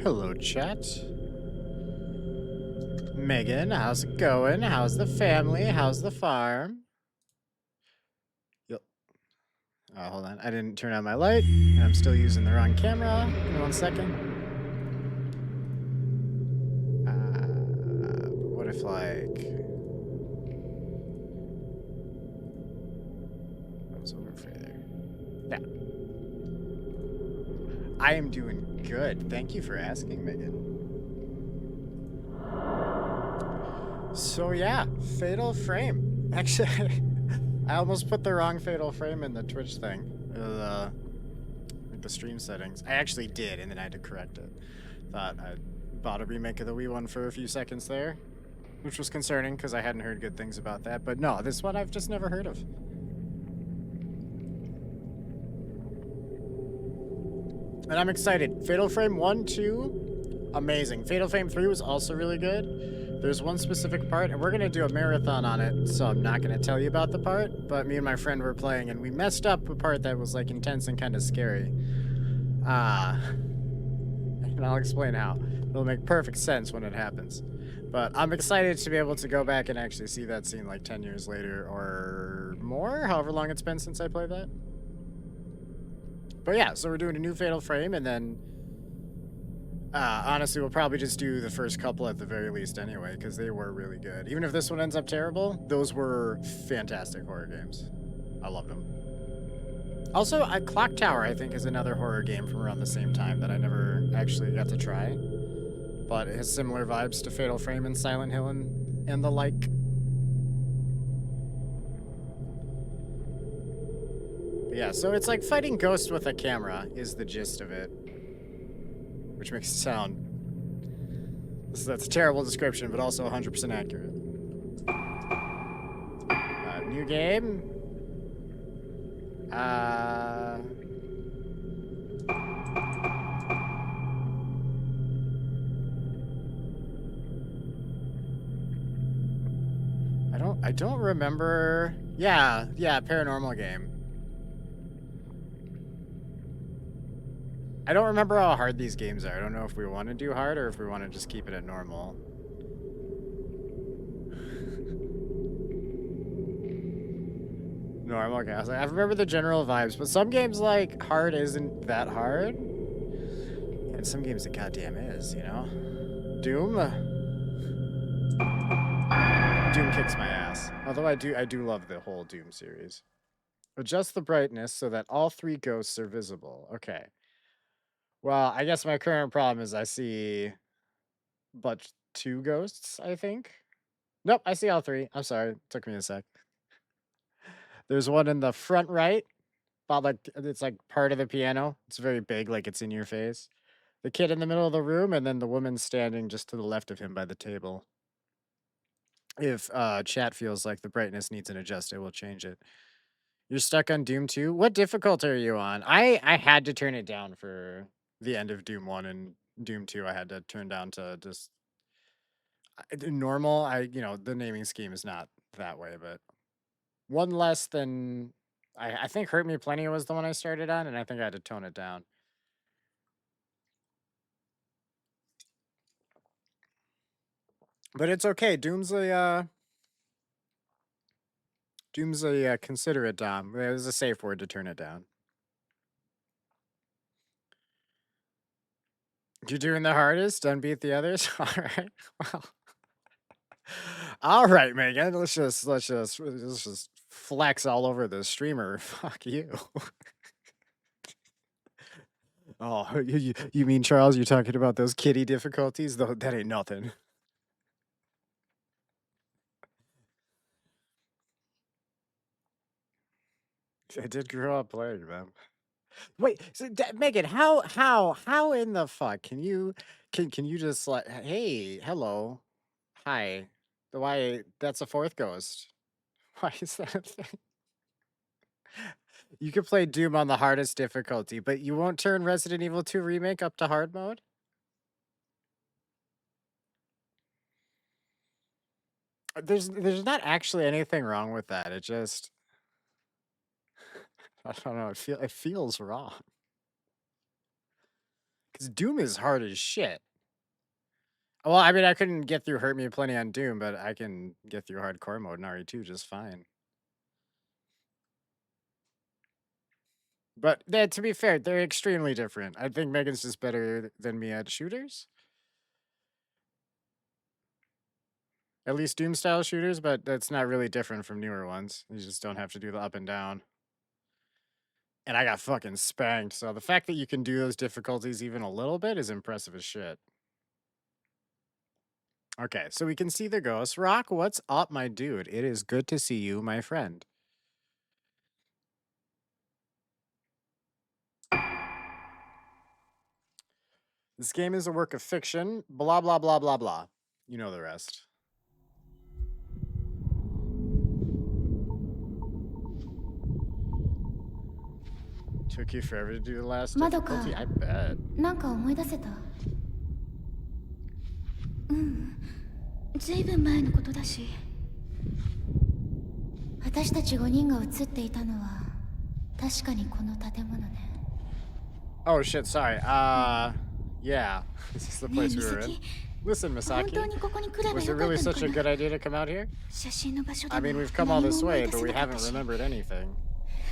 Hello, chat. Megan, how's it going? How's the family? How's the farm? Yep. Hold on. I didn't turn on my light, and I'm still using the wrong camera. Give me 1 second. What if, like... I was over further. Yeah. I am doing good. Thank you for asking, Megan. So yeah, Fatal Frame. Actually, I almost put the wrong Fatal Frame in the Twitch thing. Like the stream settings. I actually did, and then I had to correct it. Thought I bought a remake of the Wii one for a few seconds there, which was concerning because I hadn't heard good things about that. But no, this one I've just never heard of. And I'm excited. Fatal Frame 1, 2, amazing. Fatal Frame 3 was also really good. There's one specific part, and we're going to do a marathon on it, so I'm not going to tell you about the part, but me and my friend were playing, and we messed up a part that was, like, intense and kind of scary. And I'll explain how. It'll make perfect sense when it happens. But I'm excited to be able to go back and actually see that scene, like, 10 years later or more, however long it's been since I played that. But yeah, so we're doing a new Fatal Frame, and then honestly, we'll probably just do the first couple at the very least anyway, because they were really good. Even if this one ends up terrible, those were fantastic horror games. I love them. Also, Clock Tower, I think, is another horror game from around the same time that I never actually got to try. But it has similar vibes to Fatal Frame and Silent Hill and the like. But yeah, so it's like fighting ghosts with a camera is the gist of it. Which makes it sound... That's a terrible description, but also 100% accurate. New game. I don't remember... Yeah, paranormal game. I don't remember how hard these games are. I don't know if we want to do hard or if we want to just keep it at normal. Normal, okay. I remember the general vibes, but some games, like, hard isn't that hard. And some games it goddamn is, you know? Doom? Doom kicks my ass. Although I do love the whole Doom series. Adjust the brightness so that all 3 ghosts are visible. Okay. Well, I guess my current problem is I see but 2 ghosts, I think. Nope, I see all 3. I'm sorry. It took me a sec. There's one in the front right, about like it's like part of the piano. It's very big, like it's in your face. The kid in the middle of the room, and then the woman standing just to the left of him by the table. If chat feels like the brightness needs an adjust, it will change it. You're stuck on Doom 2? What difficulty are you on? I had to turn it down for the end of Doom 1 and Doom 2. I had to turn down to just normal. The naming scheme is not that way, but one less than I think Hurt Me Plenty was the one I started on, and I think I had to tone it down. But it's okay. Doom's a considerate Dom. It was a safe word to turn it down. You're doing the hardest, unbeat the others. All right. Well. All right, Megan. Let's just flex all over the streamer. Fuck you. Oh, you mean Charles? You're talking about those kitty difficulties? Though that ain't nothing. I did grow up playing them. Wait, so Megan, how in the fuck can you just like, hey, hello, hi, why that's a 4th ghost? Why is that a thing? You could play Doom on the hardest difficulty, but you won't turn Resident Evil 2 Remake up to hard mode? There's not actually anything wrong with that. It just I don't know. It feels wrong. Because Doom is hard as shit. Well, I mean, I couldn't get through Hurt Me Plenty on Doom, but I can get through hardcore mode in RE2 just fine. But to be fair, they're extremely different. I think Megan's just better than me at shooters. At least Doom style shooters, but that's not really different from newer ones. You just don't have to do the up and down. And I got fucking spanked, so the fact that you can do those difficulties even a little bit is impressive as shit. Okay, so we can see the ghost. Rock, what's up, my dude? It is good to see you, my friend. This game is a work of fiction. Blah, blah, blah, blah, blah. You know the rest. Took you forever to do the last difficulty? I bet. なんか思い出せた。うん。ずいぶん前のことだし。私たち5人が映っていたのは確かにこの建物ね。Oh shit, sorry. Yeah. This is the place we were in. Listen, Misaki. Was it really such a good idea to come out here? I mean, we've come all this way, but we haven't remembered anything.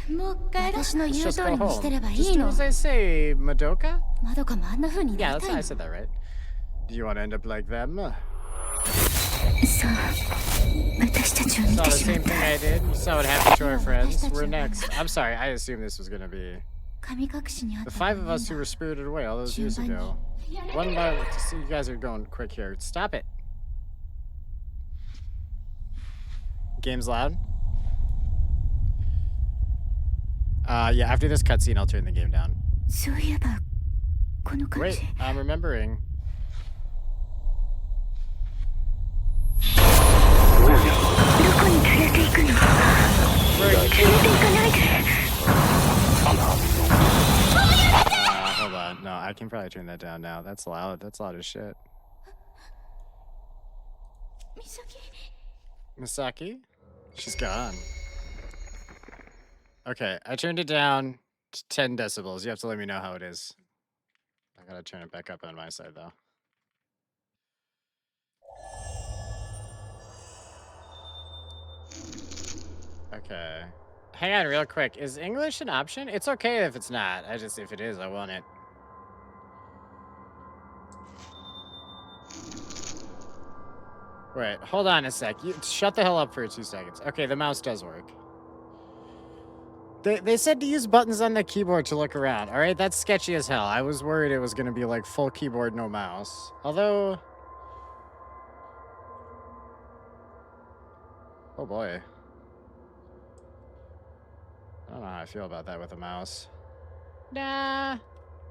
Let's just go home. Just do as I say, Madoka? Yeah, I said that right. Do you want to end up like them? Saw the same thing I did. You saw what happened to our friends. We're next. I'm sorry, I assumed this was gonna be the 5 of us who were spirited away all those years ago. One by see, you guys are going quick here. Stop it. Game's loud. Yeah, after this cutscene, I'll turn the game down. Wait, I'm remembering. Hold on. No, I can probably turn that down now. That's loud. That's loud as shit. Misaki? She's gone. Okay, I turned it down to 10 decibels. You have to let me know how it is. I gotta turn it back up on my side, though. Okay. Hang on real quick. Is English an option? It's okay if it's not. If it is, I want it. Wait, hold on a sec. You shut the hell up for 2 seconds. Okay, the mouse does work. They said to use buttons on the keyboard to look around. All right, that's sketchy as hell. I was worried it was going to be like full keyboard, no mouse. Although... Oh boy. I don't know how I feel about that with a mouse. Nah.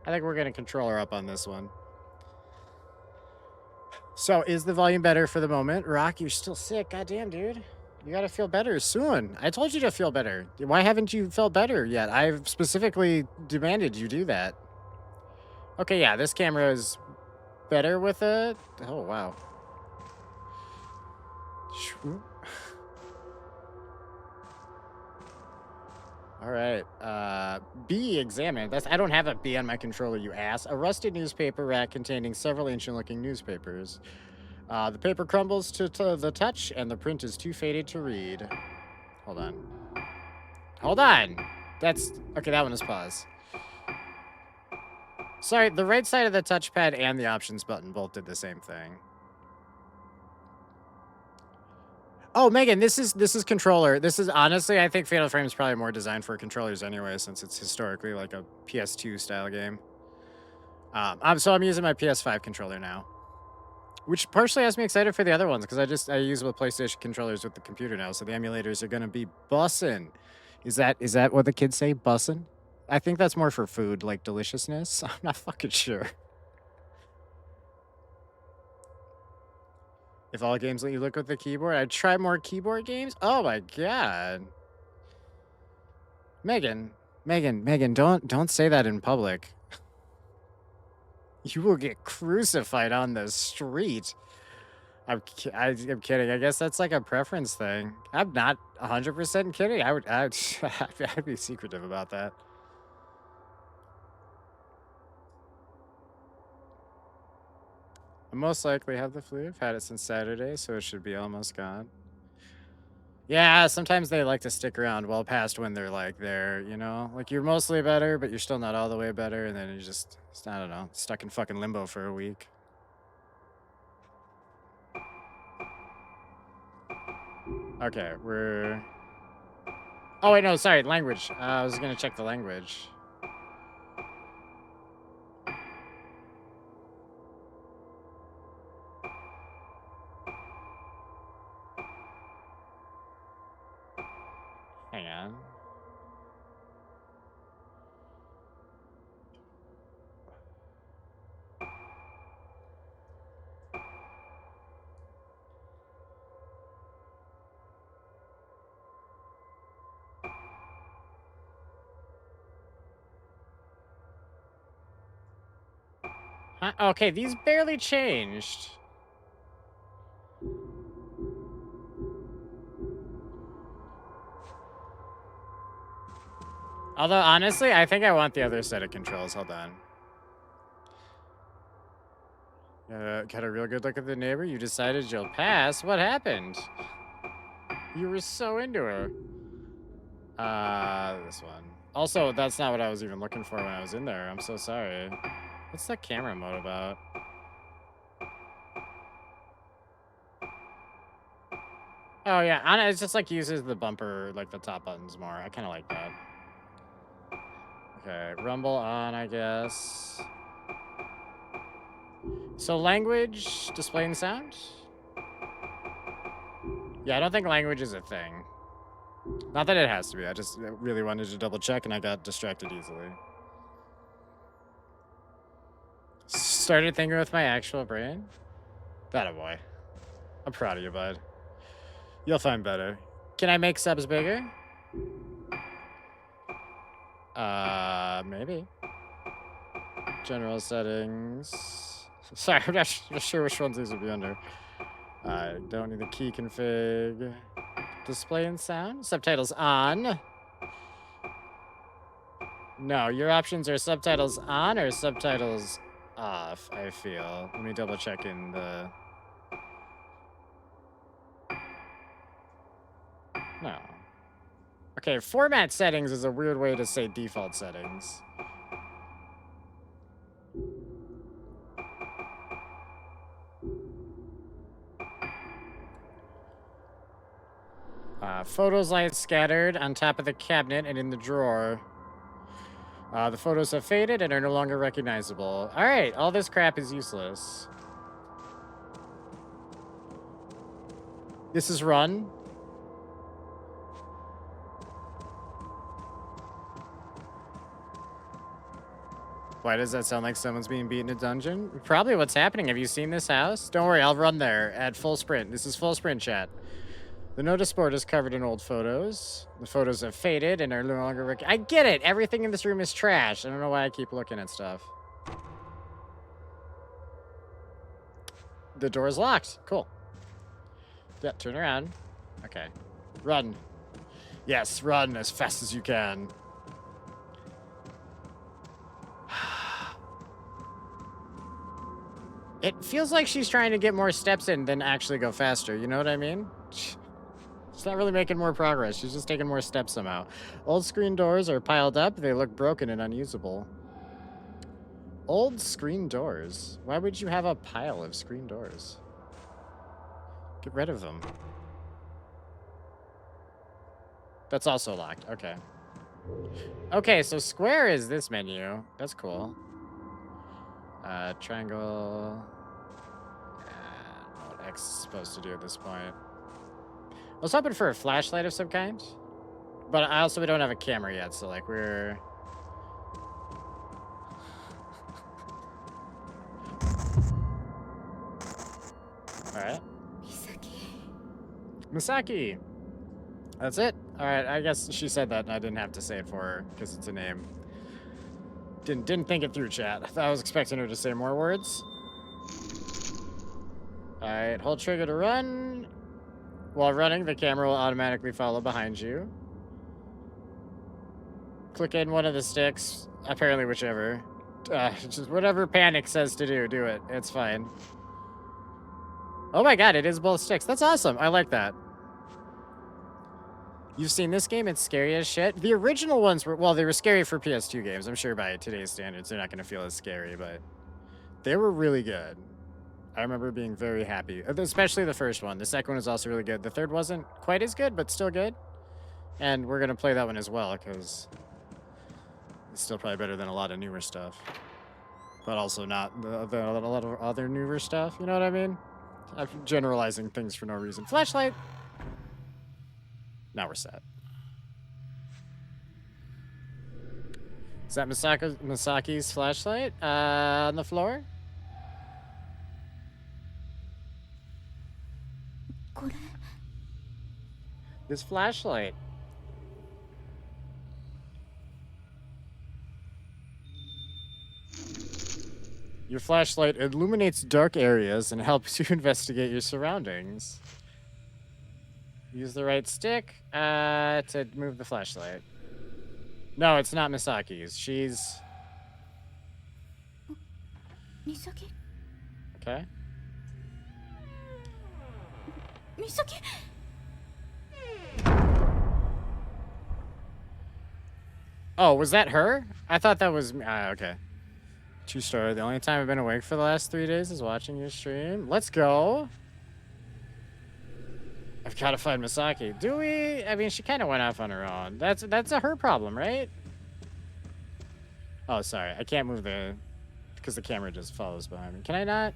I think we're going to control her up on this one. So, is the volume better for the moment? Rock, you're still sick. Goddamn, dude. You gotta feel better soon. I told you to feel better. Why haven't you felt better yet? I've specifically demanded you do that. Okay, yeah, this camera is better with it. Oh, wow. All right. B, examine. I don't have a B on my controller, you ass. A rusted newspaper rack containing several ancient-looking newspapers. The paper crumbles to the touch, and the print is too faded to read. Hold on. Hold on! That's... Okay, that one is pause. Sorry, the right side of the touchpad and the options button both did the same thing. Oh, Megan, this is controller. This is honestly, I think Fatal Frame is probably more designed for controllers anyway, since it's historically like a PS2 style game. So I'm using my PS5 controller now, which partially has me excited for the other ones because I use with PlayStation controllers with the computer now, so the emulators are gonna be bussin'. Is that what the kids say, bussin'? I think that's more for food, like deliciousness. I'm not fucking sure. If all games let you look with the keyboard, I'd try more keyboard games. Oh my god. Megan, don't say that in public. You will get crucified on the street. I'm kidding. I guess that's like a preference thing. I'm not 100% kidding. I'd be secretive about that. I most likely have the flu. I've had it since Saturday, so it should be almost gone. Yeah, sometimes they like to stick around well past when they're like there, you know? Like you're mostly better, but you're still not all the way better, and then you're just, I don't know, stuck in fucking limbo for a week. Okay, we're... Oh, wait, no, sorry, language. I was gonna check the language. Hang on. Huh? Okay, these barely changed. Although, honestly, I think I want the other set of controls. Hold on. Got a real good look at the neighbor? You decided you'll pass? What happened? You were so into her. This one. Also, that's not what I was even looking for when I was in there. I'm so sorry. What's that camera mode about? Oh, yeah. Anna, it's just like uses the bumper, like the top buttons more. I kind of like that. Okay, rumble on, I guess. So language, display and sound? Yeah, I don't think language is a thing. Not that it has to be. I just really wanted to double check and I got distracted easily. Started thinking with my actual brain? That a boy. I'm proud of you, bud. You'll find better. Can I make subs bigger? Maybe. General settings. Sorry, I'm not sure which ones these would be under. I don't need the key config. Display and sound. Subtitles on. No, your options are subtitles on or subtitles off, I feel. Let me double check in the... No. Okay, format settings is a weird way to say default settings. Photos light scattered on top of the cabinet and in the drawer. The photos have faded and are no longer recognizable. All right, all this crap is useless. This is run. Why does that sound like someone's being beaten in a dungeon? Probably what's happening. Have you seen this house? Don't worry, I'll run there at full sprint. This is full sprint chat. The notice board is covered in old photos. The photos have faded and are no longer... I get it. Everything in this room is trash. I don't know why I keep looking at stuff. The door is locked. Cool. Yeah, turn around. Okay. Run. Yes, run as fast as you can. It feels like she's trying to get more steps in than actually go faster. You know what I mean? She's not really making more progress. She's just taking more steps somehow. Old screen doors are piled up. They look broken and unusable. Old screen doors? Why would you have a pile of screen doors? Get rid of them. That's also locked. Okay. Okay, so square is this menu. That's cool. Triangle. I don't know what X is supposed to do at this point. I was hoping for a flashlight of some kind. But we don't have a camera yet, so like we're... Alright. Misaki! That's it? Alright, I guess she said that and I didn't have to say it for her, because it's a name. Didn't think it through, chat. I thought I was expecting her to say more words. Alright, hold trigger to run. While running, the camera will automatically follow behind you. Click in one of the sticks. Apparently whichever. Just whatever Panic says to do it. It's fine. Oh my god, it is both sticks. That's awesome. I like that. You've seen this game, it's scary as shit. The original ones were, well, they were scary for PS2 games. I'm sure by today's standards, they're not going to feel as scary, but they were really good. I remember being very happy, especially the first one. The second one was also really good. The third wasn't quite as good, but still good. And we're going to play that one as well, because it's still probably better than a lot of newer stuff. But also not a lot of other newer stuff. You know what I mean? I'm generalizing things for no reason. Flashlight. Now we're set. Is that Masaki's flashlight on the floor? これ This flashlight. Your flashlight illuminates dark areas and helps you investigate your surroundings. Use the right stick to move the flashlight. No, it's not Misaki's. She's... 美咲 Okay. 美咲 Oh, was that her? I thought that was... okay. True story. The only time I've been awake for the last 3 days is watching your stream. Let's go. I've got to find Misaki. Do we? I mean, she kind of went off on her own. That's her problem, right? Oh, sorry. I can't move the... because the camera just follows behind me. Can I not?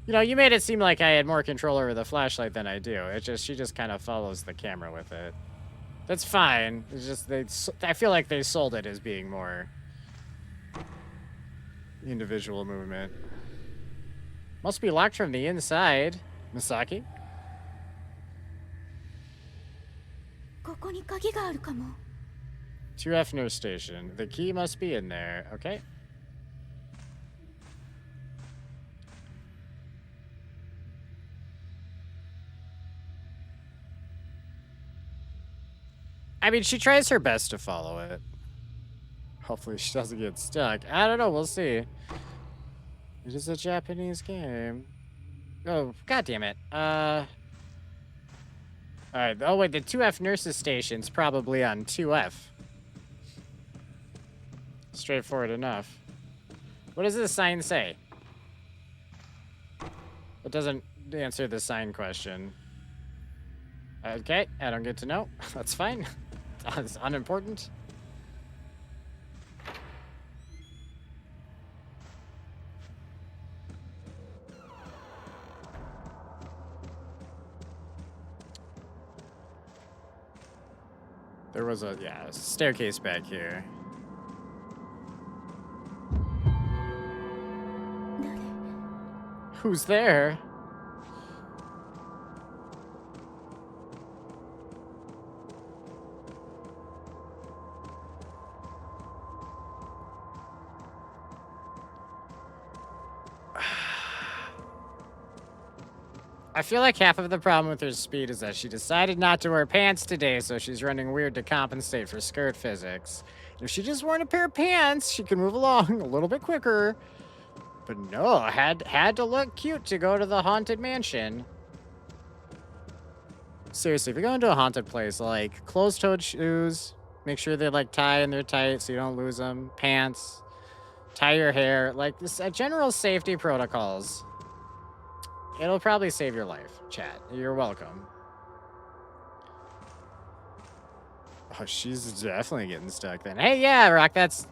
You know, you made it seem like I had more control over the flashlight than I do. It just... she just kind of follows the camera with it. That's fine. It's just I feel like they sold it as being more individual movement. Must be locked from the inside. Misaki? ここに鍵があるかも 2F nurse station. The key must be in there. Okay. I mean, she tries her best to follow it. Hopefully she doesn't get stuck. I don't know. We'll see. It is a Japanese game. Oh, god damn it. Alright. Oh, wait. The 2F nurses station's probably on 2F. Straightforward enough. What does this sign say? It doesn't answer the sign question. Okay, I don't get to know. That's fine. It's unimportant. There was a, yeah, staircase back here. 誰 Who's there? I feel like half of the problem with her speed is that she decided not to wear pants today, so she's running weird to compensate for skirt physics. If she just wore a pair of pants, she could move along a little bit quicker. But no, had to look cute to go to the haunted mansion. Seriously, if you're going to a haunted place, like, closed-toed shoes, make sure they like tie and they're tight so you don't lose them. Pants, tie your hair, like this, general safety protocols. It'll probably save your life, chat. You're welcome. Oh, she's definitely getting stuck then. Hey, yeah, Rock, that's...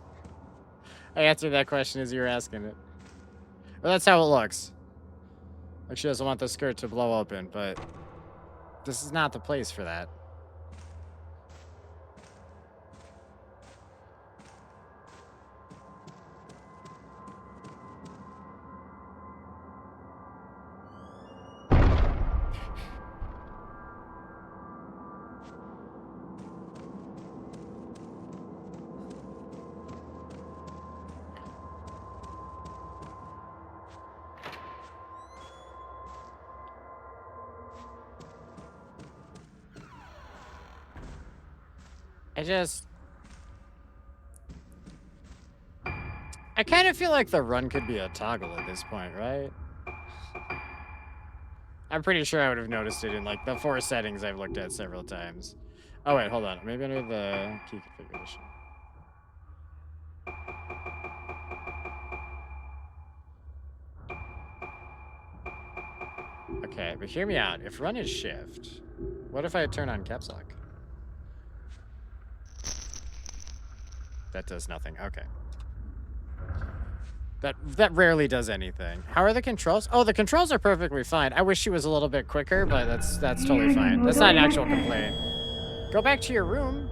I answered that question as you were asking it. Well, that's how it looks. Like she doesn't want the skirt to blow open, but this is not the place for that. I just... I kind of feel like the run could be a toggle at this point, right? I'm pretty sure I would have noticed it in like the 4 settings I've looked at several times. Oh wait, hold on. Maybe under the key configuration. Okay, but hear me out. If run is shift, what if I turn on caps lock? That does nothing. Okay. That rarely does anything. How are the controls? Oh, the controls are perfectly fine. I wish she was a little bit quicker, but that's totally fine. That's not an actual complaint. Go back to your room.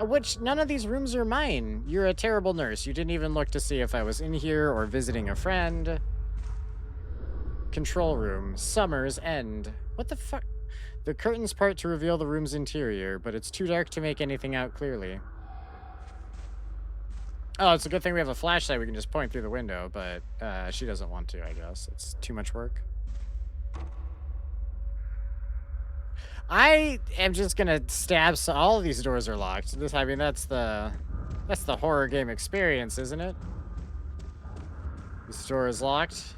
Which none of these rooms are mine. You're a terrible nurse. You didn't even look to see if I was in here or visiting a friend. Control room. Summer's End. What the fuck? The curtains part to reveal the room's interior, but it's too dark to make anything out clearly. Oh, it's a good thing we have a flashlight. We can just point through the window, but she doesn't want to, I guess. It's too much work. I am just gonna stab. So all of these doors are locked. I mean, that's the horror game experience, isn't it? This door is locked.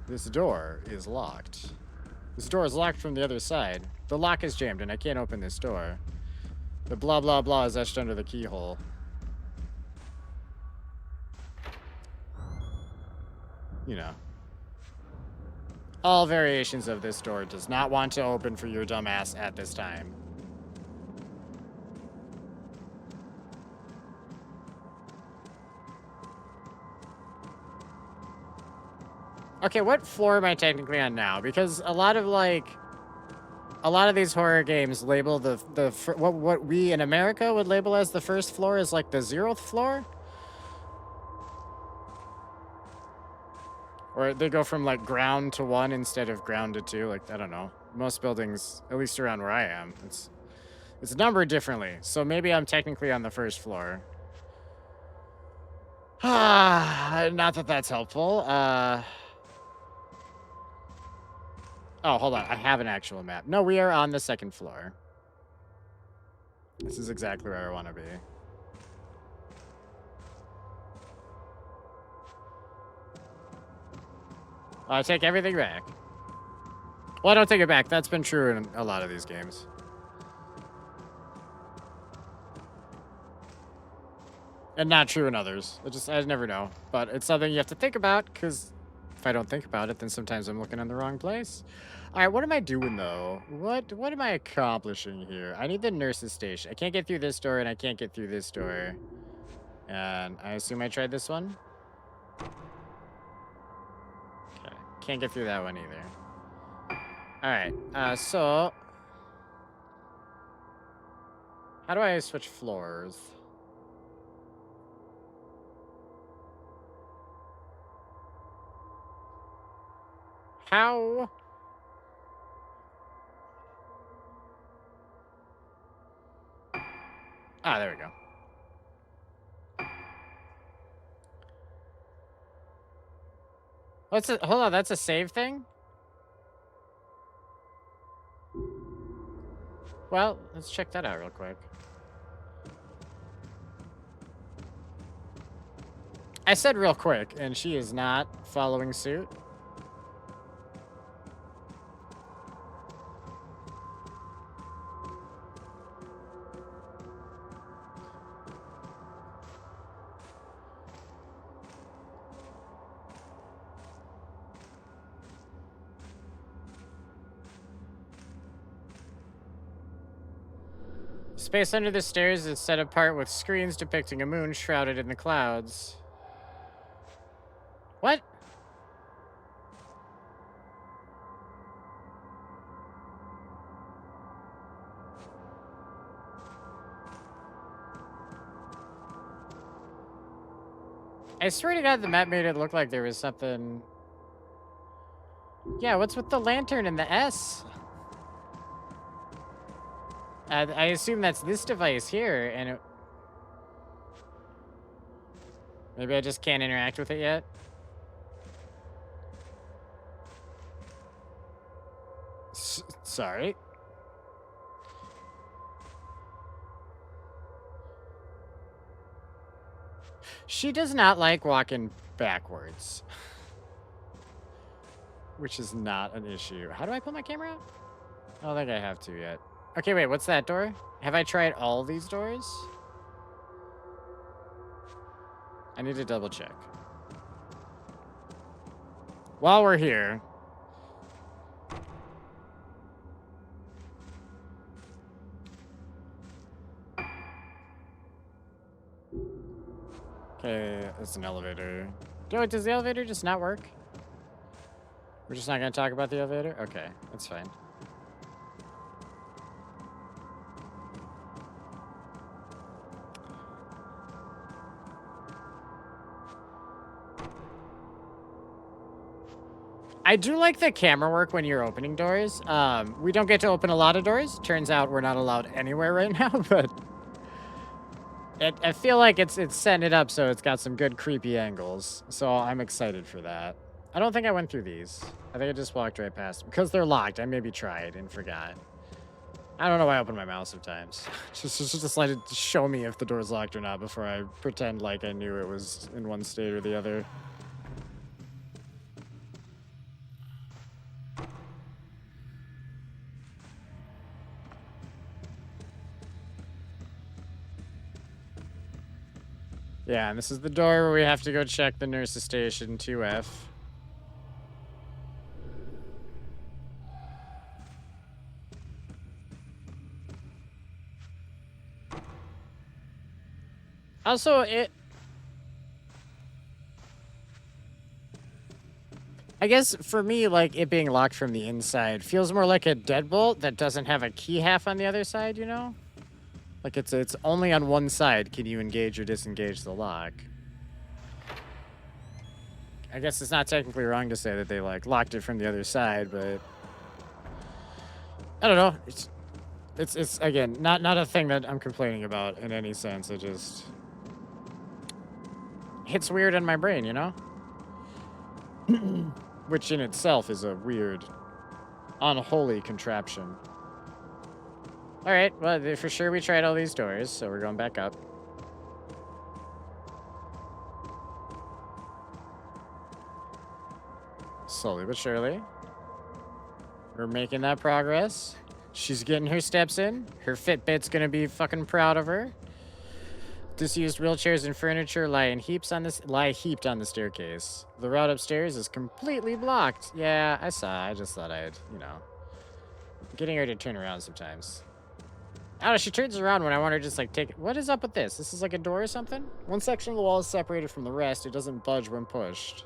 This door is locked. This door is locked from the other side. The lock is jammed, and I can't open this door. The blah blah blah is etched under the keyhole. You know. All variations of this door does not want to open for your dumbass at this time. Okay, what floor am I technically on now? Because a lot of these horror games label what we in America would label as the first floor is like the 0th floor, or they go from like ground to 1 instead of ground to 2. Like I don't know, most buildings, at least around where I am, it's numbered differently. So maybe I'm technically on the first floor. Not that that's helpful. Oh, hold on. I have an actual map. No, we are on the 2nd floor. This is exactly where I want to be. I take everything back. Well, I don't take it back. That's been true in a lot of these games. And not true in others. I never know. But it's something you have to think about, because if I don't think about it, then sometimes I'm looking in the wrong place. All right, what am I doing, though? What am I accomplishing here? I need the nurse's station. I can't get through this door, and I can't get through this door. And I assume I tried this one? Okay. Can't get through that one either. All right, so how do I switch floors? How? Ah, there we go. Hold on, that's a save thing? Well, let's check that out real quick. I said real quick, and she is not following suit. Space under the stairs is set apart with screens depicting a moon shrouded in the clouds. What? I swear to God, the map made it look like there was something. Yeah, what's with the lantern and the S? I assume that's this device here, and maybe I just can't interact with it yet. Sorry. She does not like walking backwards, which is not an issue. How do I put my camera out? I don't think I have to yet. Okay, wait, what's that door? Have I tried all these doors? I need to double check. While we're here. Okay, it's an elevator. Does the elevator just not work? We're just not going to talk about the elevator? Okay, that's fine. I do like the camera work when you're opening doors. We don't get to open a lot of doors. Turns out we're not allowed anywhere right now, but I feel like it's setting it up so it's got some good creepy angles. So I'm excited for that. I don't think I went through these. I think I just walked right past them. Because they're locked. I maybe tried and forgot. I don't know why I opened my mouth sometimes. just let it show me if the door's locked or not before I pretend like I knew it was in one state or the other. Yeah, and this is the door where we have to go check the nurse's station, 2F. Also, I guess for me, like, it being locked from the inside feels more like a deadbolt that doesn't have a key half on the other side, you know? Like, it's only on one side can you engage or disengage the lock. I guess it's not technically wrong to say that they, like, locked it from the other side, but I don't know. It's again, not a thing that I'm complaining about in any sense. It just hits weird in my brain, you know? Which in itself is a weird, unholy contraption. All right, well, for sure we tried all these doors, so we're going back up. Slowly but surely. We're making that progress. She's getting her steps in. Her Fitbit's gonna be fucking proud of her. Disused wheelchairs and furniture lie heaped on the staircase. The route upstairs is completely blocked. Yeah, I saw. I just thought I'd, getting her to turn around sometimes. I don't know, she turns around when I want her to just, like, take... What is up with this? This is like a door or something? One section of the wall is separated from the rest. It doesn't budge when pushed.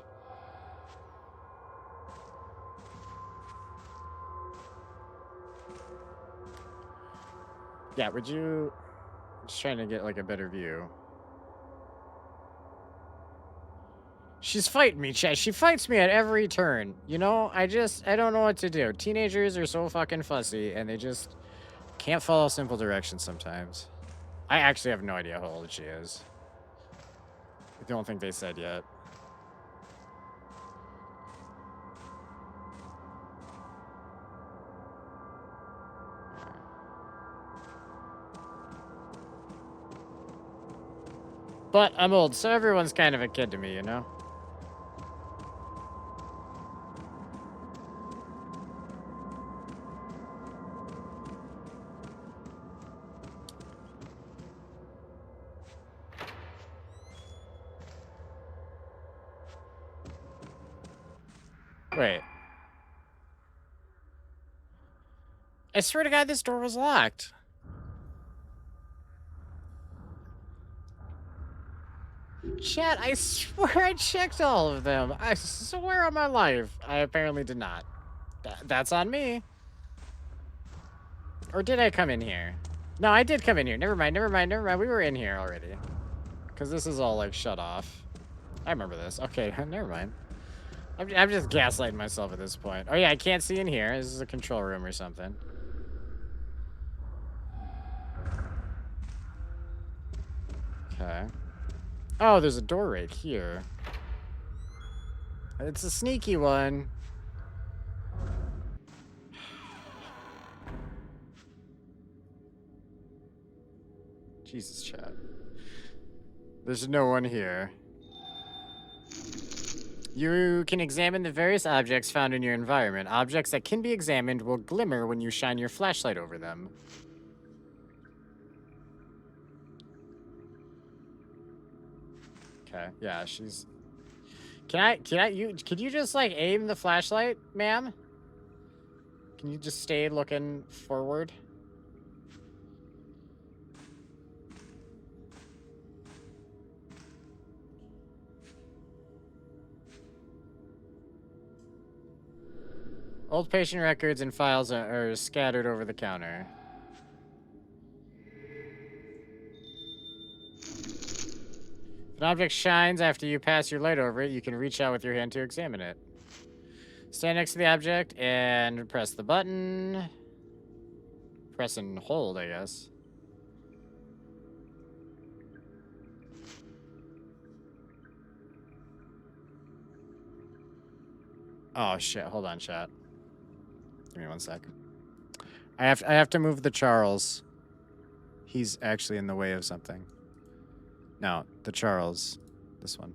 Yeah, would you... Just trying to get, like, a better view. She's fighting me, Chad. She fights me at every turn. You know, I don't know what to do. Teenagers are so fucking fussy, and they just can't follow simple directions sometimes. I actually have no idea how old she is. I don't think they said yet. But I'm old, so everyone's kind of a kid to me, you know? Wait. I swear to God, this door was locked. Chat, I swear I checked all of them. I swear on my life. I apparently did not. That's on me. Or did I come in here? No, I did come in here. Never mind. We were in here already. Because this is all, like, shut off. I remember this. Okay, never mind. I'm just gaslighting myself at this point. Oh, yeah, I can't see in here. This is a control room or something. Okay. Oh, there's a door right here. It's a sneaky one. Jesus, chat. There's no one here. You can examine the various objects found in your environment. Objects that can be examined will glimmer when you shine your flashlight over them. Okay, yeah, she's... could you just, like, aim the flashlight, ma'am? Can you just stay looking forward? Old patient records and files are scattered over the counter. If an object shines after you pass your light over it, you can reach out with your hand to examine it. Stand next to the object and press the button. Press and hold, I guess. Oh shit! Hold on, chat. Give me one sec. I have to move the Charles. He's actually in the way of something. No, the Charles. This one.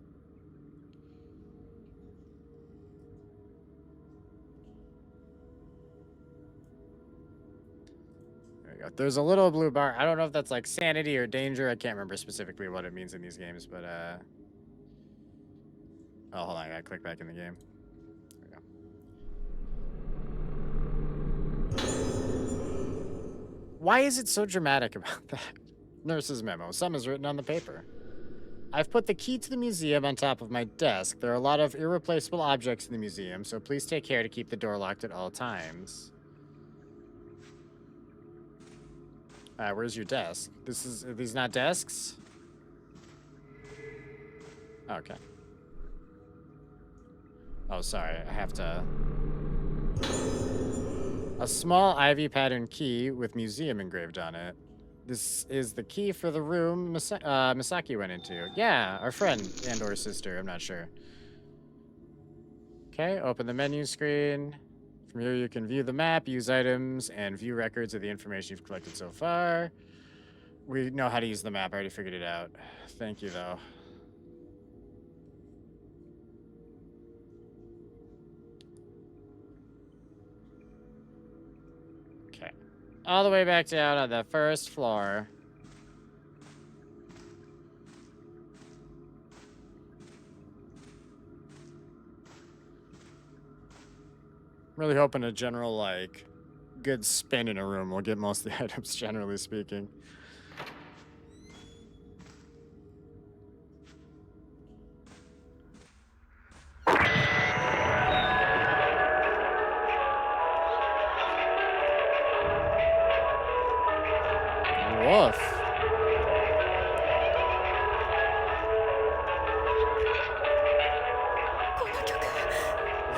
There we go. There's a little blue bar. I don't know if that's like sanity or danger. I can't remember specifically what it means in these games, but oh, hold on. I gotta click back in the game. There we go. Why is it so dramatic about that? Nurse's memo. Some is written on the paper. I've put the key to the museum on top of my desk. There are a lot of irreplaceable objects in the museum, so please take care to keep the door locked at all times. Where's your desk? Are these not desks? Okay. Oh, sorry. I have to... A small ivy pattern key with museum engraved on it. This is the key for the room Misaki went into. Yeah, our friend and or sister, I'm not sure. Okay, open the menu screen. From here you can view the map, use items, and view records of the information you've collected so far. We know how to use the map, I already figured it out. Thank you, though. Okay. All the way back down on the first floor. Really hoping a general, like, good spin in a room will get most of the items, generally speaking. Woof.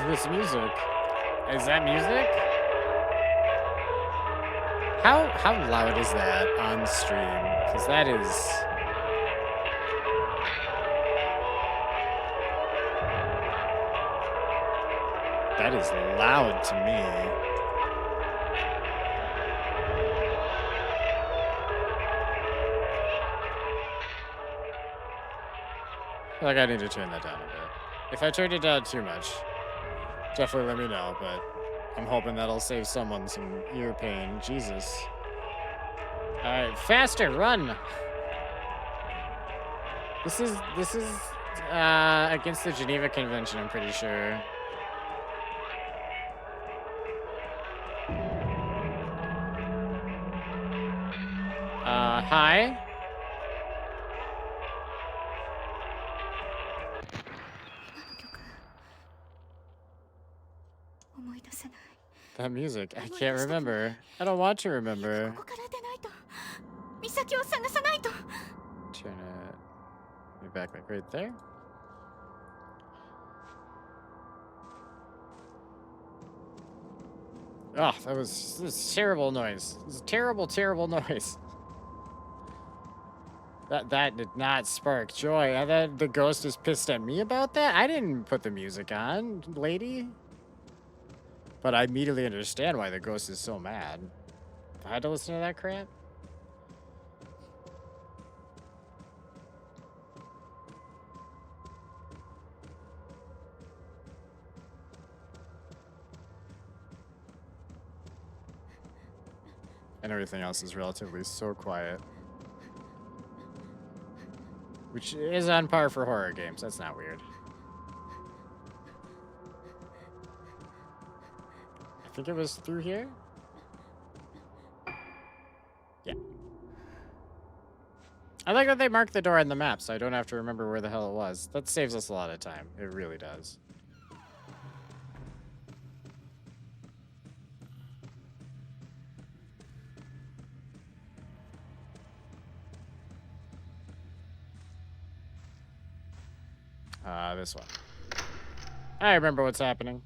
This music. Is that music? How loud is that on stream? Because that is... That is loud to me. I feel like I need to turn that down a bit. If I turned it down too much, definitely let me know, but I'm hoping that'll save someone some ear pain. Jesus. Alright, faster, run! This is against the Geneva Convention, I'm pretty sure. Hi? That music, I can't remember. I don't want to remember. Turn it... Let me back right there. Oh, this is terrible noise. This is terrible, terrible noise. That did not spark joy. I thought the ghost is pissed at me about that. I didn't put the music on, lady. But I immediately understand why the ghost is so mad. If I had to listen to that crap. And everything else is relatively so quiet. Which is on par for horror games. That's not weird. I think it was through here? Yeah. I like that they marked the door on the map, so I don't have to remember where the hell it was. That saves us a lot of time. It really does. This one. I remember what's happening.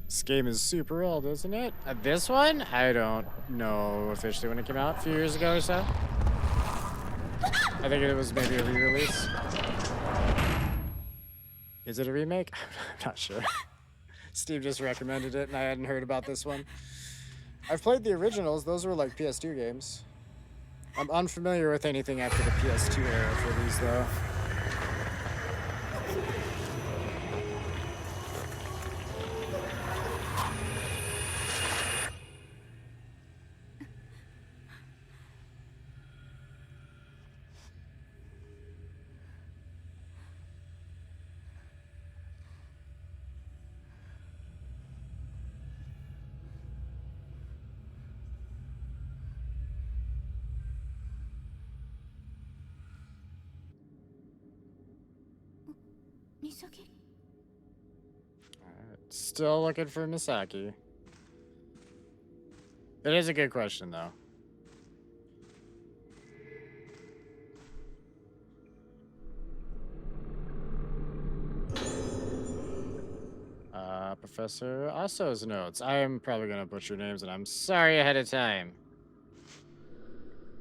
This game is super old, isn't it? This one? I don't know officially when it came out. A few years ago or so. I think it was maybe a re-release. Is it a remake? I'm not sure. Steve just recommended it and I hadn't heard about this one. I've played the originals. Those were like PS2 games. I'm unfamiliar with anything after the PS2 era for these, though. Misaki? Still looking for Misaki. It is a good question, though. Professor Aso's notes. I am probably going to butcher names, and I'm sorry ahead of time.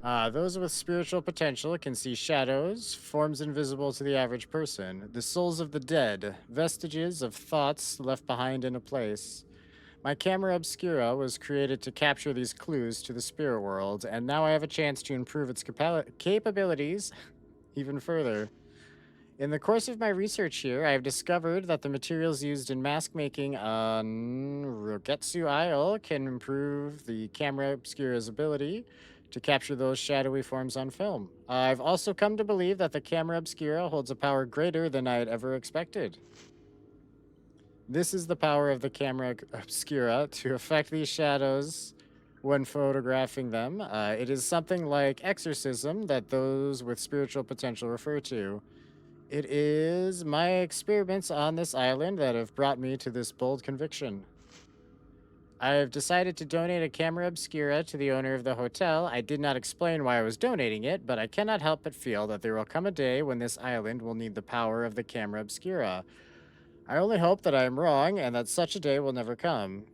Those with spiritual potential can see shadows, forms invisible to the average person, the souls of the dead, vestiges of thoughts left behind in a place. My camera obscura was created to capture these clues to the spirit world, and now I have a chance to improve its capabilities even further. In the course of my research here, I have discovered that the materials used in mask making on Rogetsu Isle can improve the camera obscura's ability to capture those shadowy forms on film. I've also come to believe that the camera obscura holds a power greater than I had ever expected. This is the power of the camera obscura to affect these shadows when photographing them. It is something like exorcism that those with spiritual potential refer to. It is my experiments on this island that have brought me to this bold conviction. I have decided to donate a camera obscura to the owner of the hotel. I did not explain why I was donating it, but I cannot help but feel that there will come a day when this island will need the power of the camera obscura. I only hope that I am wrong and that such a day will never come.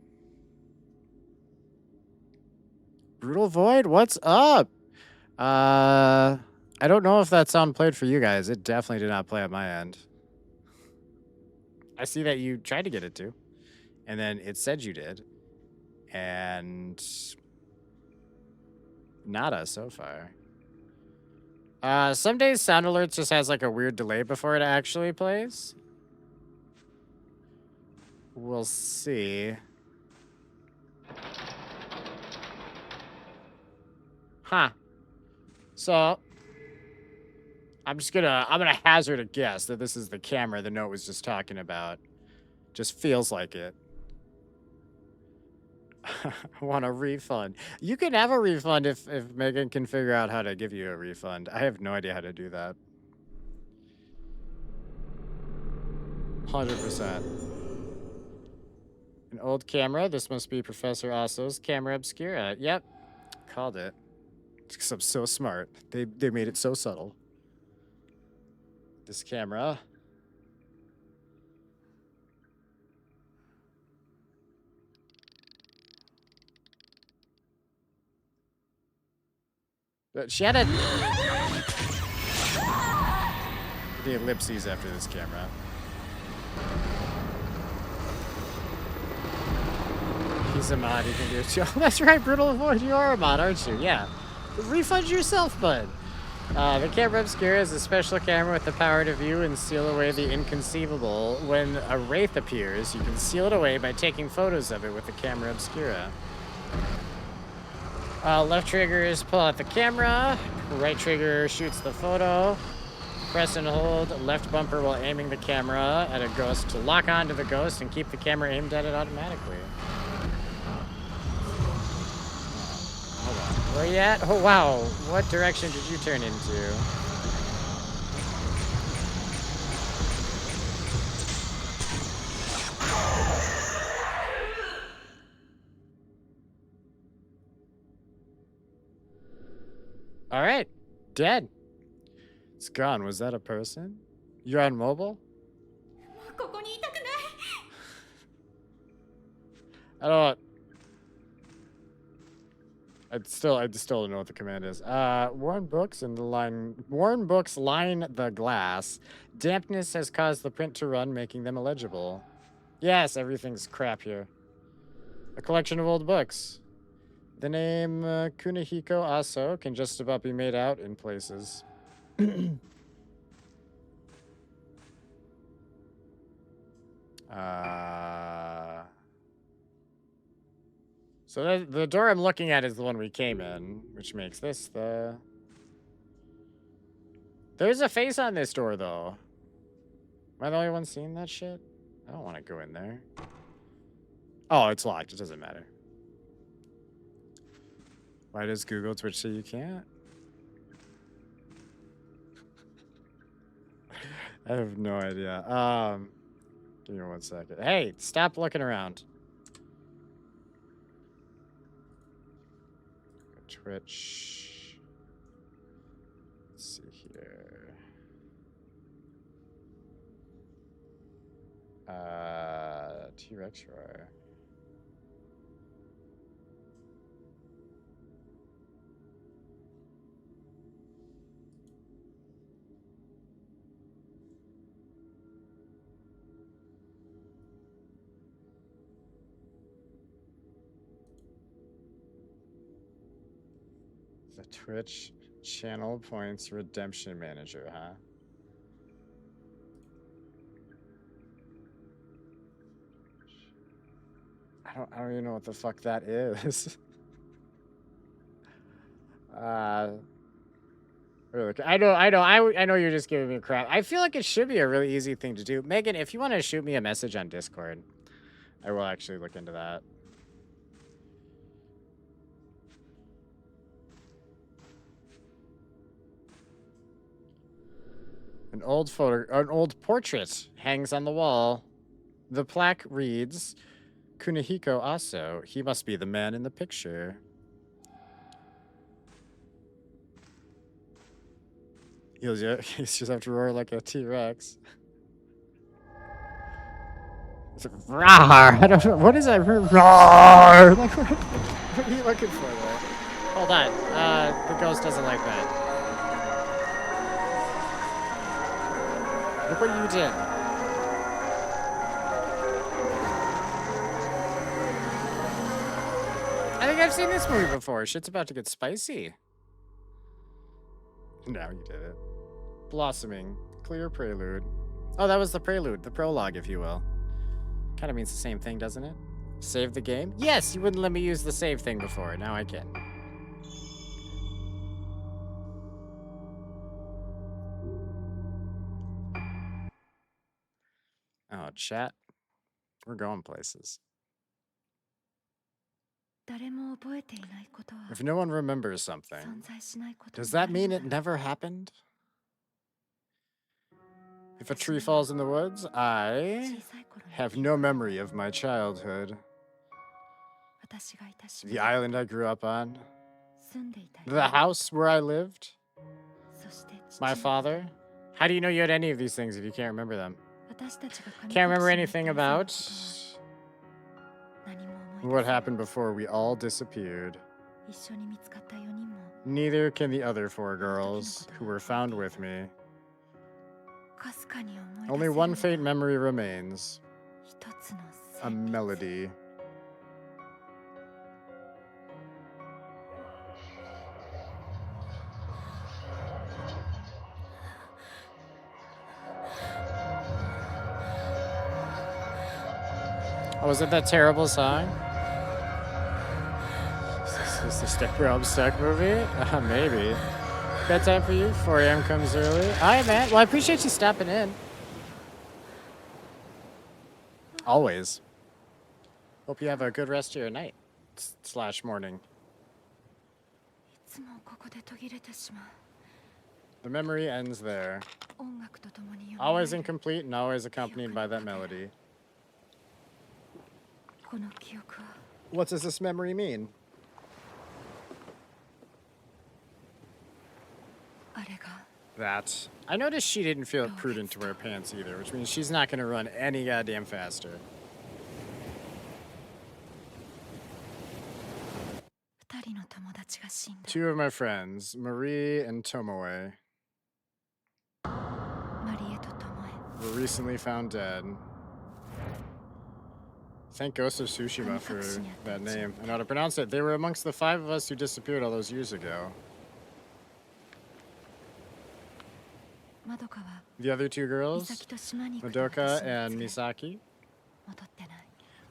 Brutal Void, what's up? I don't know if that sound played for you guys. It definitely did not play at my end. I see that you tried to get it to, and then it said you did, and nada so far. Some days Sound Alerts just has like a weird delay before it actually plays. We'll see. Huh. So I'm gonna hazard a guess that this is the camera the note was just talking about. Just feels like it. I want a refund. You can have a refund if Megan can figure out how to give you a refund. I have no idea how to do that. 100%. An old camera. This must be Professor Aso's camera obscura. Yep. Called it. Because I'm so smart. They made it so subtle. This camera. But she had a... the ellipses after this camera. He's a mod, he can do it too. Oh, that's right, Brutal Void, you are a mod, aren't you? Yeah. Refund yourself, bud. The camera obscura is a special camera with the power to view and seal away the inconceivable. When a wraith appears, you can seal it away by taking photos of it with the camera obscura. Left trigger is pull out the camera. Right trigger shoots the photo. Press and hold left bumper while aiming the camera at a ghost to lock onto the ghost and keep the camera aimed at it automatically. Hold on. Where you at? Oh, wow. What direction did you turn into? All right. Dead. It's gone. Was that a person? You're on mobile? I don't. I still don't know what the command is. Worn books line the glass. Dampness has caused the print to run, making them illegible. Yes, everything's crap here. A collection of old books. The name Kunihiko Aso can just about be made out in places. So the door I'm looking at is the one we came in, which makes this the... There's a face on this door, though. Am I the only one seeing that shit? I don't want to go in there. Oh, it's locked. It doesn't matter. Why does Google Twitch say you can't? I have no idea. Give me 1 second. Hey, stop looking around. Twitch. Let's see here. T-Rex roar. The Twitch channel points redemption manager, huh? I don't even know what the fuck that is. Really, I know you're just giving me crap. I feel like it should be a really easy thing to do. Megan, if you want to shoot me a message on Discord, I will actually look into that. An old portrait hangs on the wall. The plaque reads, Kunihiko Aso. He must be the man in the picture. He'll just have to roar like a T-Rex. It's like, roar! I don't know. What is that? Roar! Like, what are you looking for there? Hold on. The ghost doesn't like that. Look what you did. I think I've seen this movie before. Shit's about to get spicy. Now you did it. Blossoming. Clear prelude. Oh, that was the prelude. The prologue, if you will. Kind of means the same thing, doesn't it? Save the game? Yes, you wouldn't let me use the save thing before. Now I can. Oh, chat. We're going places. If no one remembers something, does that mean it never happened? If a tree falls in the woods, I have no memory of my childhood. The island I grew up on. The house where I lived. My father. How do you know you had any of these things if you can't remember them? Can't remember anything about what happened before we all disappeared. Neither can the other 4 girls who were found with me. Only one faint memory remains. A melody. Oh, was it that terrible song? Is this the Step Realm Stuck movie? Maybe. Bedtime for you? 4 a.m. comes early. All right, man. Well, I appreciate you stopping in. Always. Hope you have a good rest of your night slash morning. The memory ends there. Always incomplete and always accompanied by that melody. What does this memory mean? That. I noticed she didn't feel it prudent to wear pants either, which means she's not going to run any goddamn faster. Two of my friends, Marie and Tomoe, were recently found dead. Thank Ghost of Tsushima for that name. I know how to pronounce it. They were amongst the 5 of us who disappeared all those years ago. The other 2 girls, Madoka and Misaki,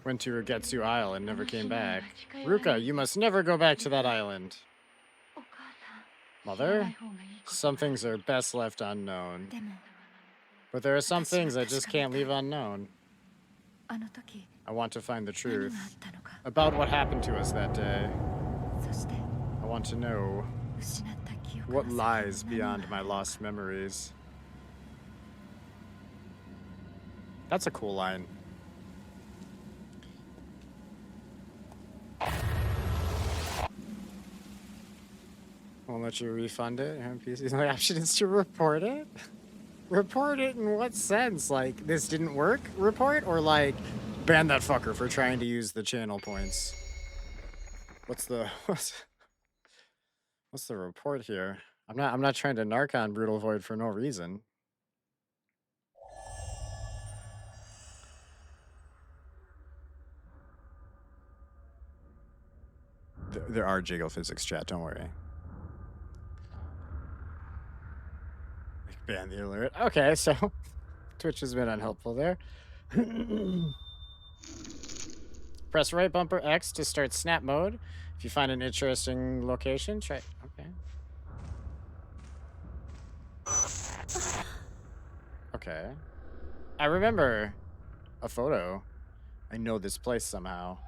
went to Ugetsu Isle and never came back. Ruka, you must never go back to that island. Mother, some things are best left unknown. But there are some things I just can't leave unknown. I want to find the truth about what happened to us that day. I want to know what lies beyond my lost memories. That's a cool line. Won't let you refund it. NPC's only option is to report it. Report it in what sense? Like, this didn't work? Report? Or like, ban that fucker for trying to use the channel points? What's the report here? I'm not trying to narc on Brutal Void for no reason. There are jiggle physics, chat, don't worry. Ban the alert. Okay, so Twitch has been unhelpful there. Press right bumper X to start snap mode. If you find an interesting location, try. Okay. Okay. I remember a photo. I know this place somehow.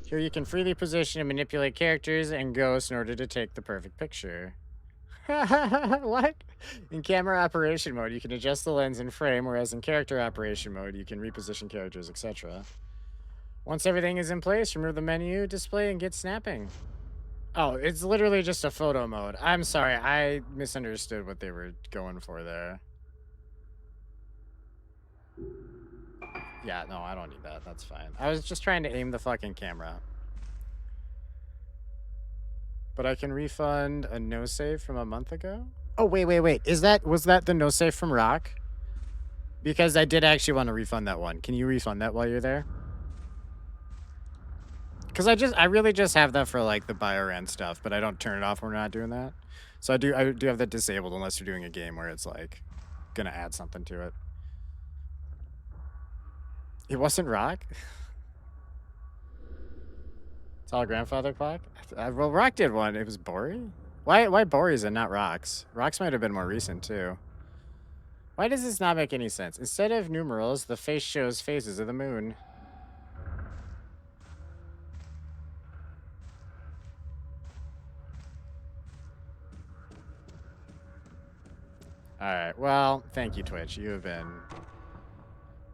Here you can freely position and manipulate characters and ghosts in order to take the perfect picture. What? In camera operation mode, you can adjust the lens and frame, whereas in character operation mode, you can reposition characters, etc. Once everything is in place, remove the menu display and get snapping. Oh, it's literally just a photo mode. I'm sorry, I misunderstood what they were going for there. Yeah, no, I don't need that. That's fine. I was just trying to aim the fucking camera. But I can refund a no save from a month ago? Oh, wait. Was that the no save from Rock? Because I did actually want to refund that one. Can you refund that while you're there? Because I really just have that for like the Bioran stuff, but I don't turn it off when we're not doing that. So I do have that disabled unless you're doing a game where it's like gonna add something to it. It wasn't Rock? It's all grandfather clock? Well, Rock did one. It was Bori? Why Bori's and not Rock's? Rock's might have been more recent, too. Why does this not make any sense? Instead of numerals, the face shows phases of the moon. Alright, well, thank you, Twitch. You have been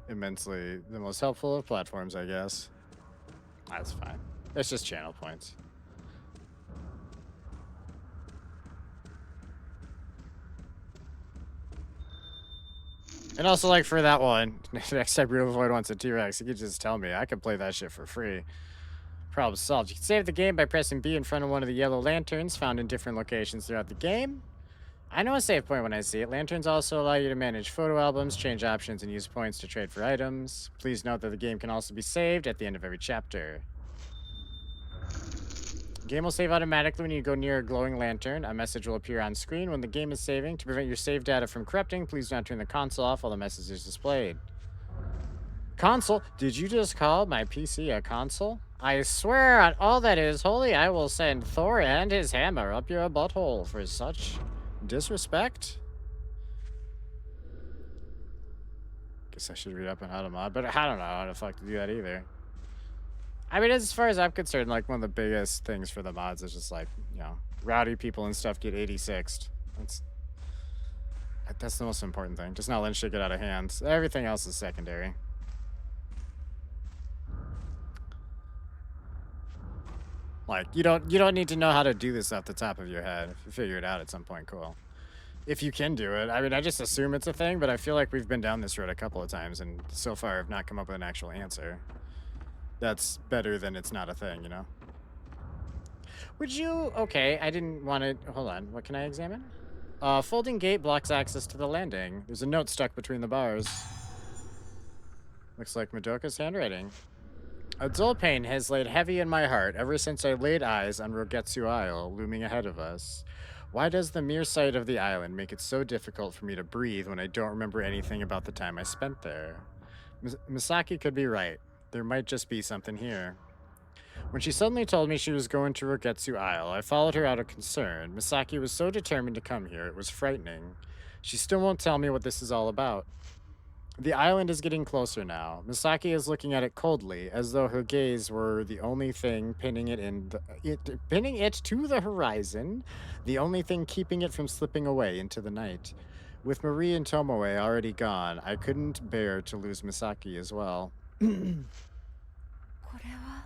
immensely the most helpful of platforms, I guess. That's fine. It's just channel points. And also, like, for that one, next time Real Void wants a T-Rex, you could just tell me. I could play that shit for free. Problem solved. You can save the game by pressing B in front of one of the yellow lanterns found in different locations throughout the game. I know a save point when I see it. Lanterns also allow you to manage photo albums, change options, and use points to trade for items. Please note that the game can also be saved at the end of every chapter. The game will save automatically when you go near a glowing lantern. A message will appear on screen when the game is saving. To prevent your save data from corrupting, please do not turn the console off while the message is displayed. Console? Did you just call my PC a console? I swear on all that is holy, I will send Thor and his hammer up your butthole for such disrespect. Guess I should read up on how to mod, but I don't know how the fuck to do that either. I mean, as far as I'm concerned, like one of the biggest things for the mods is just like, rowdy people and stuff get 86'd. That's the most important thing. Just not letting shit get out of hand. Everything else is secondary. Like you don't need to know how to do this off the top of your head. If you figure it out at some point, cool. If you can do it. I mean, I just assume it's a thing, but I feel like we've been down this road a couple of times and so far have not come up with an actual answer. That's better than it's not a thing, you know? Would you... Okay, I didn't want to... Hold on. What can I examine? Folding gate blocks access to the landing. There's a note stuck between the bars. Looks like Madoka's handwriting. A dull pain has laid heavy in my heart ever since I laid eyes on Rogetsu Isle looming ahead of us. Why does the mere sight of the island make it so difficult for me to breathe when I don't remember anything about the time I spent there? Misaki could be right. There might just be something here. When she suddenly told me she was going to Rogetsu Isle, I followed her out of concern. Misaki was so determined to come here, it was frightening. She still won't tell me what this is all about. The island is getting closer now. Misaki is looking at it coldly, as though her gaze were the only thing pinning it to the horizon, the only thing keeping it from slipping away into the night. With Marie and Tomoe already gone, I couldn't bear to lose Misaki as well. これは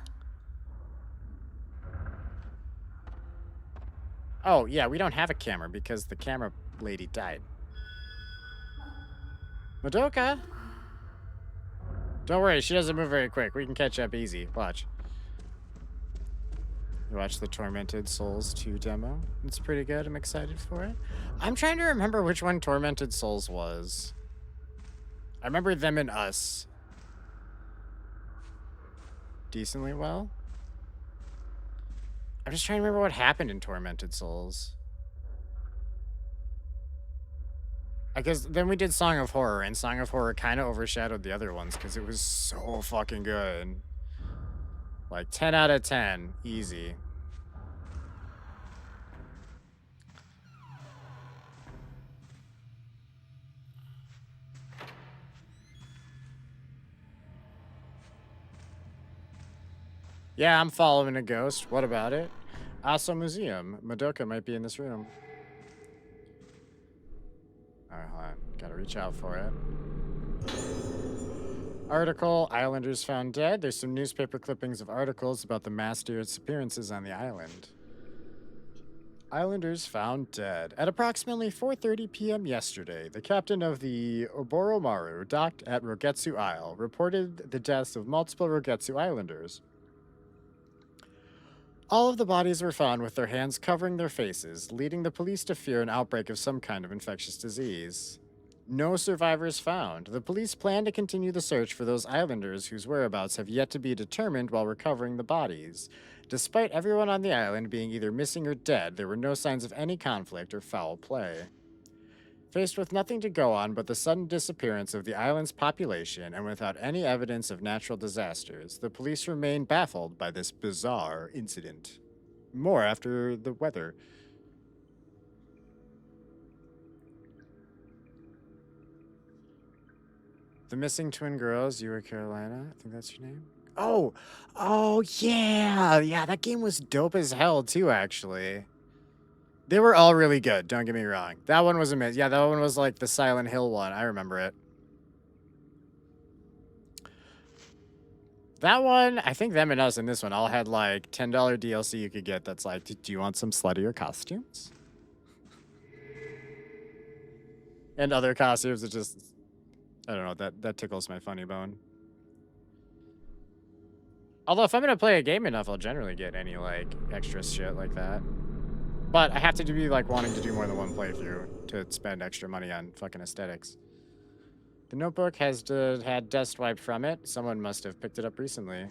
Oh, yeah, we don't have a camera because the camera lady died. Madoka? Don't worry, she doesn't move very quick. We can catch up easy. Watch. You watch the Tormented Souls 2 demo. It's pretty good. I'm excited for it. I'm trying to remember which one Tormented Souls was. I remember Them and Us decently well. I'm just trying to remember what happened in Tormented Souls. I guess then we did Song of Horror, and Song of Horror kind of overshadowed the other ones because it was so fucking good. Like 10 out of 10, easy. Yeah, I'm following a ghost. What about it? Aso Museum. Madoka might be in this room. Alright, hold on. Gotta reach out for it. Article, Islanders found dead. There's some newspaper clippings of articles about the mass disappearances on the island. Islanders found dead. At approximately 4:30 p.m. yesterday, the captain of the Oboromaru docked at Rogetsu Isle reported the deaths of multiple Rogetsu Islanders. All of the bodies were found with their hands covering their faces, leading the police to fear an outbreak of some kind of infectious disease. No survivors found. The police plan to continue the search for those islanders whose whereabouts have yet to be determined while recovering the bodies. Despite everyone on the island being either missing or dead, there were no signs of any conflict or foul play. Faced with nothing to go on but the sudden disappearance of the island's population and without any evidence of natural disasters, the police remain baffled by this bizarre incident. More after the weather. The missing twin girls, you were Carolina. I think that's your name. Oh, yeah. Yeah, that game was dope as hell, too, actually. They were all really good, don't get me wrong. That one was amazing. Yeah, that one was like the Silent Hill one. I remember it. That one, I think Them and Us in this one all had like $10 DLC you could get that's like, do you want some sluttier costumes? And other costumes that just, I don't know, that tickles my funny bone. Although if I'm going to play a game enough, I'll generally get any like extra shit like that. But I have to be like wanting to do more than one playthrough to spend extra money on fucking aesthetics. The notebook has had dust wiped from it. Someone must have picked it up recently.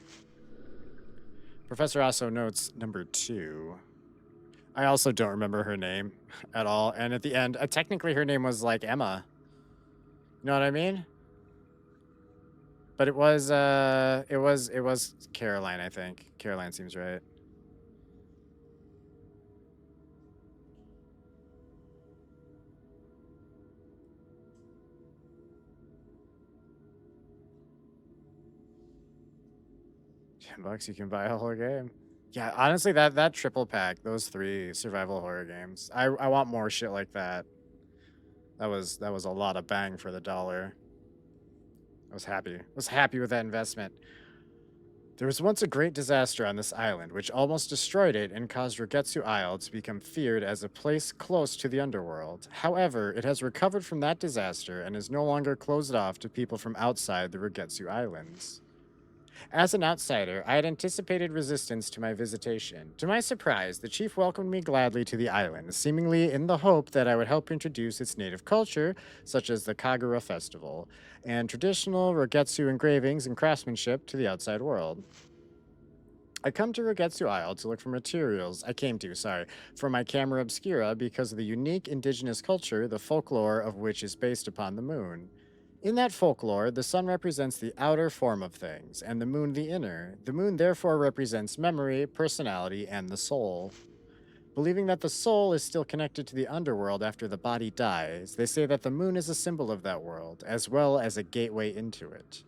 Professor also notes number 2. I also don't remember her name at all. And at the end, technically her name was like Emma. You know what I mean? But it was Caroline, I think. Caroline seems right. $10 you can buy a whole game. Yeah, honestly, that triple pack, those 3 survival horror games. I want more shit like that. That was a lot of bang for the dollar. I was happy. I was happy with that investment. There was once a great disaster on this island, which almost destroyed it and caused Rogetsu Isle to become feared as a place close to the underworld. However, it has recovered from that disaster and is no longer closed off to people from outside the Rogetsu Islands. As an outsider, I had anticipated resistance to my visitation. To my surprise, the chief welcomed me gladly to the island, seemingly in the hope that I would help introduce its native culture, such as the Kagura Festival, and traditional Rogetsu engravings and craftsmanship to the outside world. I come to Rogetsu Isle to look for materials. I came to, sorry, for my camera obscura because of the unique indigenous culture, the folklore of which is based upon the moon. In that folklore, the sun represents the outer form of things, and the moon the inner. The moon therefore represents memory, personality, and the soul. Believing that the soul is still connected to the underworld after the body dies, they say that the moon is a symbol of that world, as well as a gateway into it.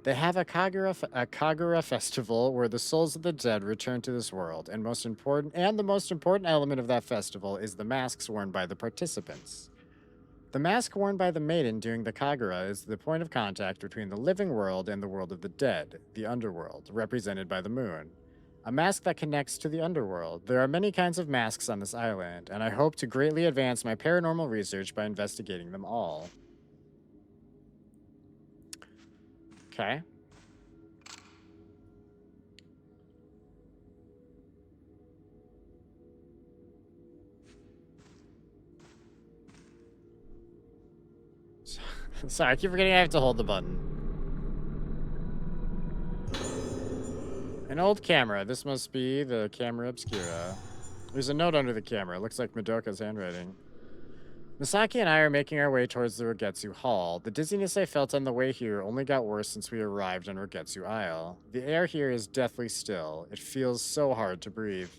They have a Kagura festival where the souls of the dead return to this world, and the most important element of that festival is the masks worn by the participants. The mask worn by the maiden during the Kagura is the point of contact between the living world and the world of the dead, the underworld, represented by the moon. A mask that connects to the underworld. There are many kinds of masks on this island, and I hope to greatly advance my paranormal research by investigating them all. Okay. Sorry, I keep forgetting I have to hold the button. An old camera. This must be the camera obscura. There's a note under the camera. It looks like Madoka's handwriting. Misaki and I are making our way towards the Rogetsu Hall. The dizziness I felt on the way here only got worse since we arrived on Rogetsu Isle. The air here is deathly still. It feels so hard to breathe.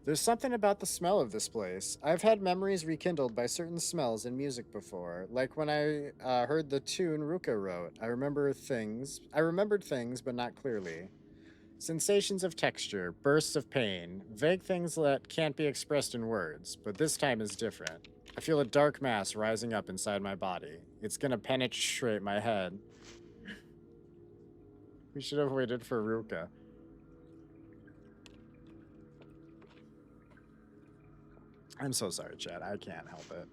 There's something about the smell of this place. I've had memories rekindled by certain smells and music before, like when I heard the tune Ruka wrote. I remembered things, but not clearly. Sensations of texture, bursts of pain, vague things that can't be expressed in words, but this time is different. I feel a dark mass rising up inside my body. It's gonna penetrate my head. We should have waited for Ruka. I'm so sorry, Chad. I can't help it.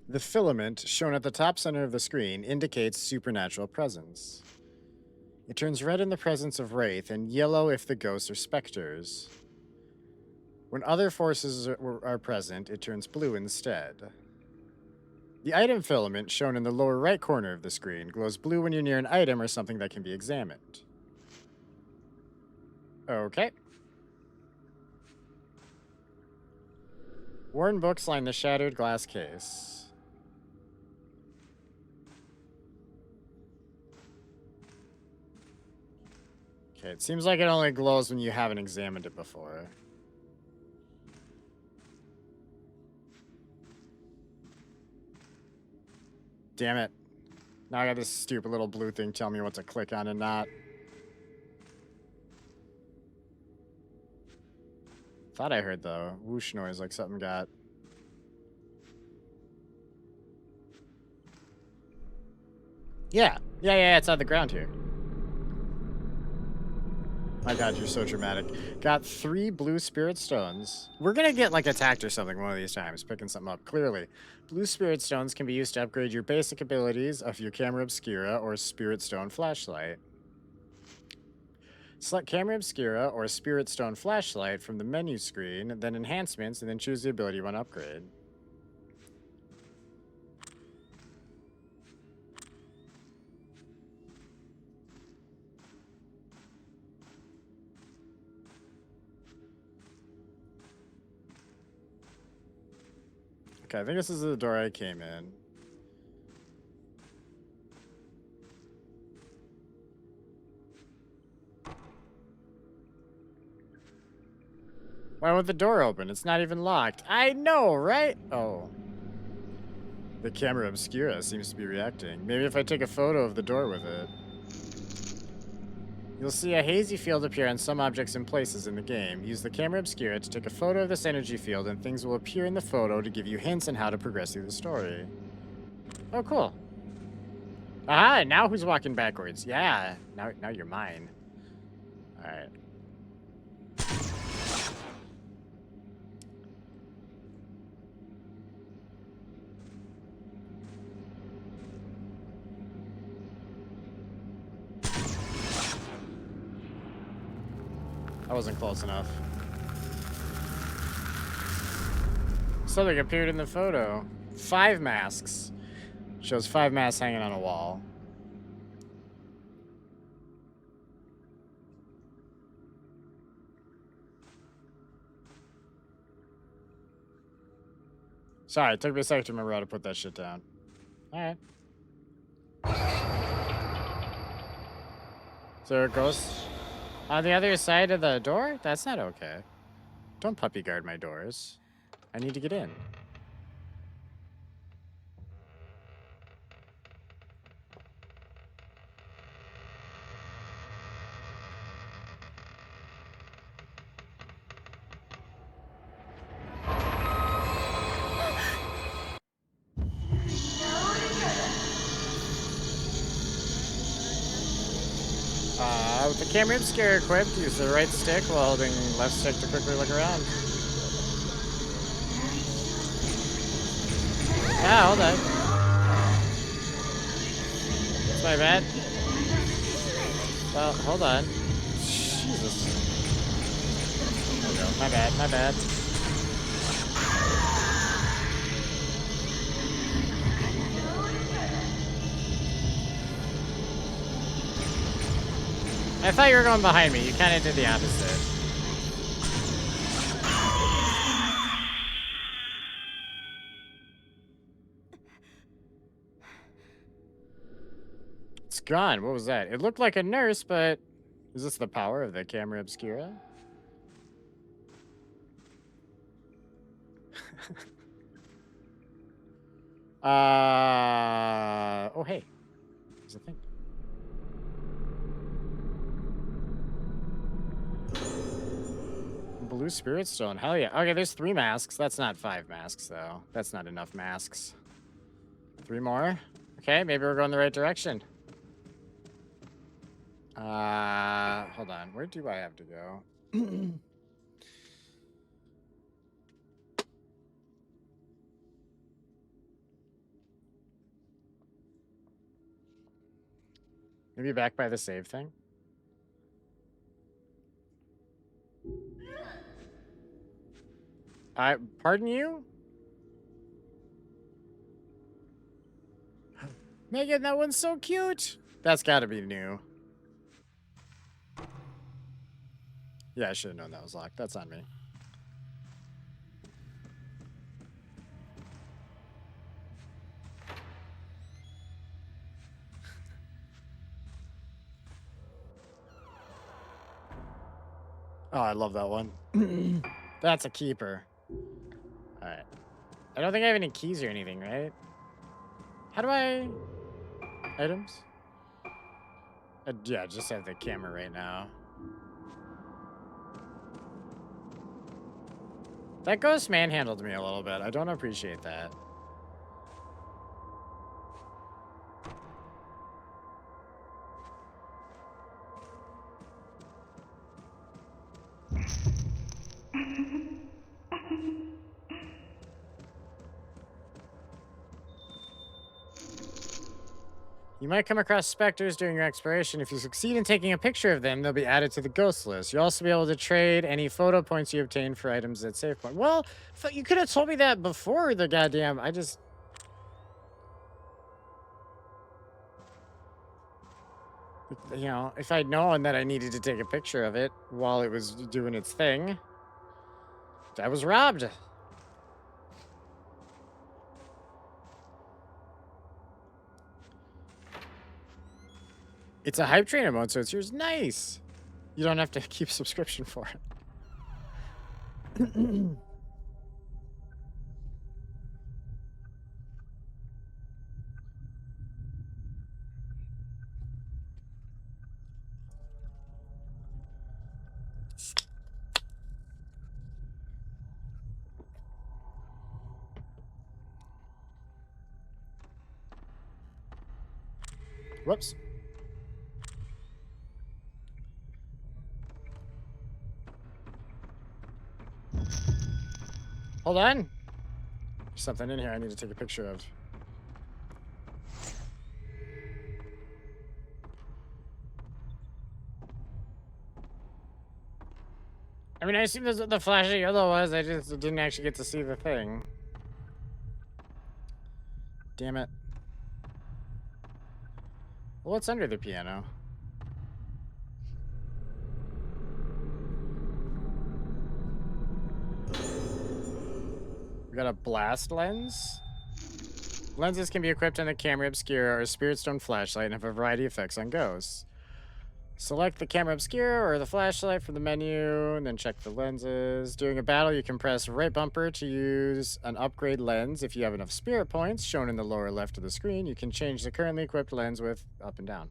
The filament, shown at the top center of the screen, indicates supernatural presence. It turns red in the presence of Wraith and yellow if the ghosts are specters. When other forces are present, it turns blue instead. The item filament, shown in the lower right corner of the screen, glows blue when you're near an item or something that can be examined. Okay. Worn books line the shattered glass case. Okay, it seems like it only glows when you haven't examined it before. Damn it. Now I got this stupid little blue thing telling me what to click on and not. Thought I heard the whoosh noise like something got. Yeah, it's on the ground here. My god, you're so dramatic. Got 3 blue spirit stones. We're gonna get, like, attacked or something one of these times, picking something up, clearly. Blue spirit stones can be used to upgrade your basic abilities of your camera obscura or spirit stone flashlight. Select Camera Obscura or Spirit Stone Flashlight from the menu screen, then Enhancements, and then choose the ability you want to upgrade. Okay, I think this is the door I came in. Why won't the door open? It's not even locked. I know, right? Oh. The camera obscura seems to be reacting. Maybe if I take a photo of the door with it. You'll see a hazy field appear on some objects and places in the game. Use the camera obscura to take a photo of this energy field, and things will appear in the photo to give you hints on how to progress through the story. Oh, cool. Aha, now who's walking backwards? Yeah, now you're mine. All right. That wasn't close enough. Something appeared in the photo. 5 masks. Shows 5 masks hanging on a wall. Sorry, it took me a second to remember how to put that shit down. Alright. So it goes on the other side of the door? That's not okay. Don't puppy guard my doors. I need to get in. With the camera obscura equipped, use the right stick while holding left stick to quickly look around. Ah, hold on. That's my bad. Well, hold on. Jesus. There we go. My bad, my bad. I thought you were going behind me. You kind of did the opposite. It's gone. What was that? It looked like a nurse, but is this the power of the camera obscura? Oh, hey. There's a thing. Blue spirit stone. Hell yeah. Okay, there's 3 masks. That's not 5 masks, though. That's not enough masks. 3 more. Okay, maybe we're going the right direction. Hold on. Where do I have to go? Maybe back by the save thing? Pardon you? Megan, that one's so cute. That's gotta be new. Yeah, I should have known that was locked. That's on me. Oh, I love that one. That's a keeper. Alright. I don't think I have any keys or anything, right? How do I... Items? Yeah, just have the camera right now. That ghost manhandled me a little bit. I don't appreciate that. You might come across specters during your exploration. If you succeed in taking a picture of them, they'll be added to the ghost list. You'll also be able to trade any photo points you obtain for items at save point. Well, you could have told me that before the goddamn. If I'd known that I needed to take a picture of it while it was doing its thing, I was robbed. It's a hype trainer mode, so it's yours. Nice. You don't have to keep subscription for it. Whoops. Hold on. There's something in here I need to take a picture of. I mean, I assume that's what the flashy yellow was. I just didn't actually get to see the thing. Damn it. Well, what's under the piano? We got a blast lens. Lenses can be equipped on the camera obscura or spirit stone flashlight and have a variety of effects on ghosts. Select the camera obscura or the flashlight from the menu, and then check the lenses. During a battle, you can press right bumper to use an upgrade lens. If you have enough spirit points, shown in the lower left of the screen, you can change the currently equipped lens with up and down.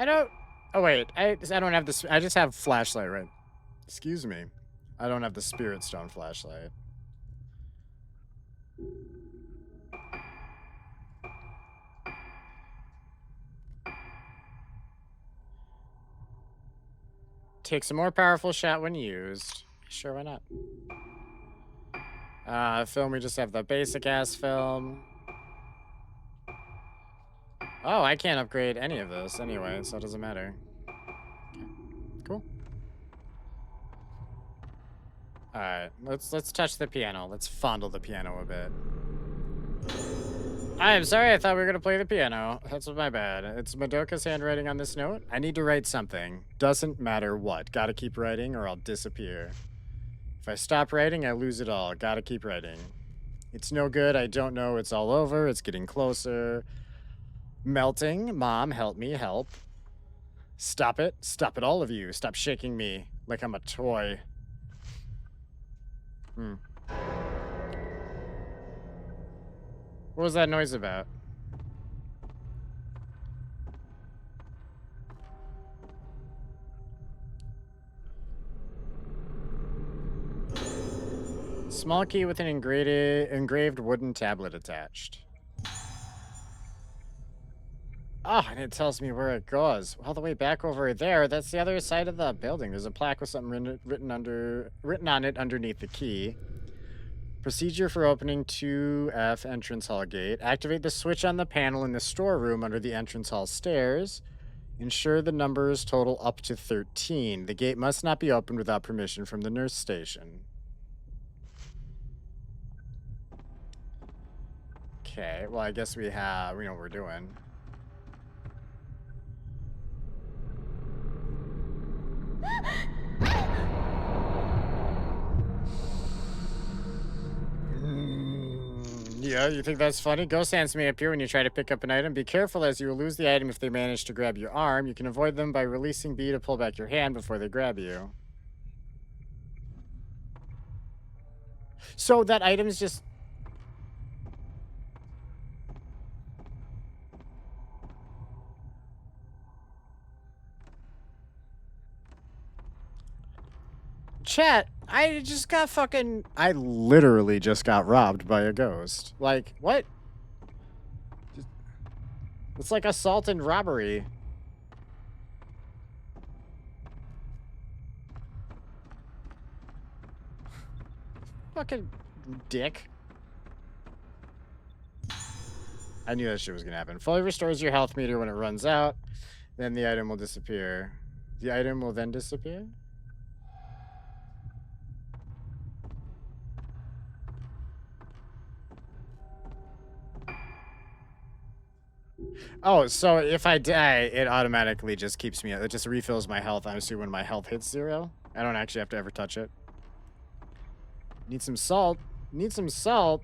I don't... Oh, wait. I don't have this... I just have flashlight, right? Excuse me. I don't have the spirit stone flashlight. Takes a more powerful shot when used. Sure, why not? Film, we just have the basic ass film. Oh, I can't upgrade any of this anyway, so it doesn't matter. Okay. Cool. Alright, let's touch the piano. Let's fondle the piano a bit. I'm sorry, I thought we were gonna play the piano. That's my bad. It's Madoka's handwriting on this note. I need to write something. Doesn't matter what. Gotta keep writing or I'll disappear. If I stop writing, I lose it all. Gotta keep writing. It's no good. I don't know. It's all over. It's getting closer. Melting. Mom, help me. Help. Stop it. Stop it, all of you. Stop shaking me like I'm a toy. What was that noise about? Small key with an engraved wooden tablet attached. Oh, and it tells me where it goes. All the way back over there. That's the other side of the building. There's a plaque with something written on it underneath the key. Procedure for opening 2F entrance hall gate. Activate the switch on the panel in the storeroom under the entrance hall stairs. Ensure the numbers total up to 13. The gate must not be opened without permission from the nurse station. Okay, well, I guess we know what we're doing. Yeah, you think that's funny? Ghost hands may appear when you try to pick up an item. Be careful, as you will lose the item if they manage to grab your arm. You can avoid them by releasing B to pull back your hand before they grab you. So that item's just... Chat, I literally just got robbed by a ghost. Like, what? It's like assault and robbery. Fucking dick. I knew that shit was gonna happen. Fully restores your health meter when it runs out. Then the item will disappear. The item will then disappear? Oh, so if I die, it automatically just keeps me. It just refills my health. I assume when my health hits 0. I don't actually have to ever touch it. Need some salt. Need some salt.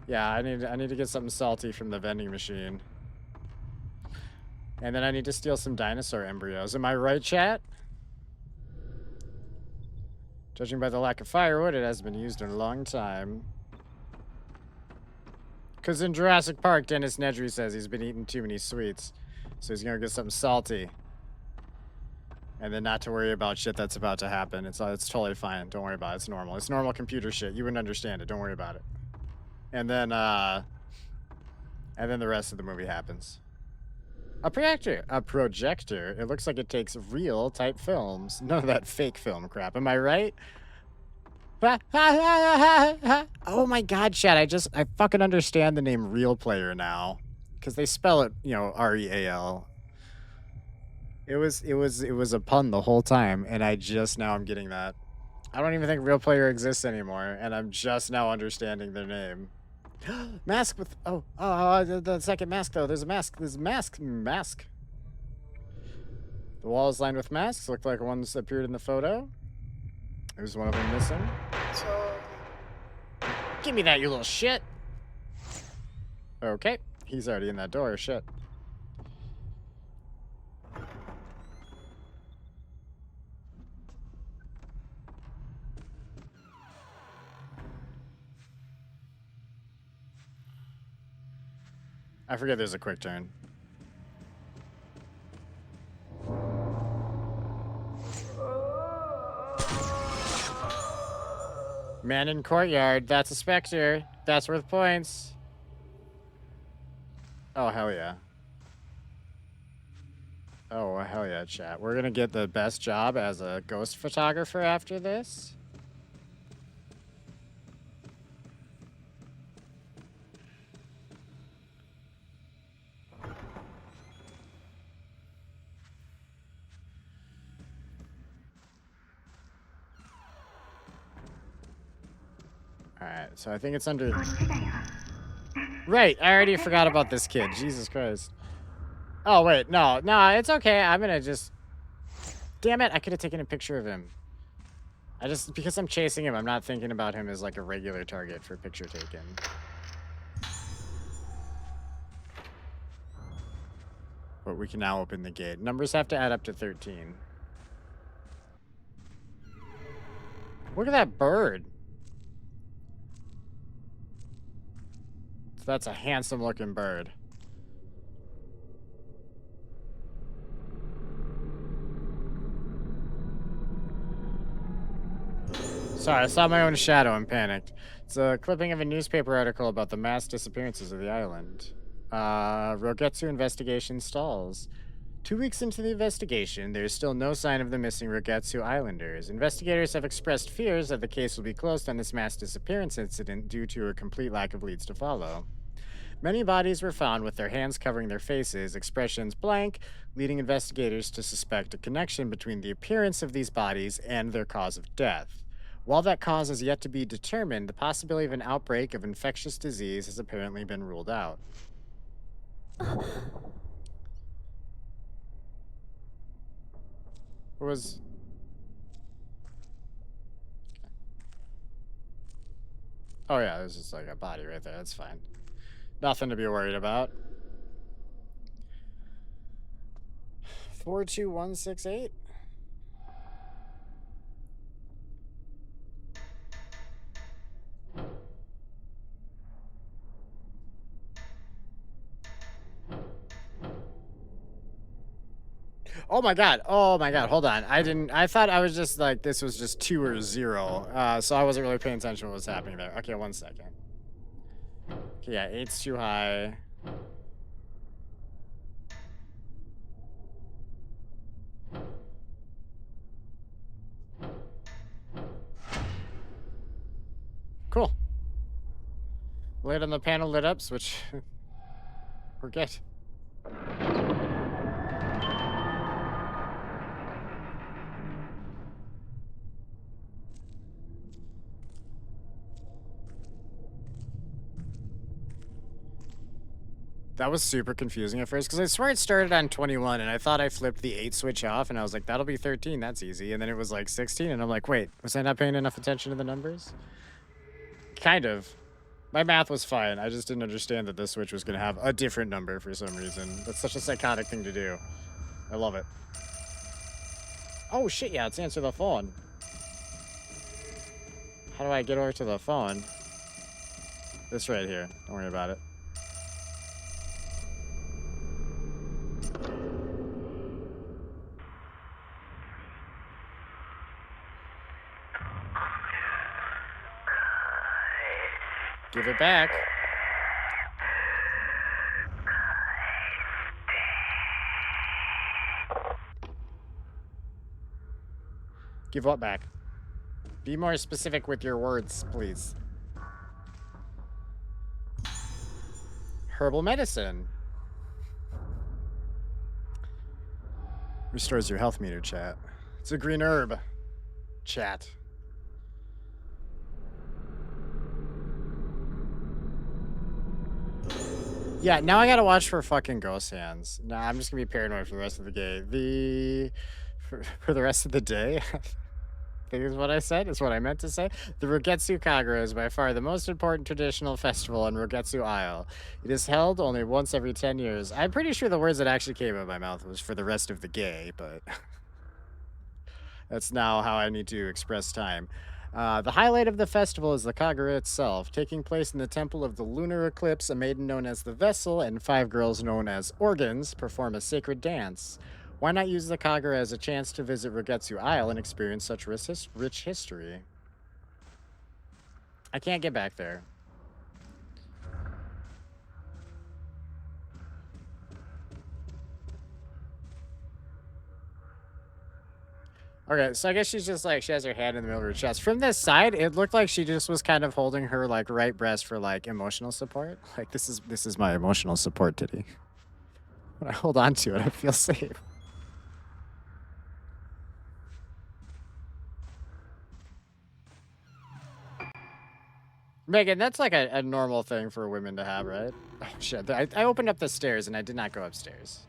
Yeah, I need to get something salty from the vending machine. And then I need to steal some dinosaur embryos. Am I right, chat? Judging by the lack of firewood, it hasn't been used in a long time. Because in Jurassic Park, Dennis Nedry says he's been eating too many sweets. So he's going to get something salty. And then not to worry about shit that's about to happen. It's totally fine. Don't worry about it. It's normal. It's normal computer shit. You wouldn't understand it. Don't worry about it. And then the rest of the movie happens. A projector. A projector. It looks like it takes real type films. None of that fake film crap. Am I right? Oh my god, chat. I fucking understand the name Real Player now. Because they spell it, REAL. It was a pun the whole time, and I just now I'm getting that. I don't even think Real Player exists anymore, and I'm just now understanding their name. Mask with the second mask though. There's a mask. There's a mask. The wall is lined with masks. Looked like ones appeared in the photo. There's one of them missing. Give me that, you little shit. Okay, he's already in that door. Shit. I forget there's a quick turn. Man in courtyard. That's a specter. That's worth points. Oh, hell yeah. Oh, hell yeah, chat. We're gonna get the best job as a ghost photographer after this. Alright, so I think it's under... Right, I already forgot about this kid. Jesus Christ. Oh, wait, no, it's okay. I'm gonna just... Damn it, I could have taken a picture of him. Because I'm chasing him, I'm not thinking about him as like a regular target for picture taken. But we can now open the gate. Numbers have to add up to 13. Look at that bird. So that's a handsome looking bird. Sorry, I saw my own shadow and panicked. It's a clipping of a newspaper article about the mass disappearances of the island. Rogetsu investigation stalls. 2 weeks into the investigation, there is still no sign of the missing Rogetsu Islanders. Investigators have expressed fears that the case will be closed on this mass disappearance incident due to a complete lack of leads to follow. Many bodies were found with their hands covering their faces, expressions blank, leading investigators to suspect a connection between the appearance of these bodies and their cause of death. While that cause is yet to be determined, the possibility of an outbreak of infectious disease has apparently been ruled out. Was... Oh yeah, there's just like a body right there. That's fine. Nothing to be worried about. 42168. Oh my god. Oh my god. Hold on. I thought I was just like, this was just 2 or 0. So I wasn't really paying attention to what was happening there. Okay, 1 second. Okay, yeah, 8's too high. Cool. Light on the panel lit up, switch. Forget. That was super confusing at first because I swear it started on 21 and I thought I flipped the 8 switch off and I was like, that'll be 13. That's easy. And then it was like 16. And I'm like, wait, was I not paying enough attention to the numbers? Kind of. My math was fine. I just didn't understand that this switch was going to have a different number for some reason. That's such a psychotic thing to do. I love it. Oh, shit. Yeah, let's answer the phone. How do I get over to the phone? This right here. Don't worry about it. Give it back. Give what back? Be more specific with your words, please. Herbal medicine. Restores your health meter, chat. It's a green herb. Chat. Yeah, now I gotta watch for fucking ghost hands. Nah, I'm just gonna be paranoid for the rest of the day. For the rest of the day? I think is what I said, is what I meant to say. The Rogetsu Kagura is by far the most important traditional festival on Rogetsu Isle. It is held only once every 10 years. I'm pretty sure the words that actually came out of my mouth was for the rest of the gay, but that's now how I need to express time. The highlight of the festival is the Kagura itself, taking place in the temple of the Lunar Eclipse. A maiden known as the Vessel and 5 girls known as Organs perform a sacred dance. Why not use the Kagura as a chance to visit Rogetsu Isle and experience such rich history? I can't get back there. Okay, so I guess she's just like, she has her hand in the middle of her chest. From this side, it looked like she just was kind of holding her like right breast for like emotional support. Like this is my emotional support titty. When I hold on to it, I feel safe. Megan, that's like a normal thing for women to have, right? Oh shit! I opened up the stairs and I did not go upstairs.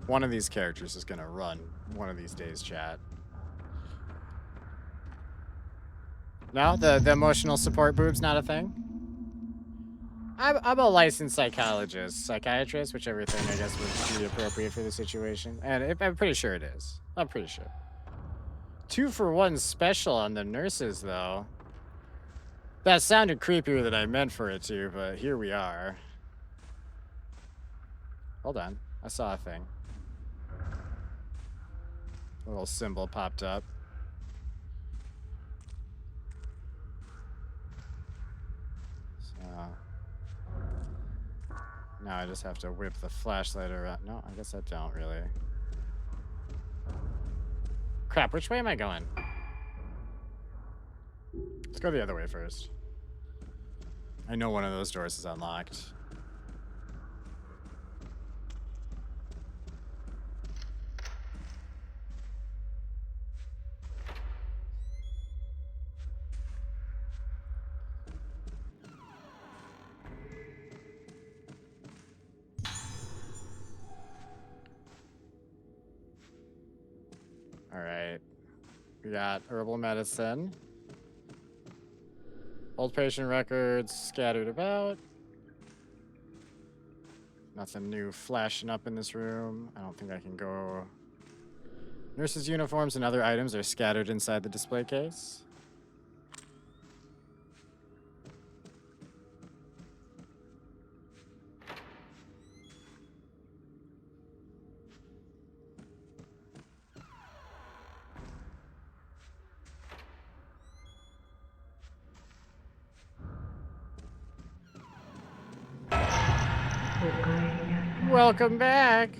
One of these characters is gonna run one of these days, chat. No, the emotional support boob's not a thing. I'm a licensed psychiatrist, whichever thing I guess would be appropriate for the situation, and I'm pretty sure it is. I'm pretty sure. 2-for-1 special on the nurses, though. That sounded creepier than I meant for it to, but here we are. Hold on, I saw a thing. A little symbol popped up. So now I just have to whip the flashlight around. No, I guess I don't really. Crap, which way am I going? Let's go the other way first. I know one of those doors is unlocked. All right. We got herbal medicine. Old patient records scattered about. Nothing new flashing up in this room. I don't think I can go. Nurses' uniforms and other items are scattered inside the display case. Welcome back.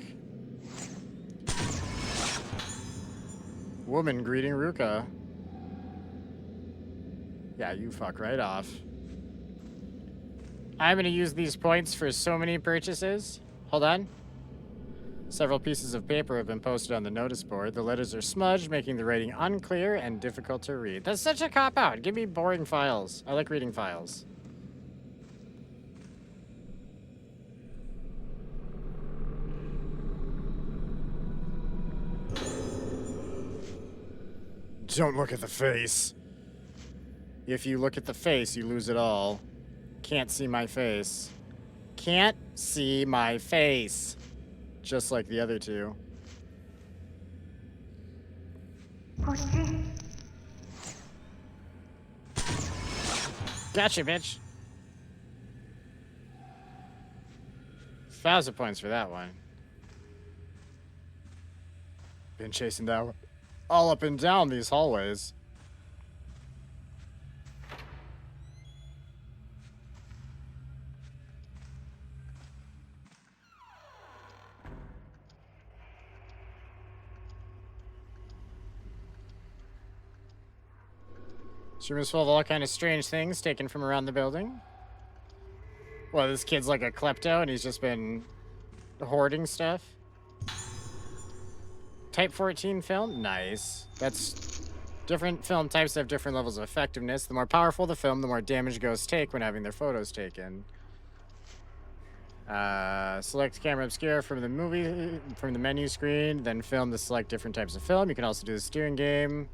Woman greeting Ruka. Yeah, you fuck right off. I'm gonna use these points for so many purchases. Hold on. Several pieces of paper have been posted on the notice board. The letters are smudged, making the writing unclear and difficult to read. That's such a cop-out. Give me boring files. I like reading files. Don't look at the face. If you look at the face, you lose it all. Can't see my face. Can't see my face. Just like the other two. Gotcha, bitch. 1,000 points for that one. Been chasing that all up and down these hallways. This room is full of all kind of strange things taken from around the building. Well, this kid's like a klepto and he's just been hoarding stuff. Type 14 film? Nice. That's... Different film types have different levels of effectiveness. The more powerful the film, the more damage ghosts take when having their photos taken. Select camera obscure from the menu screen, then film to select different types of film. You can also do the steering game.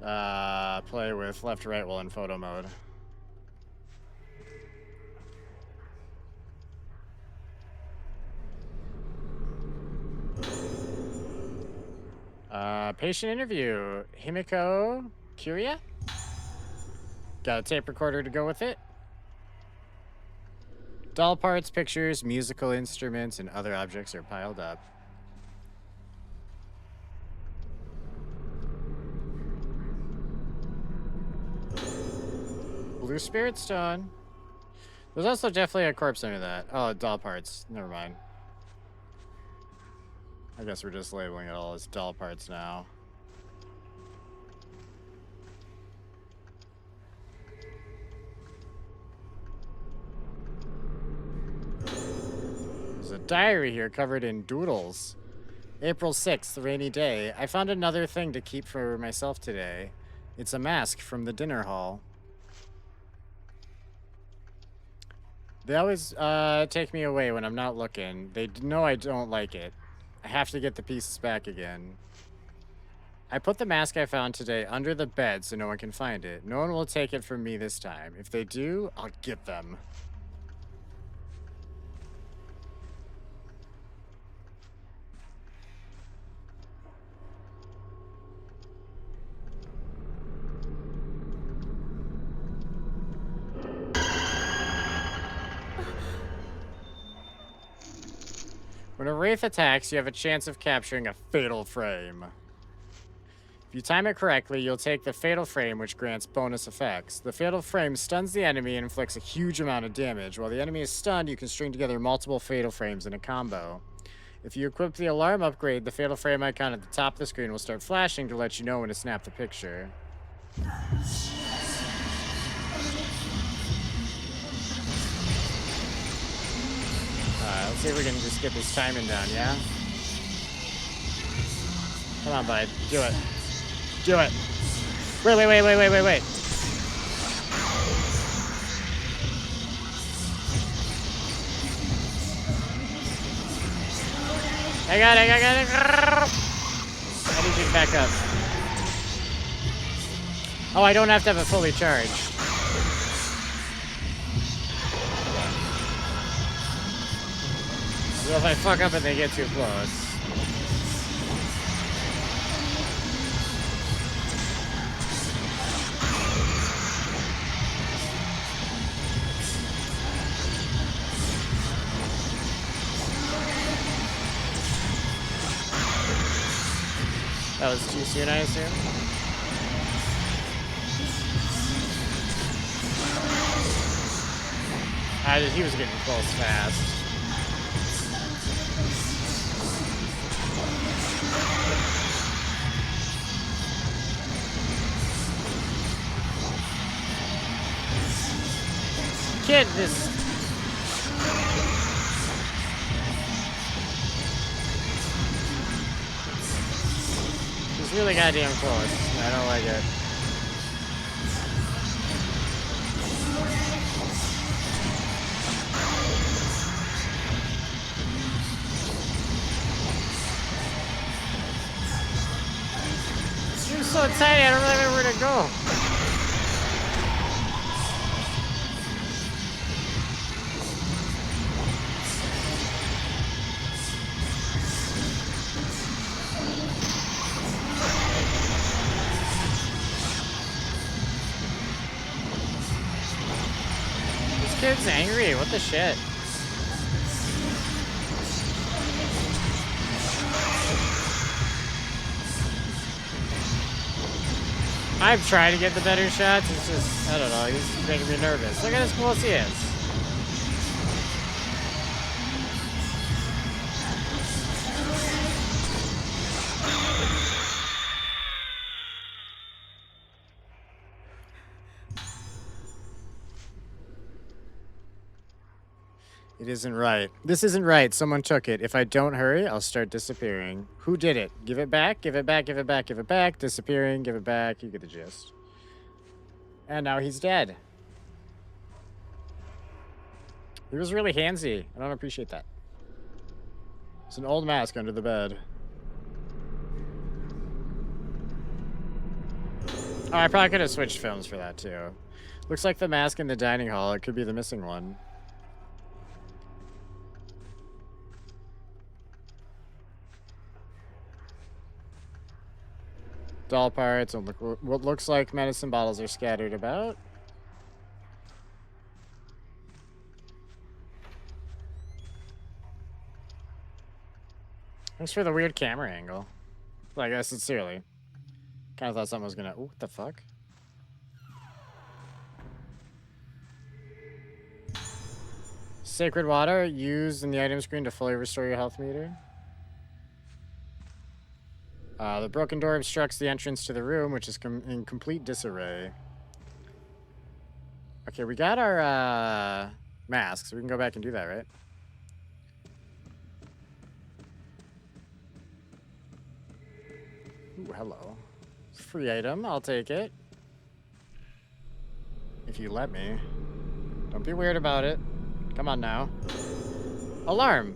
Play with left to right while in photo mode. Patient interview. Himiko Curia? Got a tape recorder to go with it. Doll parts, pictures, musical instruments, and other objects are piled up. Blue spirit stone. There's also definitely a corpse under that. Oh, doll parts. Never mind. I guess we're just labeling it all as doll parts now. There's a diary here covered in doodles. April 6th, rainy day. I found another thing to keep for myself today. It's a mask from the dinner hall. They always take me away when I'm not looking. They know I don't like it. I have to get the pieces back again. I put the mask I found today under the bed so no one can find it. No one will take it from me this time. If they do, I'll get them. When a wraith attacks, you have a chance of capturing a fatal frame. If you time it correctly, you'll take the fatal frame, which grants bonus effects. The fatal frame stuns the enemy and inflicts a huge amount of damage. While the enemy is stunned, you can string together multiple fatal frames in a combo. If you equip the alarm upgrade, the fatal frame icon at the top of the screen will start flashing to let you know when to snap the picture. Let's see if we can just get this timing down, yeah? Come on, bud. Do it. Do it. Wait. I got it. I need you to back up. Oh, I don't have to have it fully charged. So if I fuck up and they get too close. That was too soon, I assume? He was getting close fast. kid is... He's really goddamn close. I don't like it. You're so tiny, I don't really know where to go. This kid's angry, what the shit? I'm trying to get the better shots, it's just, I don't know, he's making me nervous. Look at how close he is. It isn't right. This isn't right. Someone took it. If I don't hurry, I'll start disappearing. Who did it? Give it back, give it back, give it back, give it back. Disappearing, give it back. You get the gist. And now he's dead. He was really handsy. I don't appreciate that. It's an old mask under the bed. Oh, I probably could have switched films for that too. Looks like the mask in the dining hall. It could be the missing one. Doll parts and what looks like medicine bottles are scattered about. Thanks for the weird camera angle. Like, sincerely. Kind of thought someone was gonna... Ooh, what the fuck? Sacred water used in the item screen to fully restore your health meter. The broken door obstructs the entrance to the room, which is in complete disarray. Okay, we got our masks. We can go back and do that, right? Ooh, hello. Free item. I'll take it. If you let me. Don't be weird about it. Come on now. Alarm.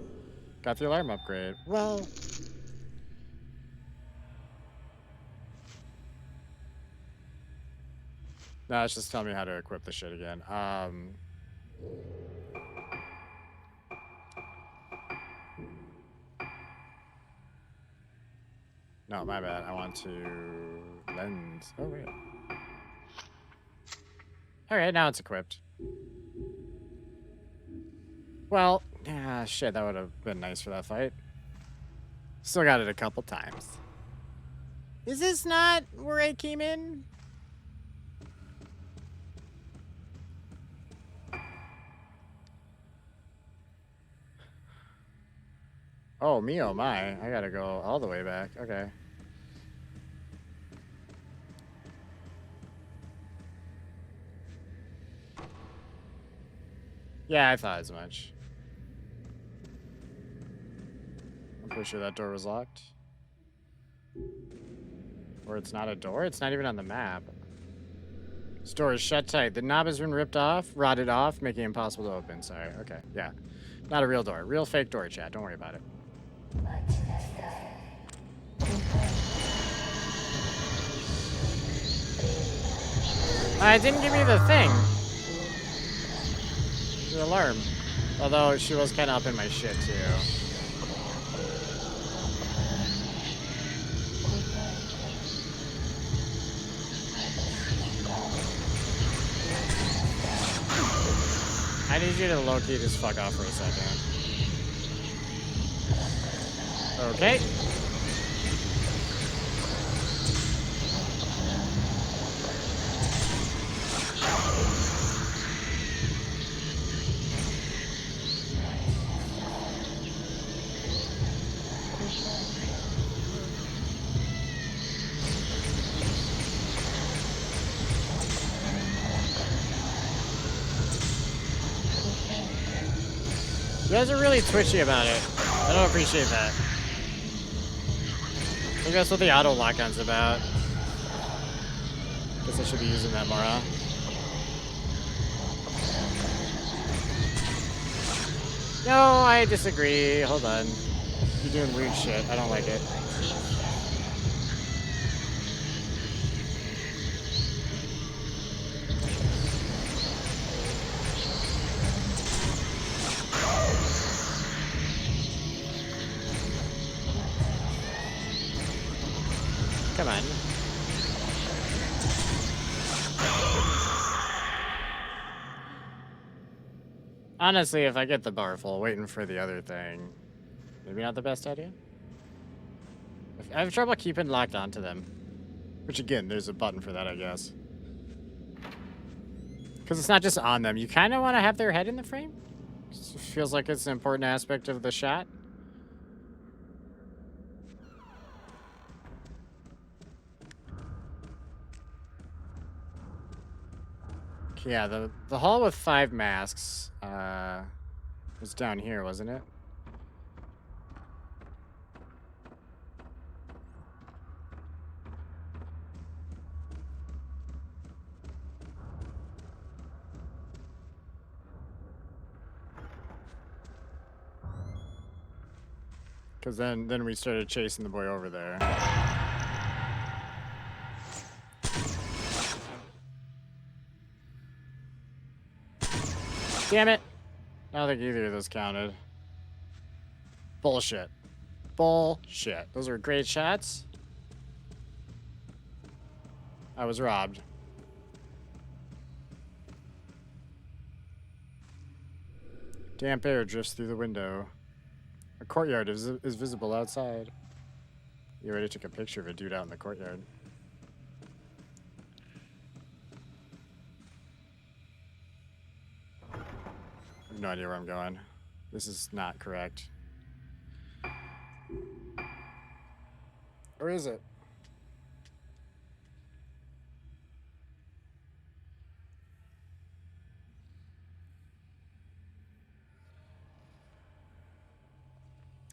Got the alarm upgrade. Well... No, it's just telling me how to equip the shit again. No, my bad. I want to lens. Oh, wait. Alright, now it's equipped. Well, yeah, shit, that would have been nice for that fight. Still got it a couple times. Is this not where I came in? Oh, me, oh my. I gotta go all the way back. Okay. Yeah, I thought as much. I'm pretty sure that door was locked. Or it's not a door? It's not even on the map. This door is shut tight. The knob has been ripped off, rotted off, making it impossible to open. Sorry. Okay. Yeah. Not a real door. Real fake door, chat. Don't worry about it. It didn't give me the thing. The alarm. Although she was kind of up in my shit, too. I need you to low-key just fuck off for a second. Okay. You guys are really twitchy about it. I don't appreciate that. I think that's what the auto lock-on's about. Guess I should be using that more, huh? No, I disagree. Hold on. You're doing weird shit. I don't like it. Come on. Honestly, if I get the bar full, waiting for the other thing, maybe not the best idea. I have trouble keeping locked onto them. Which, again, there's a button for that, I guess. Because it's not just on them. You kind of want to have their head in the frame. It feels like it's an important aspect of the shot. Yeah, the hall with 5 masks was down here, wasn't it? Because then we started chasing the boy over there. Damn it! I don't think either of those counted. Bullshit. Bullshit. Those were great shots. I was robbed. Damp air drifts through the window. A courtyard is visible outside. You already took a picture of a dude out in the courtyard. I have no idea where I'm going. This is not correct. Or is it?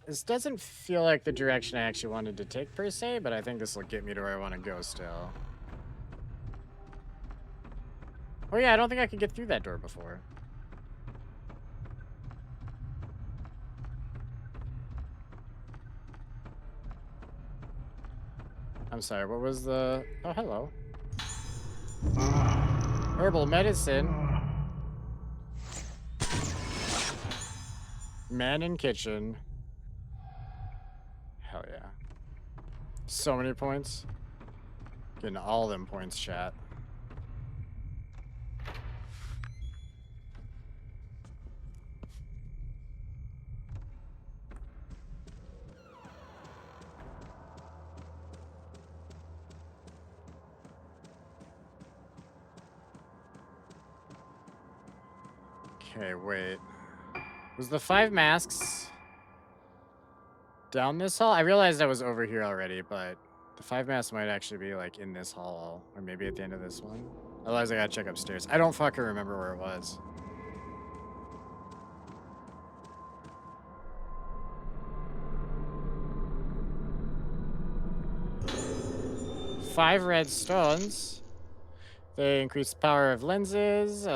This doesn't feel like the direction I actually wanted to take per se, but I think this will get me to where I want to go still. Oh yeah, I don't think I could get through that door before. I'm sorry, what was the... Oh, hello. Herbal medicine. Man in kitchen. Hell yeah. So many points. Getting all them points, chat. Okay, wait. Was the 5 masks down this hall? I realized I was over here already, but the 5 masks might actually be like in this hall, or maybe at the end of this one. Otherwise, I gotta check upstairs. I don't fucking remember where it was. Five red stones. They increase the power of lenses.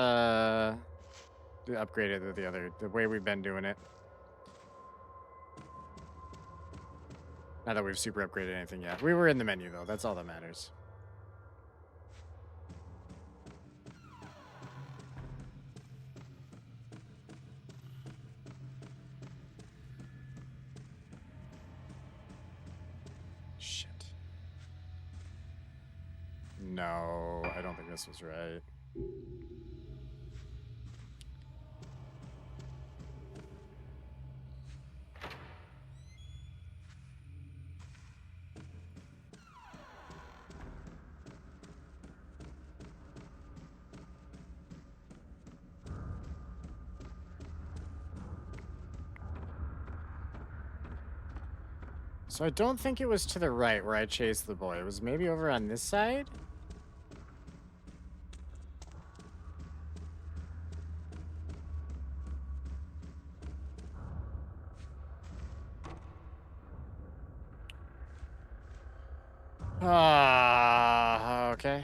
They upgraded the way we've been doing it. Not that we've super upgraded anything yet. We were in the menu though. That's all that matters. Shit. No, I don't think this was right. So I don't think it was to the right where I chased the boy. It was maybe over on this side? Okay.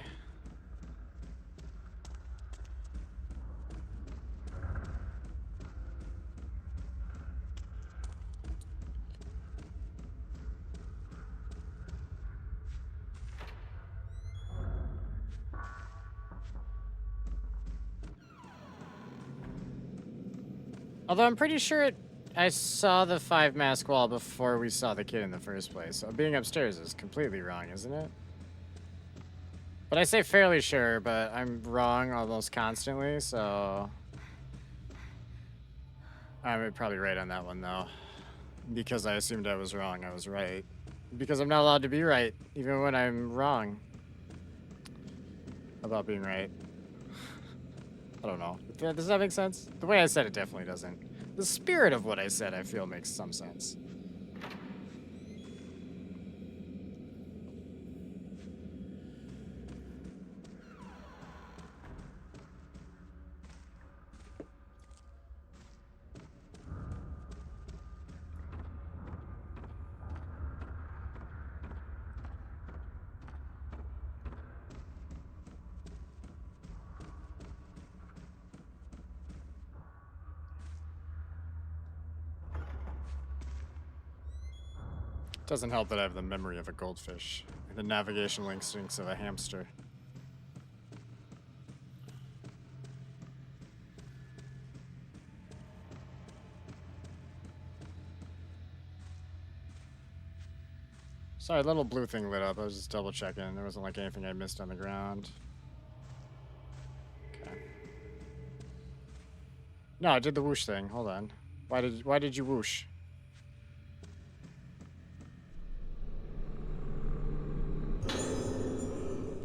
Although I'm pretty sure I saw the 5-mask wall before we saw the kid in the first place. So being upstairs is completely wrong, isn't it? But I say fairly sure, but I'm wrong almost constantly, so I'm probably right on that one, though. Because I assumed I was wrong, I was right. Because I'm not allowed to be right, even when I'm wrong about being right. I don't know. Does that make sense? The way I said it definitely doesn't. The spirit of what I said, I feel, makes some sense. Doesn't help that I have the memory of a goldfish and the navigational instincts of a hamster. Sorry, little blue thing lit up. I was just double checking. There wasn't like anything I missed on the ground. Okay. No, I did the whoosh thing. Hold on. Why did you whoosh?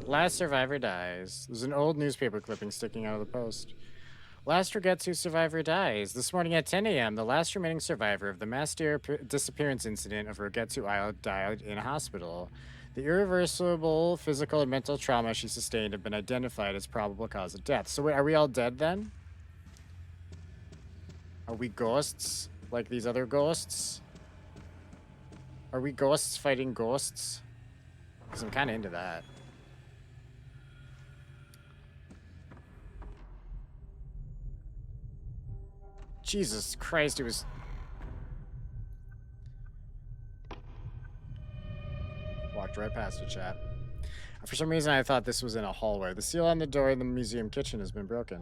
Last survivor dies. There's an old newspaper clipping sticking out of the post. Last Rogetsu survivor dies. This morning at 10 a.m., the last remaining survivor of the mass disappearance incident of Rogetsu Isle died in a hospital. The irreversible physical and mental trauma she sustained have been identified as probable cause of death. So wait, are we all dead then? Are we ghosts? Like these other ghosts? Are we ghosts fighting ghosts? Because I'm kind of into that. Jesus Christ, it was... Walked right past it, chat. For some reason, I thought this was in a hallway. The seal on the door in the museum kitchen has been broken.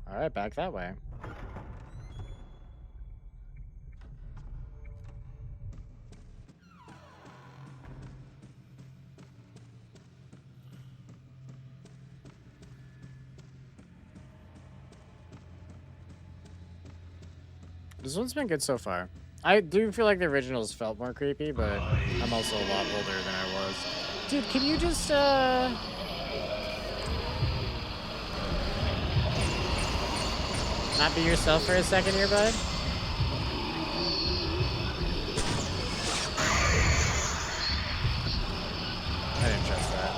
Alright, back that way. This one's been good so far. I do feel like the originals felt more creepy, but I'm also a lot older than I was. Dude, can you just, not be yourself for a second here, bud? I didn't trust that.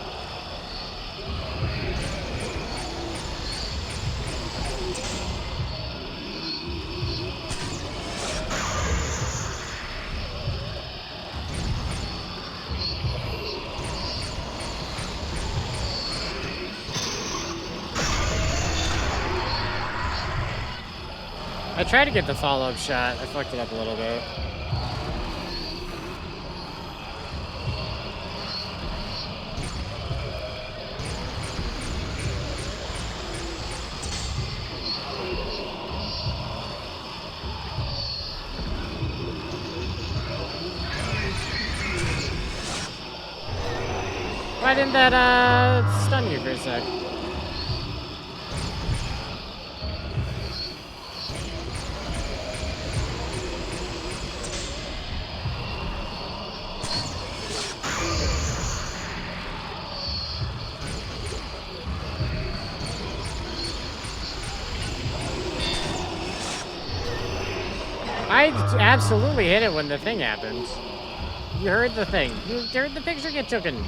I tried to get the follow-up shot. I fucked it up a little bit. Why didn't that, stun you for a sec? I absolutely hit it when the thing happened. You heard the thing. You heard the picture get taken.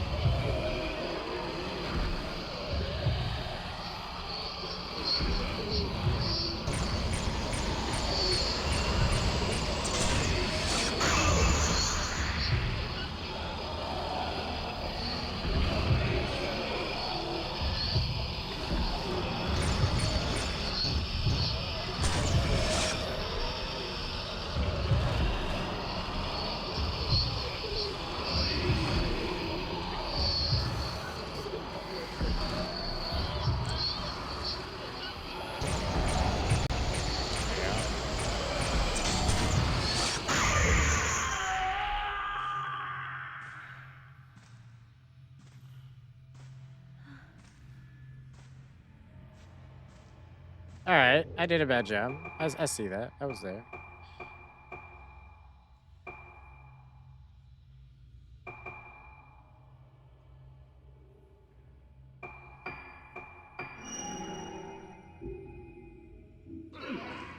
Alright, I did a bad job. I see that. I was there.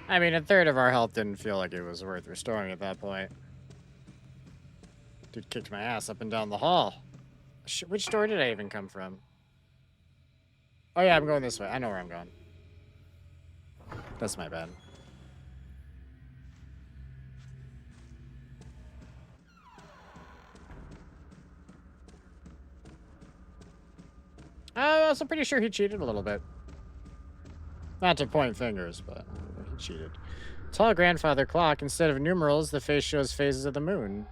I mean, a third of our health didn't feel like it was worth restoring at that point. Dude kicked my ass up and down the hall. Which door did I even come from? Oh yeah, I'm going this way. I know where I'm going. That's my bad. I was pretty sure he cheated a little bit. Not to point fingers, but he cheated. Tall grandfather clock. Instead of numerals, the face shows phases of the moon.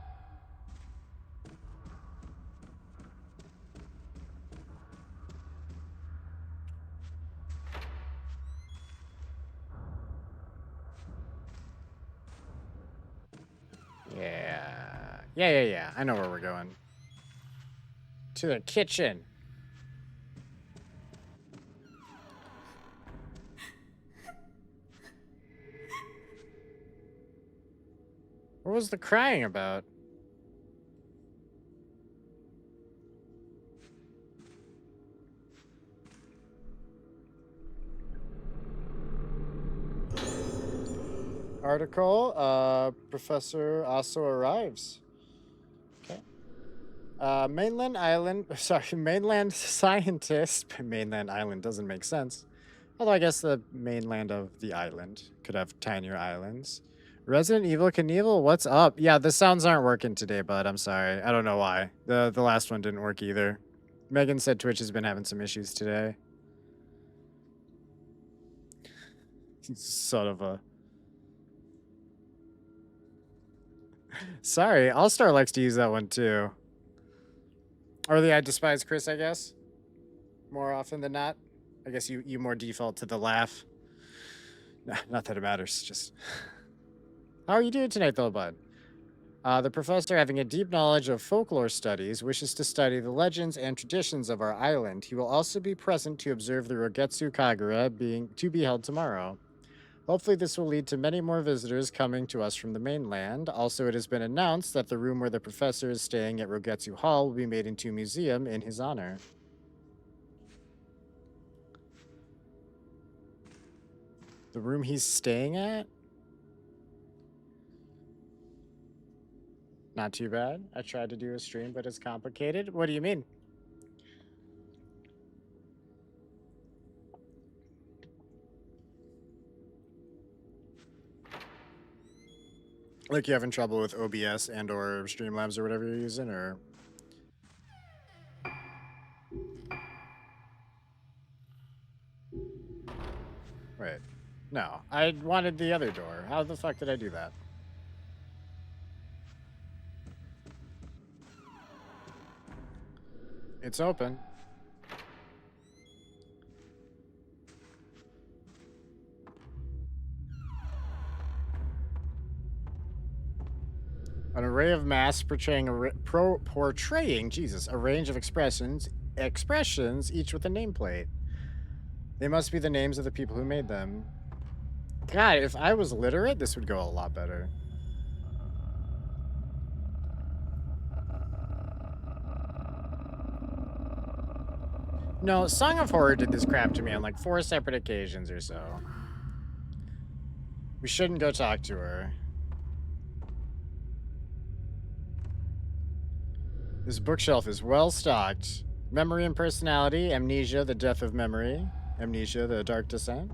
Yeah. I know where we're going. To the kitchen. What was the crying about? Article, Professor also arrives. Okay. Mainland scientist. Mainland island doesn't make sense. Although I guess the mainland of the island could have tinier islands. Resident Evil Knievel, what's up? Yeah, the sounds aren't working today, bud. I'm sorry. I don't know why. The last one didn't work either. Megan said Twitch has been having some issues today. Son of a... Sorry, All-Star likes to use that one too. Or the I despise Chris, I guess. More often than not. I guess you more default to the laugh. Nah, not that it matters, just... How are you doing tonight, though, bud? The professor, having a deep knowledge of folklore studies, wishes to study the legends and traditions of our island. He will also be present to observe the Rogetsu Kagura to be held tomorrow. Hopefully this will lead to many more visitors coming to us from the mainland. Also, it has been announced that the room where the professor is staying at Rogetsu Hall will be made into a museum in his honor. The room he's staying at? Not too bad. I tried to do a stream, but it's complicated. What do you mean? Like you having trouble with OBS and or Streamlabs or whatever you're using, or? Wait. No, I wanted the other door. How the fuck did I do that? It's open. An array of masks portraying a range of expressions, each with a nameplate. They must be the names of the people who made them. God, if I was literate, this would go a lot better. No, Song of Horror did this crap to me on like 4 separate occasions or so. We shouldn't go talk to her. This bookshelf is well stocked. Memory and Personality, Amnesia, The Death of Memory, Amnesia, The Dark Descent.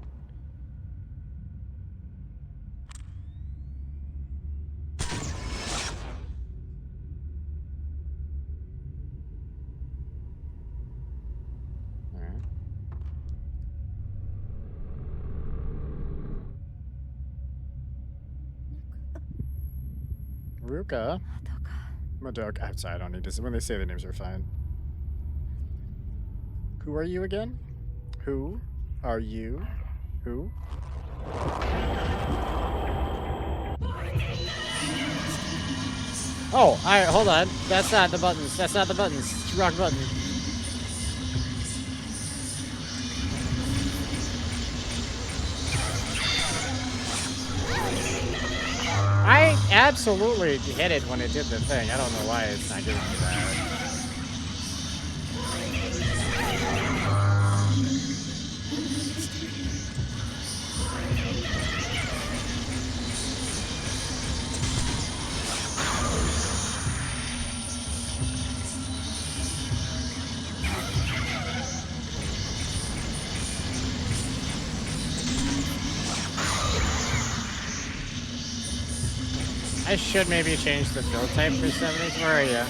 Ruka. Madoka. I'm sorry, I don't need to. When they say the names are fine. Who are you again? Who are you? Who? Oh, alright, hold on. That's not the buttons. That's not the buttons. It's the wrong button. I absolutely hit it when it did the thing. I don't know why it's not giving me that. I should maybe change the fill type for 70s. Where are you?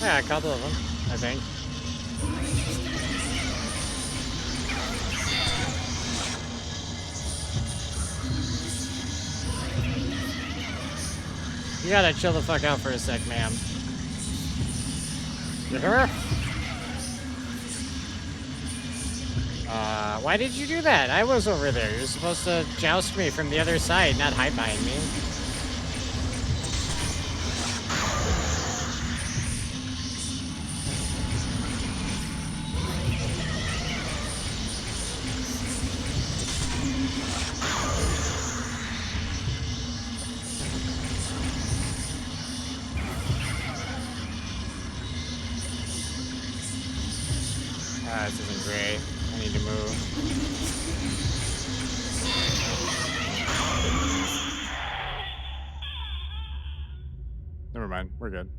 Yeah, a couple of them, I think. You gotta chill the fuck out for a sec, ma'am. You hear? Why did you do that? I was over there. You're supposed to joust me from the other side, not hide behind me. This isn't great. I need to move. Never mind. We're good.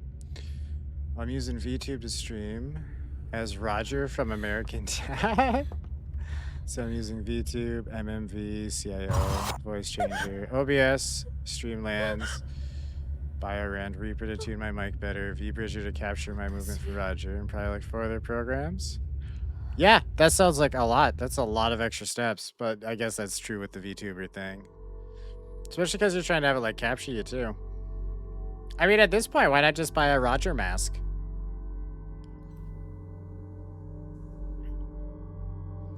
I'm using VTube to stream as Roger from American Dad. So I'm using VTube, MMV, CIO, voice changer, OBS, Streamlands, BioRand, Reaper to tune my mic better, VBridger to capture my movement for Roger, and probably like 4 other programs. Yeah, that sounds like a lot. That's a lot of extra steps, but I guess that's true with the VTuber thing. Especially because you're trying to have it like capture you too. I mean, at this point, why not just buy a Roger mask?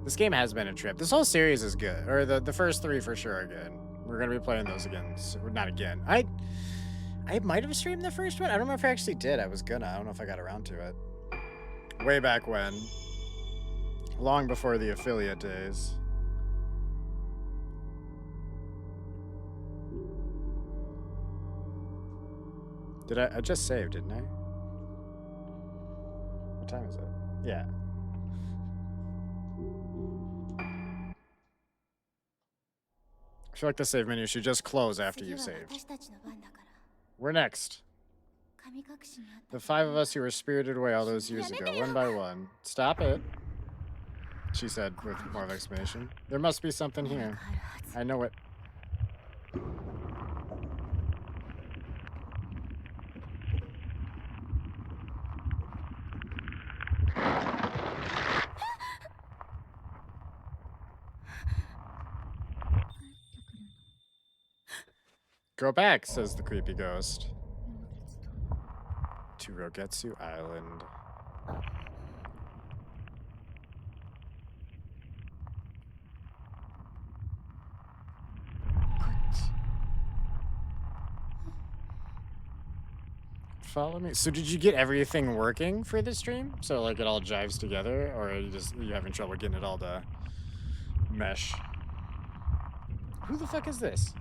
This game has been a trip. This whole series is good. Or the first 3 for sure are good. We're going to be playing those again. So, not again. I might have streamed the first one. I don't know if I actually did. I was gonna. I don't know if I got around to it. Way back when. Long before the affiliate days. I just saved, didn't I? What time is it? Yeah. I feel like the save menu should just close after you've saved. We're next. The 5 of us who were spirited away all those years ago, one by one. Stop it, she said with more of an explanation. There must be something here. I know it. Go back, says the creepy ghost. To Rogetsu Island. Follow me. So did you get everything working for the stream? So like it all jives together, or are you having trouble getting it all to mesh? Who the fuck is this?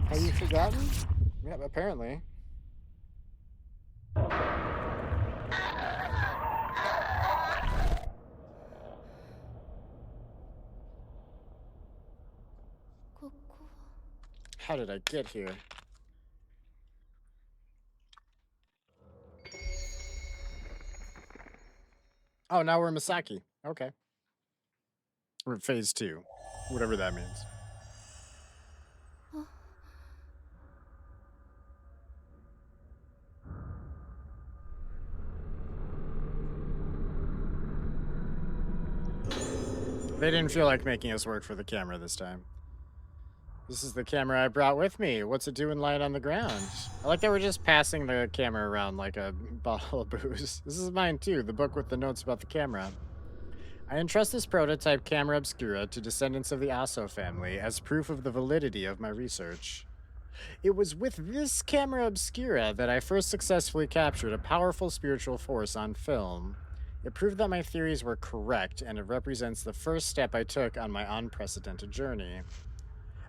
Have you forgotten? Yeah, apparently. How did I get here? Oh, now we're Misaki. Okay. We're phase 2. Whatever that means. They didn't feel like making us work for the camera this time. This is the camera I brought with me. What's it doing lying on the ground? I like that we're just passing the camera around like a bottle of booze. This is mine too, the book with the notes about the camera. I entrust this prototype camera obscura to descendants of the Asso family as proof of the validity of my research. It was with this camera obscura that I first successfully captured a powerful spiritual force on film. It proved that my theories were correct, and it represents the first step I took on my unprecedented journey.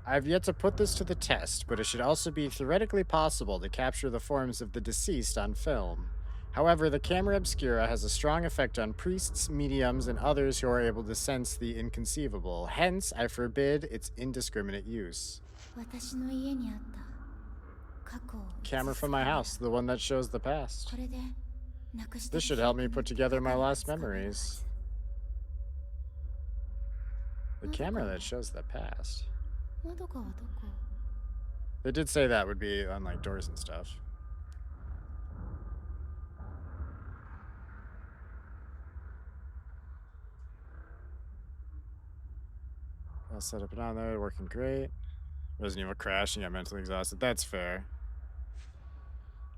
I have yet to put this to the test, but it should also be theoretically possible to capture the forms of the deceased on film. However, the camera obscura has a strong effect on priests, mediums, and others who are able to sense the inconceivable. Hence, I forbid its indiscriminate use. 私の家にあった過去を映 Camera す from カ my メラ house, the one that shows the past. これでなくした This 記 should help 憶 me の put 手 together が my かりが lost つかめるは memories. ず The 窓か camera は that shows the past. 窓かはどこ They did say that would be on like doors and stuff. All set up and on there, working great. Resident Evil crashed and got mentally exhausted. That's fair.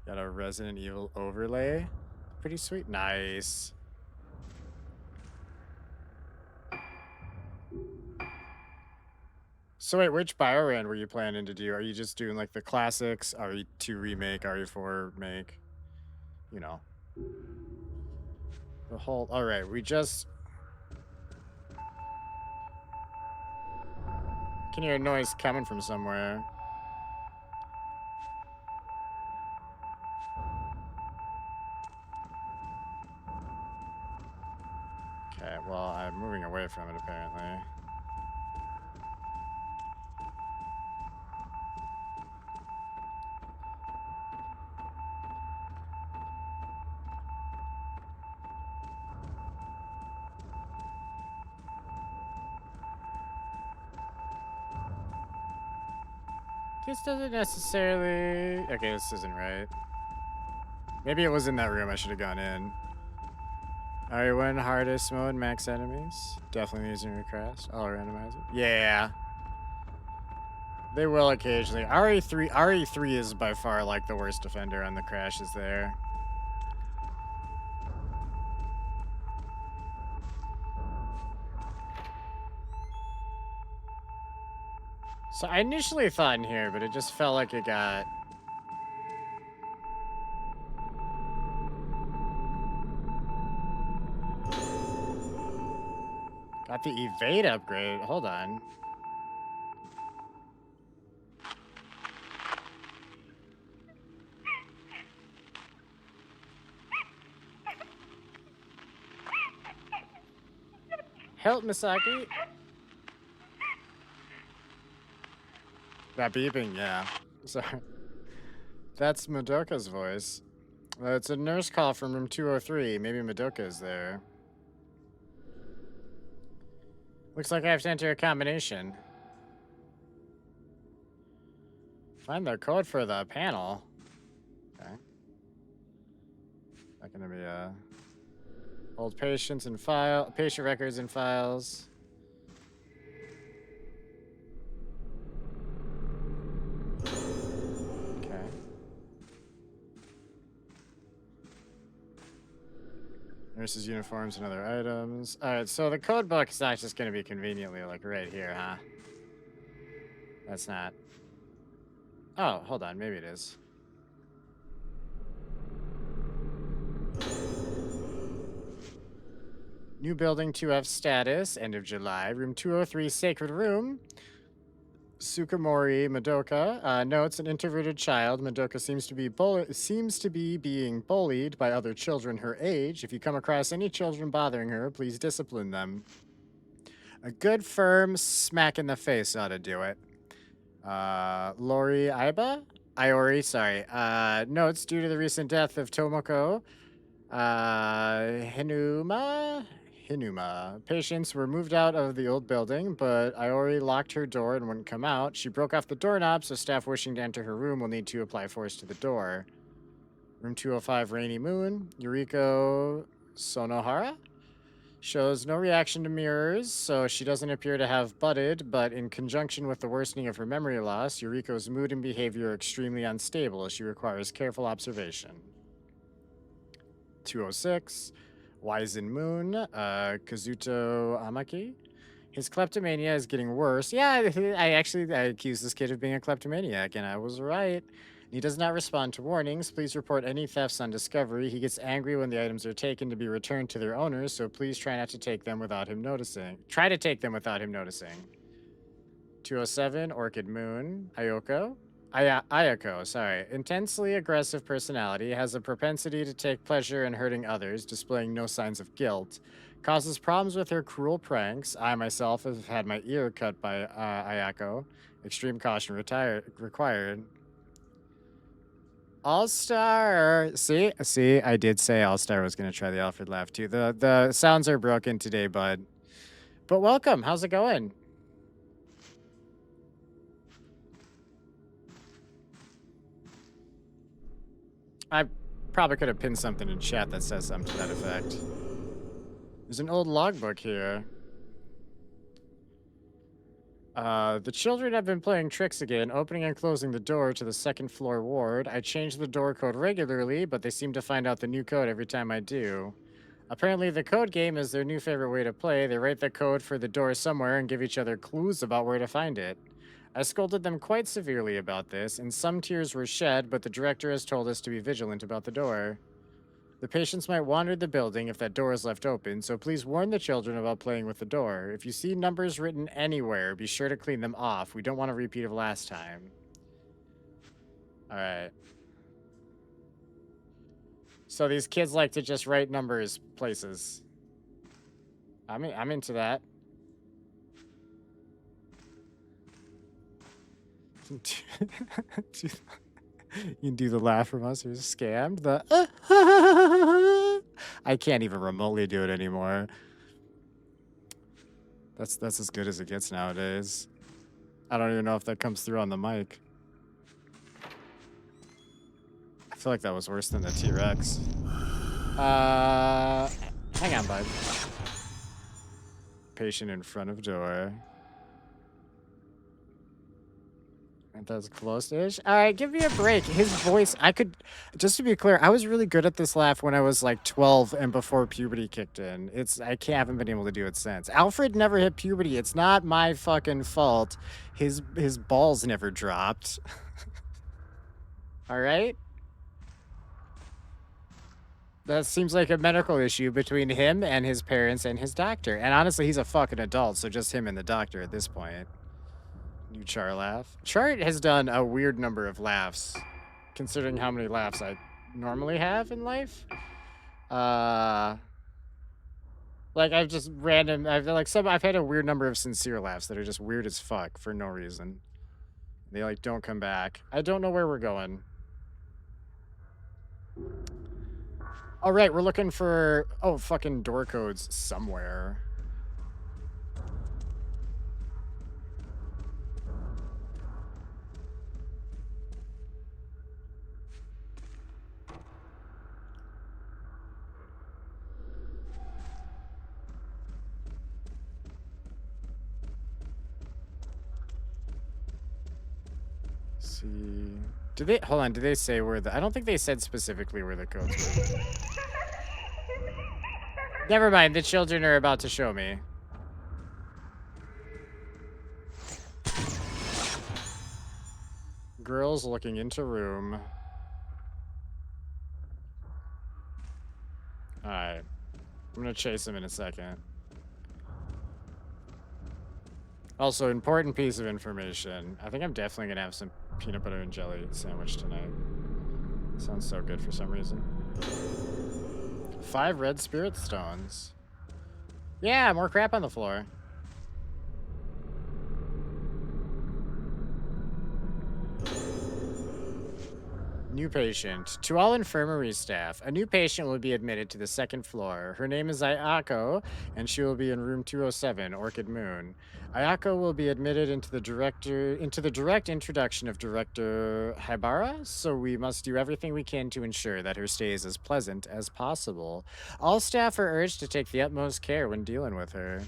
Got a Resident Evil overlay. Pretty sweet. Nice. So wait, which BioRand were you planning to do? Are you just doing like the classics, RE2 remake, RE4 make? You know. The whole alright, we just can hear a noise coming from somewhere. Okay, well, I'm moving away from it apparently. This doesn't necessarily. Okay, this isn't right. Maybe it was in that room. I should have gone in. RE1 hardest mode, max enemies. Definitely using recast. I'll randomize it. Yeah. They will occasionally. RE3 is by far like the worst offender on the crashes there. So I initially thought in here, but it just felt like it got. Got the evade upgrade. Hold on. Help, Misaki. That beeping, yeah. Sorry. That's Madoka's voice. It's a nurse call from room 203. Maybe Madoka is there. Looks like I have to enter a combination. Find the code for the panel. Okay. Not gonna be old patients and patient records and files. Okay. Nurses' uniforms and other items. Alright, so the code book is not just gonna be conveniently like right here, huh? That's not. Oh, hold on, maybe it is. New building 2F status, end of July. Room 203, sacred room. Sukamori Madoka notes an introverted child. Madoka seems to be being bullied by other children her age. If you come across any children bothering her, please discipline them. A good firm smack in the face ought to do it. Lori Aiba? Iori, sorry. Notes due to the recent death of Tomoko. Hinuma? Hinuma. Patients were moved out of the old building, but Iori locked her door and wouldn't come out. She broke off the doorknob, so staff wishing to enter her room will need to apply force to the door. Room 205, Rainy Moon. Yuriko Sonohara? Shows no reaction to mirrors, so she doesn't appear to have budded, but in conjunction with the worsening of her memory loss, Yuriko's mood and behavior are extremely unstable. She requires careful observation. 206. Wizen Moon, Kazuto Amaki. His kleptomania is getting worse. Yeah, I accused this kid of being a kleptomaniac, and I was right. He does not respond to warnings. Please report any thefts on discovery. He gets angry when the items are taken to be returned to their owners, so please try not to take them without him noticing. Try to take them without him noticing. 207, Orchid Moon, Ayako, sorry. Intensely aggressive personality, has a propensity to take pleasure in hurting others, displaying no signs of guilt. Causes problems with her cruel pranks. I myself have had my ear cut by Ayako. Extreme caution required. All Star. See, I did say All Star was gonna try the Alfred laugh too. The sounds are broken today, bud. But welcome. How's it going? I probably could have pinned something in chat that says something to that effect. There's an old logbook here. The children have been playing tricks again, opening and closing the door to the second floor ward. I change the door code regularly, but they seem to find out the new code every time I do. Apparently, the code game is their new favorite way to play. They write the code for the door somewhere and give each other clues about where to find it. I scolded them quite severely about this, and some tears were shed, but the director has told us to be vigilant about the door. The patients might wander the building if that door is left open, so please warn the children about playing with the door. If you see numbers written anywhere, be sure to clean them off. We don't want a repeat of last time. All right. So these kids like to just write numbers places. I'm into that. You can do the laugh from us. You're scammed. The I can't even remotely do it anymore. That's as good as it gets nowadays. I don't even know if that comes through on the mic. I feel like that was worse than the T-Rex. Hang on, bud. Patient in front of door. And that's close-ish. All right, give me a break. His voice, just to be clear, I was really good at this laugh when I was like 12 and before puberty kicked in. Haven't been able to do it since. Alfred never hit puberty. It's not my fucking fault. His balls never dropped. All right? That seems like a medical issue between him and his parents and his doctor. And honestly, he's a fucking adult, so just him and the doctor at this point. New Char laugh. Char has done a weird number of laughs, considering how many laughs I normally have in life. Like I've just random. I've had a weird number of sincere laughs that are just weird as fuck for no reason. They like don't come back. I don't know where we're going. All right, we're looking for fucking door codes somewhere. See, hold on, did they say where I don't think they said specifically where the codes were. Never mind, the children are about to show me. Girls looking into room. Alright. I'm gonna chase him in a second. Also, important piece of information. I think I'm definitely gonna have some peanut butter and jelly sandwich tonight. Sounds so good for some reason. 5 red spirit stones. Yeah, more crap on the floor. New patient. To all infirmary staff, a new patient will be admitted to the second floor. Her name is Ayako, and she will be in room 207, Orchid Moon. Ayako will be admitted into the direct introduction of Director Hibara, so we must do everything we can to ensure that her stay is as pleasant as possible. All staff are urged to take the utmost care when dealing with her.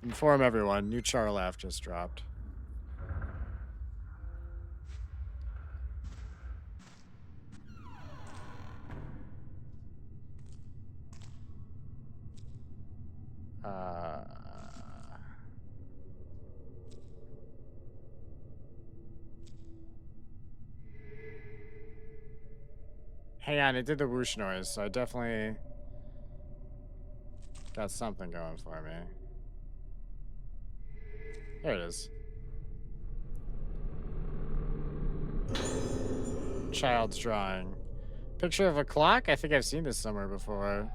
Inform everyone, new Charlaff just dropped. Hang on, it did the whoosh noise, so I definitely got something going for me. There it is. Child's drawing. Picture of a clock? I think I've seen this somewhere before.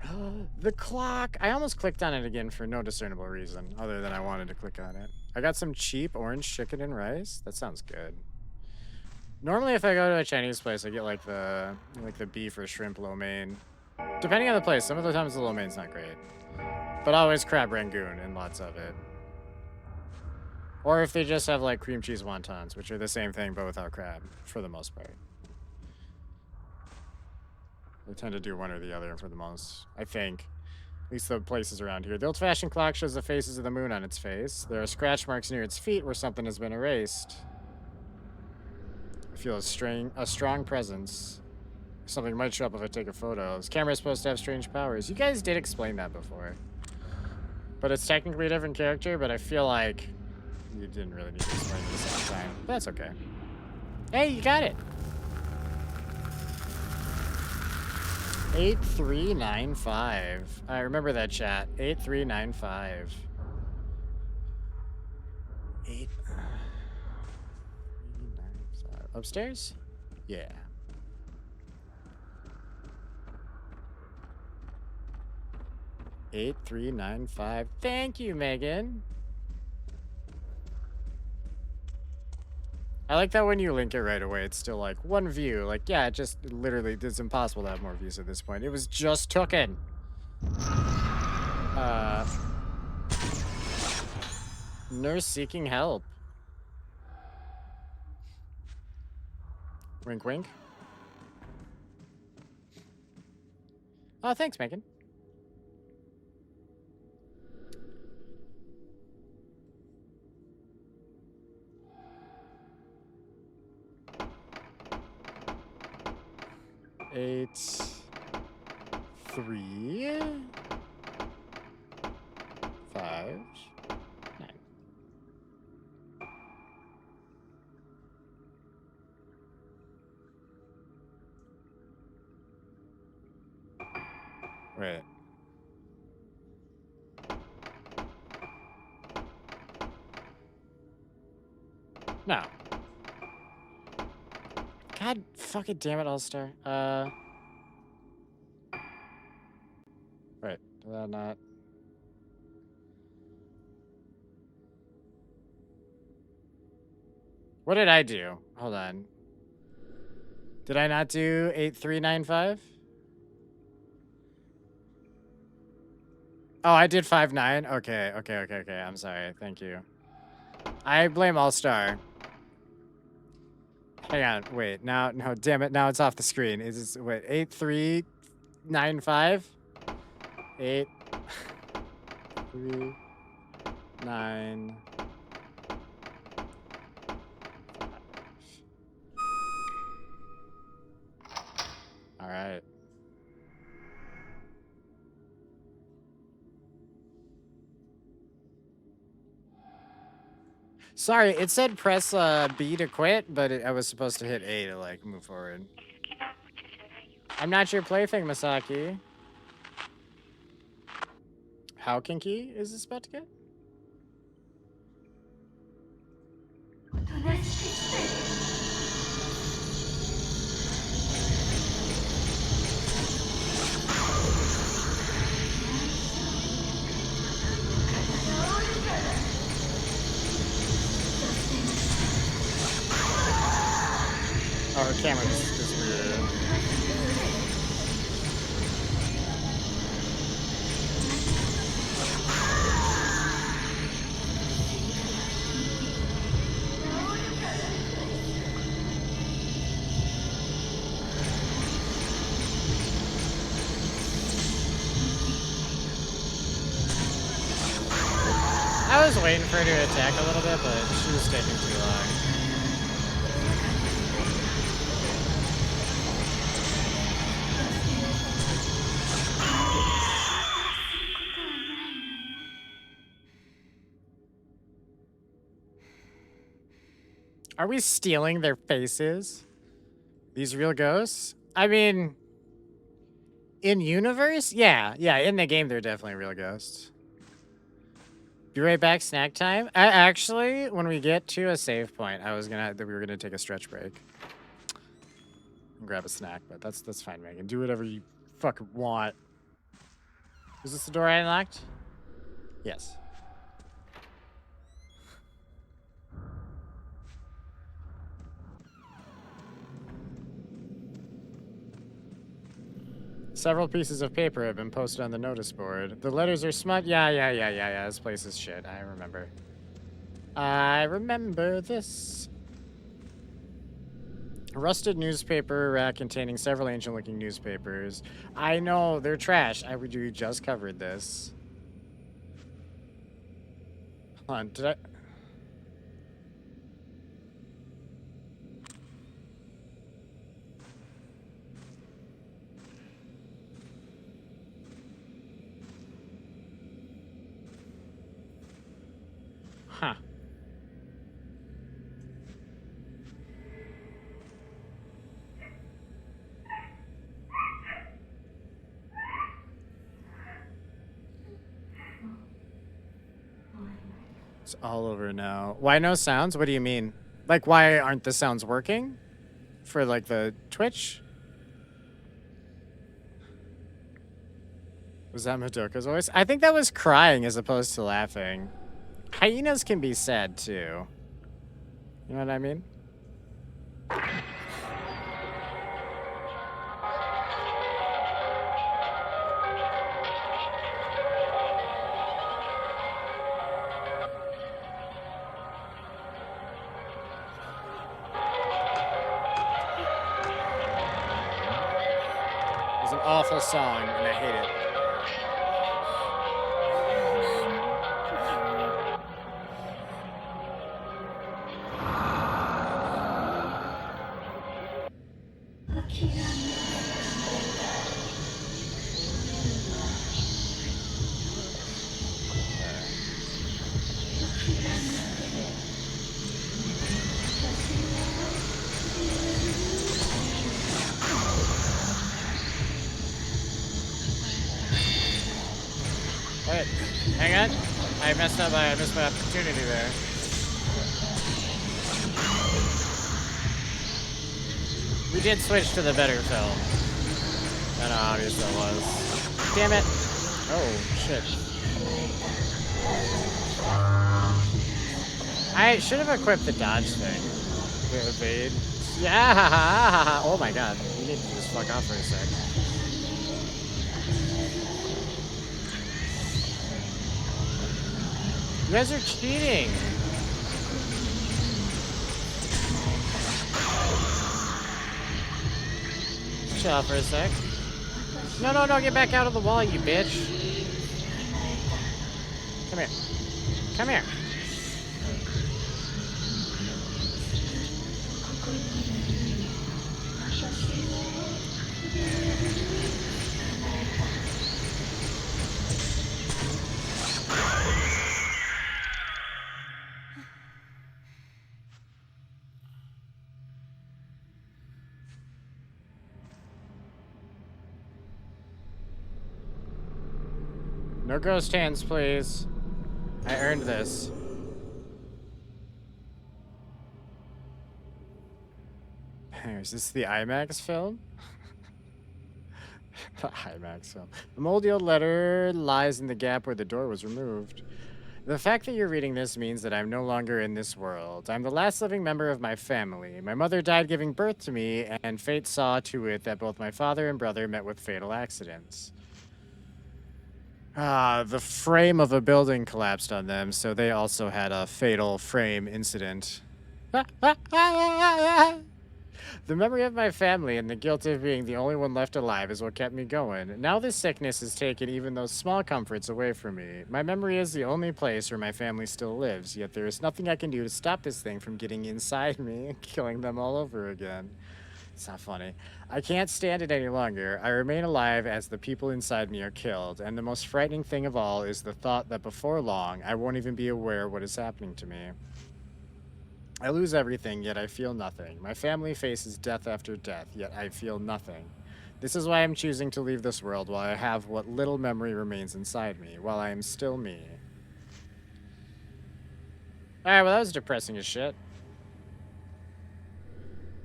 The clock! I almost clicked on it again for no discernible reason, other than I wanted to click on it. I got some cheap orange chicken and rice. That sounds good. Normally, if I go to a Chinese place, I get like the beef or shrimp lo mein. Depending on the place, some of the times the lo mein's not great. But always crab rangoon and lots of it. Or if they just have like cream cheese wontons, which are the same thing but without crab, for the most part. They tend to do one or the other for the most, I think. At least the places around here. The old-fashioned clock shows the phases of the moon on its face. There are scratch marks near its feet where something has been erased. I feel a strong presence. Something might show up if I take a photo. This camera is supposed to have strange powers. You guys did explain that before. But it's technically a different character, but I feel like you didn't really need to explain it the same time. But that's okay. Hey, you got it! 8395. I remember that chat. 8395. 8395. Upstairs? Yeah. 8395. Thank you, Megan. I like that when you link it right away, it's still like one view. Like, yeah, it just literally, it's impossible to have more views at this point. It was just taken. Nurse seeking help. Wink, wink. Oh, thanks, Megan. Eight, 3, 5, 9. Wait. No. God fucking damn it, All-Star. Wait, did that not? What did I do? Hold on. Did I not do 8395? Oh, I did 59. Okay. I'm sorry. Thank you. I blame All-Star. Hang on. Wait. Now, no, damn it. Now it's off the screen. Is this, wait, 8395? 8, 3, 9. All right. Sorry, it said press B to quit, but I was supposed to hit A to like move forward. I'm not your plaything, Masaki. How kinky is this about to get? Oh, her camera is weird. I was waiting for her to attack a little bit, but she was taking too long. Are we stealing their faces? These real ghosts? I mean, in universe? Yeah, in the game, they're definitely real ghosts. Be right back, snack time. Actually, when we get to a save point, we were gonna take a stretch break and grab a snack, but that's fine, Megan. Do whatever you fucking want. Is this the door I unlocked? Yes. Several pieces of paper have been posted on the notice board. The letters are smut. Yeah. This place is shit. I remember. I remember this. A rusted newspaper rack containing several ancient-looking newspapers. I know, they're trash. We just covered this. Hold on, did I... Huh. It's all over now. Why no sounds? What do you mean? Like, why aren't the sounds working? For, like, the Twitch? Was that Madoka's voice? I think that was crying as opposed to laughing. Hyenas can be sad, too. You know what I mean? It's an awful song, and I hate it. Wait, hang on. I messed up. I missed my opportunity there. We did switch to the better film. And obviously it was. Damn it. Oh, shit. I should have equipped the dodge thing. The evade. Yeah! Oh my god. You need to just fuck off for a sec. You guys are cheating. Chill out for a sec. No, get back out of the wall, you bitch. Come here. Come here. No ghost hands, please. I earned this. Is this the IMAX film? The IMAX film. A moldy old letter lies in the gap where the door was removed. The fact that you're reading this means that I'm no longer in this world. I'm the last living member of my family. My mother died giving birth to me, and fate saw to it that both my father and brother met with fatal accidents. The frame of a building collapsed on them, so they also had a fatal frame incident. The memory of my family and the guilt of being the only one left alive is what kept me going. Now this sickness has taken even those small comforts away from me. My memory is the only place where my family still lives, yet there is nothing I can do to stop this thing from getting inside me and killing them all over again. It's not funny. I can't stand it any longer. I remain alive as the people inside me are killed, and the most frightening thing of all is the thought that before long, I won't even be aware what is happening to me. I lose everything, yet I feel nothing. My family faces death after death, yet I feel nothing. This is why I'm choosing to leave this world while I have what little memory remains inside me, while I am still me. Alright, well, that was depressing as shit.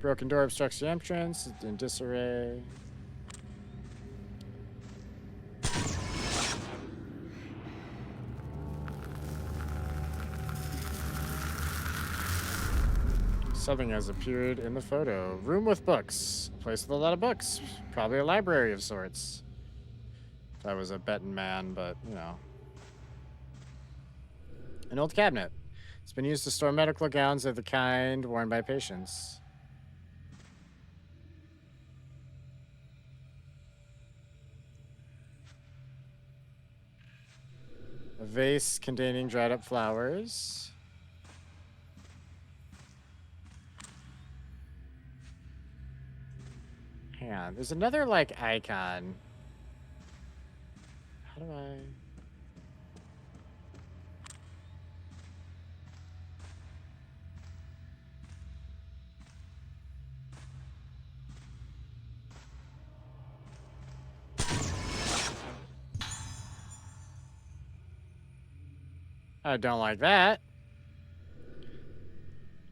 Broken door obstructs the entrance, it's in disarray. Something has appeared in the photo. Room with books. A place with a lot of books. Probably a library of sorts. If I was a betting man, but, you know. An old cabinet. It's been used to store medical gowns of the kind worn by patients. A vase containing dried up flowers. Hang on. There's another, like, icon. How do I... I don't like that.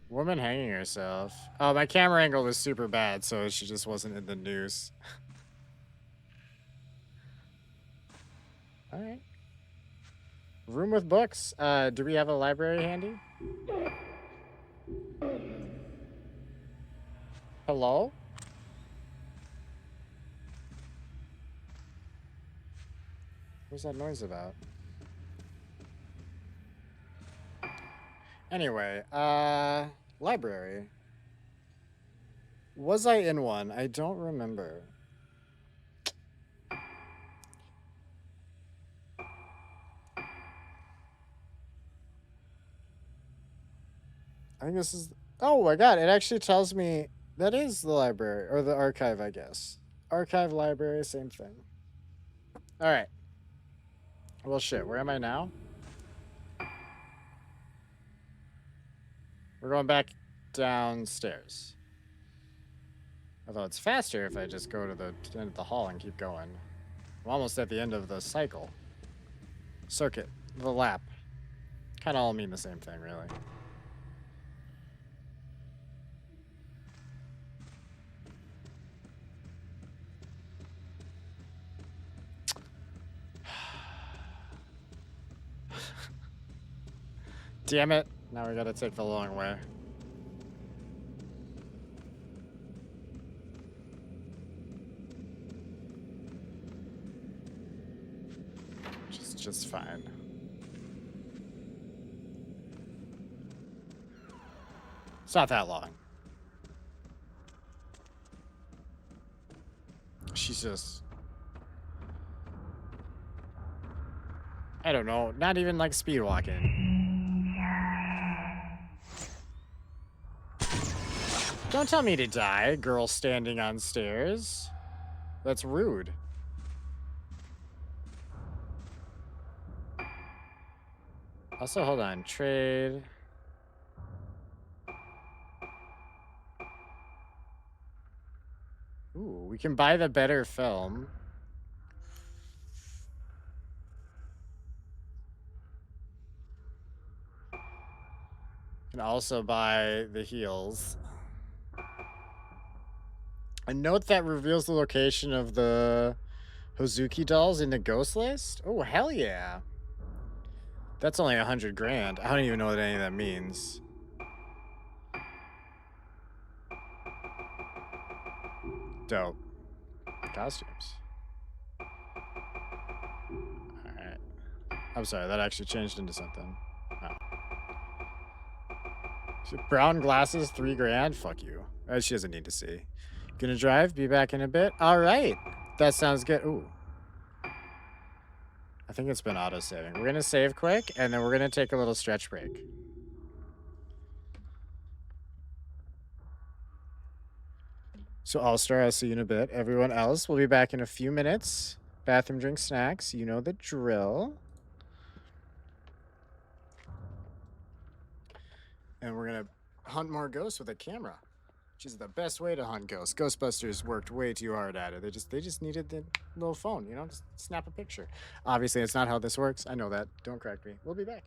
Woman hanging herself. Oh, my camera angle was super bad, so she just wasn't in the news. All right. Room with books. Do we have a library handy? Hello? What's that noise about? Anyway, library. Was I in one? I don't remember. I think this is... Oh my god, it actually tells me that is the library, or the archive, I guess. Archive, library, same thing. Alright. Well, shit, where am I now? We're going back downstairs. Although it's faster if I just go to the end of the hall and keep going. I'm almost at the end of the cycle. Circuit. The lap. Kind of all mean the same thing, really. Damn it. Now we gotta take the long way. Just fine. It's not that long. She's just... I don't know. Not even like speed walking. Don't tell me to die, girl standing on stairs. That's rude. Also, hold on. Trade. Ooh, we can buy the better film. Can also buy the heels. A note that reveals the location of the Hozuki dolls in the ghost list? Oh, hell yeah. That's only 100 grand. I don't even know what any of that means. Dope. Costumes. Alright. I'm sorry, that actually changed into something. Oh. Brown glasses, 3 grand. Fuck you. She doesn't need to see. Gonna drive. Be back in a bit. All right. That sounds good. Ooh. I think it's been auto saving. We're gonna save quick, and then we're gonna take a little stretch break. So All Star, I'll see you in a bit. Everyone else, we'll be back in a few minutes. Bathroom, drink, snacks. You know the drill. And we're gonna hunt more ghosts with a camera, which is the best way to hunt ghosts. Ghostbusters worked way too hard at it. They just needed the little phone, just snap a picture. Obviously, it's not how this works. I know that. Don't correct me. We'll be back.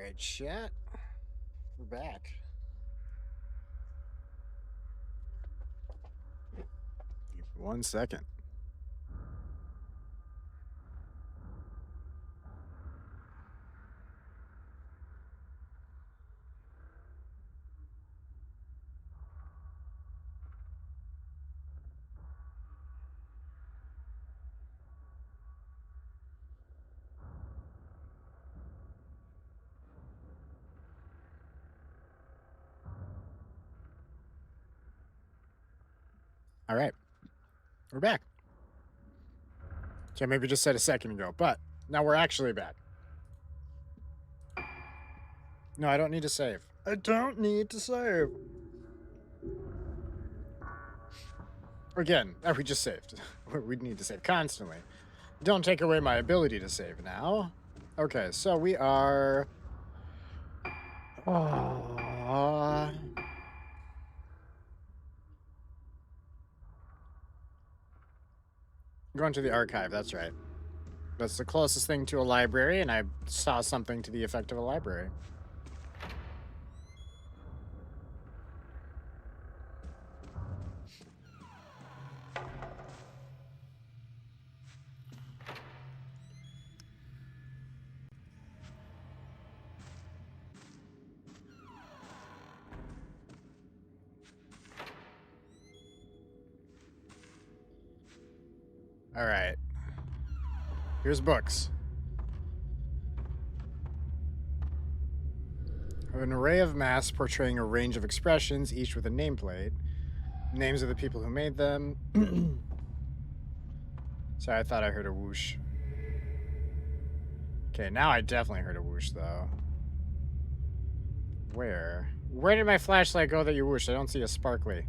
Alright, chat. We're back. Give me 1 second. All right, we're back. Okay, maybe just said a second ago, but now we're actually back. No, I don't need to save. I don't need to save. Again, we just saved. We need to save constantly. Don't take away my ability to save now. Okay, so we are... going to the archive, that's right. That's the closest thing to a library, and I saw something to the effect of a library. All right. Here's books. An array of masks portraying a range of expressions, each with a nameplate. Names of the people who made them. Sorry, I thought I heard a whoosh. Okay, now I definitely heard a whoosh, though. Where? Where did my flashlight go that you whooshed? I don't see a sparkly.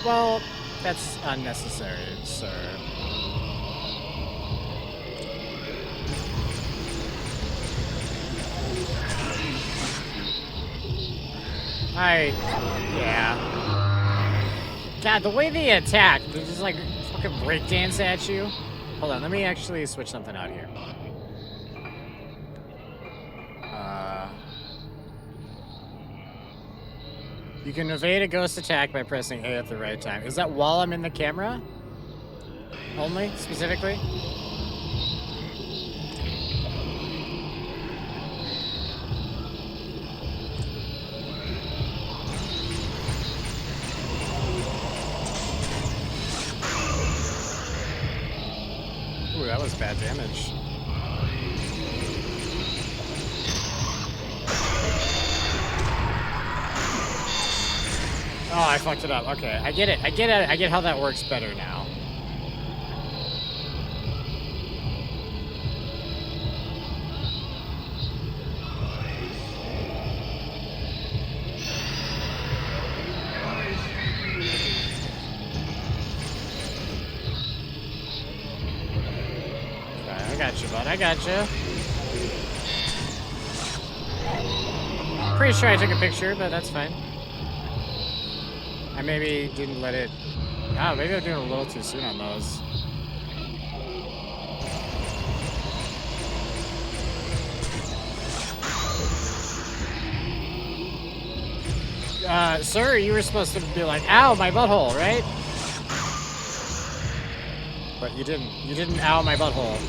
Well, that's unnecessary, sir. Yeah. God, the way they attack, they just like fucking breakdance at you. Hold on, let me actually switch something out here. You can evade a ghost attack by pressing A at the right time. Is that while I'm in the camera? Only, specifically? Ooh, that was bad damage. Oh, I fucked it up. Okay, I get it. I get how that works better now. Okay, I got you, bud. I got you. Pretty sure I took a picture, but that's fine. I maybe didn't let it... Oh, maybe I'm doing a little too soon on those. Sir, you were supposed to be like, ow, my butthole, right? But you didn't. You didn't ow my butthole.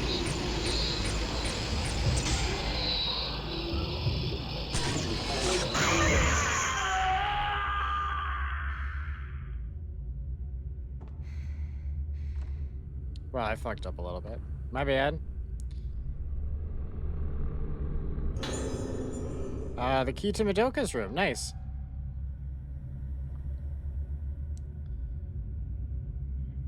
Well, I fucked up a little bit. My bad. The key to Madoka's room. Nice.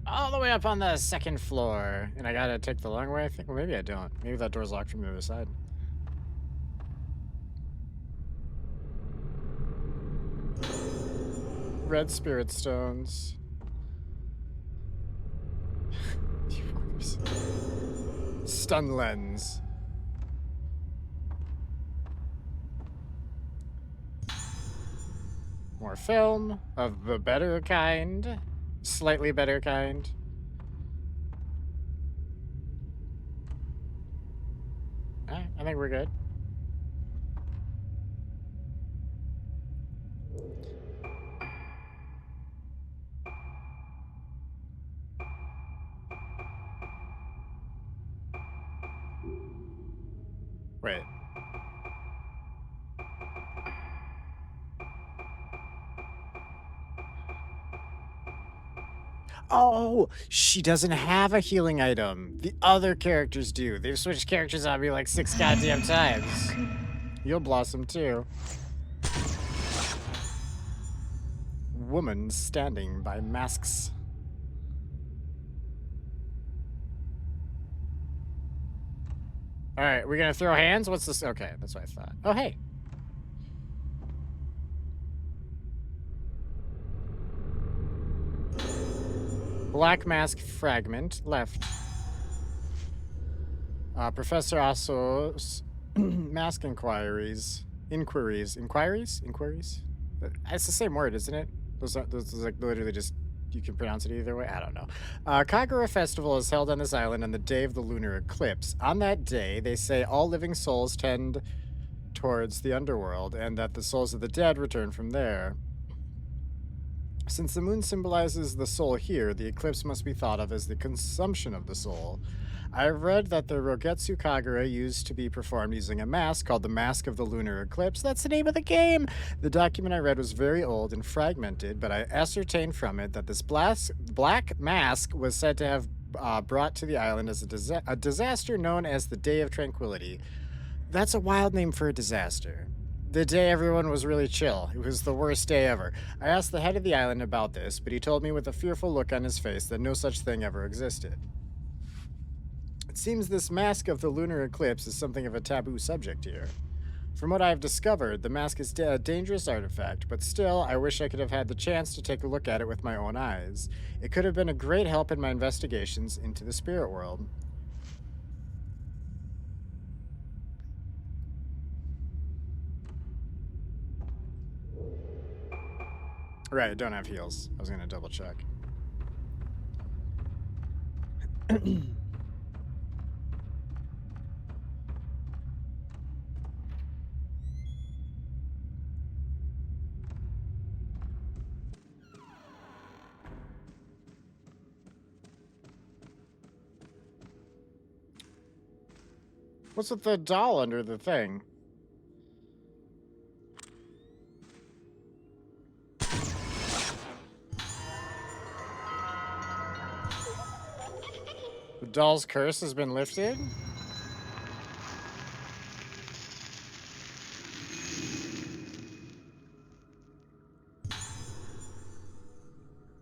All the way up on the second floor. And I gotta take the long way, I think? Well, maybe I don't. Maybe that door's locked from the other side. Red spirit stones. Stun lens. More film of the better kind. Slightly better kind. think we're good. Wait. Oh, she doesn't have a healing item. The other characters do. They've switched characters on me like 6 goddamn times. You'll blossom too. Woman standing by masks. All right, we're gonna throw hands. What's this? Okay, that's what I thought. Oh, hey. Black mask fragment left. Professor Asso's mask inquiries. It's the same word, isn't it? Those like literally just you can pronounce it either way. I don't know. Kagura Festival is held on this island on the day of the lunar eclipse. On that day, they say all living souls tend towards the underworld, and that the souls of the dead return from there. Since the moon symbolizes the soul here, the eclipse must be thought of as the consumption of the soul. I've read that the Rogetsu Kagura used to be performed using a mask called the Mask of the Lunar Eclipse. That's the name of the game! The document I read was very old and fragmented, but I ascertained from it that this black mask was said to have brought to the island as a disaster known as the Day of Tranquility. That's a wild name for a disaster. The day everyone was really chill. It was the worst day ever. I asked the head of the island about this, but he told me with a fearful look on his face that no such thing ever existed. It seems this mask of the lunar eclipse is something of a taboo subject here. From what I have discovered, the mask is a dangerous artifact, but still, I wish I could have had the chance to take a look at it with my own eyes. It could have been a great help in my investigations into the spirit world. Right, I don't have heals. I was gonna double check. What's with the doll under the thing? The doll's curse has been lifted?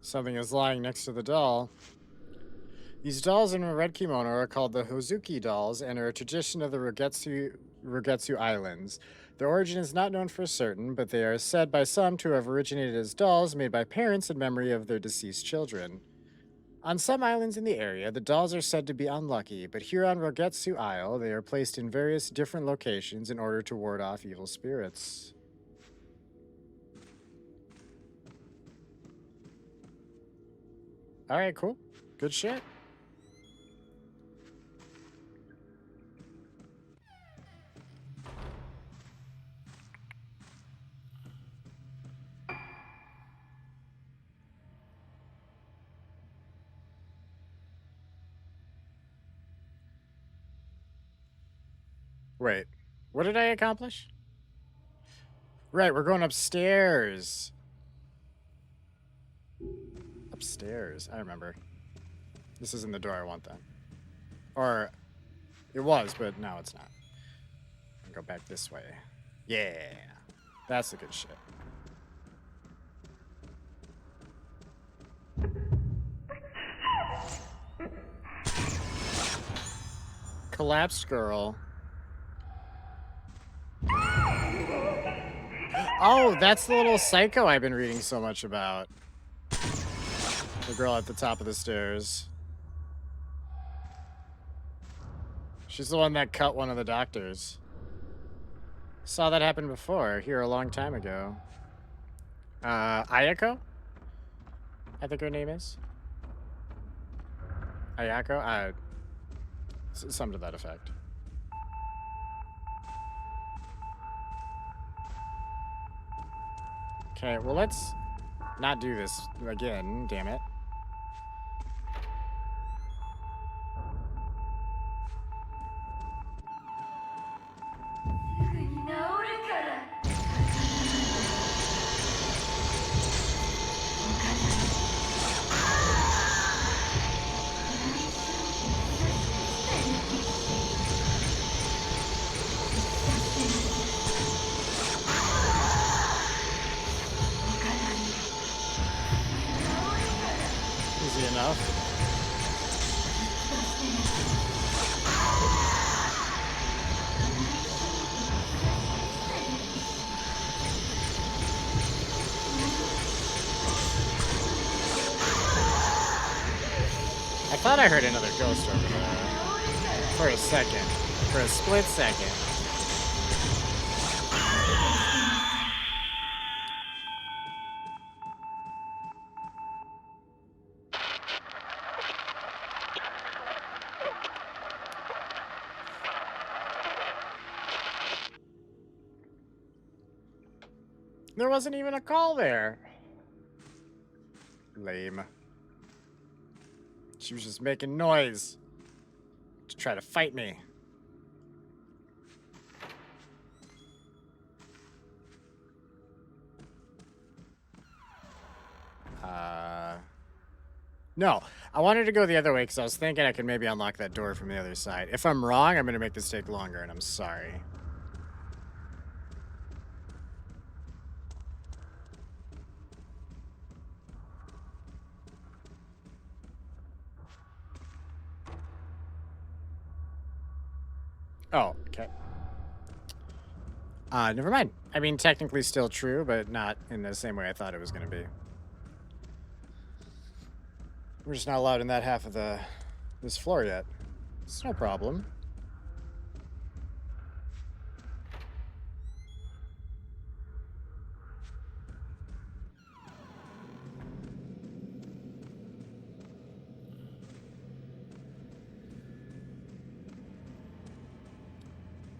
Something is lying next to the doll. These dolls in a red kimono are called the Hozuki dolls and are a tradition of the Rogetsu Islands. Their origin is not known for certain, but they are said by some to have originated as dolls made by parents in memory of their deceased children. On some islands in the area, the dolls are said to be unlucky, but here on Rogetsu Isle, they are placed in various different locations in order to ward off evil spirits. Alright, cool. Good shit. Wait, what did I accomplish? Right, we're going upstairs. Upstairs, I remember. This isn't the door I want then. Or, it was, but now it's not. Go back this way. Yeah, that's the good shit. Collapsed girl. Oh, that's the little psycho I've been reading so much about. The girl at the top of the stairs. She's the one that cut one of the doctors. Saw that happen before, here a long time ago. Ayako? I think her name is. Ayako? Something to that effect. Okay, well, let's not do this again, damn it. Easy enough. I thought I heard another ghost over there. For a second. For a split second. There wasn't even a call there. Lame. She was just making noise to try to fight me. No, I wanted to go the other way because I was thinking I could maybe unlock that door from the other side. If I'm wrong, I'm going to make this take longer, and I'm sorry. Oh, okay. Never mind. I mean, technically still true, but not in the same way I thought it was going to be. We're just not allowed in that half of this floor yet. It's no problem.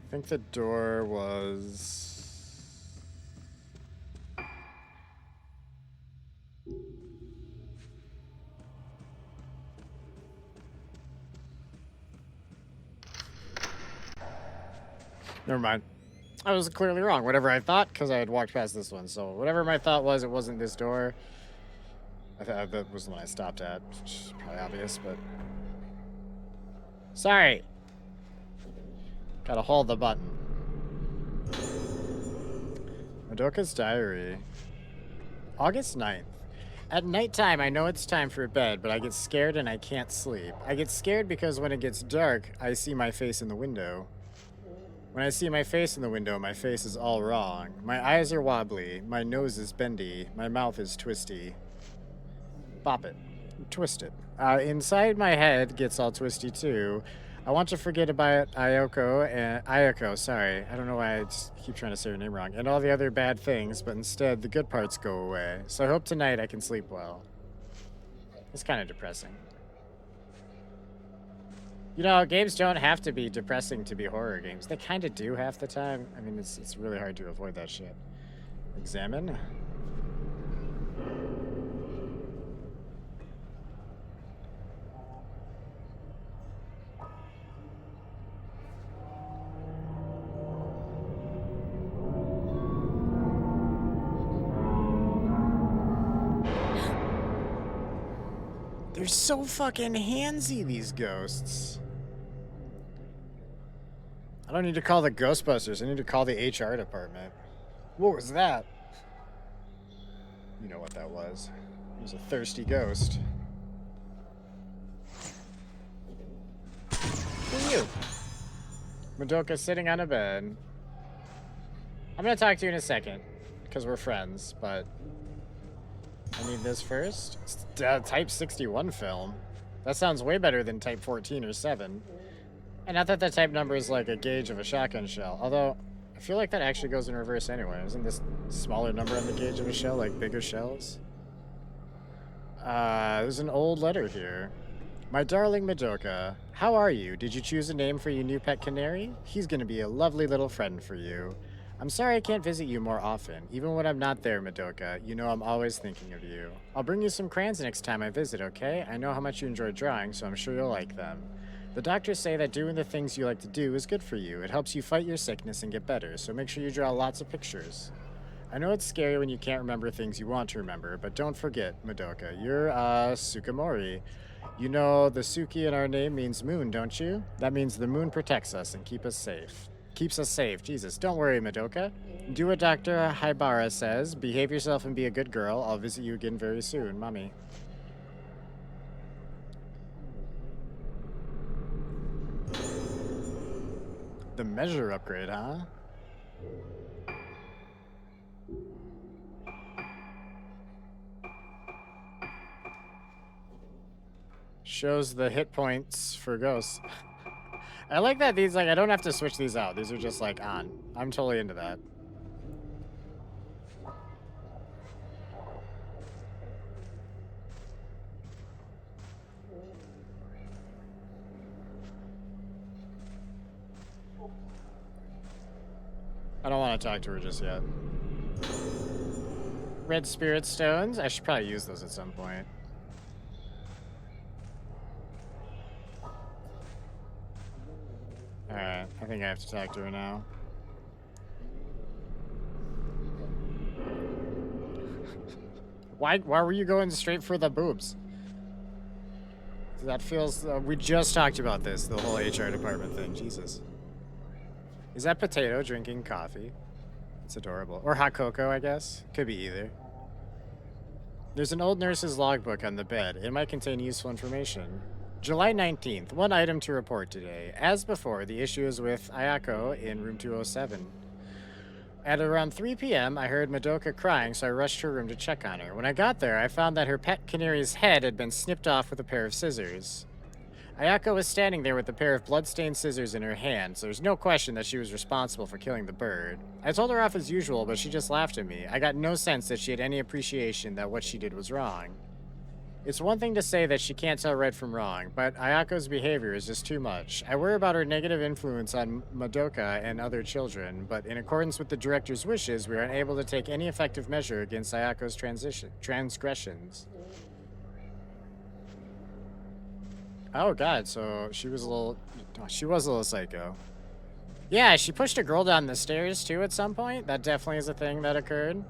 I think the door was... Never mind. I was clearly wrong. Whatever I thought, because I had walked past this one. So whatever my thought was, it wasn't this door. I thought that was the one I stopped at, which is probably obvious, but... Sorry. Gotta hold the button. Madoka's diary. August 9th. At nighttime, I know it's time for bed, but I get scared and I can't sleep. I get scared because when it gets dark, I see my face in the window. When I see my face in the window, my face is all wrong. My eyes are wobbly, my nose is bendy, my mouth is twisty. Bop it. Twist it. Inside my head gets all twisty too. I want to forget about Ayako, sorry. I don't know why I just keep trying to say her name wrong. And all the other bad things, but instead the good parts go away. So I hope tonight I can sleep well. It's kind of depressing. You know, games don't have to be depressing to be horror games. They kind of do half the time. I mean, it's really hard to avoid that shit. Examine. They're so fucking handsy, these ghosts. I don't need to call the Ghostbusters. I need to call the HR department. What was that? You know what that was. It was a thirsty ghost. Who are you? Madoka sitting on a bed. I'm gonna talk to you in a second, because we're friends, but I need this first. It's Type 61 film. That sounds way better than Type 14 or 7. And not that the type number is like a gauge of a shotgun shell. Although, I feel like that actually goes in reverse anyway. Isn't this smaller number on the gauge of a shell like bigger shells? There's an old letter here. My darling Madoka, how are you? Did you choose a name for your new pet canary? He's gonna be a lovely little friend for you. I'm sorry I can't visit you more often. Even when I'm not there, Madoka, you know I'm always thinking of you. I'll bring you some crayons next time I visit, okay? I know how much you enjoy drawing, so I'm sure you'll like them. The doctors say that doing the things you like to do is good for you. It helps you fight your sickness and get better, so make sure you draw lots of pictures. I know it's scary when you can't remember things you want to remember, but don't forget, Madoka, you're, Sukamori. You know the Suki in our name means moon, don't you? That means the moon protects us and keeps us safe. Jesus, don't worry, Madoka. Do what Dr. Haibara says. Behave yourself and be a good girl. I'll visit you again very soon, mommy. The measure upgrade, huh? Shows the hit points for ghosts. I like that these, like, I don't have to switch these out. These are just, like, on. I'm totally into that. I don't want to talk to her just yet. Red spirit stones? I should probably use those at some point. Alright, I think I have to talk to her now. Why were you going straight for the boobs? That feels... we just talked about this, the whole HR department thing. Jesus. Is that potato drinking coffee? It's adorable. Or hot cocoa, I guess. Could be either. There's an old nurse's logbook on the bed. It might contain useful information. July 19th. One item to report today. As before, the issue is with Ayako in room 207. At around 3 p.m., I heard Madoka crying, so I rushed to her room to check on her. When I got there, I found that her pet canary's head had been snipped off with a pair of scissors. Ayako was standing there with a pair of blood-stained scissors in her hand, so there's no question that she was responsible for killing the bird. I told her off as usual, but she just laughed at me. I got no sense that she had any appreciation that what she did was wrong. It's one thing to say that she can't tell right from wrong, but Ayako's behavior is just too much. I worry about her negative influence on Madoka and other children, but in accordance with the director's wishes, we are unable to take any effective measure against Ayako's transgressions. Oh god, so she was a little psycho. Yeah, she pushed a girl down the stairs too at some point. That definitely is a thing that occurred.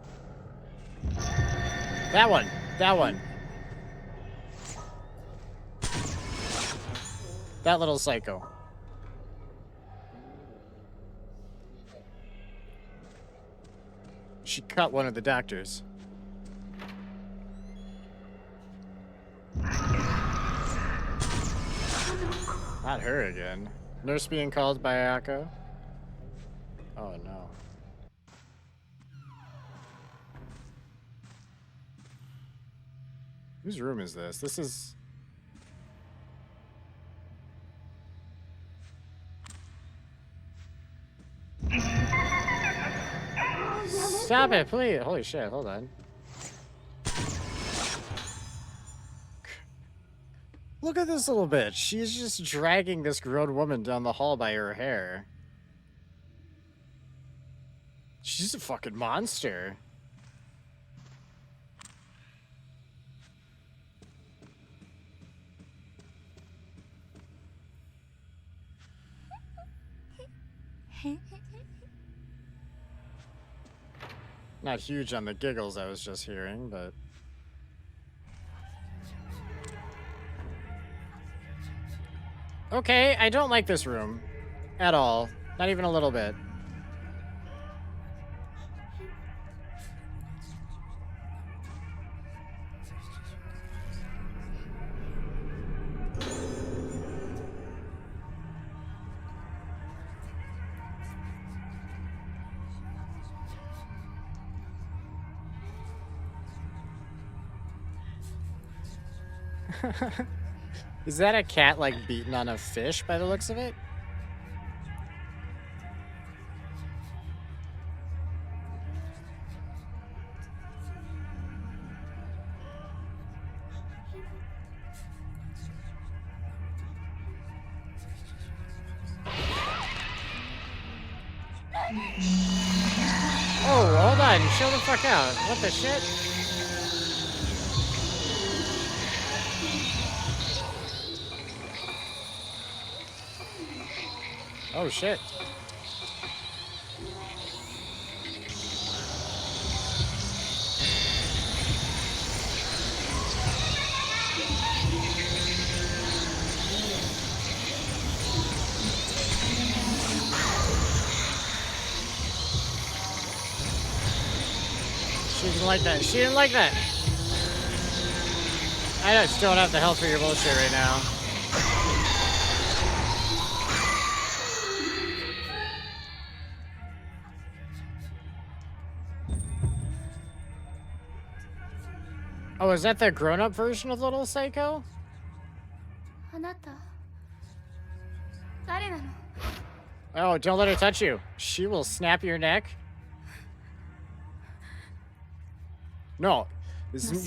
That one. That little psycho. She cut one of the doctors. Not her again. Nurse being called by Ayako. Oh no. Whose room is this? This is... Stop it, please. Holy shit, hold on. Look at this little bitch. She's just dragging this grown woman down the hall by her hair. She's a fucking monster. Not huge on the giggles I was just hearing, but... Okay, I don't like this room. At all. Not even a little bit. Is that a cat, like, beating on a fish by the looks of it? on, chill the fuck out. What the shit? Oh shit. She didn't like that. She didn't like that. I just don't have the health for your bullshit right now. Oh, is that the grown-up version of Little Psycho? あなた誰なの？ Oh, don't let her touch you. She will snap your neck. No,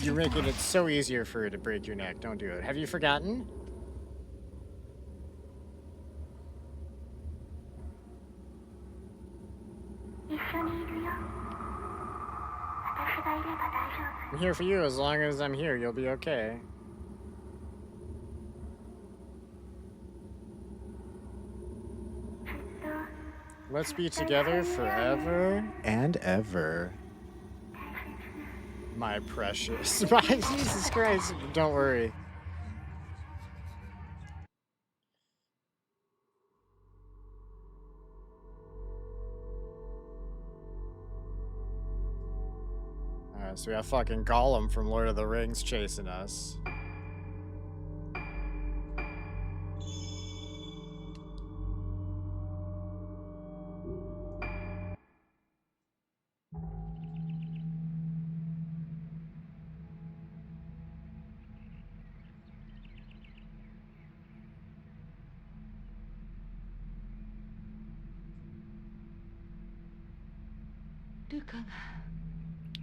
you're making it so easier for her to break your neck. Don't do it. Have you forgotten? I'm here for you. As long as I'm here, you'll be okay. Let's be together forever and ever. My precious. My Jesus Christ. Don't worry. Alright, so we have fucking Gollum from Lord of the Rings chasing us.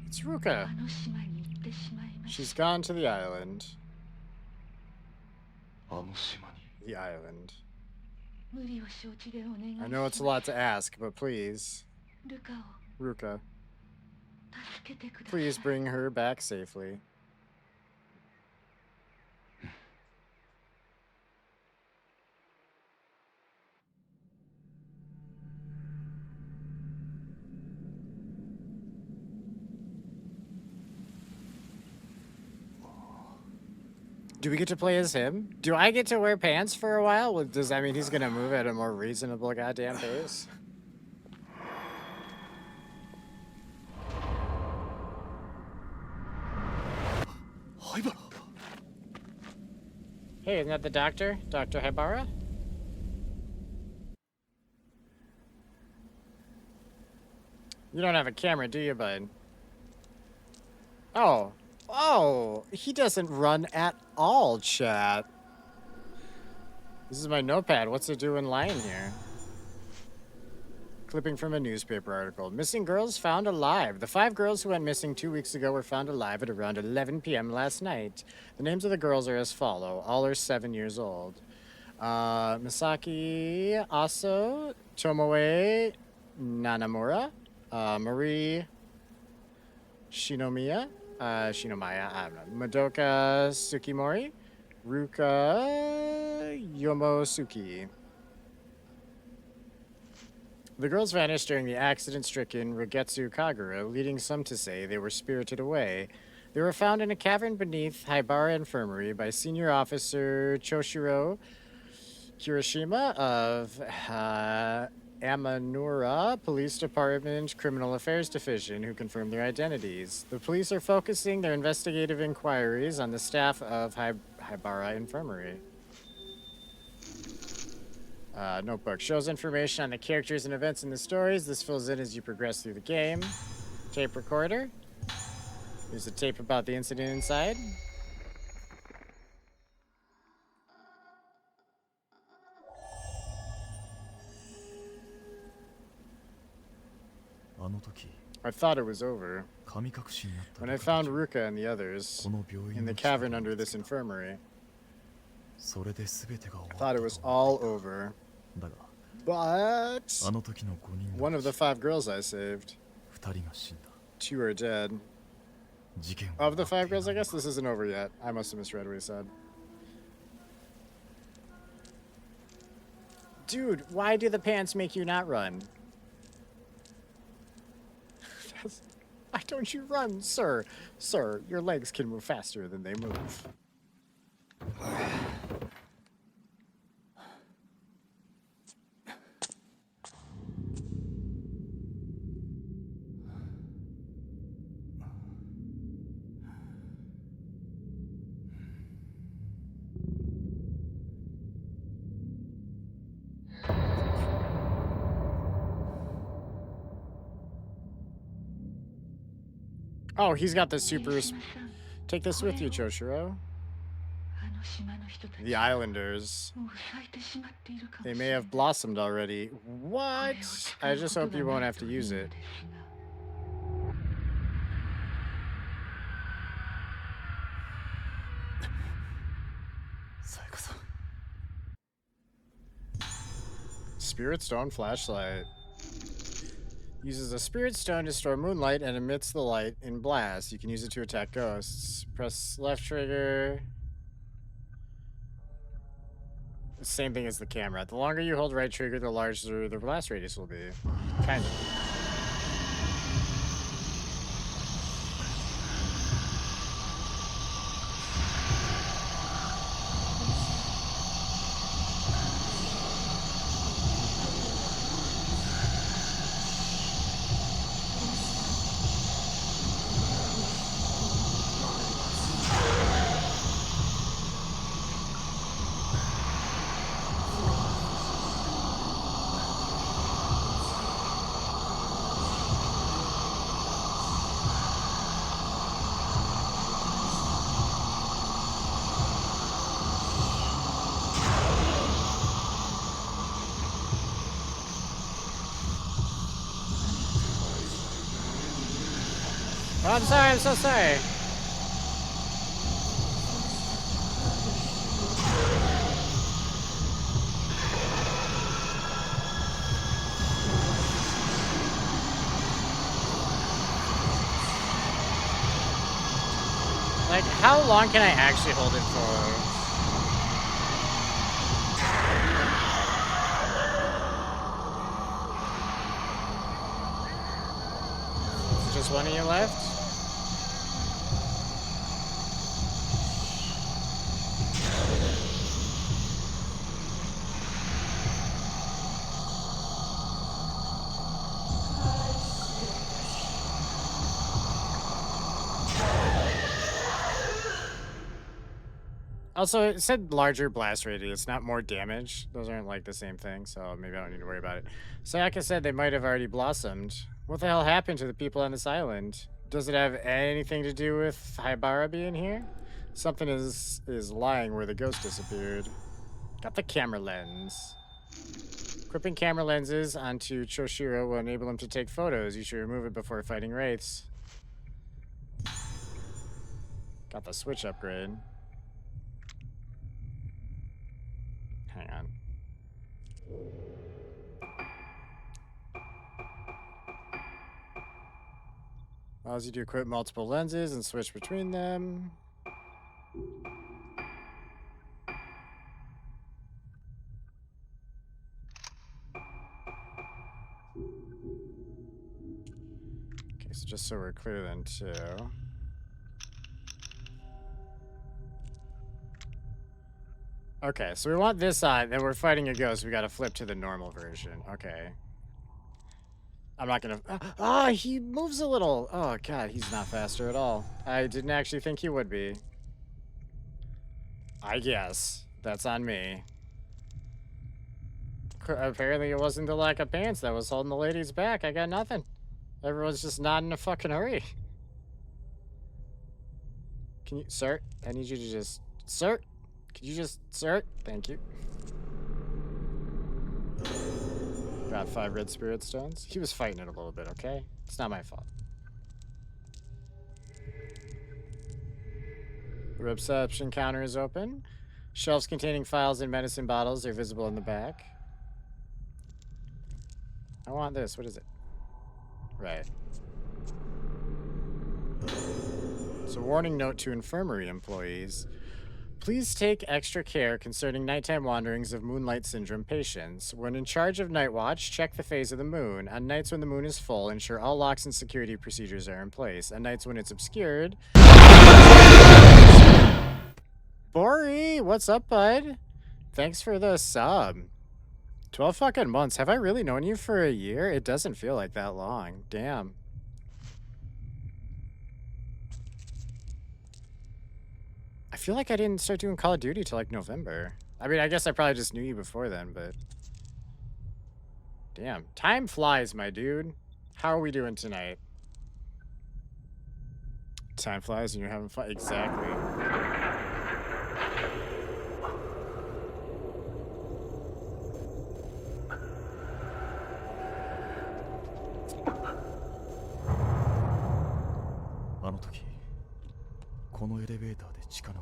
It's Ruka. She's gone to the island. The island. I know it's a lot to ask, but please, Ruka, please bring her back safely. Do we get to play as him? Do I get to wear pants for a while? Well, does that mean he's gonna move at a more reasonable goddamn pace? Hey, isn't that the doctor? Dr. Haibara? You don't have a camera, do you, bud? Oh. Oh, he doesn't run at all, chat. This is my notepad. What's it doing lying here? Clipping from a newspaper article. Missing girls found alive. The 5 girls who went missing 2 weeks ago were found alive at around 11 p.m. last night. The names of the girls are as follow. All are 7 years old. Misaki Aso, Tomoe Nanamura, Marie Shinomiya, Shinomaya, I don't know, Madoka Tsukimori, Ruka Yomosuke. The girls vanished during the accident-stricken Rogetsu Kagura, leading some to say they were spirited away. They were found in a cavern beneath Haibara Infirmary by Senior Officer Choshiro Kirishima of Amanura Police Department Criminal Affairs Division, who confirmed their identities. The police are focusing their investigative inquiries on the staff of Haibara Infirmary. Notebook shows information on the characters and events in the stories. This fills in as you progress through the game. Tape recorder. Here's a tape about the incident inside. I thought it was over when I found Ruka and the others in the cavern under this infirmary. I thought it was all over. But one of the 5 girls I saved 2 are dead. Of the 5 girls, I guess this isn't over yet. I must have misread what he said. Dude, why do the pants make you not run? Why don't you run, sir? Sir, your legs can move faster than they move. Oh, he's got the super... Take this with you, Choshiro. The Islanders. They may have blossomed already. What? I just hope you won't have to use it. Spirit Stone flashlight. Uses a spirit stone to store moonlight and emits the light in blast. You can use it to attack ghosts. Press left trigger. Same thing as the camera. The longer you hold right trigger, the larger the blast radius will be. Kind of. Oh, I'm sorry, I'm so sorry. Like, how long can I actually hold it for? Is it just one of you left? Also, it said larger blast radius, not more damage. Those aren't like the same thing, so maybe I don't need to worry about it. Sayaka said they might have already blossomed. What the hell happened to the people on this island? Does it have anything to do with Haibara being here? Something is lying where the ghost disappeared. Got the camera lens. Equipping camera lenses onto Choshiro will enable him to take photos. You should remove it before fighting wraiths. Got the switch upgrade. Hang on. Allows you to equip multiple lenses and switch between them. Okay, so just so we're clear then, too. Okay, so we want this on, then we're fighting a ghost. We gotta flip to the normal version. Okay. I'm not gonna... he moves a little. Oh, God, he's not faster at all. I didn't actually think he would be. I guess. That's on me. Apparently it wasn't the lack of pants that was holding the ladies back. I got nothing. Everyone's just not in a fucking hurry. Can you... Sir, I need you to just... Sir? Could you just... Sir? Thank you. Got 5 red spirit stones. He was fighting it a little bit, okay? It's not my fault. The reception counter is open. Shelves containing files and medicine bottles are visible in the back. I want this. What is it? Right. So, warning note to infirmary employees. Please take extra care concerning nighttime wanderings of moonlight syndrome patients. When in charge of night watch, check the phase of the moon. On nights when the moon is full, ensure all locks and security procedures are in place. On nights when it's obscured. Bori, what's up, bud? Thanks for the sub. 12 fucking months. Have I really known you for a year? It doesn't feel like that long. Damn. I feel like I didn't start doing Call of Duty till like November. I mean, I guess I probably just knew you before then, but damn. Time flies, my dude. How are we doing tonight? Time flies and you're having fun. Exactly.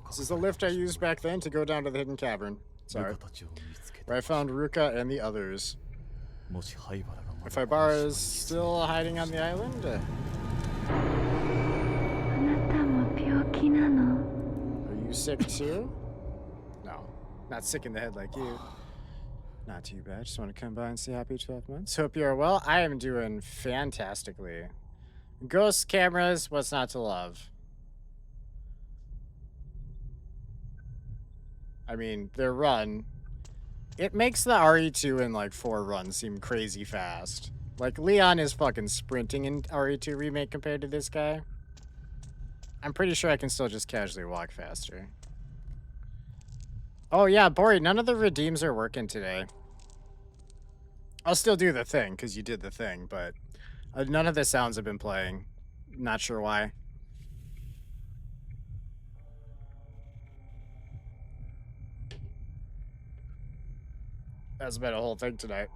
This is the lift I used back then to go down to the hidden cavern. Sorry. Where I found Ruka and the others. If Ibara is still hiding on the island? Are you sick too? No. Not sick in the head like you. Not too bad. Just want to come by and say happy 12 months. Hope you're well. I am doing fantastically. Ghost cameras, what's not to love? I mean, their run. It makes the RE2 in like 4 runs seem crazy fast. Like, Leon is fucking sprinting in RE2 Remake compared to this guy. I'm pretty sure I can still just casually walk faster. Oh yeah, Bori, none of the redeems are working today. I'll still do the thing, because you did the thing, but none of the sounds have been playing. Not sure why. That's been a whole thing tonight.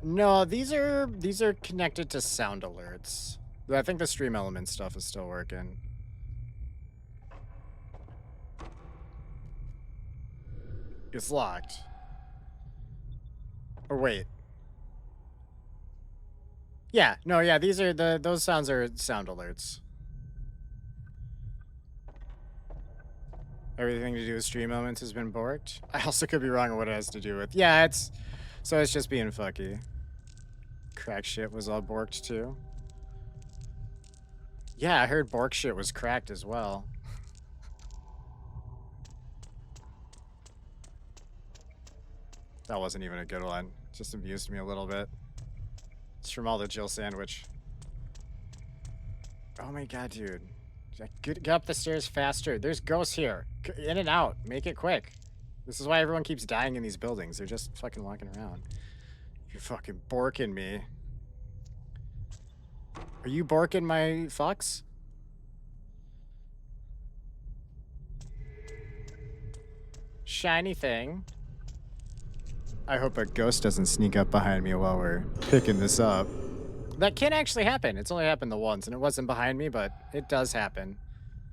No, these are connected to sound alerts. I think the stream element stuff is still working. It's locked. Or wait. Yeah, no, yeah, these are those sounds are sound alerts. Everything to do with stream elements has been borked. I also could be wrong on what it has to do with. Yeah, it's just being fucky. Crack shit was all borked too. Yeah, I heard bork shit was cracked as well. That wasn't even a good one. Just amused me a little bit. It's from all the Jill sandwich. Oh my god, dude. Get up the stairs faster. There's ghosts here. In and out. Make it quick. This is why everyone keeps dying in these buildings. They're just fucking walking around. You're fucking borking me. Are you borking my fox? Shiny thing. I hope a ghost doesn't sneak up behind me while we're picking this up. That can actually happen. It's only happened the once, and it wasn't behind me, but it does happen.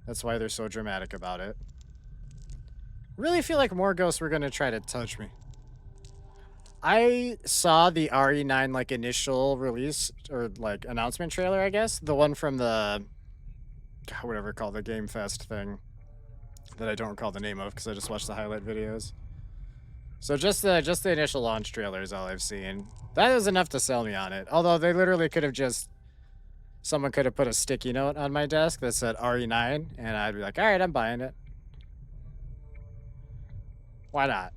That's why they're so dramatic about it. Really feel like more ghosts were gonna try to touch me. I saw the RE9 like initial release or like announcement trailer, I guess. The one from the whatever called the Game Fest thing that I don't recall the name of because I just watched the highlight videos. So just the initial launch trailer is all I've seen. That was enough to sell me on it. Although they literally could have just someone could have put a sticky note on my desk that said RE9 and I'd be like, "All right, I'm buying it." Why not?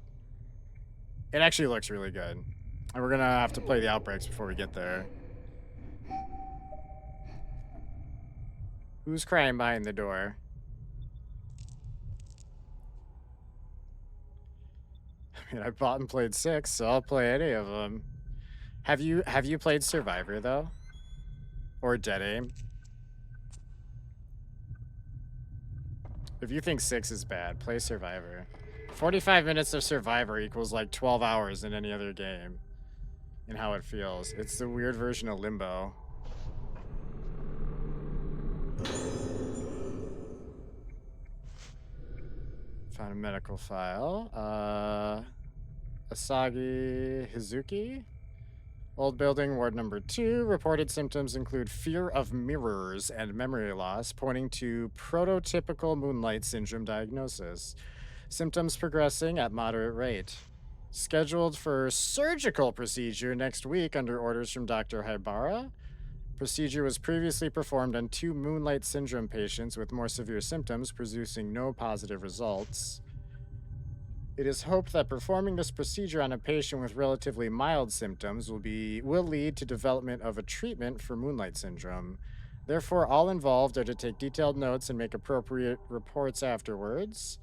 It actually looks really good. And we're gonna have to play the outbreaks before we get there. Who's crying behind the door? I mean, I bought and played 6, so I'll play any of them. Have you played Survivor though? Or Dead Aim? If you think 6 is bad, play Survivor. 45 minutes of Survivor equals like 12 hours in any other game. In how it feels. It's the weird version of Limbo. Found a medical file. Asagi Hizuki. Old building, ward number 2. Reported symptoms include fear of mirrors and memory loss, pointing to prototypical moonlight syndrome diagnosis. Symptoms progressing at moderate rate. Scheduled for surgical procedure next week under orders from Dr. Haibara. Procedure was previously performed on 2 moonlight syndrome patients with more severe symptoms, producing no positive results. It is hoped that performing this procedure on a patient with relatively mild symptoms will lead to development of a treatment for moonlight syndrome. Therefore, all involved are to take detailed notes and make appropriate reports afterwards.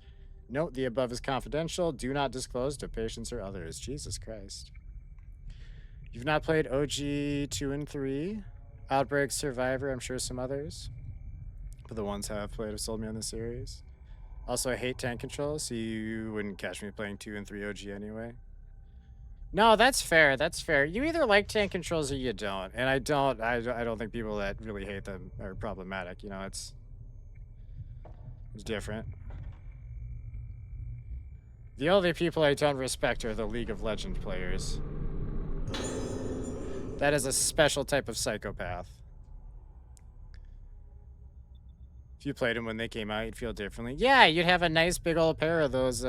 Note the above is confidential. Do not disclose to patients or others. Jesus Christ. You've not played OG 2 and 3, Outbreak, Survivor, I'm sure some others. But the ones I have played have sold me on the series. Also, I hate tank control, so you wouldn't catch me playing 2 and 3 OG anyway. No, that's fair. That's fair. You either like tank controls or you don't. And I don't. I don't think people that really hate them are problematic. You know, it's different. The only people I don't respect are the League of Legends players. That is a special type of psychopath. If you played them when they came out, you'd feel differently. Yeah, you'd have a nice big old pair of those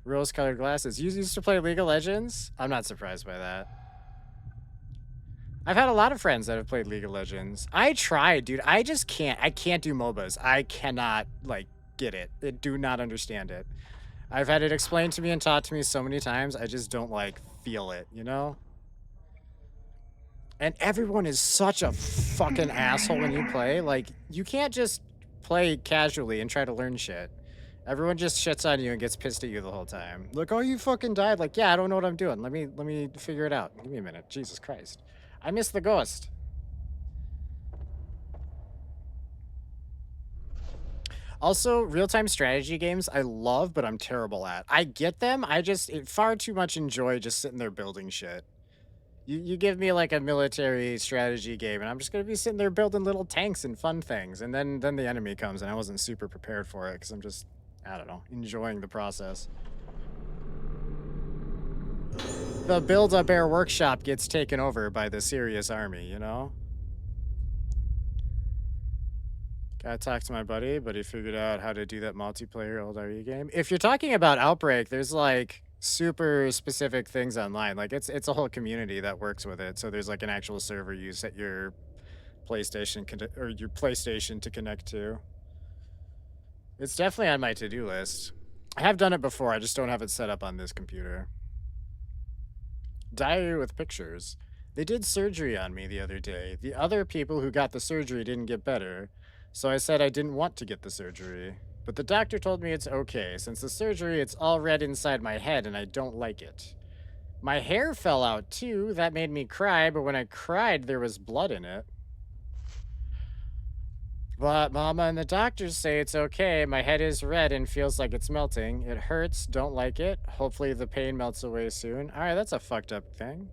rose-colored glasses. You used to play League of Legends? I'm not surprised by that. I've had a lot of friends that have played League of Legends. I tried, dude. I just can't. I can't do MOBAs. I cannot, like, get it. I do not understand it. I've had it explained to me and taught to me so many times. I just don't, like, feel it, you know? And everyone is such a fucking asshole when you play. Like, you can't just play casually and try to learn shit. Everyone just shits on you and gets pissed at you the whole time. Like, oh, you fucking died. Like, yeah, I don't know what I'm doing. Let me figure it out. Give me a minute. Jesus Christ. I missed the ghost. Also, real-time strategy games I love, but I'm terrible at. I get them. Far too much enjoy just sitting there building shit. You give me like a military strategy game, and I'm just gonna be sitting there building little tanks and fun things, and then the enemy comes, and I wasn't super prepared for it because I'm just, I don't know, enjoying the process. The Build-A-Bear workshop gets taken over by the serious army, you know? Gotta talk to my buddy, but he figured out how to do that multiplayer old RE game. If you're talking about Outbreak, there's like super specific things online. Like it's a whole community that works with it. So there's like an actual server you set your PlayStation to connect to. It's definitely on my to-do list. I have done it before. I just don't have it set up on this computer. Diary with pictures. They did surgery on me the other day. The other people who got the surgery didn't get better, so I said I didn't want to get the surgery. But the doctor told me it's okay. Since the surgery, it's all red inside my head and I don't like it. My hair fell out too. That made me cry, but when I cried, there was blood in it. But Mama and the doctors say it's okay. My head is red and feels like it's melting. It hurts. Don't like it. Hopefully the pain melts away soon. All right, that's a fucked up thing.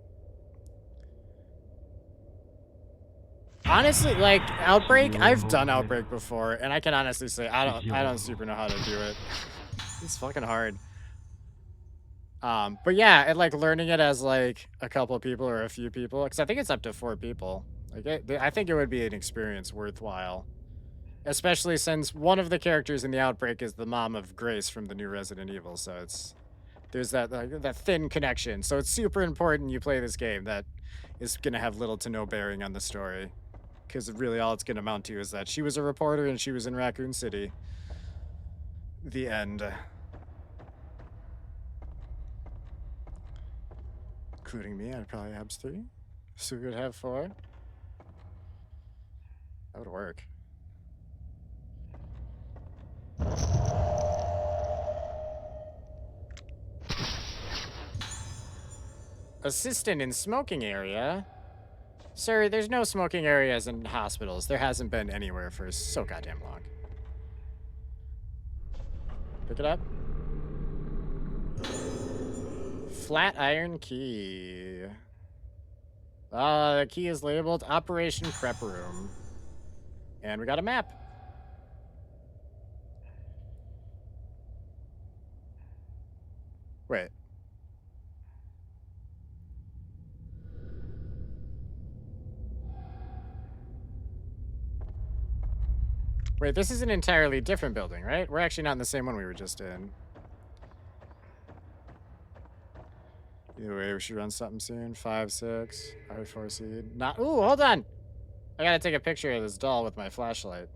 Honestly, like Outbreak, I've done Outbreak before, and I can honestly say I don't super know how to do it. It's fucking hard. But yeah, and like learning it as like a couple of people or a few people, because I think it's up to 4 people. I think it would be an experience worthwhile, especially since one of the characters in the Outbreak is the mom of Grace from the new Resident Evil. So there's that that thin connection. So it's super important you play this game that is gonna have little to no bearing on the story. Because really all it's going to amount to is that she was a reporter and she was in Raccoon City. The end. Including me, I'd probably have 3. So we would have 4. That would work. Assistant in smoking area? Sir, there's no smoking areas in hospitals. There hasn't been anywhere for so goddamn long. Pick it up. Flat iron key. The key is labeled Operation Prep Room. And we got a map. Wait. Wait, this is an entirely different building, right? We're actually not in the same one we were just in. Either way, we should run something soon. 5, 6, I4 seed. Not. Ooh, hold on. I gotta take a picture of this doll with my flashlight.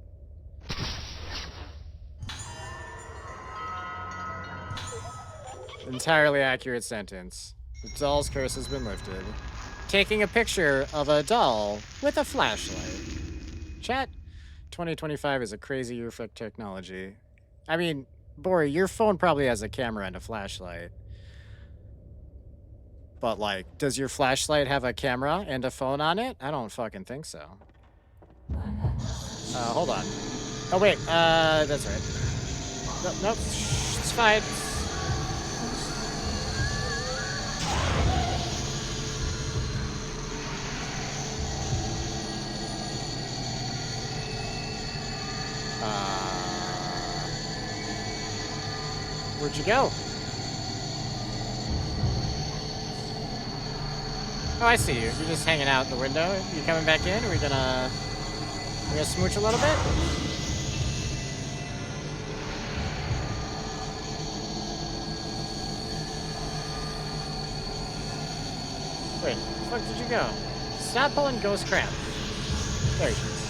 Entirely accurate sentence. The doll's curse has been lifted. Taking a picture of a doll with a flashlight. Chat, 2025 is a crazy year for technology. I mean, Bori, your phone probably has a camera and a flashlight. But, like, does your flashlight have a camera and a phone on it? I don't fucking think so. Hold on. Oh, wait, that's right. Nope, nope, it's fine. Where'd you go? Oh, I see you. You're just hanging out the window. You coming back in? Are we gonna smooch a little bit? Wait, where the fuck did you go? Stop pulling ghost crap. There he is.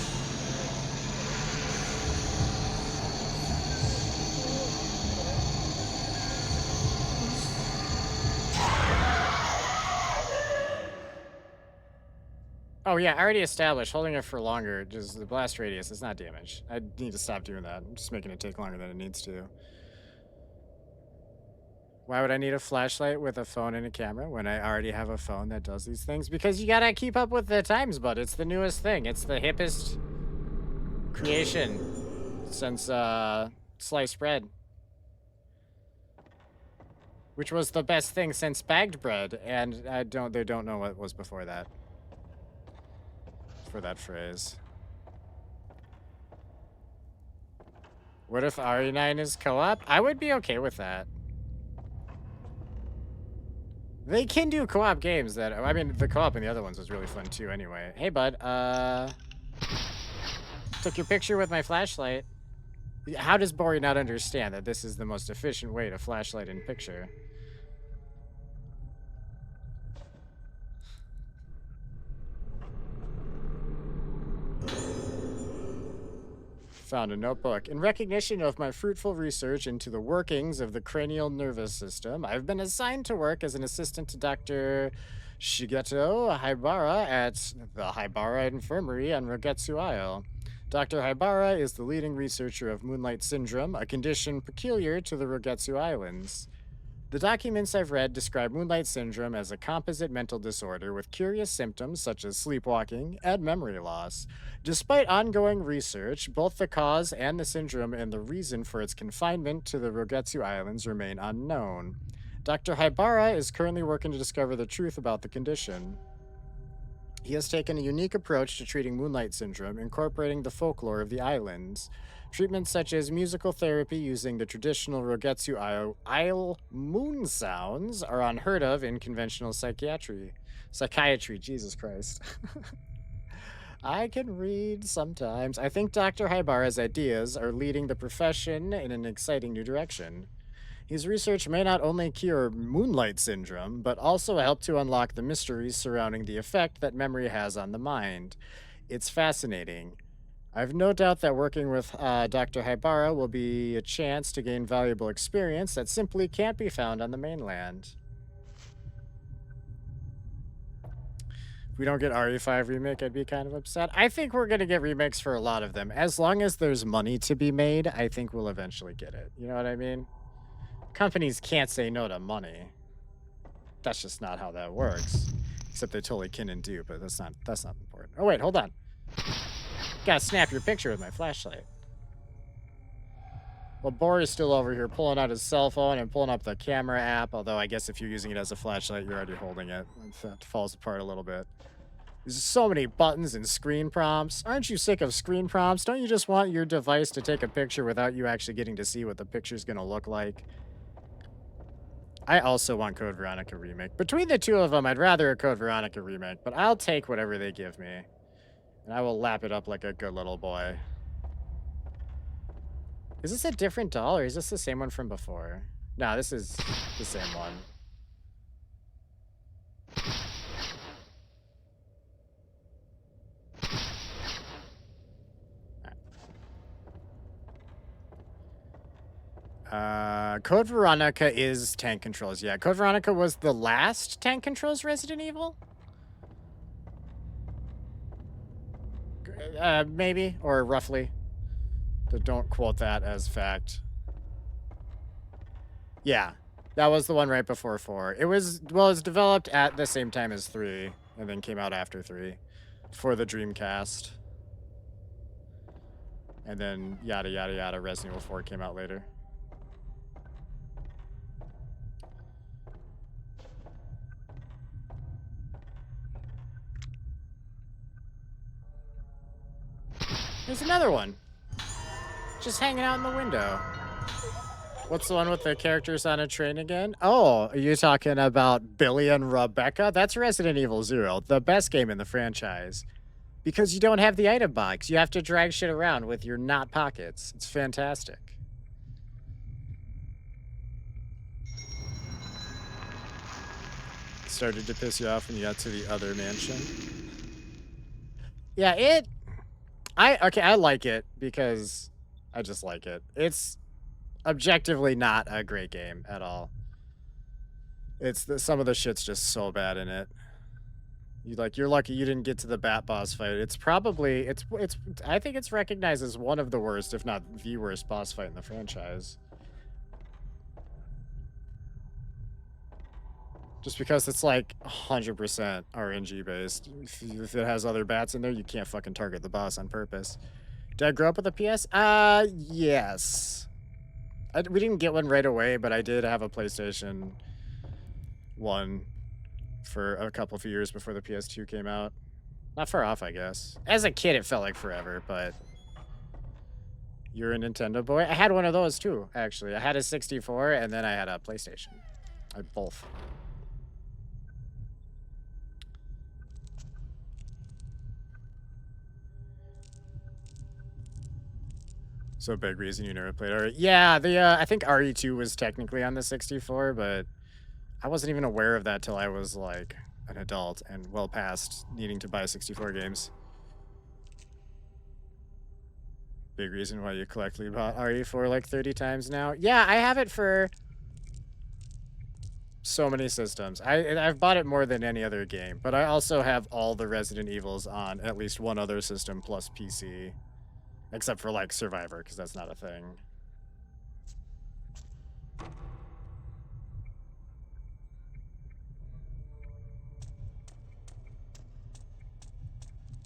Oh yeah, I already established holding it for longer, just the blast radius is not damage. I need to stop doing that. I'm just making it take longer than it needs to. Why would I need a flashlight with a phone and a camera when I already have a phone that does these things? Because you gotta keep up with the times, bud. It's the newest thing. It's the hippest creation since sliced bread. Which was the best thing since bagged bread, and they don't know what was before that. For that phrase. What if RE9 is co-op? I would be okay with that. They can do co-op games that, I mean, the co-op in the other ones was really fun too anyway. Hey, bud, took your picture with my flashlight. How does Bori not understand that this is the most efficient way to flashlight in picture? Found a notebook. In recognition of my fruitful research into the workings of the cranial nervous system, I've been assigned to work as an assistant to Dr. Shigeto Haibara at the Haibara Infirmary on Rogetsu Isle. Dr. Haibara is the leading researcher of Moonlight Syndrome, a condition peculiar to the Rogetsu Islands. The documents I've read describe Moonlight Syndrome as a composite mental disorder with curious symptoms such as sleepwalking and memory loss. Despite ongoing research, both the cause and the syndrome and the reason for its confinement to the Rogetsu Islands remain unknown. Dr. Haibara is currently working to discover the truth about the condition. He has taken a unique approach to treating Moonlight Syndrome, incorporating the folklore of the islands. Treatments such as musical therapy using the traditional Rogetsu Isle moon sounds are unheard of in conventional psychiatry. Psychiatry, Jesus Christ. I can read sometimes. I think Dr. Haibara's ideas are leading the profession in an exciting new direction. His research may not only cure Moonlight Syndrome, but also help to unlock the mysteries surrounding the effect that memory has on the mind. It's fascinating. I've no doubt that working with Dr. Haibara will be a chance to gain valuable experience that simply can't be found on the mainland. If we don't get RE5 remake, I'd be kind of upset. I think we're going to get remakes for a lot of them. As long as there's money to be made, I think we'll eventually get it. You know what I mean? Companies can't say no to money. That's just not how that works. Except they totally can and do, but that's not important. Oh wait, hold on. Gotta snap your picture with my flashlight. Well, Bori's still over here pulling out his cell phone and pulling up the camera app, although I guess if you're using it as a flashlight, you're already holding it. That falls apart a little bit. There's so many buttons and screen prompts. Aren't you sick of screen prompts? Don't you just want your device to take a picture without you actually getting to see what the picture's gonna look like? I also want Code Veronica remake. Between the two of them, I'd rather a Code Veronica remake, but I'll take whatever they give me. And I will lap it up like a good little boy. Is this a different doll or is this the same one from before? No, this is the same one. Code Veronica is tank controls. Yeah, Code Veronica was the last tank controls Resident Evil? Maybe, or roughly. But don't quote that as fact. Yeah, that was the one right before 4. It was, well, it was developed at the same time as 3, and then came out after 3 for the Dreamcast. And then yada yada yada, Resident Evil 4 came out later. There's another one. Just hanging out in the window. What's the one with the characters on a train again? Oh, are you talking about Billy and Rebecca? That's Resident Evil 0, the best game in the franchise. Because you don't have the item box. You have to drag shit around with your not pockets. It's fantastic. Started to piss you off when you got to the other mansion. Yeah, I like it because I just like it. It's objectively not a great game at all. Some of the shit's just so bad in it. You're lucky you didn't get to the Bat boss fight. It's probably it's I think it's recognized as one of the worst, if not the worst boss fight in the franchise. Just because it's like 100% RNG based. If it has other bats in there, you can't fucking target the boss on purpose. Did I grow up with a PS? Yes. We didn't get one right away, but I did have a PlayStation 1 for a few years before the PS2 came out. Not far off, I guess. As a kid, it felt like forever, but you're a Nintendo boy. I had one of those too, actually. I had a 64, and then I had a PlayStation. I had both. So big reason you never played RE. Yeah, I think RE2 was technically on the 64, but I wasn't even aware of that till I was like an adult and well past needing to buy 64 games. Big reason why you collectively bought RE4 like 30 times now. Yeah, I have it for so many systems. I've bought it more than any other game, but I also have all the Resident Evils on at least one other system plus PC. Except for, like, Survivor, because that's not a thing.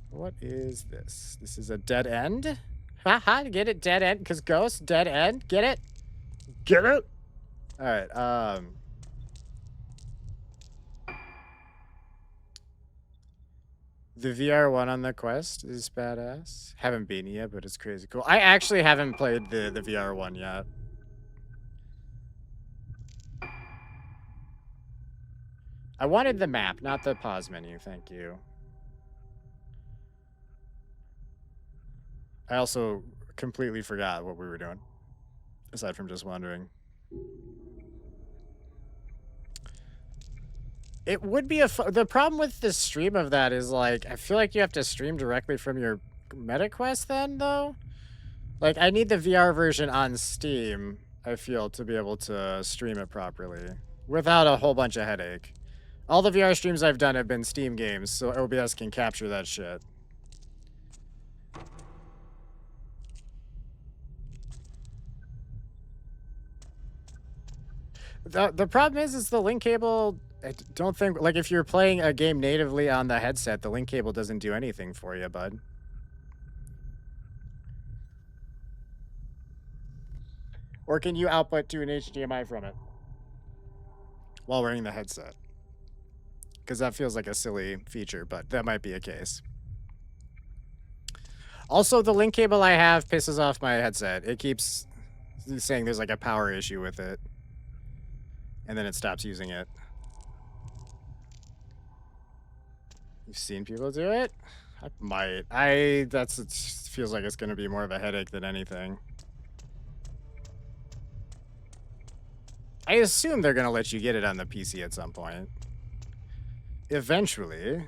What is this? This is a dead end? Haha, get it? Dead end? Because ghost, dead end? Get it? Get it? Alright, the VR one on the Quest is badass. Haven't beaten it yet, but it's crazy cool. I actually haven't played the VR one yet. I wanted the map, not the pause menu, thank you. I also completely forgot what we were doing, aside from just wandering. It would be the problem with the stream of that is, like, I feel like you have to stream directly from your MetaQuest then, though? Like, I need the VR version on Steam, I feel, to be able to stream it properly, without a whole bunch of headache. All the VR streams I've done have been Steam games, so OBS can capture that shit. The problem is the link cable, I don't think, like, if you're playing a game natively on the headset, the link cable doesn't do anything for you, bud. Or can you output to an HDMI from it while wearing the headset? Because that feels like a silly feature, but that might be a case. Also, the link cable I have pisses off my headset. It keeps saying there's like a power issue with it. And then it stops using it. You've seen people do it? I might. It feels like it's going to be more of a headache than anything. I assume they're gonna let you get it on the PC at some point. Eventually.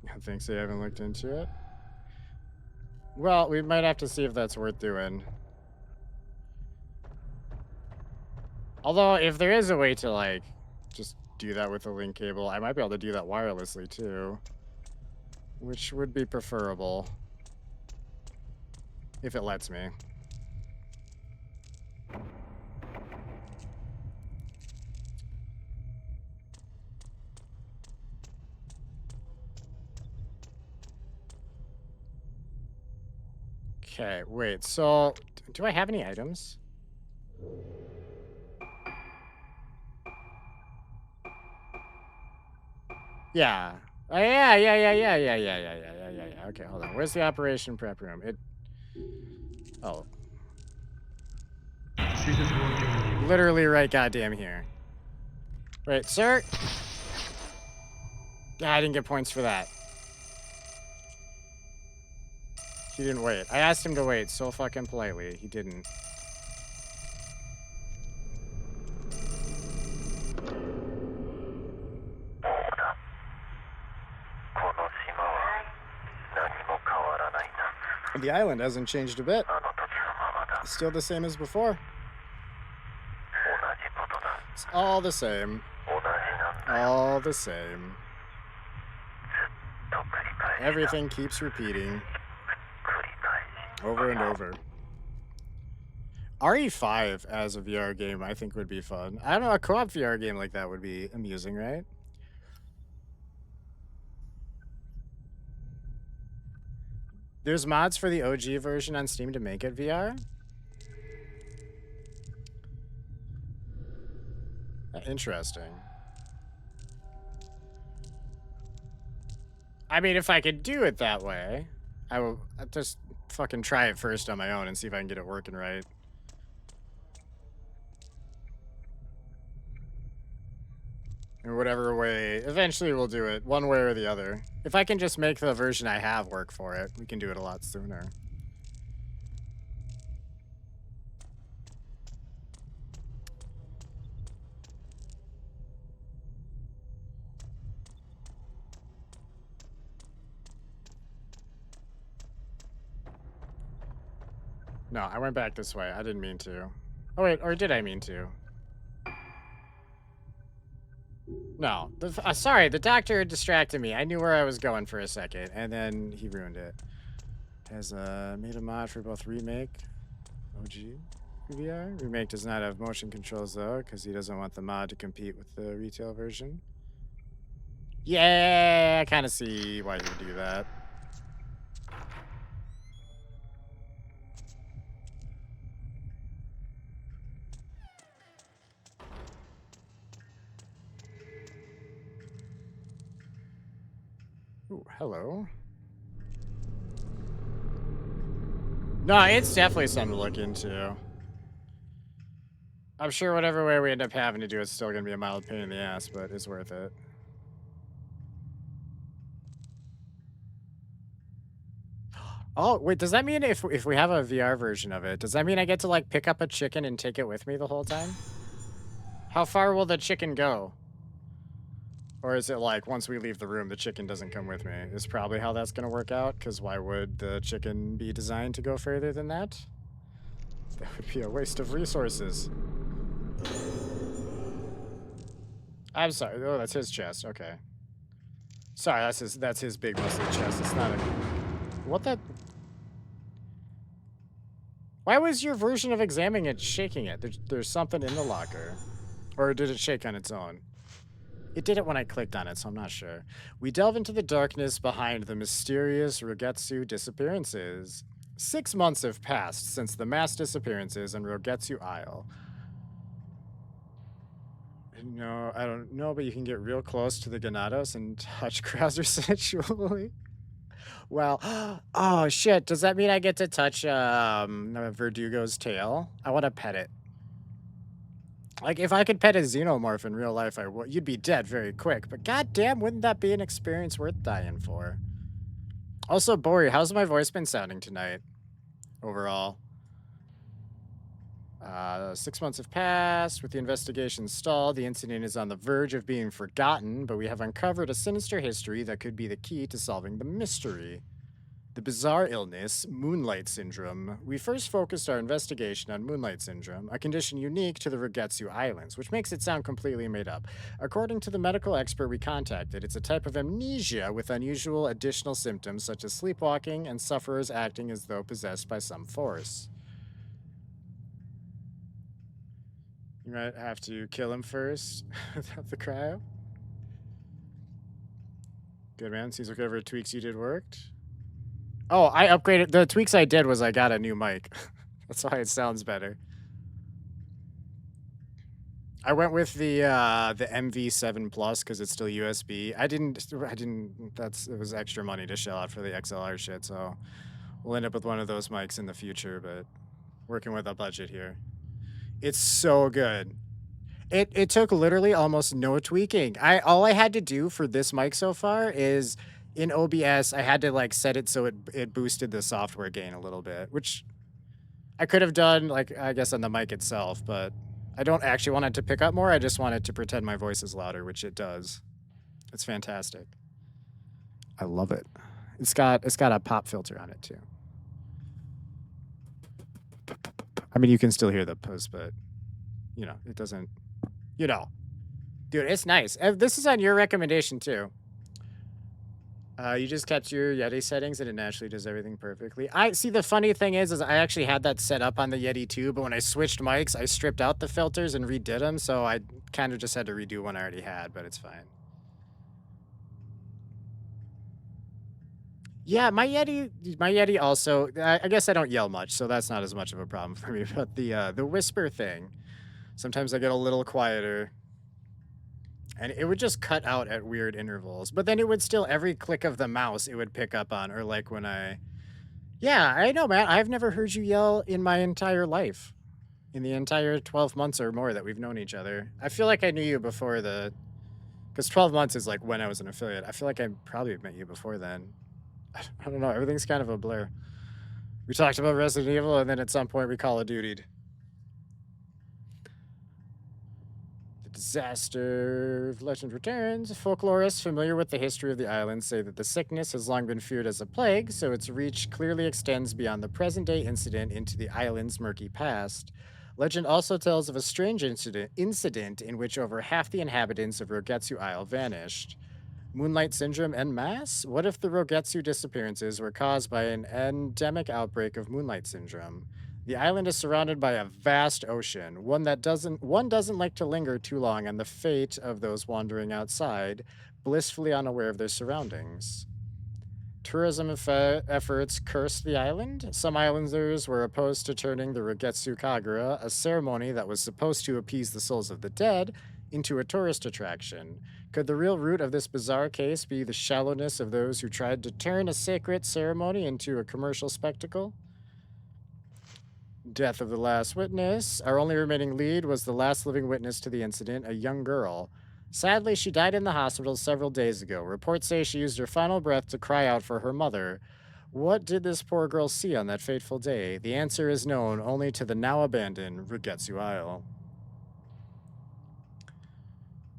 I think so. You haven't looked into it. Well, we might have to see if that's worth doing. Although, if there is a way to, like, just do that with a link cable, I might be able to do that wirelessly, too. Which would be preferable. If it lets me. Okay, wait, so, do I have any items? Yeah. Oh, yeah. Okay, hold on. Where's the operation prep room? Oh. Literally right goddamn here. Wait, sir? I didn't get points for that. He didn't wait. I asked him to wait so fucking politely. He didn't. The island hasn't changed a bit. It's still the same as before. It's all the same. All the same. Everything keeps repeating. Over and over. RE5 as a VR game, I think would be fun. I don't know, a co-op VR game like that would be amusing, right? There's mods for the OG version on Steam to make it VR? Interesting. I mean, if I could do it that way, I'd just fucking try it first on my own and see if I can get it working right. In whatever way, eventually we'll do it, one way or the other. If I can just make the version I have work for it, we can do it a lot sooner. No, I went back this way. I didn't mean to. Oh, wait, or did I mean to? No. Sorry, the doctor distracted me. I knew where I was going for a second, and then he ruined it. Has made a mod for both Remake, OG, VR. Remake does not have motion controls, though, because he doesn't want the mod to compete with the retail version. Yeah, I kind of see why he would do that. Ooh, hello. No, it's definitely something to look into. I'm sure whatever way we end up having to do, it's still going to be a mild pain in the ass, but it's worth it. Oh, wait, does that mean if we have a VR version of it, does that mean I get to, like, pick up a chicken and take it with me the whole time? How far will the chicken go? Or is it like, once we leave the room, the chicken doesn't come with me? Is probably how that's gonna work out, because why would the chicken be designed to go further than that? That would be a waste of resources. I'm sorry. Oh, that's his chest. Okay. Sorry, that's his big muscly chest. It's not a... What the... Why was your version of examining it shaking it? There's something in the locker. Or did it shake on its own? It did it when I clicked on it, so I'm not sure. We delve into the darkness behind the mysterious Rogetsu disappearances. 6 months have passed since the mass disappearances in Rogetsu Isle. No, I don't know, but you can get real close to the Ganados and touch Krauser sensually. Well, oh shit. Does that mean I get to touch Verdugo's tail? I want to pet it. Like if I could pet a xenomorph in real life, I would. You'd be dead very quick. But goddamn, wouldn't that be an experience worth dying for? Also, Bori, how's my voice been sounding tonight? Overall. 6 months have passed. With the investigation stalled, the incident is on the verge of being forgotten, but we have uncovered a sinister history that could be the key to solving the mystery. The bizarre illness, Moonlight Syndrome. We first focused our investigation on Moonlight Syndrome, a condition unique to the Rogetsu Islands, which makes it sound completely made up. According to the medical expert we contacted, it's a type of amnesia with unusual additional symptoms such as sleepwalking and sufferers acting as though possessed by some force. You might have to kill him first without the cryo. Good, man. Seems like whatever tweaks you did worked. Oh, I upgraded. The tweaks I did was I got a new mic. That's why it sounds better. I went with the MV7 Plus because it's still USB. It was extra money to shell out for the XLR shit, so we'll end up with one of those mics in the future, but working with a budget here. It's so good. It took literally almost no tweaking. All I had to do for this mic so far is in OBS, I had to like set it so it boosted the software gain a little bit, which I could have done like I guess on the mic itself, but I don't actually want it to pick up more. I just want it to pretend my voice is louder, which it does. It's fantastic. I love it. It's got a pop filter on it too. I mean, you can still hear the post, but it doesn't. You know, dude, it's nice. This is on your recommendation too. You just kept your Yeti settings and it naturally does everything perfectly. I see the funny thing is I actually had that set up on the Yeti too, but when I switched mics, I stripped out the filters and redid them, so I kind of just had to redo one I already had, but it's fine. Yeah, my Yeti also. I guess I don't yell much, so that's not as much of a problem for me. But the whisper thing, sometimes I get a little quieter, and it would just cut out at weird intervals. But then it would still every click of the mouse it would pick up on, or like when I. Yeah, I know, man. I've never heard you yell in my entire life, in the entire 12 months or more that we've known each other. I feel like I knew you before because 12 months is like when I was an affiliate. I feel like I probably met you before then. I don't know. Everything's kind of a blur. We talked about Resident Evil, and then at some point we Call of Dutied. The disaster of legend returns. Folklorists familiar with the history of the island say that the sickness has long been feared as a plague, so its reach clearly extends beyond the present-day incident into the island's murky past. Legend also tells of a strange incident in which over half the inhabitants of Rogetsu Isle vanished. Moonlight Syndrome en masse? What if the Rogetsu disappearances were caused by an endemic outbreak of Moonlight Syndrome? The island is surrounded by a vast ocean, one doesn't like to linger too long on the fate of those wandering outside, blissfully unaware of their surroundings. Tourism efforts cursed the island. Some islanders were opposed to turning the Rogetsu Kagura, a ceremony that was supposed to appease the souls of the dead, into a tourist attraction. Could the real root of this bizarre case be the shallowness of those who tried to turn a sacred ceremony into a commercial spectacle? Death of the last witness. Our only remaining lead was the last living witness to the incident, a young girl. Sadly, she died in the hospital several days ago. Reports say she used her final breath to cry out for her mother. What did this poor girl see on that fateful day? The answer is known only to the now abandoned Rugetsu Isle.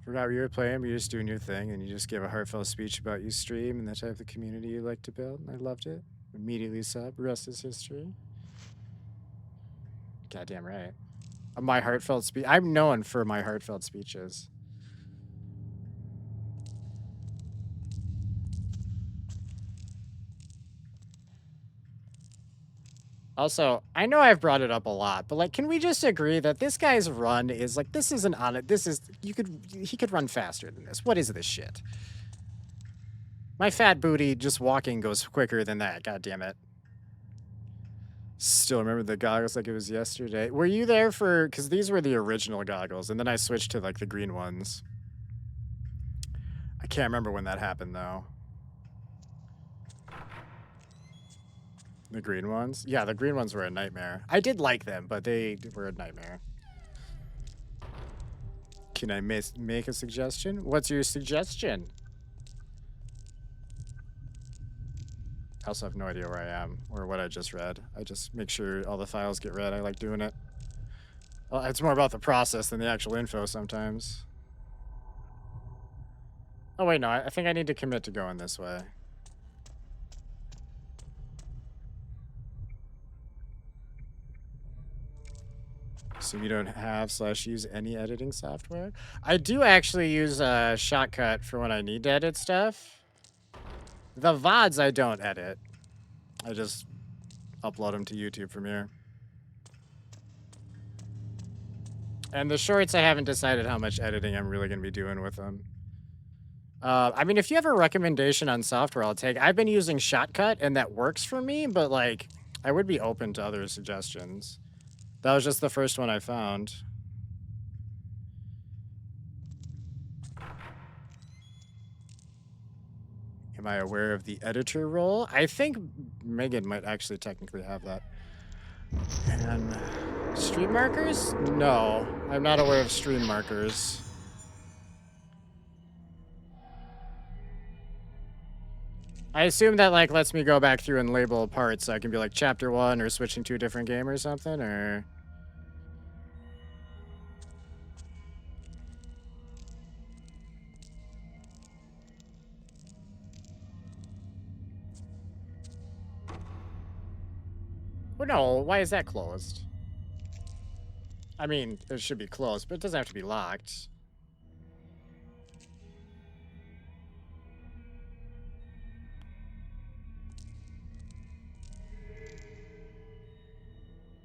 Forgot what you were playing, but you're just doing your thing, and you just gave a heartfelt speech about you stream and the type of community you like to build, and I loved it. Immediately sub, rest is history. Goddamn right. My heartfelt speech. I'm known for my heartfelt speeches. Also, I know I've brought it up a lot, but like, can we just agree that this guy's run is like, this isn't on it. He could run faster than this. What is this shit? My fat booty just walking goes quicker than that. God damn it. Still remember the goggles like it was yesterday. Were you there for, because these were the original goggles, and then I switched to like the green ones. I can't remember when that happened though. The green ones? Yeah, the green ones were a nightmare. I did like them, but they were a nightmare. Can I make a suggestion? What's your suggestion? I also have no idea where I am or what I just read. I just make sure all the files get read. I like doing it. Well, it's more about the process than the actual info sometimes. Oh, wait, no. I think I need to commit to going this way. So you don't have / use any editing software? I do actually use a Shotcut for when I need to edit stuff. The VODs I don't edit. I just upload them to YouTube from here. And the shorts, I haven't decided how much editing I'm really going to be doing with them. I mean, if you have a recommendation on software, I'll take. I've been using Shotcut, and that works for me, but, like, I would be open to other suggestions. That was just the first one I found. Am I aware of the editor role? I think Megan might actually technically have that. And stream markers? No, I'm not aware of stream markers. I assume that, like, lets me go back through and label parts so I can be like chapter 1 or switching to a different game or something, or... Well, no, why is that closed? I mean, it should be closed, but it doesn't have to be locked.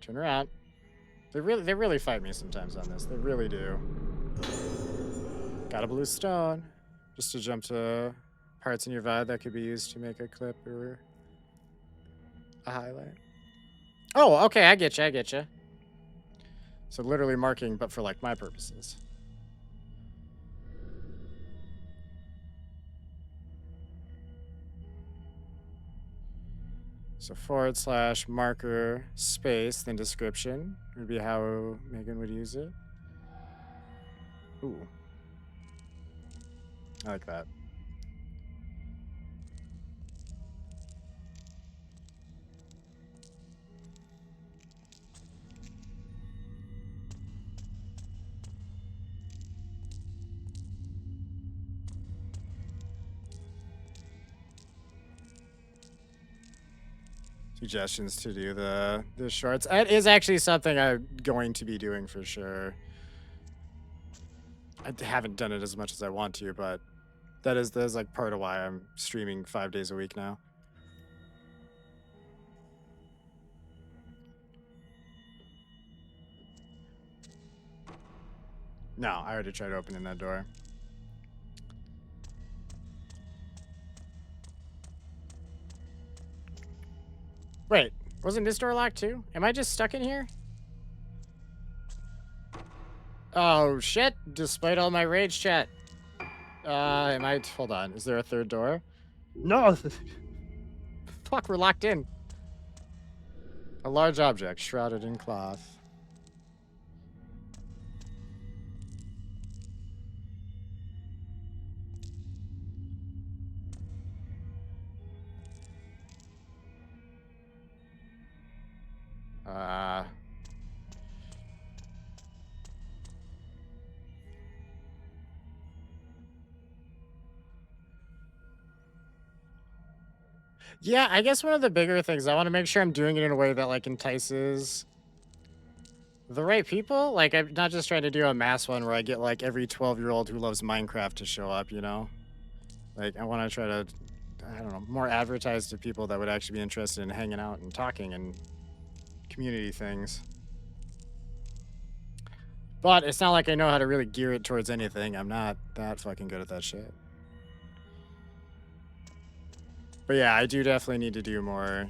Turn around. They really fight me sometimes on this. They really do. Got a blue stone. Just to jump to parts in your VOD that could be used to make a clip or a highlight. Oh, okay, I get you. So literally marking, but for, like, my purposes. So / marker space, then description would be how Megan would use it. Ooh. I like that. Suggestions to do the shorts. It is actually something I'm going to be doing for sure. I haven't done it as much as I want to, but that is like part of why I'm streaming 5 days a week now. No, I already tried opening that door. Wait, wasn't this door locked too? Am I just stuck in here? Oh, shit. Despite all my rage chat. Hold on. Is there a third door? No. Fuck, we're locked in. A large object shrouded in cloth. Yeah, I guess one of the bigger things, I want to make sure I'm doing it in a way that, like, entices the right people. Like, I'm not just trying to do a mass one where I get, like, every 12-year-old who loves Minecraft to show up, you know? Like, I want to try to, I don't know, more advertise to people that would actually be interested in hanging out and talking and community things. But it's not like I know how to really gear it towards anything. I'm not that fucking good at that shit. But yeah, I do definitely need to do more.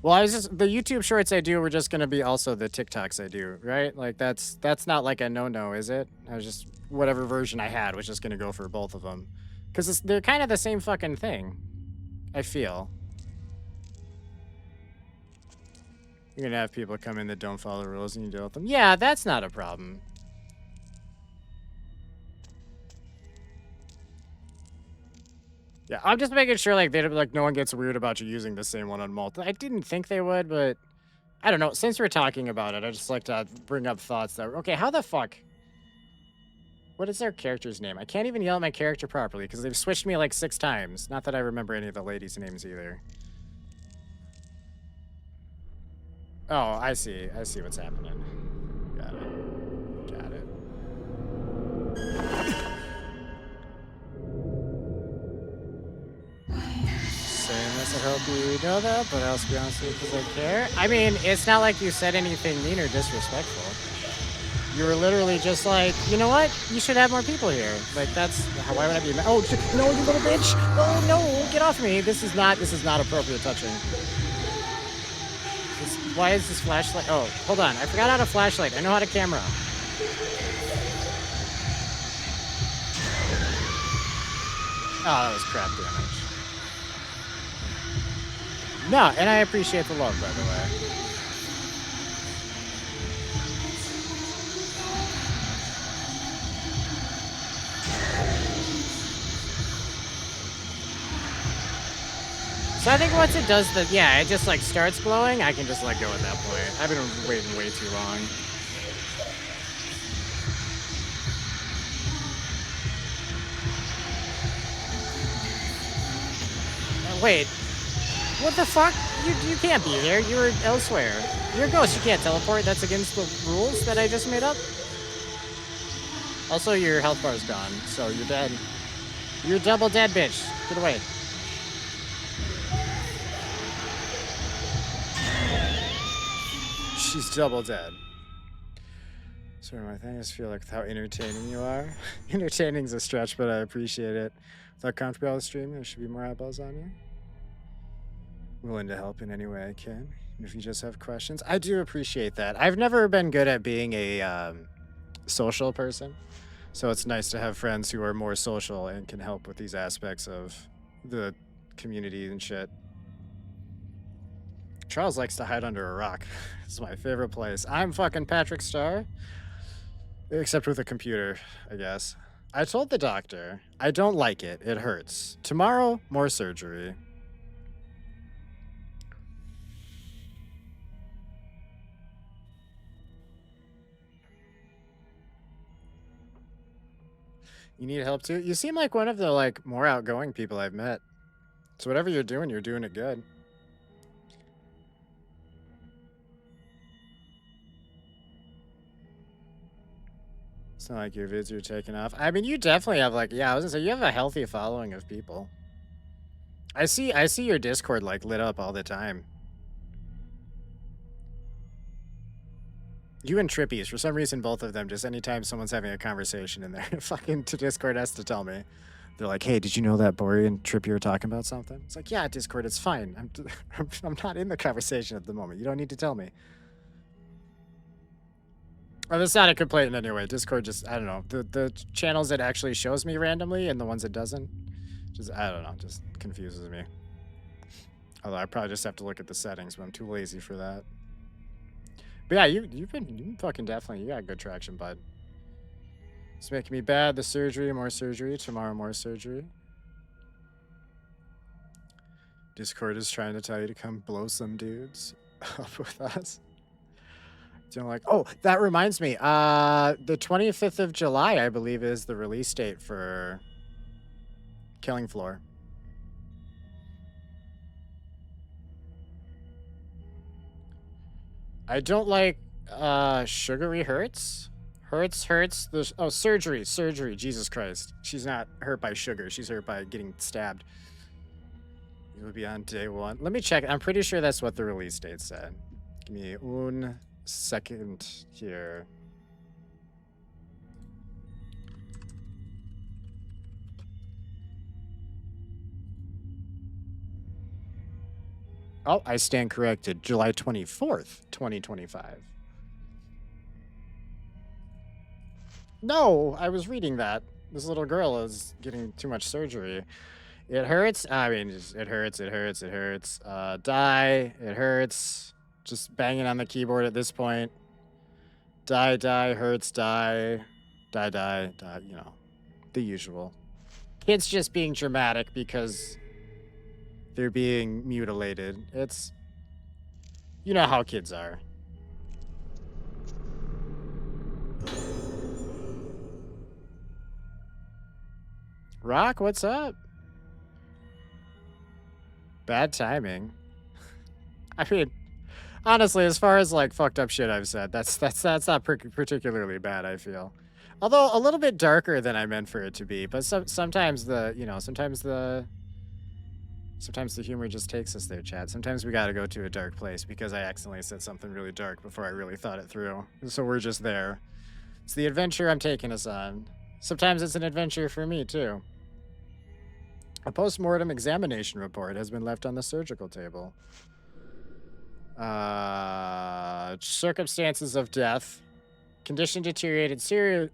Well, the YouTube shorts I do were just gonna be also the TikToks I do, right? Like that's not like a no-no, is it? I was just, whatever version I had was just gonna go for both of them. Because they're kind of the same fucking thing, I feel. You're gonna have people come in that don't follow the rules and you deal with them. Yeah, that's not a problem. Yeah, I'm just making sure like no one gets weird about you using the same one on multi. I didn't think they would, but I don't know. Since we're talking about it, I just like to bring up thoughts that okay, how the fuck? What is their character's name? I can't even yell at my character properly because they've switched me like 6 times. Not that I remember any of the ladies' names either. Oh, I see. I see what's happening. Got it. Got it. Saying this, I hope you know that, but I'll be honest with you because I care. I mean, it's not like you said anything mean or disrespectful. You were literally just like, you know what? You should have more people here. Like that's why would I be? Oh no, you little bitch! Oh no, get off me! This is not appropriate touching. Why is this flashlight? Oh, hold on. I forgot how to flashlight. I know how to camera. Oh, that was crap damage. No, and I appreciate the love, by the way. So I think once it does yeah, it just like starts glowing, I can just let go at that point. I've been waiting way too long. Wait, what the fuck? You can't be here. You were elsewhere. You're a ghost. You can't teleport. That's against the rules that I just made up. Also, your health bar is gone, so you're dead. You're double dead, bitch. Get away. She's double dead. Sorry, my thing is feel like how entertaining you are. Entertaining's a stretch, but I appreciate it. Without comfortable on the stream, there should be more eyeballs on you. Willing to help in any way I can. And if you just have questions, I do appreciate that. I've never been good at being a social person, so it's nice to have friends who are more social and can help with these aspects of the community and shit. Charles likes to hide under a rock. It's my favorite place. I'm fucking Patrick Star. Except with a computer, I guess. I told the doctor, I don't like it. It hurts. Tomorrow, more surgery. You need help too? You seem like one of the like more outgoing people I've met. So whatever you're doing it good. It's not like your vids are taking off. I mean, you definitely have like, yeah, I was gonna say you have a healthy following of people. I see your Discord like lit up all the time. You and Trippies, for some reason, both of them, just anytime someone's having a conversation in there, fucking to Discord has to tell me. They're like, hey, did you know that Bori and Trippy are talking about something? It's like, yeah, Discord, it's fine. I'm not in the conversation at the moment. You don't need to tell me. Oh, that's not a complaint in any way. Discord just, I don't know. The channels it actually shows me randomly and the ones it doesn't, just, I don't know, just confuses me. Although I probably just have to look at the settings, but I'm too lazy for that. But yeah, you've been fucking definitely, you got good traction, bud. It's making me bad. The surgery, more surgery. Tomorrow, more surgery. Discord is trying to tell you to come blow some dudes up with us. Don't like. Oh, that reminds me. The 25th of July, I believe, is the release date for Killing Floor. I don't like sugary hurts. Hurts. Oh, surgery. Jesus Christ. She's not hurt by sugar. She's hurt by getting stabbed. It would be on day 1. Let me check. I'm pretty sure that's what the release date said. Give me one second here. Oh, I stand corrected. July 24th, 2025. No, I was reading that. This little girl is getting too much surgery. It hurts. I mean, it hurts. Die. It hurts. Just banging on the keyboard at this point. Die, die, hurts, die. Die, die, die, you know, the usual. Kids just being dramatic because they're being mutilated. It's, you know how kids are. Rock, what's up? Bad timing. I mean, honestly, as far as like fucked up shit I've said, that's not particularly bad. I feel, although a little bit darker than I meant for it to be. But sometimes sometimes the humor just takes us there, Chad. Sometimes we got to go to a dark place because I accidentally said something really dark before I really thought it through. So we're just there. It's the adventure I'm taking us on. Sometimes it's an adventure for me too. A post-mortem examination report has been left on the surgical table. Circumstances of death. Condition deteriorated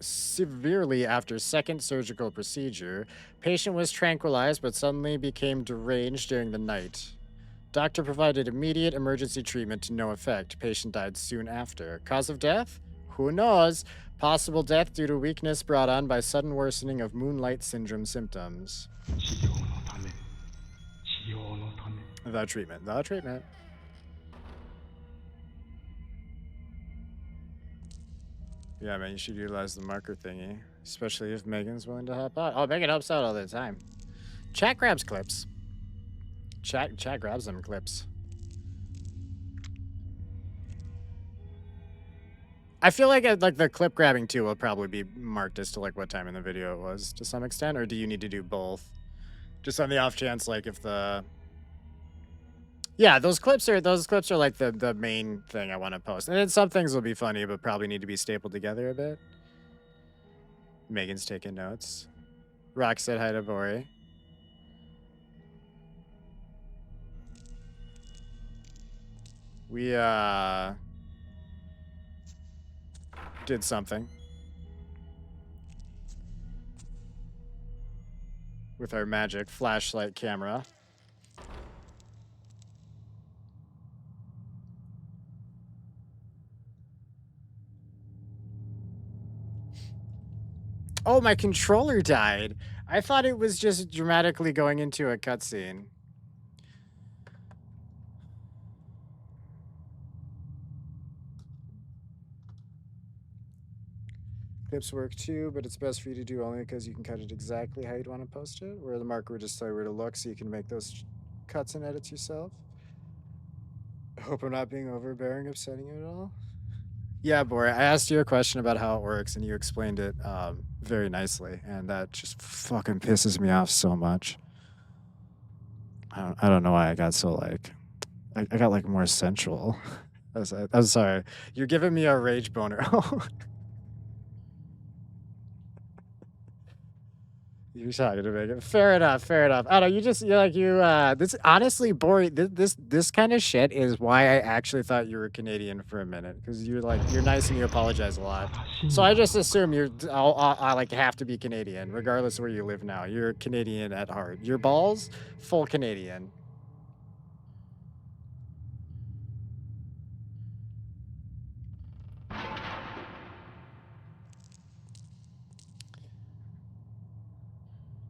severely after second surgical procedure. Patient was tranquilized but suddenly became deranged during the night. Doctor provided immediate emergency treatment to no effect. Patient died soon after. Cause of death? Who knows? Possible death due to weakness brought on by sudden worsening of moonlight syndrome symptoms. 治療のため治療のため The treatment. The treatment. Yeah, man, you should utilize the marker thingy, especially if Megan's willing to help out. Oh, Megan helps out all the time. Chat grabs clips. Chat grabs them clips. I feel like the clip grabbing too will probably be marked as to like what time in the video it was to some extent, or do you need to do both? Just on the off chance, like if the yeah, those clips are like the main thing I want to post, and then some things will be funny, but probably need to be stapled together a bit. Megan's taking notes. Rock said hi to Bori. We did something with our magic flashlight camera. Oh, my controller died. I thought it was just dramatically going into a cutscene. Clips work too, but it's best for you to do only because you can cut it exactly how you'd want to post it, where the marker would just tell you where to look so you can make those cuts and edits yourself. I hope I'm not being overbearing, upsetting you at all. Yeah, Bora, I asked you a question about how it works, and you explained it very nicely, and that just fucking pisses me off so much. I don't know why I got so like, I got like more sensual. I'm sorry. You're giving me a rage boner. You're talking to Megan. Fair enough. Fair enough. I don't know. This honestly, Bori. This kind of shit is why I actually thought you were Canadian for a minute, because you're nice and you apologize a lot. So I just assume I like have to be Canadian, regardless of where you live now. You're Canadian at heart. Your balls, full Canadian.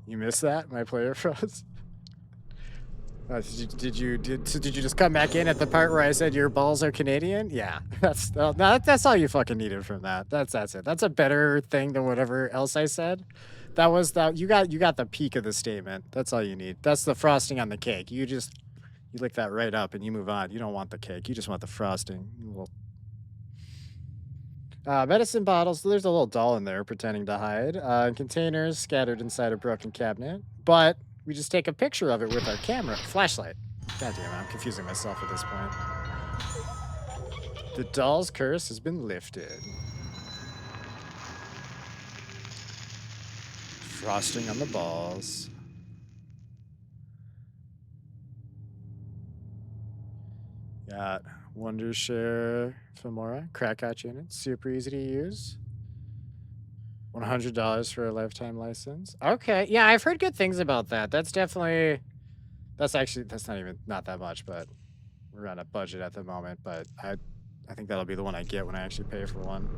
You missed that? My player froze. Did you just come back in at the part where I said your balls are Canadian? Yeah, that's all you fucking needed from that. That's it. That's a better thing than whatever else I said. You got the peak of the statement. That's all you need. That's the frosting on the cake. You lick that right up and you move on. You don't want the cake. You just want the frosting. Medicine bottles. There's a little doll in there pretending to hide. Containers scattered inside a broken cabinet. But we just take a picture of it with our camera. Flashlight. God damn it, I'm confusing myself at this point. The doll's curse has been lifted. Frosting on the balls. Got Wondershare Femora, Crackouch unit, super easy to use. $100 for a lifetime license. Okay, yeah, I've heard good things about that. That's not that much, but we're on a budget at the moment, but I think that'll be the one I get when I actually pay for one.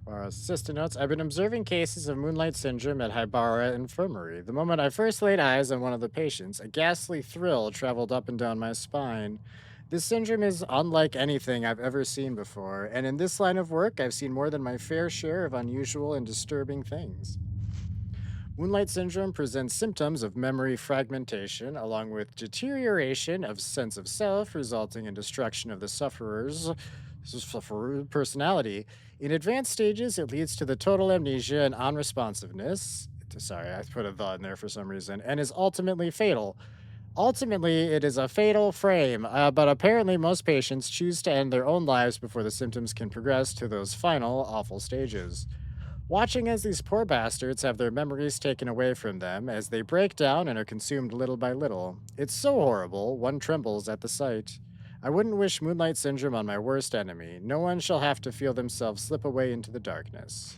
Assistant notes. I've been observing cases of moonlight syndrome at Hibara Infirmary. The moment I first laid eyes on one of the patients, a ghastly thrill traveled up and down my spine. This syndrome is unlike anything I've ever seen before, and in this line of work, I've seen more than my fair share of unusual and disturbing things. Moonlight syndrome presents symptoms of memory fragmentation, along with deterioration of sense of self, resulting in destruction of the sufferer personality. In advanced stages, it leads to the total amnesia and unresponsiveness. Sorry, I put a the in there for some reason, and is ultimately fatal. Ultimately, it is a fatal frame, but apparently most patients choose to end their own lives before the symptoms can progress to those final, awful stages. Watching as these poor bastards have their memories taken away from them as they break down and are consumed little by little. It's so horrible, one trembles at the sight. I wouldn't wish moonlight syndrome on my worst enemy. No one shall have to feel themselves slip away into the darkness.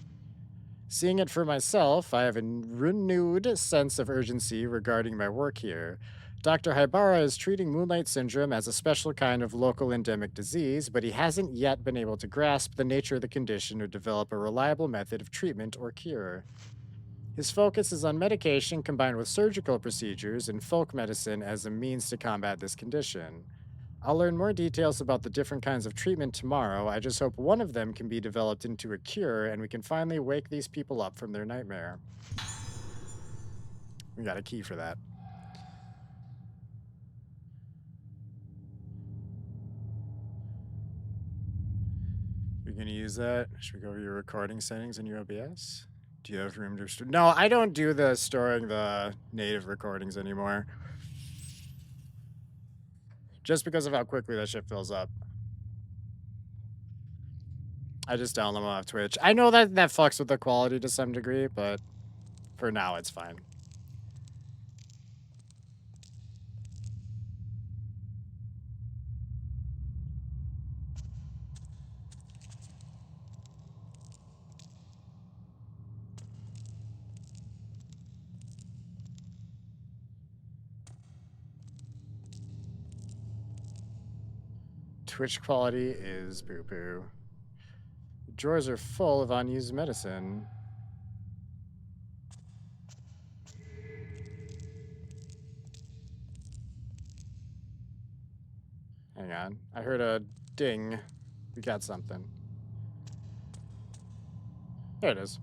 Seeing it for myself, I have a renewed sense of urgency regarding my work here. Dr. Hibara is treating moonlight syndrome as a special kind of local endemic disease, but he hasn't yet been able to grasp the nature of the condition or develop a reliable method of treatment or cure. His focus is on medication combined with surgical procedures and folk medicine as a means to combat this condition. I'll learn more details about the different kinds of treatment tomorrow. I just hope one of them can be developed into a cure and we can finally wake these people up from their nightmare. We got a key for that. You're going to use that? Should we go over your recording settings in your OBS? Do you have room to store? No, I don't do the storing the native recordings anymore. Just because of how quickly that shit fills up. I just download them off Twitch. I know that that fucks with the quality to some degree, but for now it's fine. Twitch quality is poo-poo. The drawers are full of unused medicine. Hang on. I heard a ding. We got something. There it is.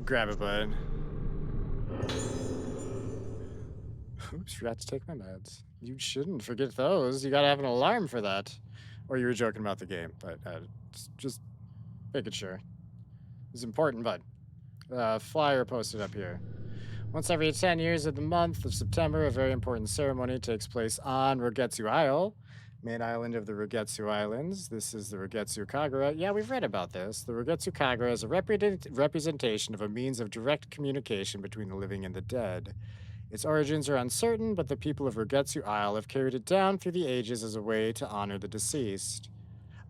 Grab it, bud. Oops, forgot to take my meds. You shouldn't forget those. You gotta have an alarm for that. Or you were joking about the game, but just making sure. It's important, bud. Flyer posted up here. Once every 10 years of the month of September, a very important ceremony takes place on Rogetsu Isle, main island of the Rogetsu Islands. This is the Rogetsu Kagura. Yeah, we've read about this. The Rogetsu Kagura is a representation of a means of direct communication between the living and the dead. Its origins are uncertain, but the people of Rogetsu Isle have carried it down through the ages as a way to honor the deceased.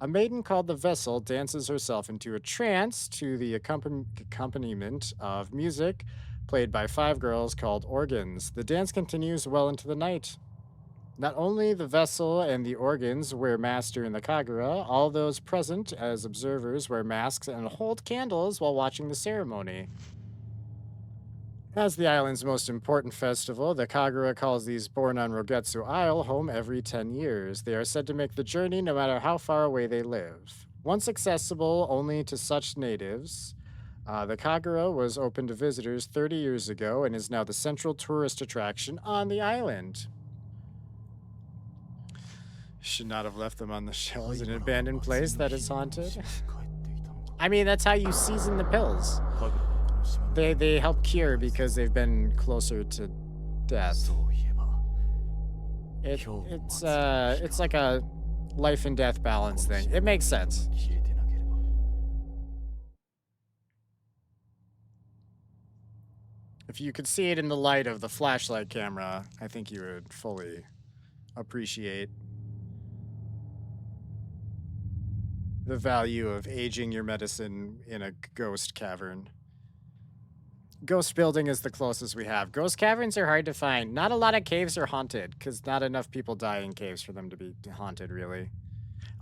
A maiden called the Vessel dances herself into a trance to the accompaniment of music played by five girls called organs. The dance continues well into the night. Not only the Vessel and the organs wear masks during the Kagura, all those present as observers wear masks and hold candles while watching the ceremony. As the island's most important festival, the Kagura calls these born on Rogetsu Isle home every 10 years. They are said to make the journey no matter how far away they live. Once accessible only to such natives, the Kagura was open to visitors 30 years ago and is now the central tourist attraction on the island. Should not have left them on the shelves in an abandoned place that is haunted. I mean, that's how you season the pills. They help cure because they've been closer to death. It's like a life and death balance thing. It makes sense. If you could see it in the light of the flashlight camera, I think you would fully appreciate the value of aging your medicine in a ghost cavern. Ghost building is the closest we have. Ghost caverns are hard to find. Not a lot of caves are haunted, because not enough people die in caves for them to be haunted, really.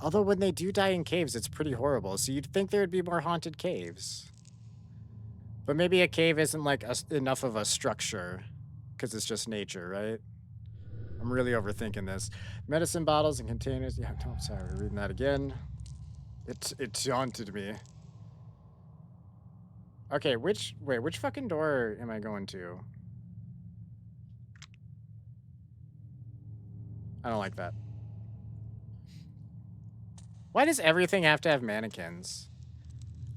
Although when they do die in caves, it's pretty horrible, so you'd think there would be more haunted caves. But maybe a cave isn't, like, enough of a structure, because it's just nature, right? I'm really overthinking this. Medicine bottles and containers. Yeah, no, sorry, we're reading that again. It daunted me. Okay, which fucking door am I going to? I don't like that. Why does everything have to have mannequins?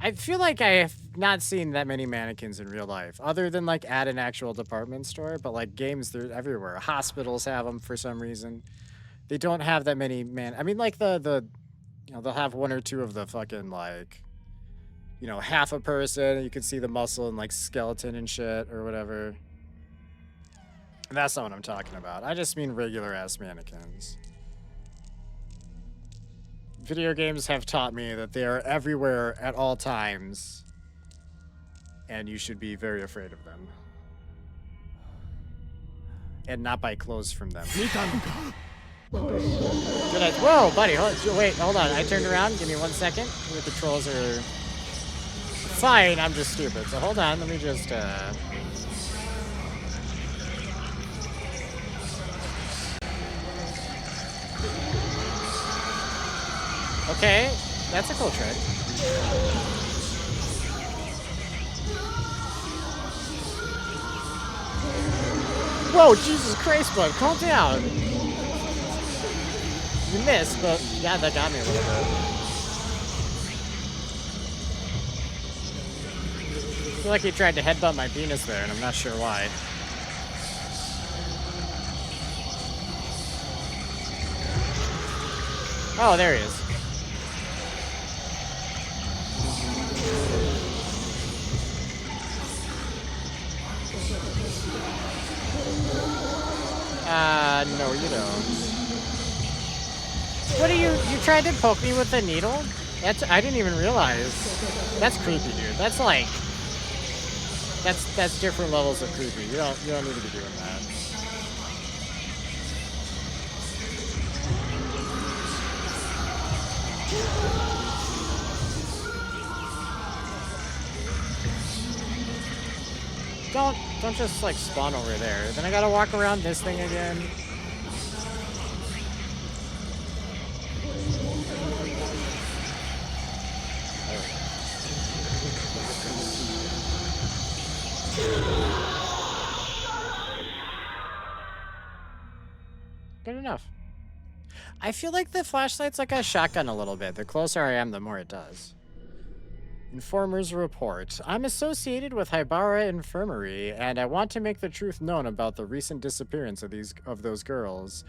I feel like I have not seen that many mannequins in real life, other than like at an actual department store, but like games, they're everywhere. Hospitals have them for some reason. They don't have that many I mean, like you know, they'll have one or two of the fucking like, you know, half a person. You can see the muscle and like skeleton and shit or whatever. And that's not what I'm talking about. I just mean regular ass mannequins. Video games have taught me that they are everywhere at all times, and you should be very afraid of them. And not buy clothes from them. Did I? Whoa, buddy, wait, hold on. I turned around. Give me 1 second. The controls are fine. I'm just stupid. So hold on. Let me just, Okay, that's a cool trick. Whoa, Jesus Christ, bud, calm down. You missed, but yeah, that got me a little bit. I feel like he tried to headbutt my penis there, and I'm not sure why. Oh, there he is. No, you don't. What are you tried to poke me with a needle? I didn't even realize. That's creepy, dude. That's like, that's different levels of creepy. You don't need to be doing that. Don't just like spawn over there. Then I gotta walk around this thing again. Good enough. I feel like the flashlight's like a shotgun a little bit. The closer I am, the more it does. Informer's report. I'm associated with Haibara Infirmary, and I want to make the truth known about the recent disappearance of those girls.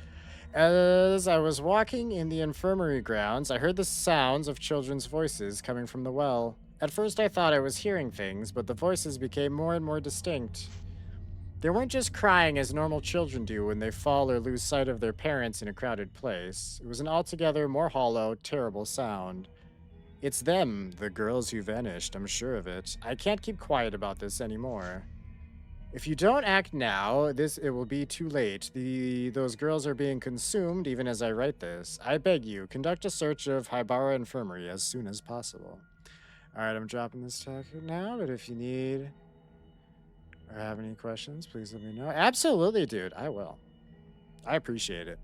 As I was walking in the infirmary grounds, I heard the sounds of children's voices coming from the well. At first I thought I was hearing things, but the voices became more and more distinct. They weren't just crying as normal children do when they fall or lose sight of their parents in a crowded place. It was an altogether more hollow, terrible sound. It's them, the girls who vanished, I'm sure of it. I can't keep quiet about this anymore. If you don't act now, it will be too late. Those girls are being consumed even as I write this. I beg you, conduct a search of Haibara Infirmary as soon as possible. Alright, I'm dropping this talk now, but if you need or have any questions, please let me know. Absolutely, dude, I will. I appreciate it.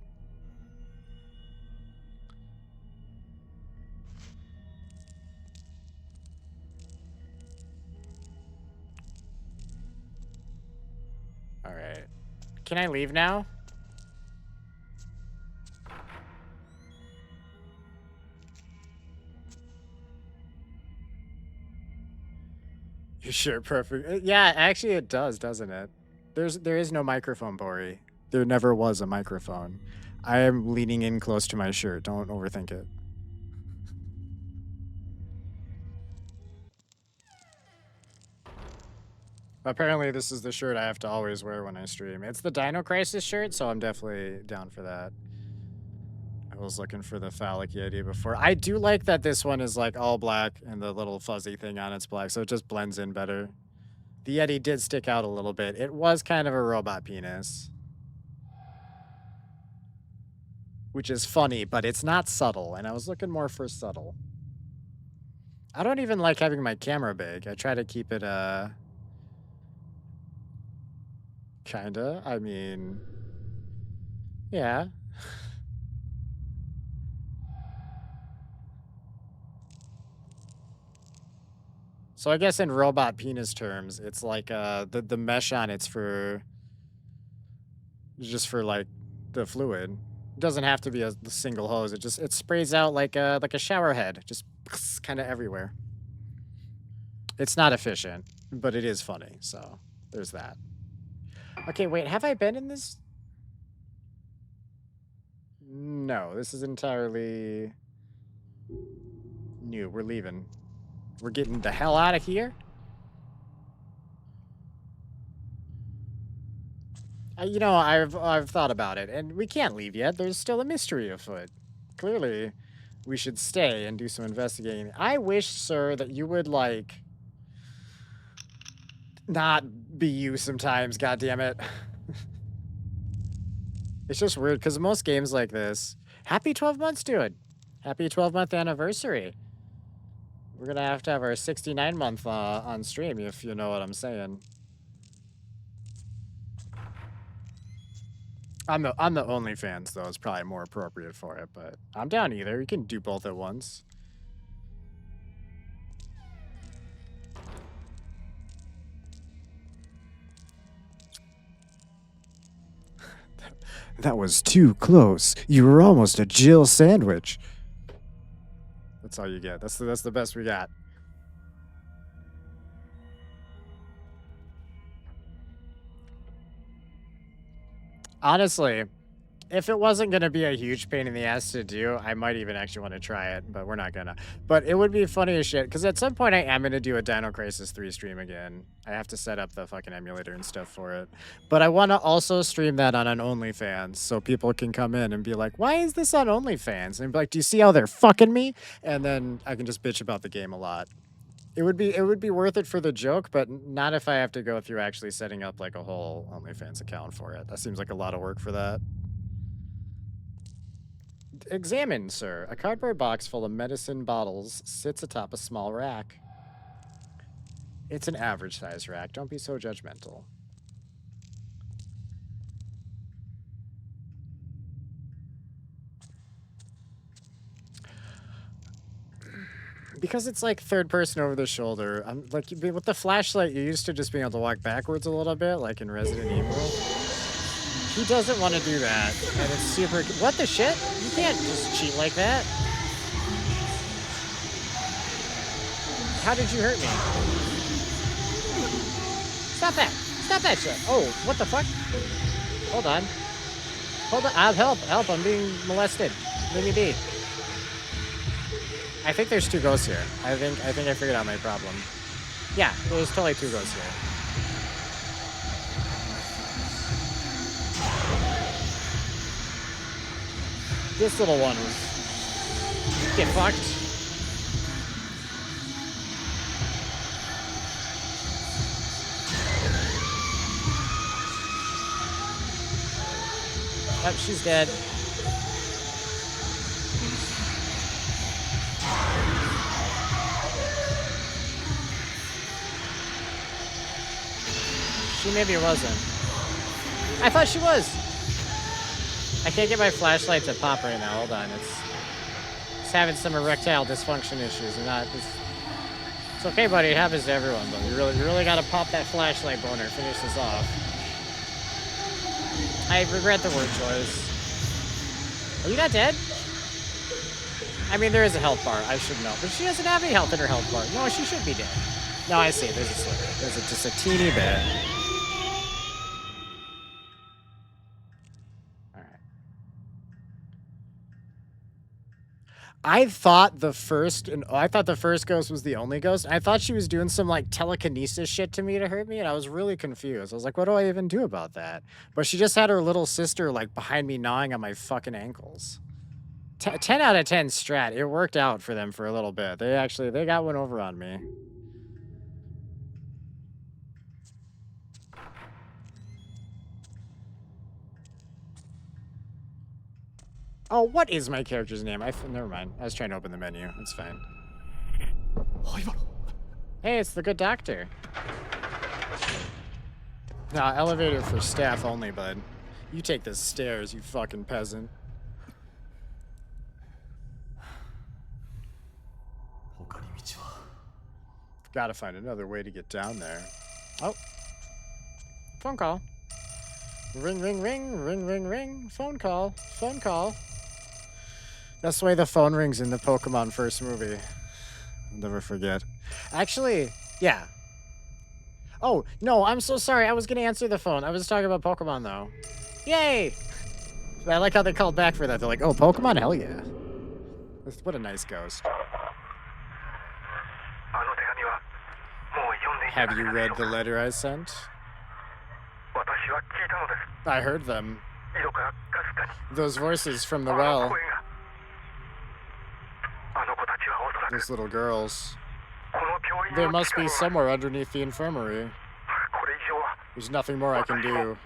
All right. Can I leave now? You sure perfect. Yeah, actually it does, doesn't it? There is no microphone, Bori. There never was a microphone. I am leaning in close to my shirt. Don't overthink it. Apparently, this is the shirt I have to always wear when I stream. It's the Dino Crisis shirt, so I'm definitely down for that. I was looking for the phallic Yeti before. I do like that this one is like all black and the little fuzzy thing on it's black, so it just blends in better. The Yeti did stick out a little bit. It was kind of a robot penis. Which is funny, but it's not subtle, and I was looking more for subtle. I don't even like having my camera big. I try to keep it, kinda. I mean, yeah. So I guess in robot penis terms, it's like, the mesh on it's for just for, like, the fluid. It doesn't have to be a single hose. It sprays out like a shower head, just kinda everywhere. It's not efficient, but it is funny, so there's that. Okay, wait, have I been in this? No, this is entirely new. We're leaving. We're getting the hell out of here. I've thought about it, and we can't leave yet. There's still a mystery afoot. Clearly, we should stay and do some investigating. I wish, sir, that you would like not be you sometimes. God damn it. It's just weird because most games like this. Happy 12 months, dude. Happy 12-month anniversary. We're gonna have to have our 69-month on stream, if you know what I'm saying. On the OnlyFans though, it's probably more appropriate for it, but I'm down either. You can do both at once. That was too close. You were almost a Jill sandwich. That's all you get. That's the best we got. Honestly, if it wasn't going to be a huge pain in the ass to do, I might even actually want to try it, but we're not gonna. But it would be funny as shit, because at some point I am going to do a Dino Crisis 3 stream again. I have to set up the fucking emulator and stuff for it. But I want to also stream that on an OnlyFans, so people can come in and be like, why is this on OnlyFans? And be like, do you see how they're fucking me? And then I can just bitch about the game a lot. It would be worth it for the joke, but not if I have to go through actually setting up like a whole OnlyFans account for it. That seems like a lot of work for that. Examine, sir. A cardboard box full of medicine bottles sits atop a small rack. It's an average size rack. Don't be so judgmental. Because it's like third person over the shoulder, I'm like with the flashlight, you're used to just being able to walk backwards a little bit, like in Resident Evil. He doesn't want to do that, and it's super. What the shit? You can't just cheat like that. How did you hurt me? Stop that! Stop that shit! Oh, what the fuck? Hold on. Hold on. Help! Help! I'm being molested. Let me be. I think there's two ghosts here. I think I figured out my problem. Yeah, there's totally two ghosts here. This little one was get fucked. Yep, she's dead. She maybe wasn't. I thought she was. I can't get my flashlight to pop right now. Hold on, it's having some erectile dysfunction issues. It's okay, buddy. It happens to everyone, but you really gotta pop that flashlight boner. Finish this off. I regret the word choice. Are you not dead? I mean, there is a health bar. I should know, but she doesn't have any health in her health bar. No, she should be dead. No, I see. There's a sliver. There's just a teeny bit. I thought the first ghost was the only ghost. I thought she was doing some like telekinesis shit to me to hurt me, and I was really confused. I was like, what do I even do about that? But she just had her little sister like behind me gnawing on my fucking ankles. 10 out of 10 strat. It worked out for them for a little bit. They got one over on me. Oh, what is my character's name? Never mind. I was trying to open the menu. It's fine. Hey, it's the good doctor. Nah, elevator for staff only, bud. You take the stairs, you fucking peasant. Gotta find another way to get down there. Oh. Phone call. Ring, ring, ring, ring, ring, ring. Phone call. Phone call. That's the way the phone rings in the Pokemon first movie. I'll never forget. Actually, yeah. Oh, no, I'm so sorry. I was going to answer the phone. I was talking about Pokemon, though. Yay! I like how they called back for that. They're like, oh, Pokemon? Hell yeah. What a nice ghost. Have you read the letter I sent? I heard them. Those voices from the well. Those little girls. They must be somewhere underneath the infirmary. There's nothing more I can do.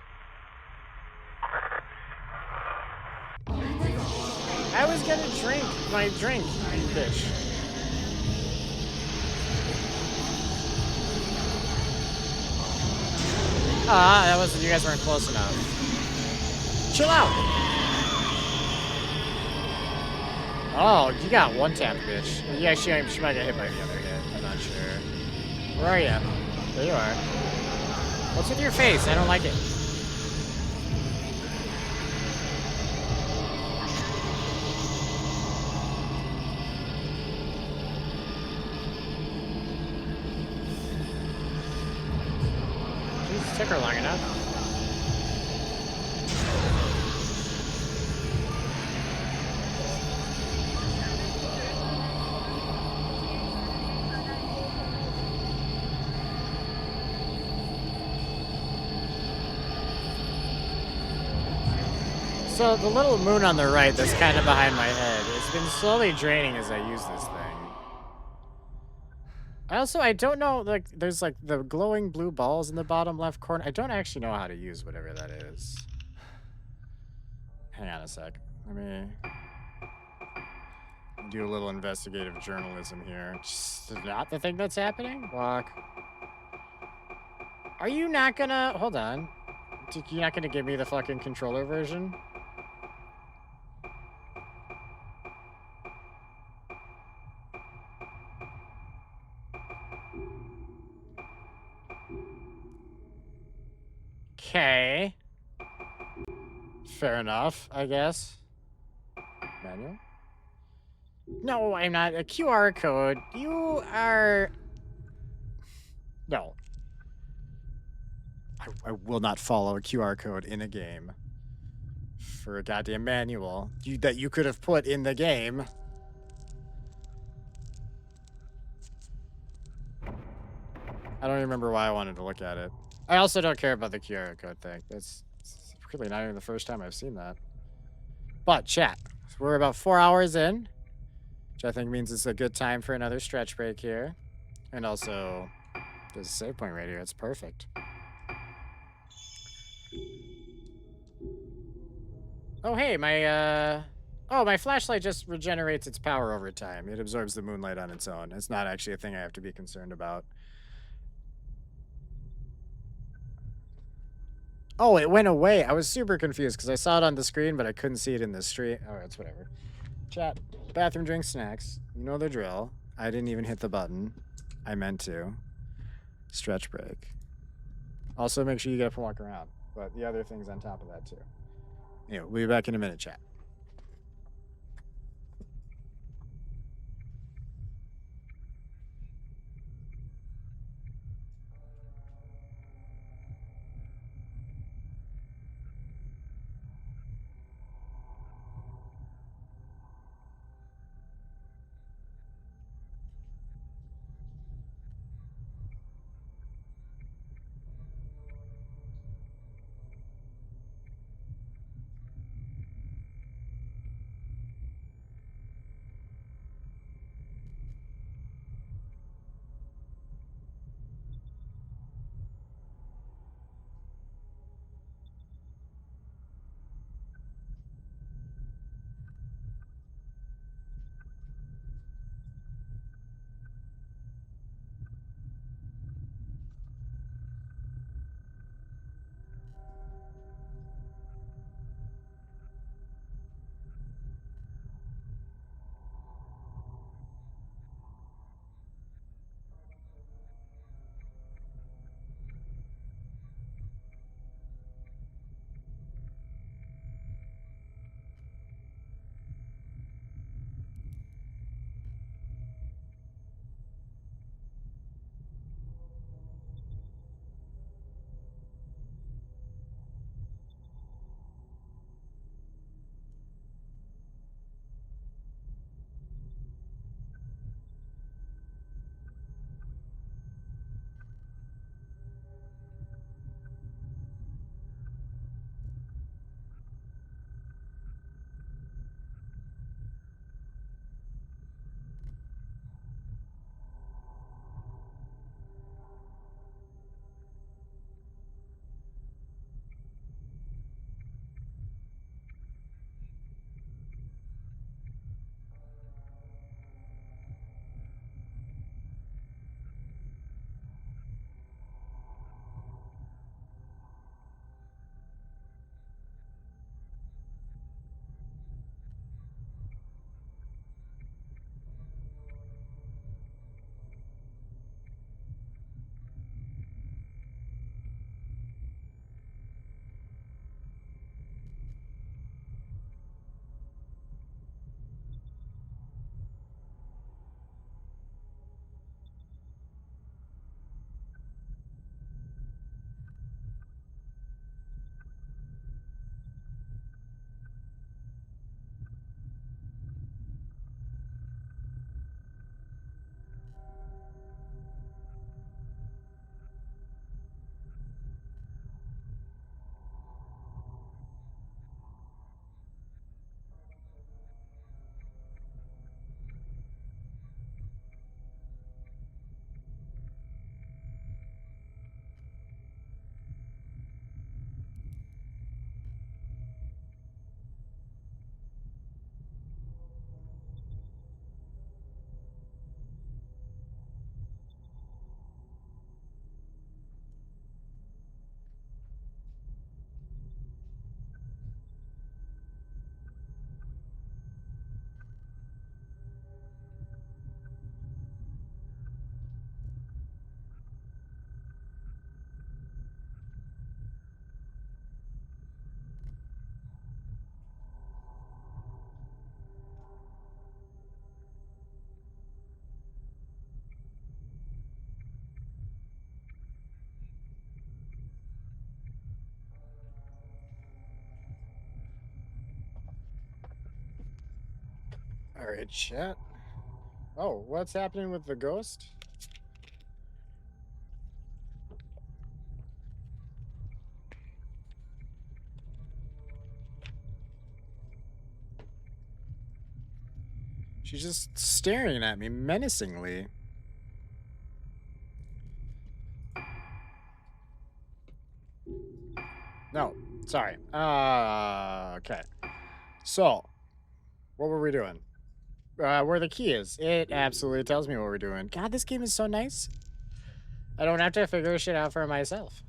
I was gonna drink my drink, you bitch. Ah, that wasn't. You guys weren't close enough. Chill out. Oh, you got one tap, bitch. Yeah, she might get hit by the other hit. I'm not sure. Where are you? There you are. What's with your face? I don't like it. Jesus, took her long enough. So the little moon on the right that's kind of behind my head, it's been slowly draining as I use this thing. I don't know, like, there's like the glowing blue balls in the bottom left corner. I don't actually know how to use whatever that is. Hang on a sec. Let me do a little investigative journalism here. Just not the thing that's happening? Walk. Are you not gonna... Hold on. You're not gonna give me the fucking controller version? Okay. Fair enough, I guess. Manual? No, I'm not. A QR code. You are... No. I will not follow a QR code in a game. For a goddamn manual. That you could have put in the game. I don't remember why I wanted to look at it. I also don't care about the QR code thing. It's really not even the first time I've seen that. But, chat. We're about 4 hours in. Which I think means it's a good time for another stretch break here. And also, there's a save point right here. It's perfect. Oh, hey, my flashlight just regenerates its power over time. It absorbs the moonlight on its own. It's not actually a thing I have to be concerned about. Oh, it went away. I was super confused because I saw it on the screen, but I couldn't see it in the stream. All right, it's whatever. Chat, bathroom, drink, snacks. You know the drill. I didn't even hit the button. I meant to. Stretch break. Also, make sure you get up and walk around. But the other things on top of that, too. Anyway, we'll be back in a minute, chat. Alright, chat. Oh, what's happening with the ghost? She's just staring at me menacingly. No, sorry. Okay. So, what were we doing? Where the key is. It absolutely tells me what we're doing. God, this game is so nice. I don't have to figure shit out for myself.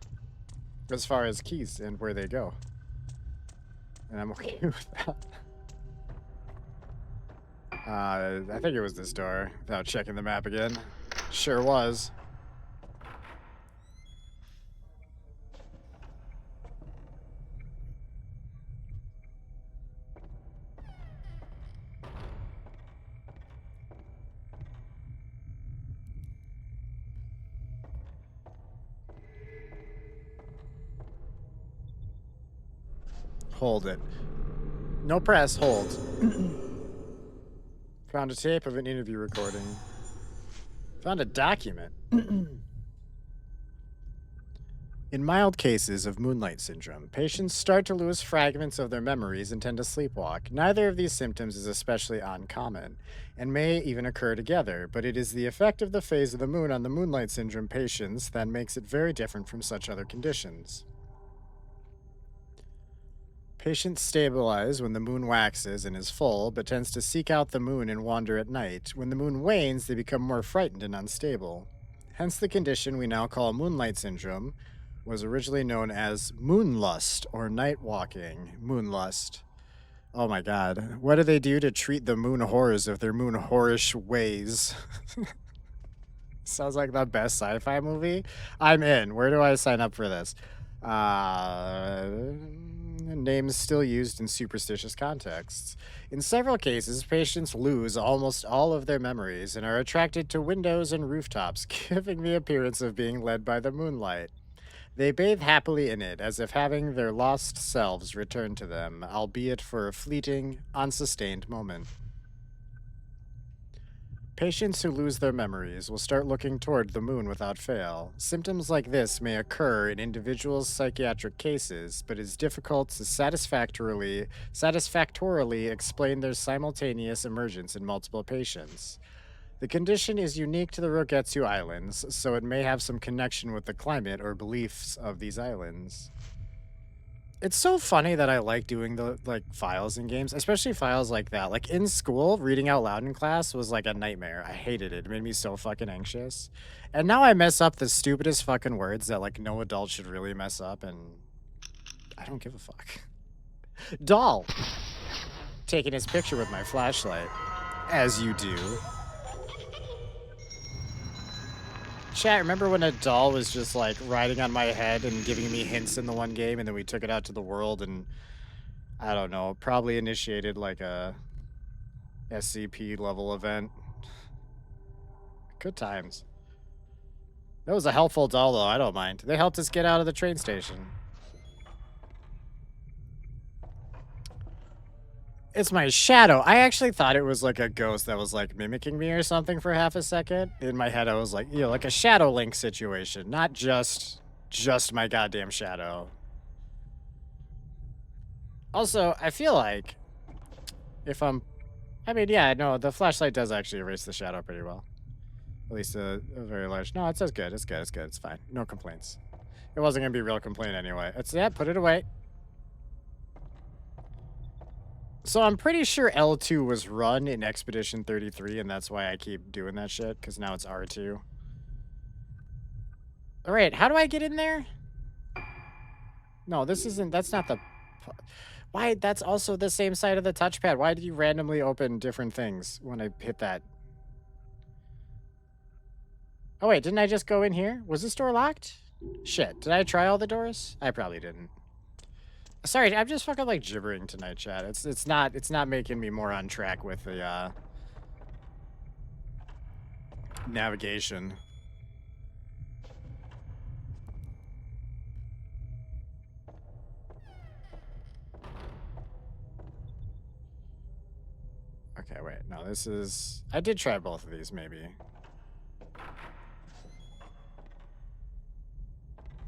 As far as keys and where they go. And I'm okay with that. I think it was this door, without checking the map again. Sure was. Hold it. No press, hold. Found a tape of an interview recording. Found a document. In mild cases of moonlight syndrome, patients start to lose fragments of their memories and tend to sleepwalk. Neither of these symptoms is especially uncommon, and may even occur together, but it is the effect of the phase of the moon on the moonlight syndrome patients that makes it very different from such other conditions. Patients stabilize when the moon waxes and is full, but tends to seek out the moon and wander at night. When the moon wanes, they become more frightened and unstable. Hence, the condition we now call moonlight syndrome was originally known as moonlust or night walking. Moonlust. Oh my god. What do they do to treat the moon horrors of their moon whorish ways? Sounds like the best sci-fi movie. I'm in. Where do I sign up for this? Names still used in superstitious contexts. In several cases, patients lose almost all of their memories and are attracted to windows and rooftops, giving the appearance of being led by the moonlight. They bathe happily in it, as if having their lost selves return to them, albeit for a fleeting, unsustained moment. Patients who lose their memories will start looking toward the moon without fail. Symptoms like this may occur in individuals' psychiatric cases, but it is difficult to satisfactorily explain their simultaneous emergence in multiple patients. The condition is unique to the Rogetsu Islands, so it may have some connection with the climate or beliefs of these islands. It's so funny that I like doing the files in games, especially files like that. Like in school, reading out loud in class was like a nightmare. I hated it. It made me so fucking anxious. And now I mess up the stupidest fucking words that like no adult should really mess up, and I don't give a fuck. Doll. Taking his picture with my flashlight. As you do. Chat, remember when a doll was just like riding on my head and giving me hints in the one game, and then we took it out to the world and I don't know, probably initiated like a SCP level event. Good times. That was a helpful doll though, I don't mind. They helped us get out of the train station. It's my shadow. I actually thought it was like a ghost that was like mimicking me or something for half a second. In my head I was like, like a Shadow Link situation, not just my goddamn shadow. Also, I feel like if I mean, yeah, no, the flashlight does actually erase the shadow pretty well. At least a very large. No, it says good. It's good. It's good. It's fine. No complaints. It wasn't going to be a real complaint anyway. It's, yeah, put it away. So I'm pretty sure L2 was run in Expedition 33, and that's why I keep doing that shit, because now it's R2. Alright, how do I get in there? No, this isn't, that's not the... Why, that's also the same side of the touchpad. Why do you randomly open different things when I hit that? Oh wait, didn't I just go in here? Was this door locked? Shit, did I try all the doors? I probably didn't. Sorry, I'm just fucking like gibbering tonight, chat. It's not making me more on track with the navigation. Okay, wait. No, this is... I did try both of these, maybe.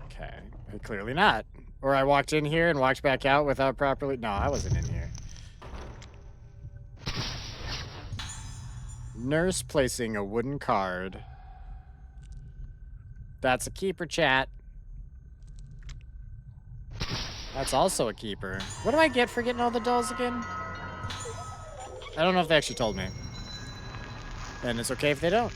Okay. Clearly not. Or I walked in here and walked back out without properly... No, I wasn't in here. Nurse placing a wooden card. That's a keeper, chat. That's also a keeper. What do I get for getting all the dolls again? I don't know if they actually told me. And it's okay if they don't.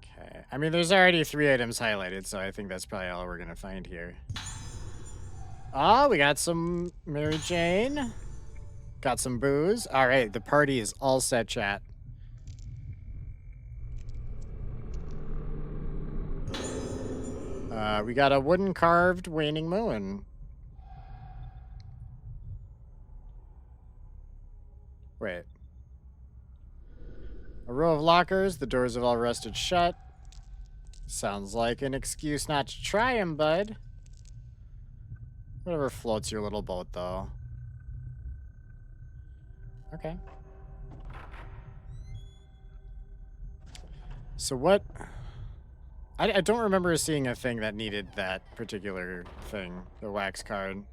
Okay. I mean, there's already 3 items highlighted, so I think that's probably all we're gonna find here. Oh, we got some Mary Jane. Got some booze. All right, the party is all set, chat. We got a wooden carved waning moon. Wait. A row of lockers. The doors have all rusted shut. Sounds like an excuse not to try 'em, bud. Whatever floats your little boat, though. Okay. So what... I don't remember seeing a thing that needed that particular thing. The wax card.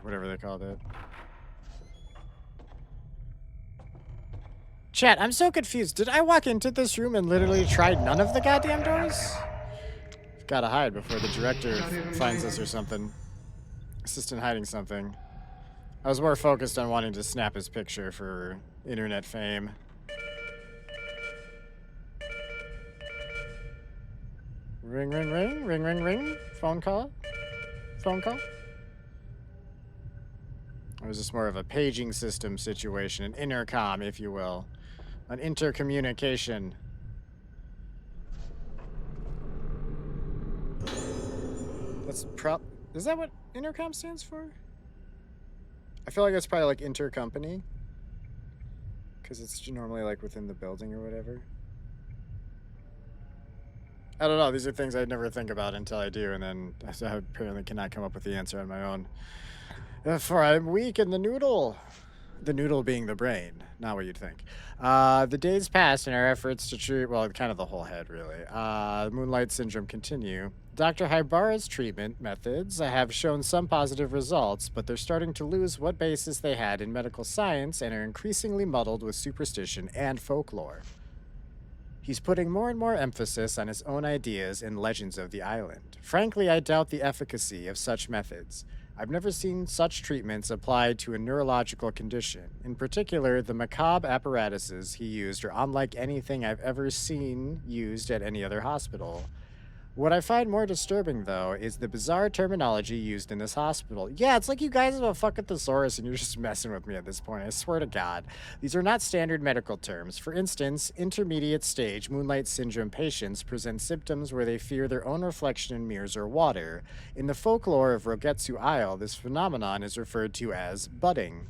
Whatever they called it. Chat, I'm so confused. Did I walk into this room and literally try none of the goddamn doors? Gotta hide before the director finds us or something. Assistant hiding something. I was more focused on wanting to snap his picture for internet fame. Ring, ring, ring, ring, ring, ring. Phone call? Phone call? Or was this more of a paging system situation? An intercom, if you will. An intercommunication. That's is that what intercom stands for? I feel like that's probably like intercompany. Because it's normally like within the building or whatever. I don't know. These are things I'd never think about until I do, and then I apparently cannot come up with the answer on my own. For I'm weak in the noodle. The noodle being the brain, not what you'd think. The days passed in our efforts to treat, well, kind of the whole head, really. Moonlight syndrome continue. Dr. Haibara's treatment methods have shown some positive results, but they're starting to lose what basis they had in medical science and are increasingly muddled with superstition and folklore. He's putting more and more emphasis on his own ideas and legends of the island. Frankly, I doubt the efficacy of such methods. I've never seen such treatments applied to a neurological condition. In particular, the macabre apparatuses he used are unlike anything I've ever seen used at any other hospital. What I find more disturbing, though, is the bizarre terminology used in this hospital. Yeah, it's like you guys have a fucking thesaurus and you're just messing with me at this point, I swear to God. These are not standard medical terms. For instance, intermediate stage Moonlight Syndrome patients present symptoms where they fear their own reflection in mirrors or water. In the folklore of Rogetsu Isle, this phenomenon is referred to as budding.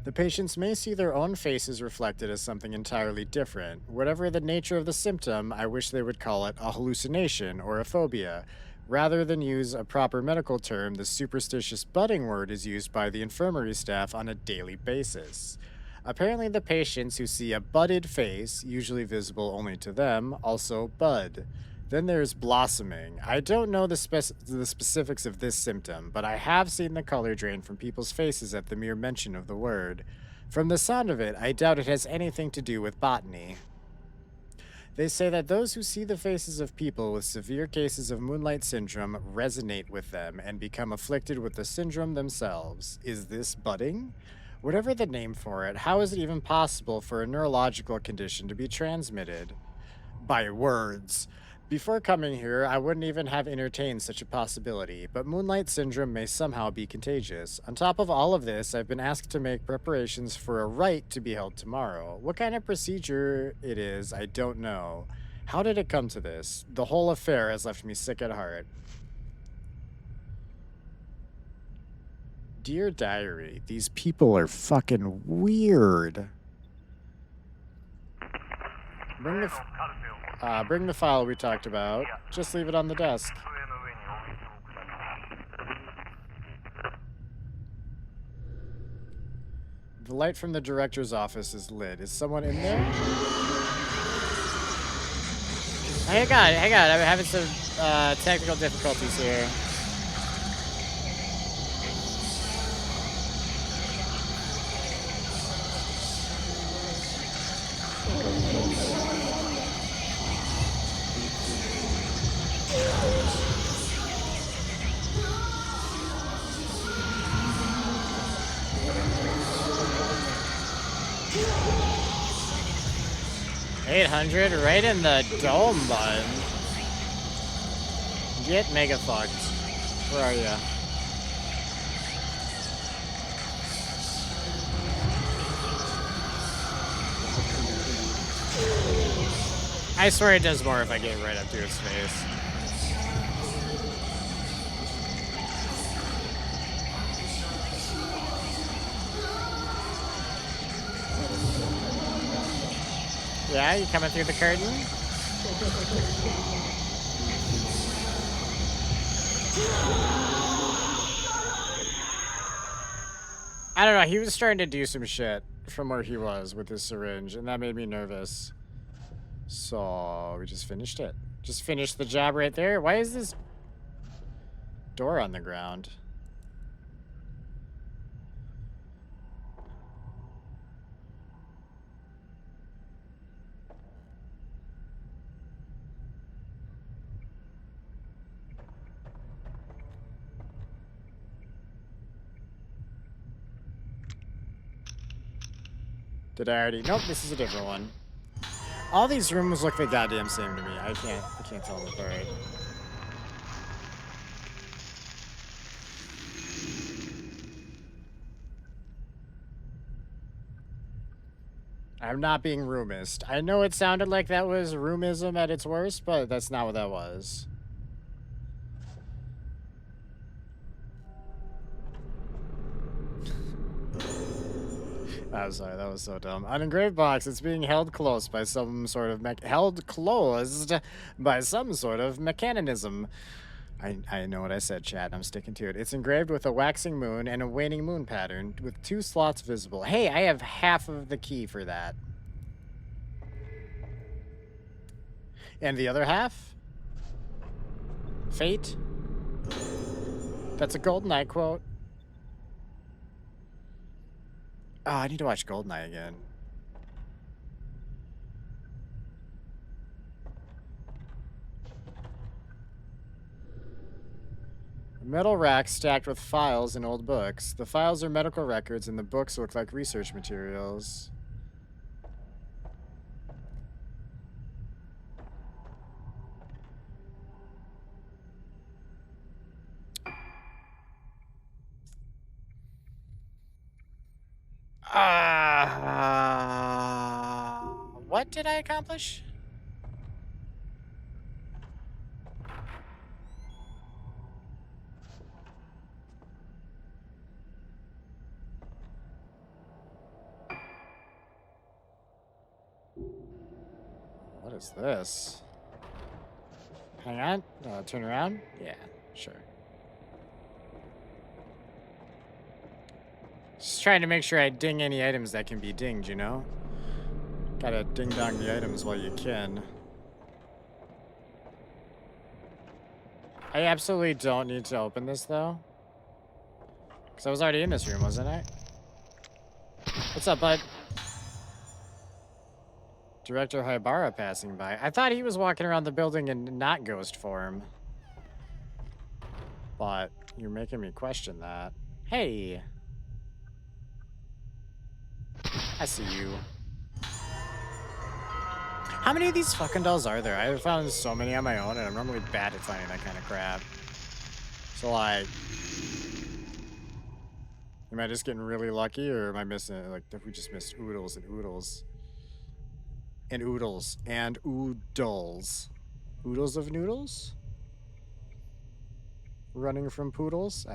The patients may see their own faces reflected as something entirely different. Whatever the nature of the symptom, I wish they would call it a hallucination or a phobia. Rather than use a proper medical term, the superstitious budding word is used by the infirmary staff on a daily basis. Apparently, the patients who see a budded face, usually visible only to them, also bud. Then there's blossoming. I don't know the specifics of this symptom, but I have seen the color drain from people's faces at the mere mention of the word. From the sound of it, I doubt it has anything to do with botany. They say that those who see the faces of people with severe cases of Moonlight Syndrome resonate with them and become afflicted with the syndrome themselves. Is this budding? Whatever the name for it, how is it even possible for a neurological condition to be transmitted? By words. Before coming here, I wouldn't even have entertained such a possibility, but Moonlight Syndrome may somehow be contagious. On top of all of this, I've been asked to make preparations for a rite to be held tomorrow. What kind of procedure it is, I don't know. How did it come to this? The whole affair has left me sick at heart. Dear Diary, these people are fucking weird. Bring the file we talked about. Just leave it on the desk. The light from the director's office is lit. Is someone in there? Hang on. I'm having some technical difficulties here. $800 right in the dome button. Get mega fucked. Where are you? I swear it does more if I get right up to his face. Yeah, you coming through the curtain? I don't know, he was starting to do some shit from where he was with his syringe, and that made me nervous. So, we just finished it. Just finished the job right there. Why is this door on the ground? Did I already? Nope, this is a different one. All these rooms look the goddamn same to me. I can't tell them apart. I'm not being roomist. I know it sounded like that was roomism at its worst, but that's not what that was. I'm sorry, that was so dumb. An engraved box, it's being held close by some sort of held closed by some sort of mechanism. I know what I said, chat. I'm sticking to it. It's engraved with a waxing moon and a waning moon pattern with 2 slots visible. Hey, I have half of the key for that. And the other half? Fate? That's a GoldenEye quote. Oh, I need to watch GoldenEye again. A metal rack stacked with files and old books. The files are medical records and the books look like research materials. What did I accomplish? What is this? Hang on. Turn around? Yeah, sure. Just trying to make sure I ding any items that can be dinged, you know? Gotta ding-dong the items while you can. I absolutely don't need to open this, though. Because I was already in this room, wasn't I? What's up, bud? Director Haibara passing by. I thought he was walking around the building in not ghost form. But you're making me question that. Hey! I see you. How many of these fucking dolls are there? I found so many on my own, and I'm normally bad at finding that kind of crap. So, like... Am I just getting really lucky, or am I missing it? Like, we just missed oodles and oodles. And oodles. And oodles. Oodles of noodles? Running from poodles?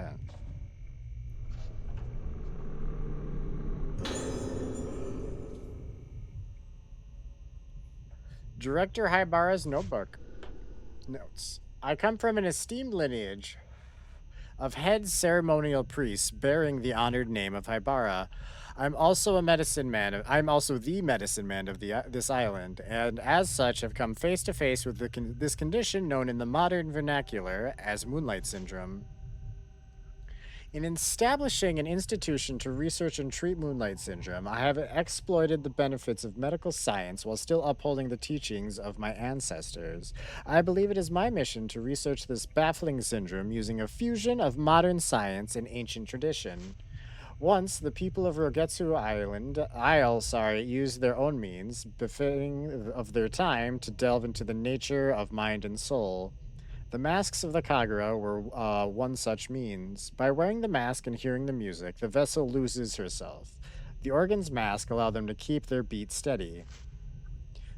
Director Haibara's notebook. Notes. I come from an esteemed lineage of head ceremonial priests bearing the honored name of Haibara. I'm also a medicine man. I'm also the medicine man of this island, and as such, have come face to face with this condition known in the modern vernacular as Moonlight Syndrome. In establishing an institution to research and treat Moonlight Syndrome, I have exploited the benefits of medical science while still upholding the teachings of my ancestors. I believe it is my mission to research this baffling syndrome using a fusion of modern science and ancient tradition. Once, the people of Rogetsu Isle, used their own means, befitting of their time, to delve into the nature of mind and soul. The masks of the Kagura were one such means. By wearing the mask and hearing the music, the vessel loses herself. The organ's mask allow them to keep their beat steady.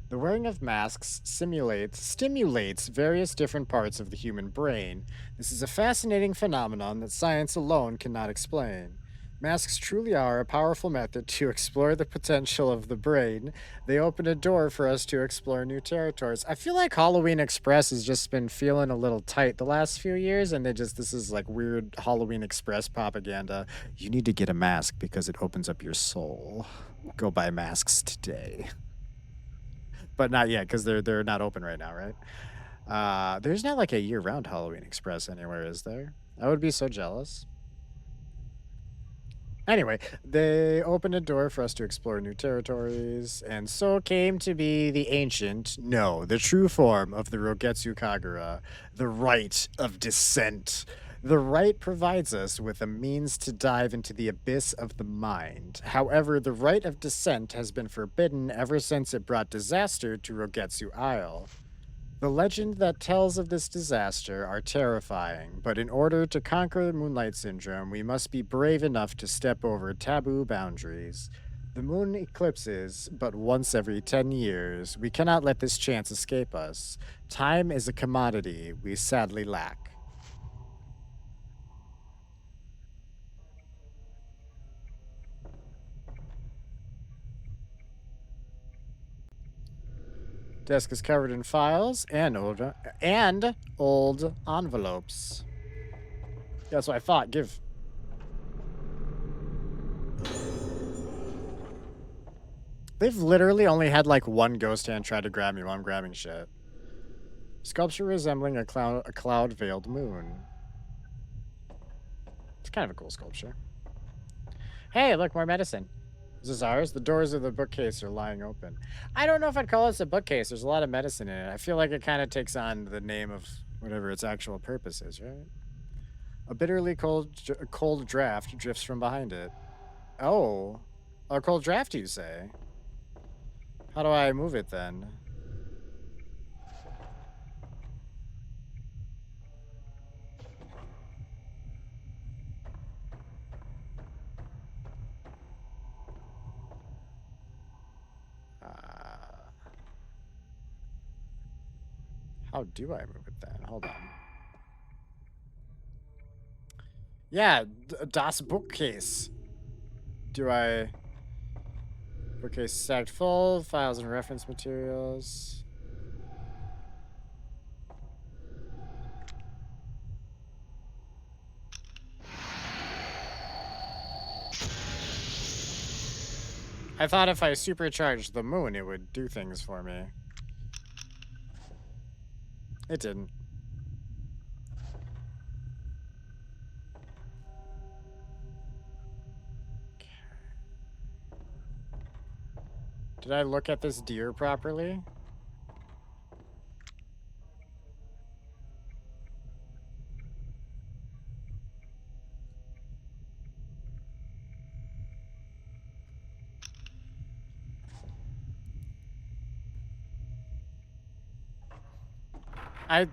The wearing of masks stimulates various different parts of the human brain. This is a fascinating phenomenon that science alone cannot explain. Masks truly are a powerful method to explore the potential of the brain. They open a door for us to explore new territories. I feel like Halloween Express has just been feeling a little tight the last few years, and this is like weird Halloween Express propaganda. You need to get a mask because it opens up your soul. Go buy masks today. But not yet because they're not open right now, right? There's not like a year-round Halloween Express anywhere, is there? I would be so jealous. Anyway, they opened a door for us to explore new territories, and so came to be the true form of the Rogetsu Kagura, the right of descent. The right provides us with a means to dive into the abyss of the mind. However, the right of descent has been forbidden ever since it brought disaster to Rogetsu Isle. The legend that tells of this disaster are terrifying, but in order to conquer Moonlight Syndrome, we must be brave enough to step over taboo boundaries. The moon eclipses but once every 10 years. We cannot let this chance escape us. Time is a commodity we sadly lack. Desk is covered in files and old envelopes. That's what I thought. Give. They've literally only had like one ghost hand try to grab me while I'm grabbing shit. Sculpture resembling a cloud veiled moon. It's kind of a cool sculpture. Hey, look, more medicine. Is this ours? The doors of the bookcase are lying open. I don't know if I'd call this a bookcase. There's a lot of medicine in it. I feel like it kind of takes on the name of whatever its actual purpose is, right? A bitterly cold draft drifts from behind it. Oh, a cold draft, you say? How do I move it then? How do I move it then? Hold on. Yeah, das bookcase. Do I... Bookcase stacked full, files and reference materials. I thought if I supercharged the moon, it would do things for me. It didn't. Did I look at this deer properly?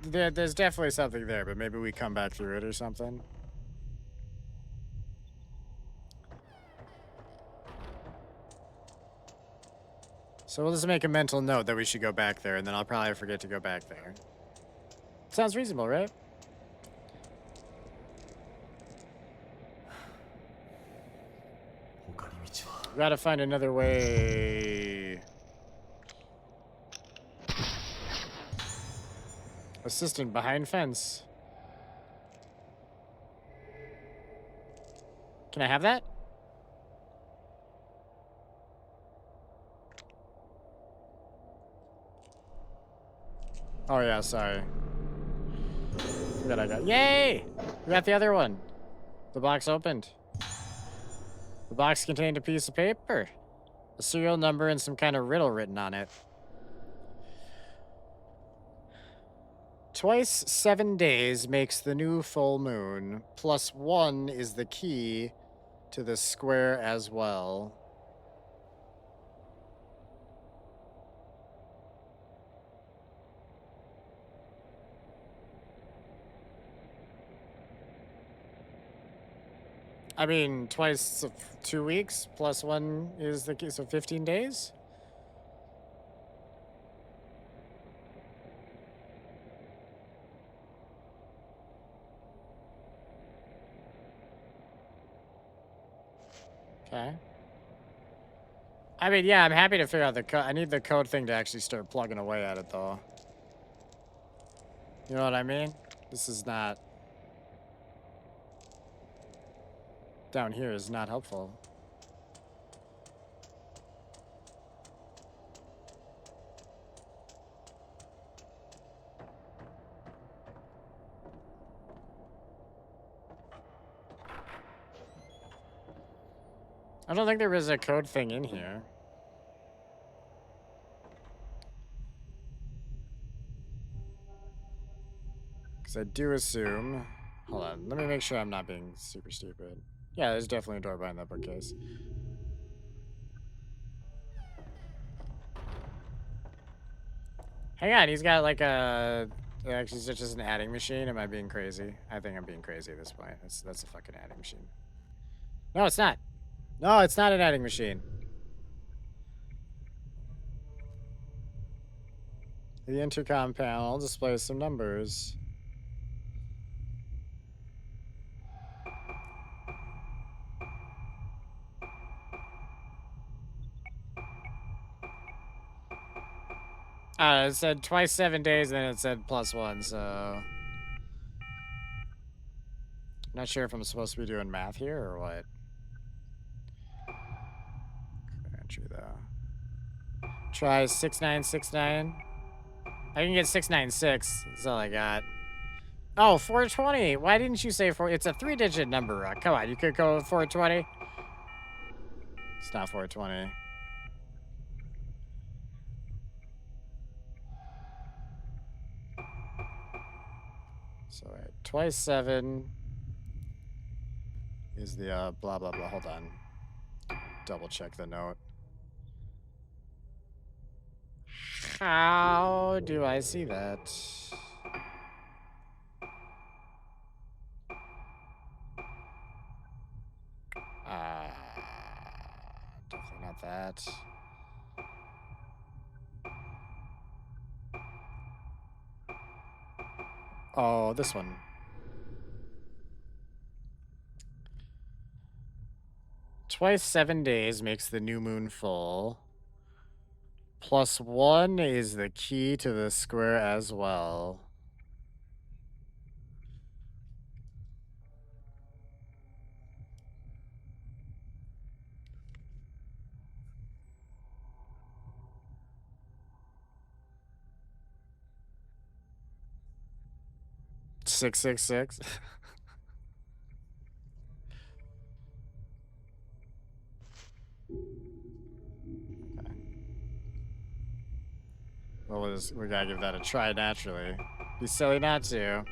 There's definitely something there, but maybe we come back through it or something. So we'll just make a mental note that we should go back there, and then I'll probably forget to go back there. Sounds reasonable, right? We gotta find another way. Assistant behind fence. Can I have that? Oh yeah, sorry. Forgot I got. Yay! We got the other one. The box opened. The box contained a piece of paper, a serial number, and some kind of riddle written on it. Twice 7 days makes the new full moon. +1 is the key to the square as well. I mean, twice 2 weeks +1 is the key, so 15 days? Okay. I mean, yeah, I'm happy to figure out the code. I need the code thing to actually start plugging away at it, though. You know what I mean? This is not... Down here is not helpful. I don't think there is a code thing in here. Because I do assume... Hold on, let me make sure I'm not being super stupid. Yeah, there's definitely a door behind that bookcase. Hang on, he's got like a... Actually, it's just an adding machine. Am I being crazy? I think I'm being crazy at this point. That's a fucking adding machine. No, it's not. No, it's not an adding machine. The intercom panel displays some numbers. It said twice 7 days, then it said +1, so... Not sure if I'm supposed to be doing math here or what. Entry, though. Try 6969. I can get 696. That's all I got. Oh, 420. Why didn't you say 4? It's a 3-digit number. Come on, you could go with 420. It's not 420. So, right, twice 7 is the blah, blah, blah. Hold on. Double check the note. How do I see that? Definitely not that. Oh, this one. Twice 7 days makes the new moon full. +1 is the key to the square as well. Six, 666. Okay. Well, we gotta give that a try naturally. Be silly not to. Okay.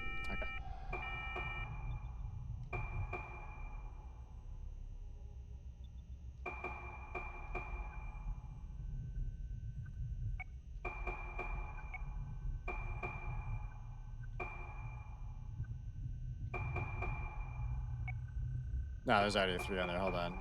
No, there's already a 3 on there. Hold on.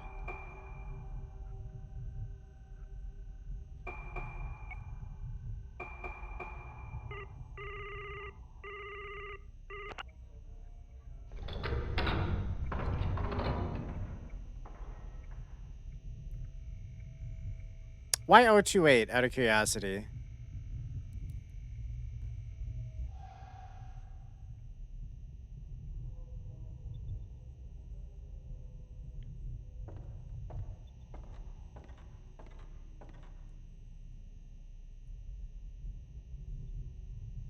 Why 028 out of curiosity?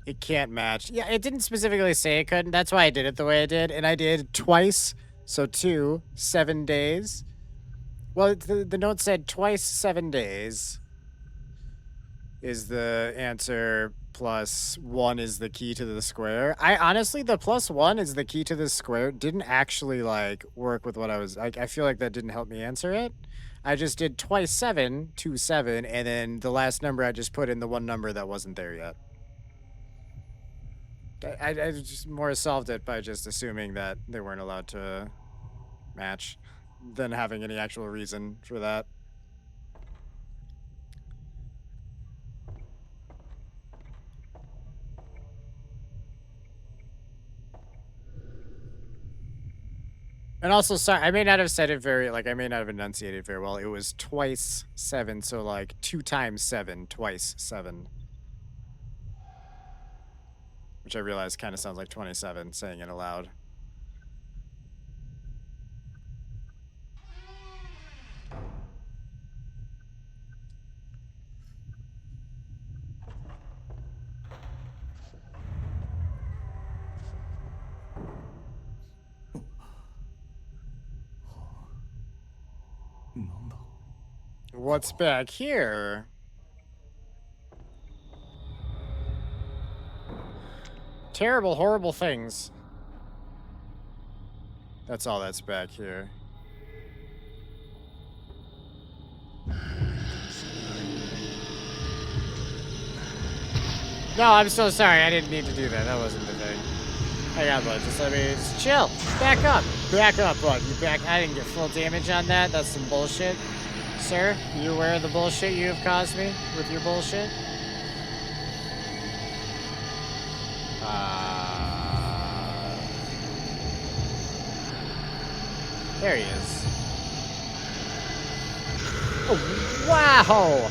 It can't match. Yeah, it didn't specifically say it couldn't. That's why I did it the way I did. And I did twice. So 2, 7 days. Well, the note said twice 7 days is the answer, plus 1 is the key to the square. I honestly, the plus 1 is the key to the square didn't actually like work with what I was like. I feel like that didn't help me answer it. I just did twice 7, 2, 7, and then the last number I just put in the one number that wasn't there yet. I just more solved it by just assuming that they weren't allowed to match than having any actual reason for that. And also, sorry, I may not have said it very, like, I may not have enunciated very well. It was twice 7, so like 2 times 7, twice 7. Which I realize kind of sounds like 27 saying it aloud. What's back here? Terrible, horrible things. That's all that's back here. No, I'm so sorry. I didn't need to do that. That wasn't the thing. Hang on, bud. Just let me just chill. Back up. Back up, bud. You back. I didn't get full damage on that. That's some bullshit. Sir, are you aware of the bullshit you have caused me with your bullshit? There he is. Oh, wow!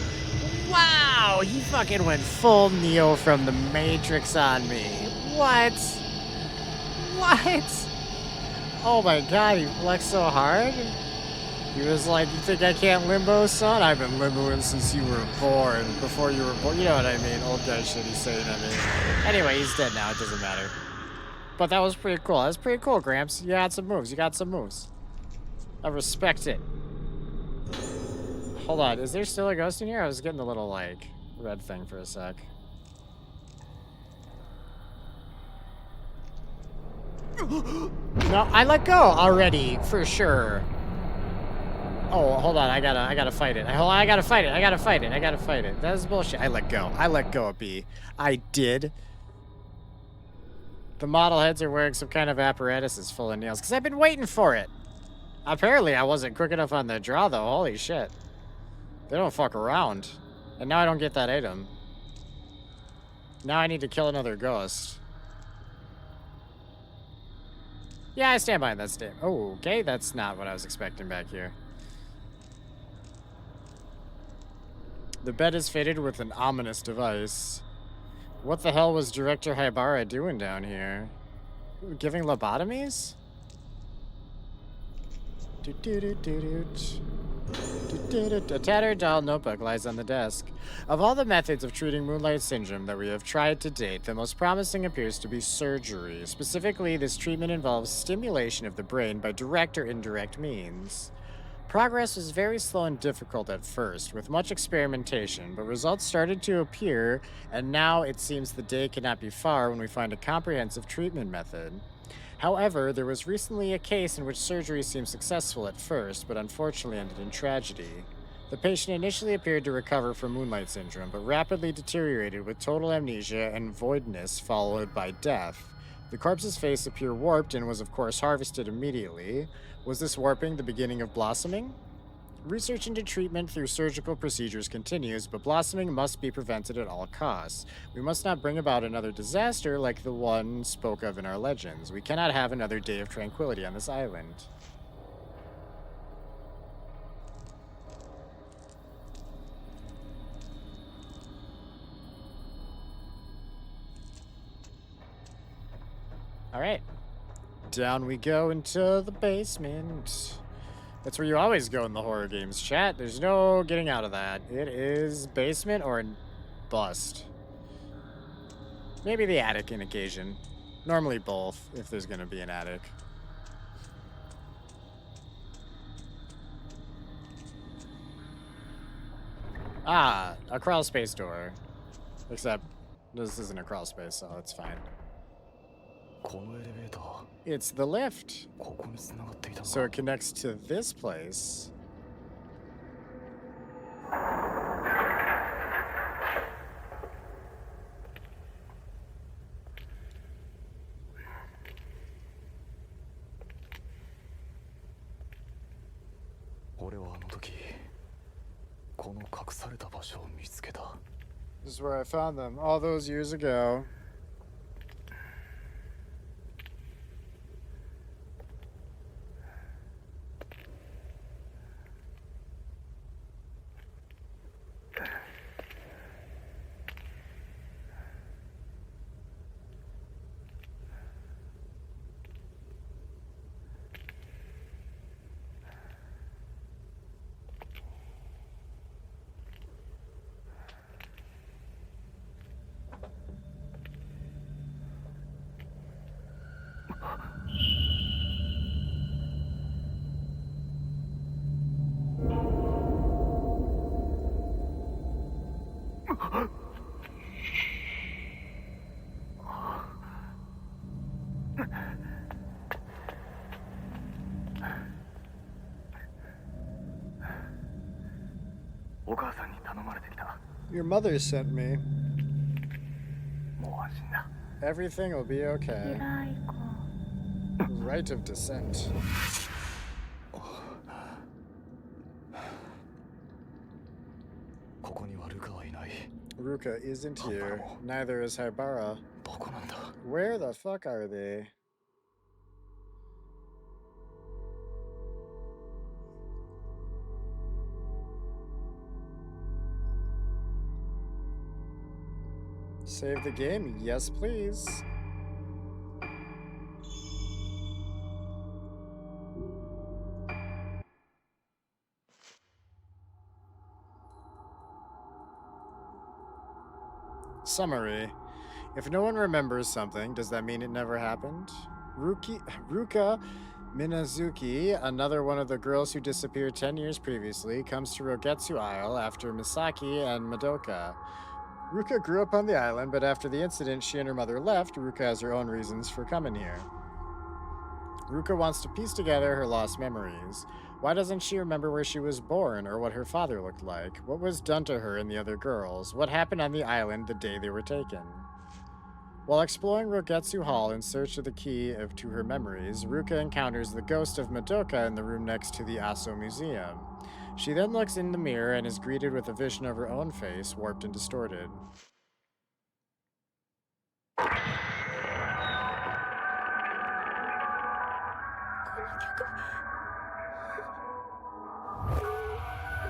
Wow! He fucking went full Neo from the Matrix on me. What? What? Oh my god, he flexed so hard? He was like, you think I can't limbo, son? I've been limboing since you were born. Before you were born. You know what I mean? Old guy shit he's saying, I mean. Anyway, he's dead now. It doesn't matter. But that was pretty cool. That was pretty cool, Gramps. You got some moves. You got some moves. I respect it. Hold on. Is there still a ghost in here? I was getting the little, like, red thing for a sec. No, I let go already, for sure. Oh, hold on. I gotta fight it. I gotta fight it. I gotta fight it. I gotta fight it. That is bullshit. I let go. I let go of B. I did. The model heads are wearing some kind of apparatuses full of nails, because I've been waiting for it. Apparently, I wasn't quick enough on the draw, though. Holy shit. They don't fuck around. And now I don't get that item. Now I need to kill another ghost. Yeah, I stand behind that statement. Oh, okay. That's not what I was expecting back here. The bed is fitted with an ominous device. What the hell was Director Haibara doing down here? Giving lobotomies? A tattered doll notebook lies on the desk. Of all the methods of treating Moonlight Syndrome that we have tried to date, the most promising appears to be surgery. Specifically, this treatment involves stimulation of the brain by direct or indirect means. Progress was very slow and difficult at first, with much experimentation, but results started to appear, and now it seems the day cannot be far when we find a comprehensive treatment method. However, there was recently a case in which surgery seemed successful at first, but unfortunately ended in tragedy. The patient initially appeared to recover from Moonlight Syndrome, but rapidly deteriorated with total amnesia and voidness followed by death. The corpse's face appeared warped and was of course harvested immediately. Was this warping the beginning of blossoming? Research into treatment through surgical procedures continues, but blossoming must be prevented at all costs. We must not bring about another disaster like the one spoke of in our legends. We cannot have another day of tranquility on this island. All right. Down we go into the basement. That's where you always go in the horror games, chat. There's no getting out of that. It is basement or bust. Maybe the attic in occasion. Normally both, if there's gonna be an attic. Ah, a crawl space door. Except this isn't a crawl space, so it's fine. このエレベーター It's the lift. ここに繋がっていたの So か it connects to this place. 俺はあの時この隠された場所を見つけた This is where I found them all those years ago. Your mother sent me. Everything will be okay. Right of descent. Ruka isn't here. Neither is Haibara. Where the fuck are they? Save the game? Yes, please. Summary. If no one remembers something, does that mean it never happened? Ruka Minazuki, another one of the girls who disappeared 10 years previously, comes to Rogetsu Isle after Misaki and Madoka. Ruka grew up on the island, but after the incident she and her mother left, Ruka has her own reasons for coming here. Ruka wants to piece together her lost memories. Why doesn't she remember where she was born or what her father looked like? What was done to her and the other girls? What happened on the island the day they were taken? While exploring Rogetsu Hall in search of the key to her memories, Ruka encounters the ghost of Madoka in the room next to the Aso Museum. She then looks in the mirror and is greeted with a vision of her own face, warped and distorted.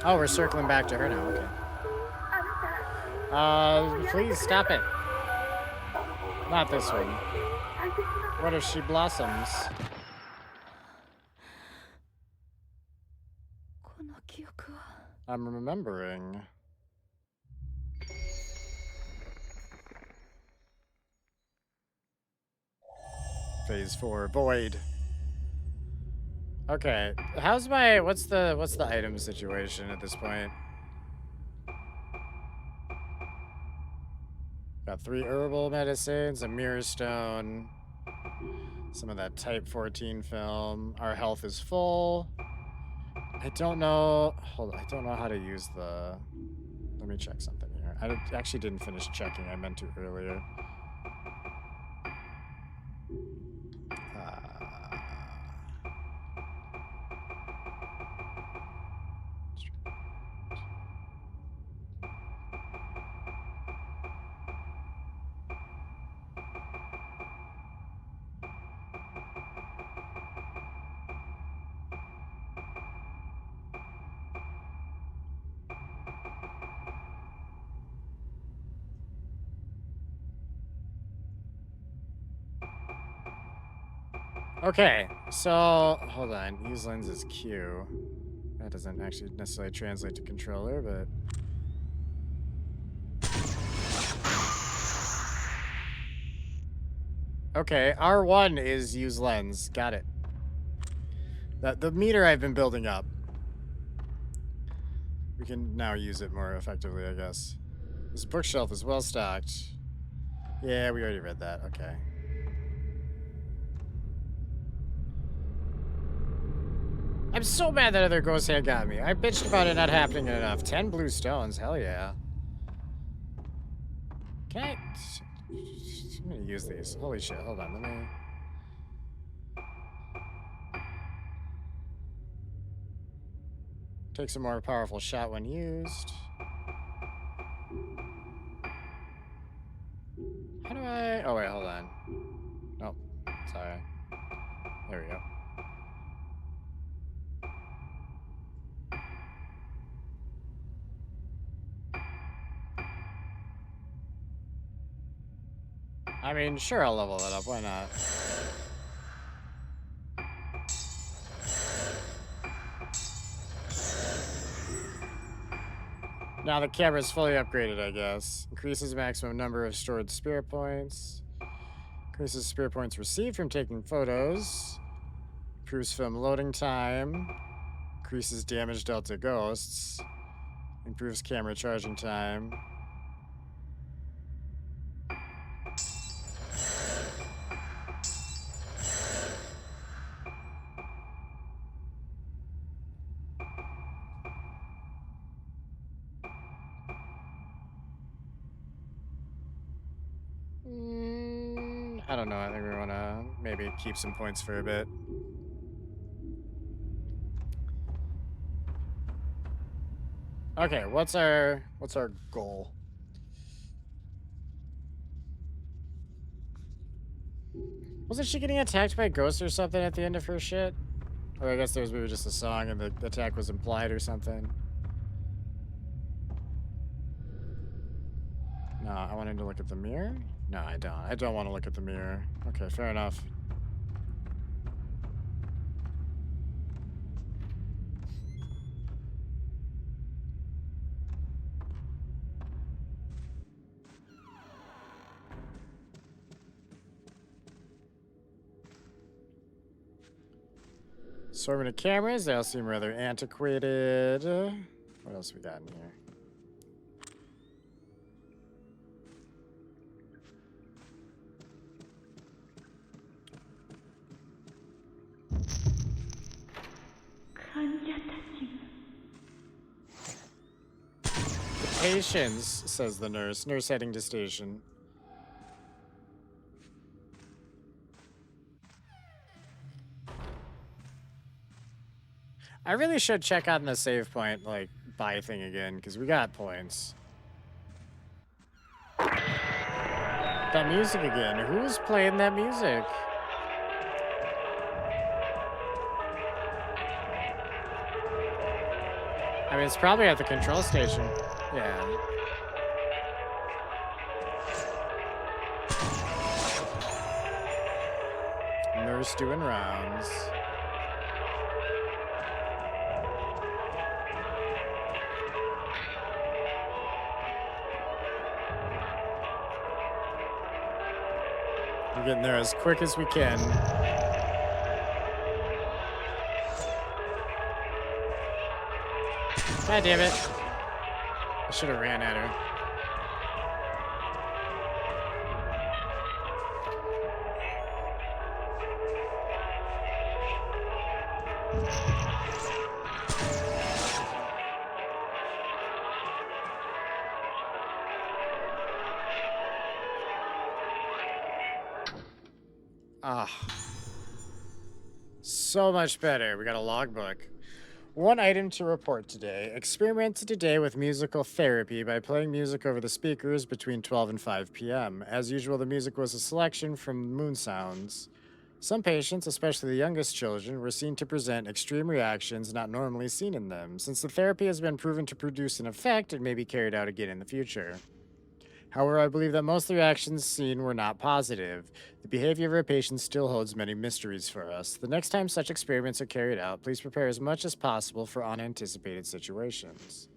Oh, we're circling back to her now, okay. Please stop it. Not this one. What if she blossoms? I'm remembering. Phase 4, void. Okay, what's the item situation at this point? Got 3 herbal medicines, a mirror stone, some of that type 14 film. Our health is full. I don't know. Hold on, I don't know how to use the. Let me check something here. Actually didn't finish checking. I meant to earlier. Okay, so hold on. Use lens is Q. That doesn't actually necessarily translate to controller, but Okay, R1 is use lens. Got it. The meter I've been building up. We can now use it more effectively, I guess. This bookshelf is well stocked. Yeah, we already read that. Okay. I'm so mad that other ghost hand got me. I bitched about it not happening enough. 10 blue stones. Hell yeah. Can I? I'm gonna use these. Holy shit. Hold on. Let me. Takes a more powerful shot when used. How do I? Oh, wait. Hold on. Nope. Sorry. There we go. I mean, sure, I'll level it up. Why not? Now the camera is fully upgraded, I guess. Increases maximum number of stored spirit points. Increases spirit points received from taking photos. Improves film loading time. Increases damage dealt to ghosts. Improves camera charging time. I don't know. I think we want to maybe keep some points for a bit. Okay, what's our goal? Wasn't she getting attacked by ghosts or something at the end of her shit? Or I guess there was maybe just a song and the attack was implied or something. No, I wanted to look at the mirror? No, I don't. I don't want to look at the mirror. Okay, fair enough. Assortment of cameras. They all seem rather antiquated. What else we got in here? Patience, says the nurse. Nurse heading to station. I really should check on the save point, like, buy thing again, because we got points. That music again. Who's playing that music? I mean, it's probably at the control station. Yeah. Nurse doing rounds. We're getting there as quick as we can. God damn it. I should have ran at her. Ah. So much better. We got a logbook. One item to report today. Experimented today with musical therapy by playing music over the speakers between 12 and 5 p.m. As usual, the music was a selection from moon sounds. Some patients, especially the youngest children, were seen to present extreme reactions not normally seen in them. Since the therapy has been proven to produce an effect, it may be carried out again in the future. However, I believe that most of the reactions seen were not positive. The behavior of our patients still holds many mysteries for us. The next time such experiments are carried out, please prepare as much as possible for unanticipated situations.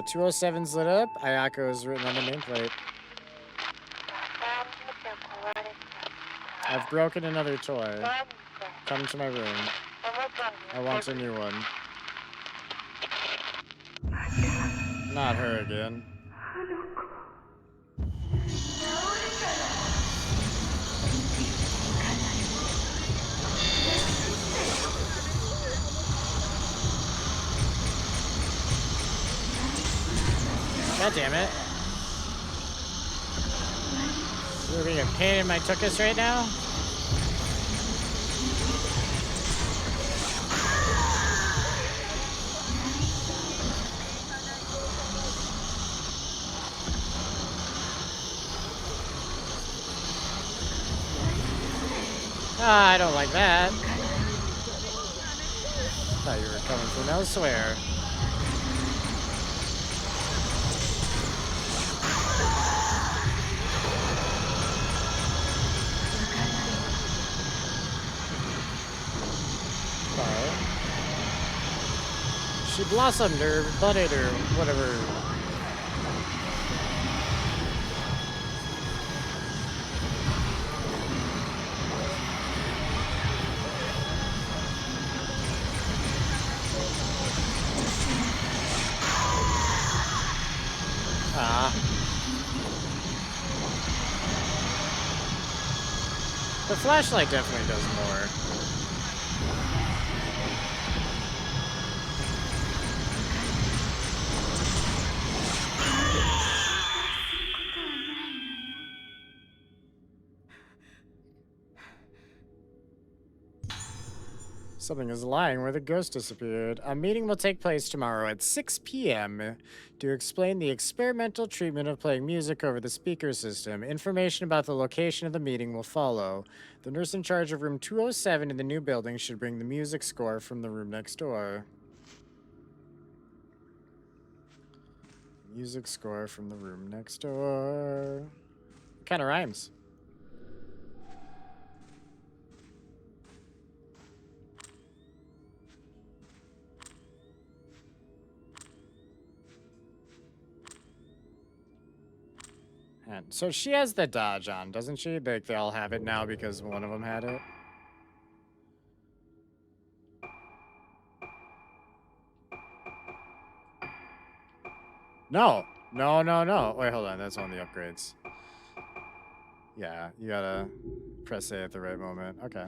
207's lit up. Ayako is written on the nameplate. I've broken another toy. Come to my room. I want a new one. Not her again. God damn it. You're being a pain in my tuchus right now? Ah, I don't like that. Thought you were coming from elsewhere. She blossomed or budded or whatever. Ah. The flashlight definitely does more. Something is lying where the ghost disappeared. A meeting will take place tomorrow at 6 p.m. to explain the experimental treatment of playing music over the speaker system. Information about the location of the meeting will follow. The nurse in charge of room 207 in the new building should bring the music score from the room next door. Music score from the room next door. Kind of rhymes. And so she has the dodge on, doesn't she? They all have it now because one of them had it. No. No, no, no. Wait, hold on. That's one of the upgrades. Yeah, you gotta press A at the right moment. Okay.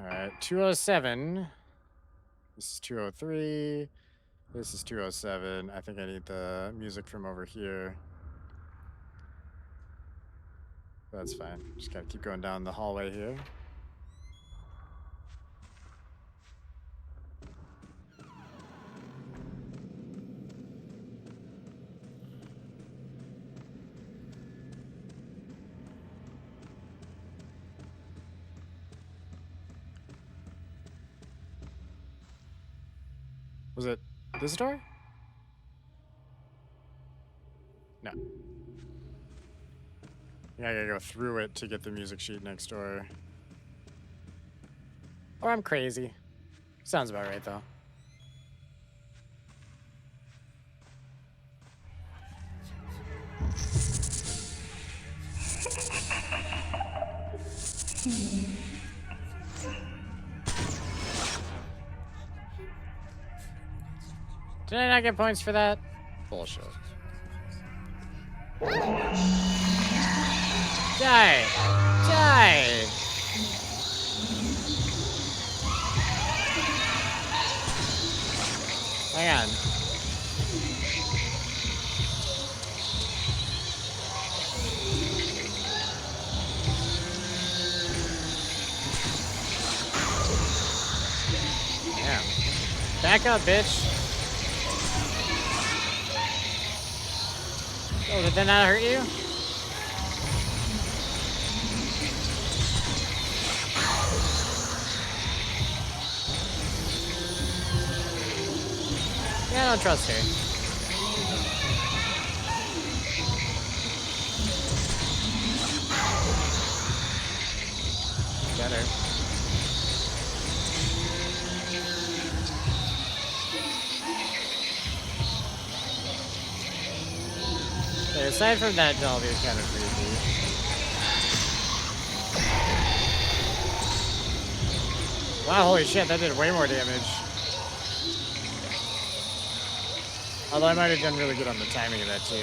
Alright, 207. This is 203. This is 207. I think I need the music from over here. That's fine. Just gotta keep going down the hallway here. Was it this door? No. Yeah, I gotta go through it to get the music sheet next door. Or I'm crazy. Sounds about right, though. Did I not get points for that? Bullshit. Die! Die! Hang on. Damn. Back up, bitch. Oh, did that not hurt you? Yeah, I don't trust her. better. Okay, aside from that, Dolby is kind of creepy. Wow, holy shit, that did way more damage. Although I might have done really good on the timing of that too.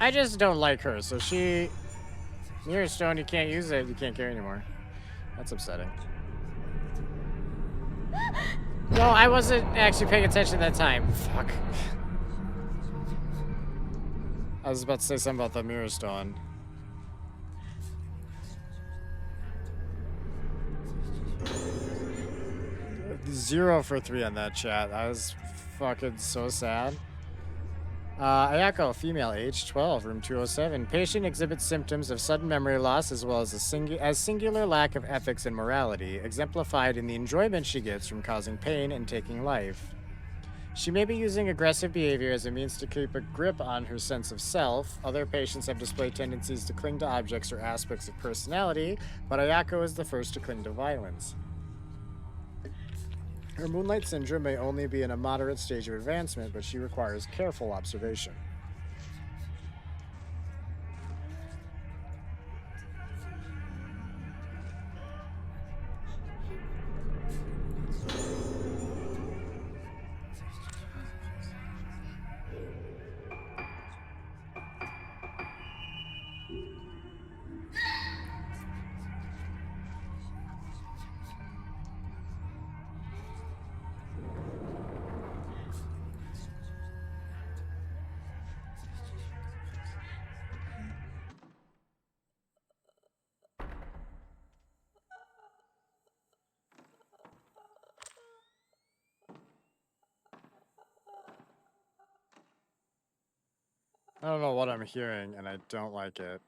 I just don't like her, so she... Mirror Stone, you can't use it, you can't carry anymore. That's upsetting. No, I wasn't actually paying attention that time. Fuck. I was about to say something about the Mirror Stone. 0 for 3 on that chat. I was fucking so sad. Ayako, female, age 12, room 207. Patient exhibits symptoms of sudden memory loss as well as a singular lack of ethics and morality, exemplified in the enjoyment she gets from causing pain and taking life. She may be using aggressive behavior as a means to keep a grip on her sense of self. Other patients have displayed tendencies to cling to objects or aspects of personality, but Ayako is the first to cling to violence. Her Moonlight Syndrome may only be in a moderate stage of advancement, but she requires careful observation. I don't know what I'm hearing, and I don't like it.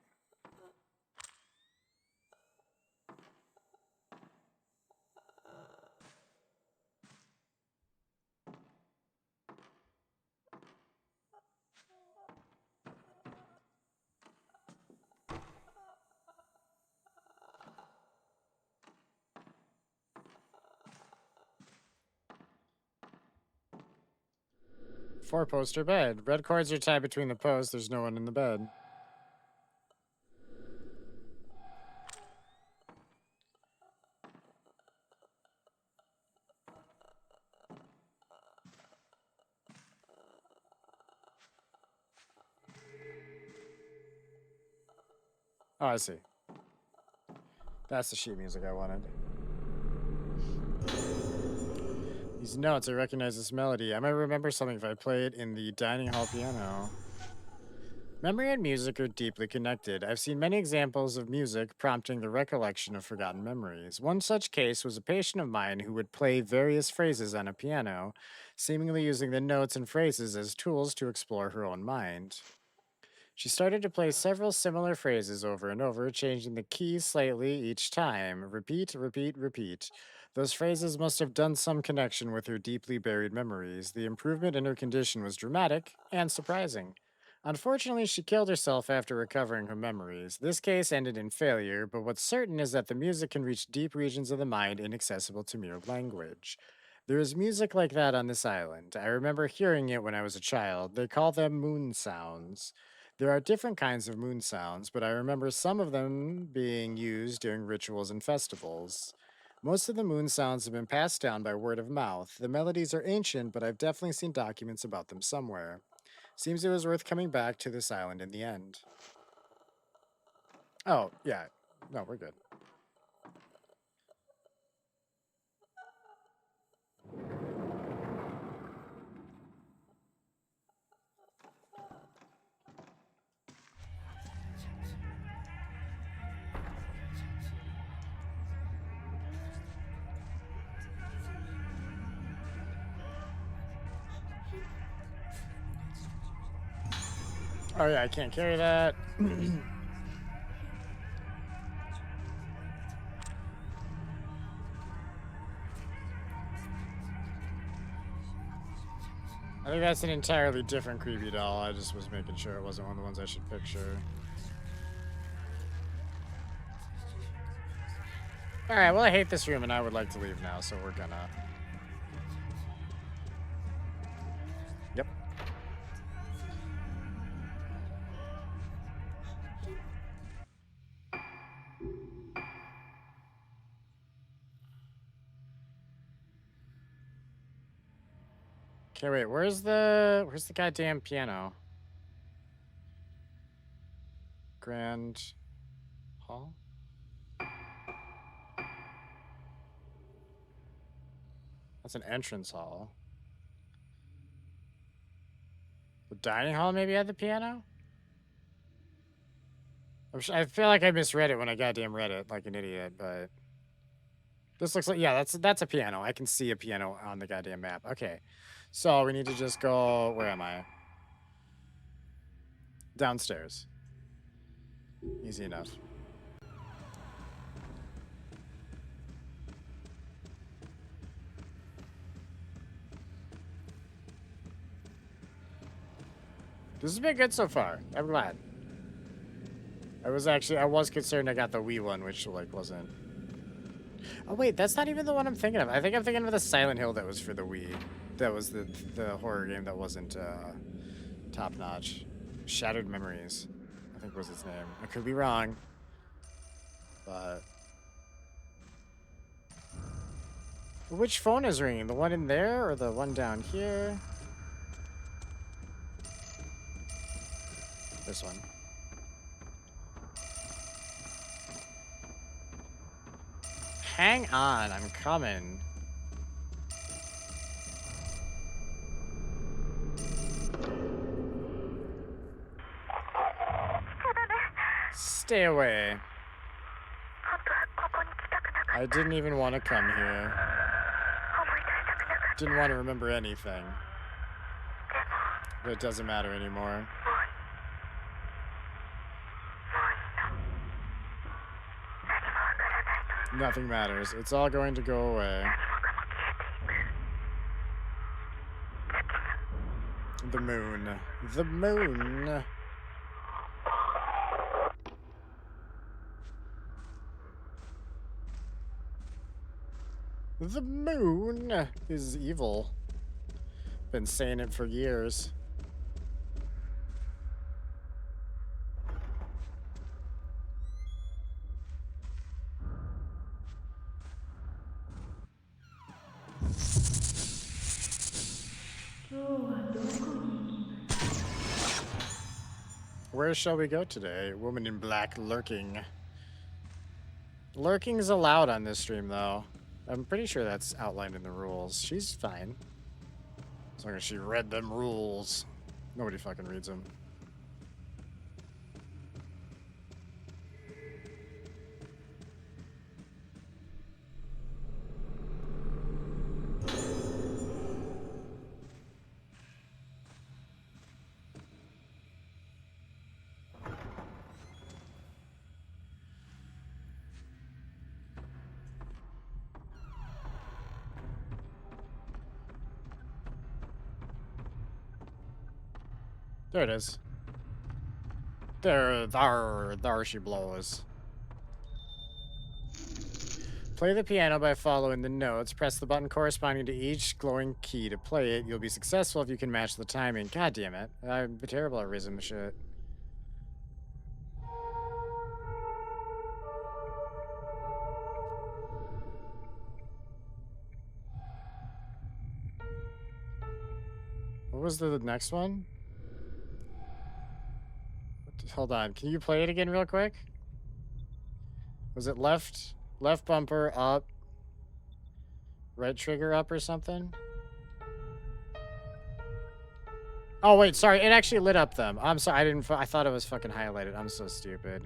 Four-poster bed. Red cords are tied between the posts. There's no one in the bed. Oh, I see. That's the sheet music I wanted. These notes, I recognize this melody. I might remember something if I play it in the dining hall piano. Memory and music are deeply connected. I've seen many examples of music prompting the recollection of forgotten memories. One such case was a patient of mine who would play various phrases on a piano, seemingly using the notes and phrases as tools to explore her own mind. She started to play several similar phrases over and over, changing the key slightly each time. Repeat, repeat, repeat. Those phrases must have done some connection with her deeply buried memories. The improvement in her condition was dramatic and surprising. Unfortunately, she killed herself after recovering her memories. This case ended in failure, but what's certain is that the music can reach deep regions of the mind inaccessible to mere language. There is music like that on this island. I remember hearing it when I was a child. They call them moon sounds. There are different kinds of moon sounds, but I remember some of them being used during rituals and festivals. Most of the moon sounds have been passed down by word of mouth. The melodies are ancient, but I've definitely seen documents about them somewhere. Seems it was worth coming back to this island in the end. Oh, yeah. No, we're good. Oh yeah, I can't carry that. I think that's an entirely different creepy doll. I just was making sure it wasn't one of the ones I should picture. Alright, well I hate this room and I would like to leave now, so we're gonna... Yep. Okay, wait, where's the goddamn piano? Grand Hall? That's an entrance hall. The dining hall maybe had the piano? I feel like I misread it when I goddamn read it like an idiot, but... This looks like... Yeah, that's a piano. I can see a piano on the goddamn map. Okay. So, we need to just go... Where am I? Downstairs. Easy enough. This has been good so far. I'm glad. I was concerned I got the Wii one, which, like, wasn't... Oh, wait, that's not even the one I'm thinking of. I think I'm thinking of the Silent Hill that was for the Wii. That was the horror game that wasn't, top-notch. Shattered Memories, I think was its name. I could be wrong, but... Which phone is ringing? The one in there or the one down here? This one. Hang on, I'm coming. Stay away. I didn't even want to come here. Didn't want to remember anything. But it doesn't matter anymore. Nothing matters. It's all going to go away. The moon. The moon. The moon is evil. Been saying it for years. Where shall we go today? Woman in black lurking. Lurking's allowed on this stream, though. I'm pretty sure that's outlined in the rules. She's fine. As long as she read them rules. Nobody fucking reads them. There it is. There she blows. Play the piano by following the notes. Press the button corresponding to each glowing key to play it. You'll be successful if you can match the timing. God damn it. I'm terrible at rhythm shit. What was the next one? Hold on. Can you play it again real quick? Was it left bumper up, right trigger up or something? Oh wait, sorry. It actually lit up them. I'm sorry. I thought it was fucking highlighted. I'm so stupid.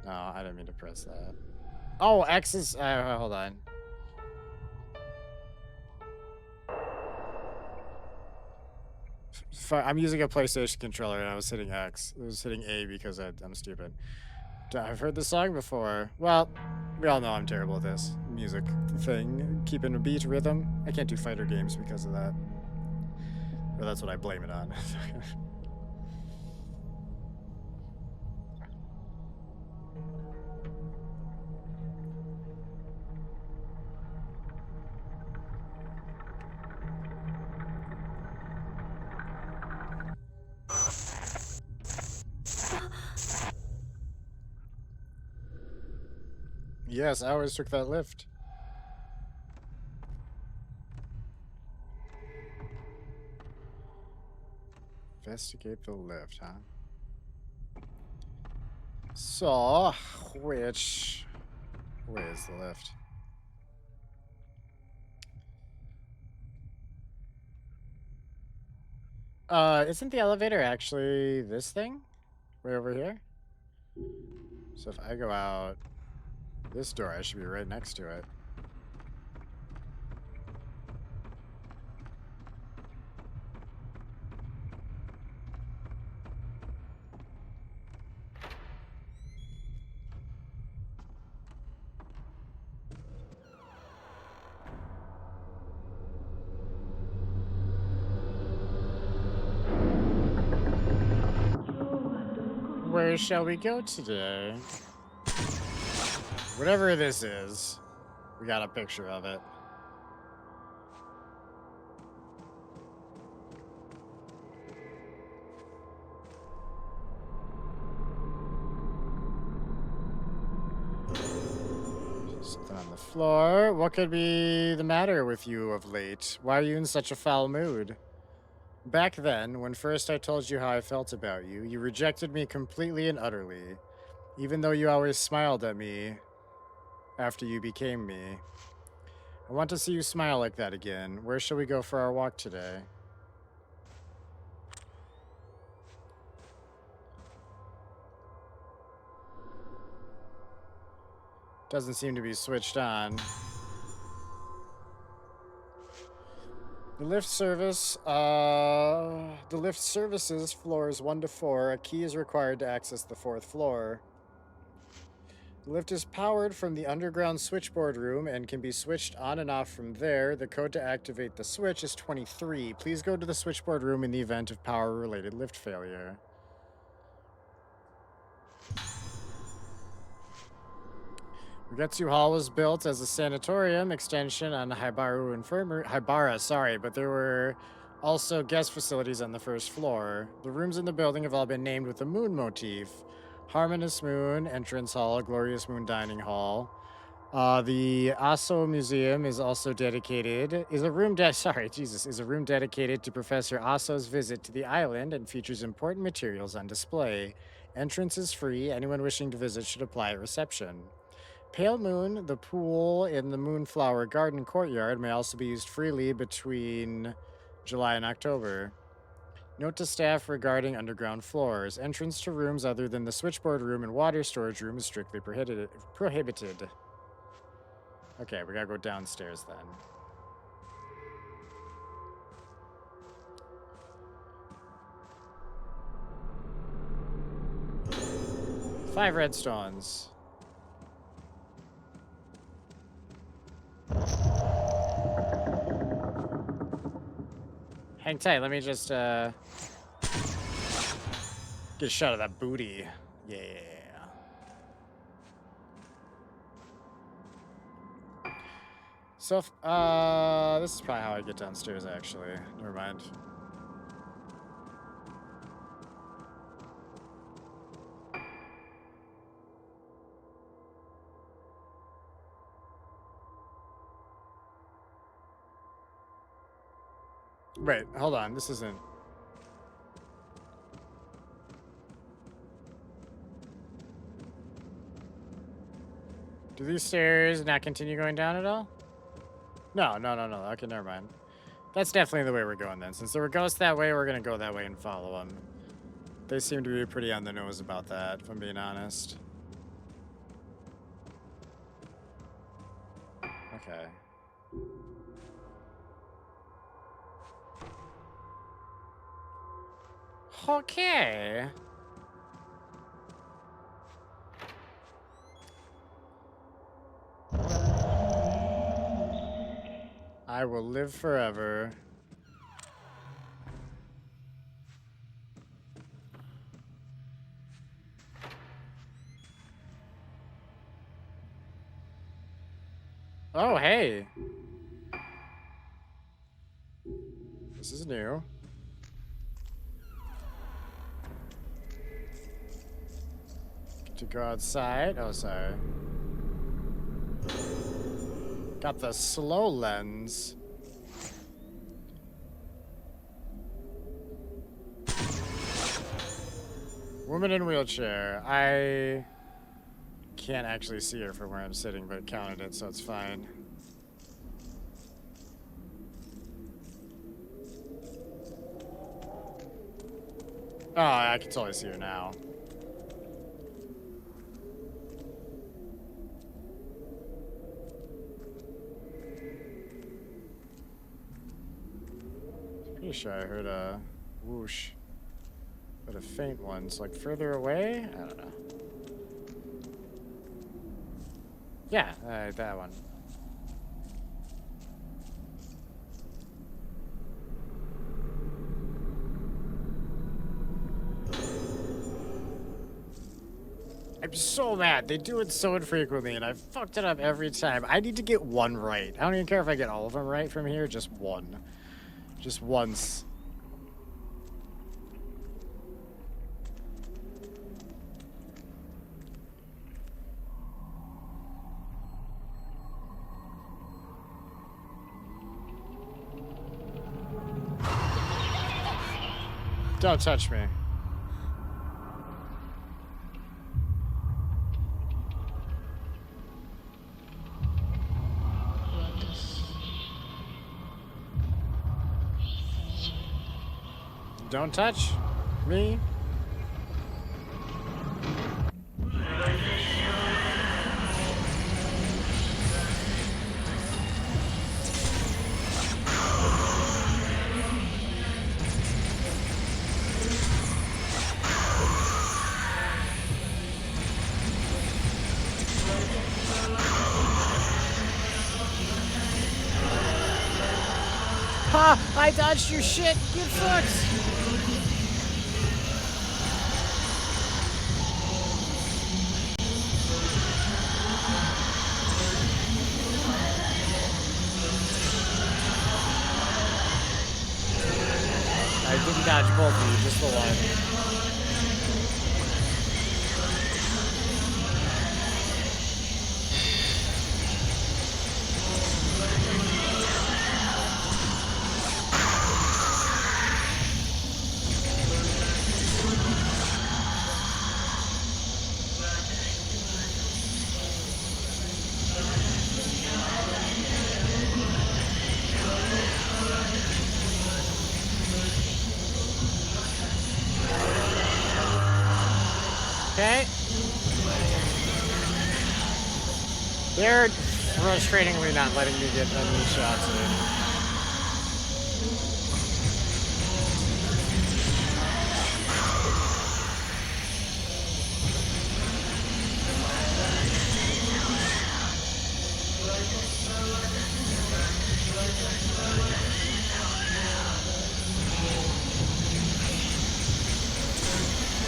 No, I didn't mean to press that. Oh, X is hold on. I'm using a PlayStation controller and I was hitting X. I was hitting A because I'm stupid. I've heard the song before. Well, we all know I'm terrible at this music thing. Keeping a beat rhythm. I can't do fighter games because of that. Or that's what I blame it on. Yes, I always took that lift. Investigate the lift, huh? So, which way is the lift? Isn't the elevator actually this thing? Way over here? So if I go out this door, I should be right next to it. Where shall we go today? Whatever this is, we got a picture of it. Something on the floor. What could be the matter with you of late? Why are you in such a foul mood? Back then, when first I told you how I felt about you, you rejected me completely and utterly, even though you always smiled at me after you became me. I want to see you smile like that again. Where shall we go for our walk today? Doesn't seem to be switched on. The lift services floors 1 to 4. A key is required to access the 4th floor. The lift is powered from the underground switchboard room and can be switched on and off from there. The code to activate the switch is 23. Please go to the switchboard room in the event of power-related lift failure. Ugetsu Hall was built as a sanatorium extension on Haibara, sorry, but there were also guest facilities on the 1st floor. The rooms in the building have all been named with the moon motif. Harmonious Moon, Entrance Hall, Glorious Moon Dining Hall. The Aso Museum is also dedicated, is a room dedicated to Professor Aso's visit to the island and features important materials on display. Entrance is free. Anyone wishing to visit should apply at reception. Pale Moon, the pool in the Moonflower Garden courtyard, may also be used freely between July and October. Note to staff regarding underground floors. Entrance to rooms other than the switchboard room and water storage room is strictly prohibited. Okay, we gotta go downstairs then. Five redstones. Hang tight, let me just get a shot of that booty. Yeah. So, this is probably how I get downstairs, actually. Never mind. Wait, hold on. This isn't... Do these stairs not continue going down at all? No. Okay, never mind. That's definitely the way we're going then. Since there were ghosts that way, we're going to go that way and follow them. They seem to be pretty on the nose about that, if I'm being honest. Okay. Okay. I will live forever. Oh, hey. This is new. Get to go outside. Oh, sorry. Got the slow lens. Woman in wheelchair. I can't actually see her from where I'm sitting, but it counted it, so it's fine. Oh, I can totally see her now. Pretty sure I heard a whoosh. But a faint one. It's like further away? I don't know. Yeah, that one. I'm so mad. They do it so infrequently, and I fucked it up every time. I need to get one right. I don't even care if I get all of them right from here. Just one. Just once. Don't touch me. Don't touch me. Ha! I dodged your shit! Get fucked! I didn't dodge both of you, just the one. Okay. They're frustratingly not letting me get any shots in.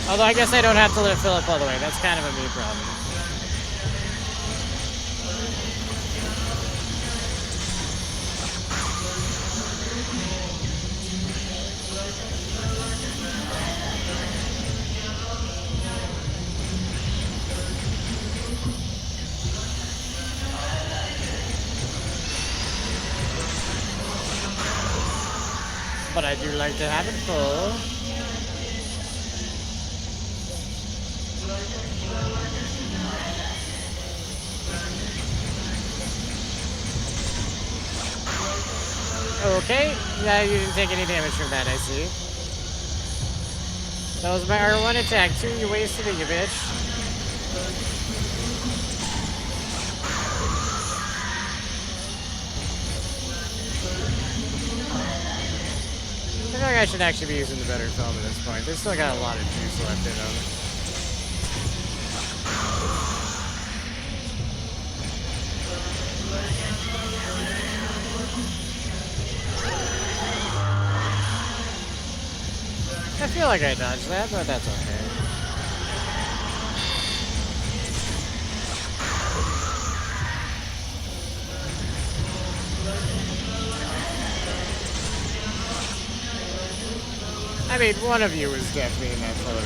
Although I guess I don't have to let it fill up all the way. That's kind of a me problem. But I do like to have it full. Okay, yeah, you didn't take any damage from that, I see. That was my R1 attack too, you wasted it, you bitch. feel like I should actually be using the better film at this point. They still got a lot of juice left in them. I feel like I dodged that, but that's okay. I mean, one of you was definitely in that photo.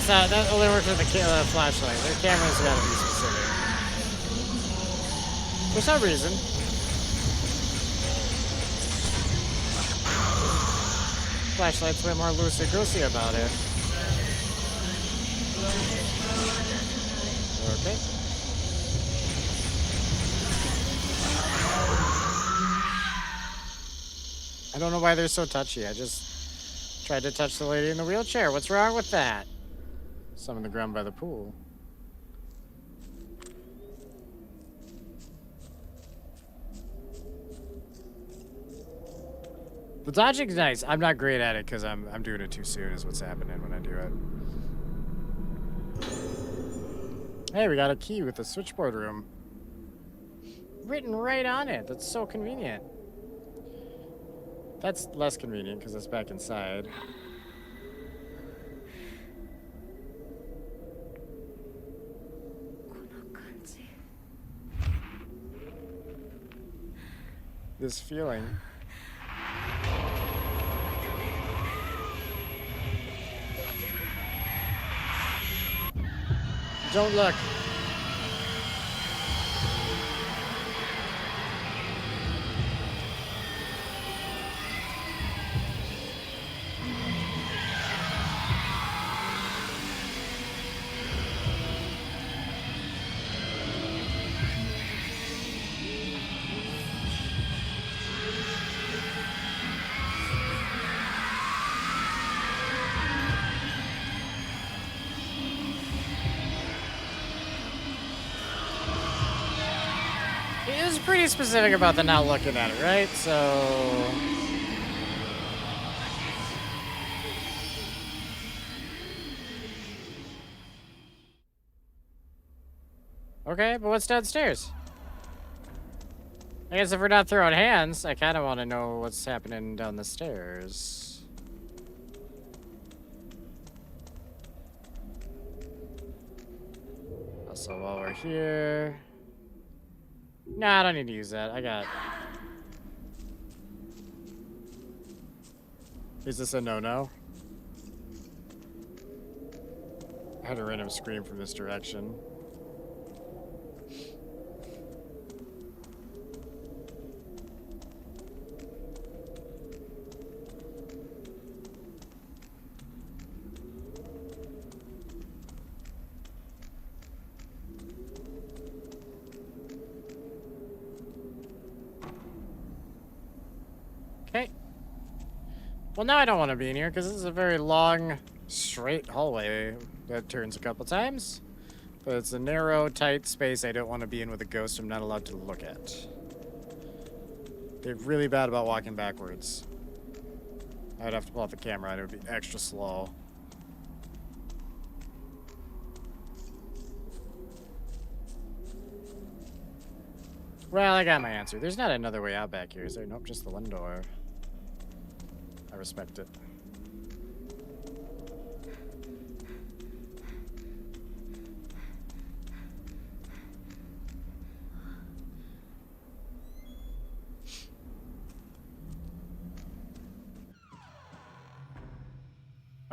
That only works with the flashlight. Their camera's gotta be specific. For some reason. Flashlight's way more loosey-goosey about it. Okay. I don't know why they're so touchy. I just tried to touch the lady in the wheelchair. What's wrong with that? Some on the ground by the pool. The dodging's nice. I'm not great at it because I'm doing it too soon is what's happening when I do it. Hey, we got a key with the switchboard room. Written right on it. That's so convenient. That's less convenient because it's back inside. This feeling. Don't look. He is pretty specific about the not looking at it, right? So... Okay, but what's downstairs? I guess if we're not throwing hands, I kind of want to know what's happening down the stairs. Also, while we're here... Nah, I don't need to use that. I got... Is this a no-no? I had a random scream from this direction. Okay. Well, now I don't want to be in here because this is a very long, straight hallway that turns a couple times. But it's a narrow, tight space I don't want to be in with a ghost I'm not allowed to look at. They're really bad about walking backwards. I'd have to pull out the camera and it would be extra slow. Well, I got my answer. There's not another way out back here, is there? Nope, just the one door. I respect it.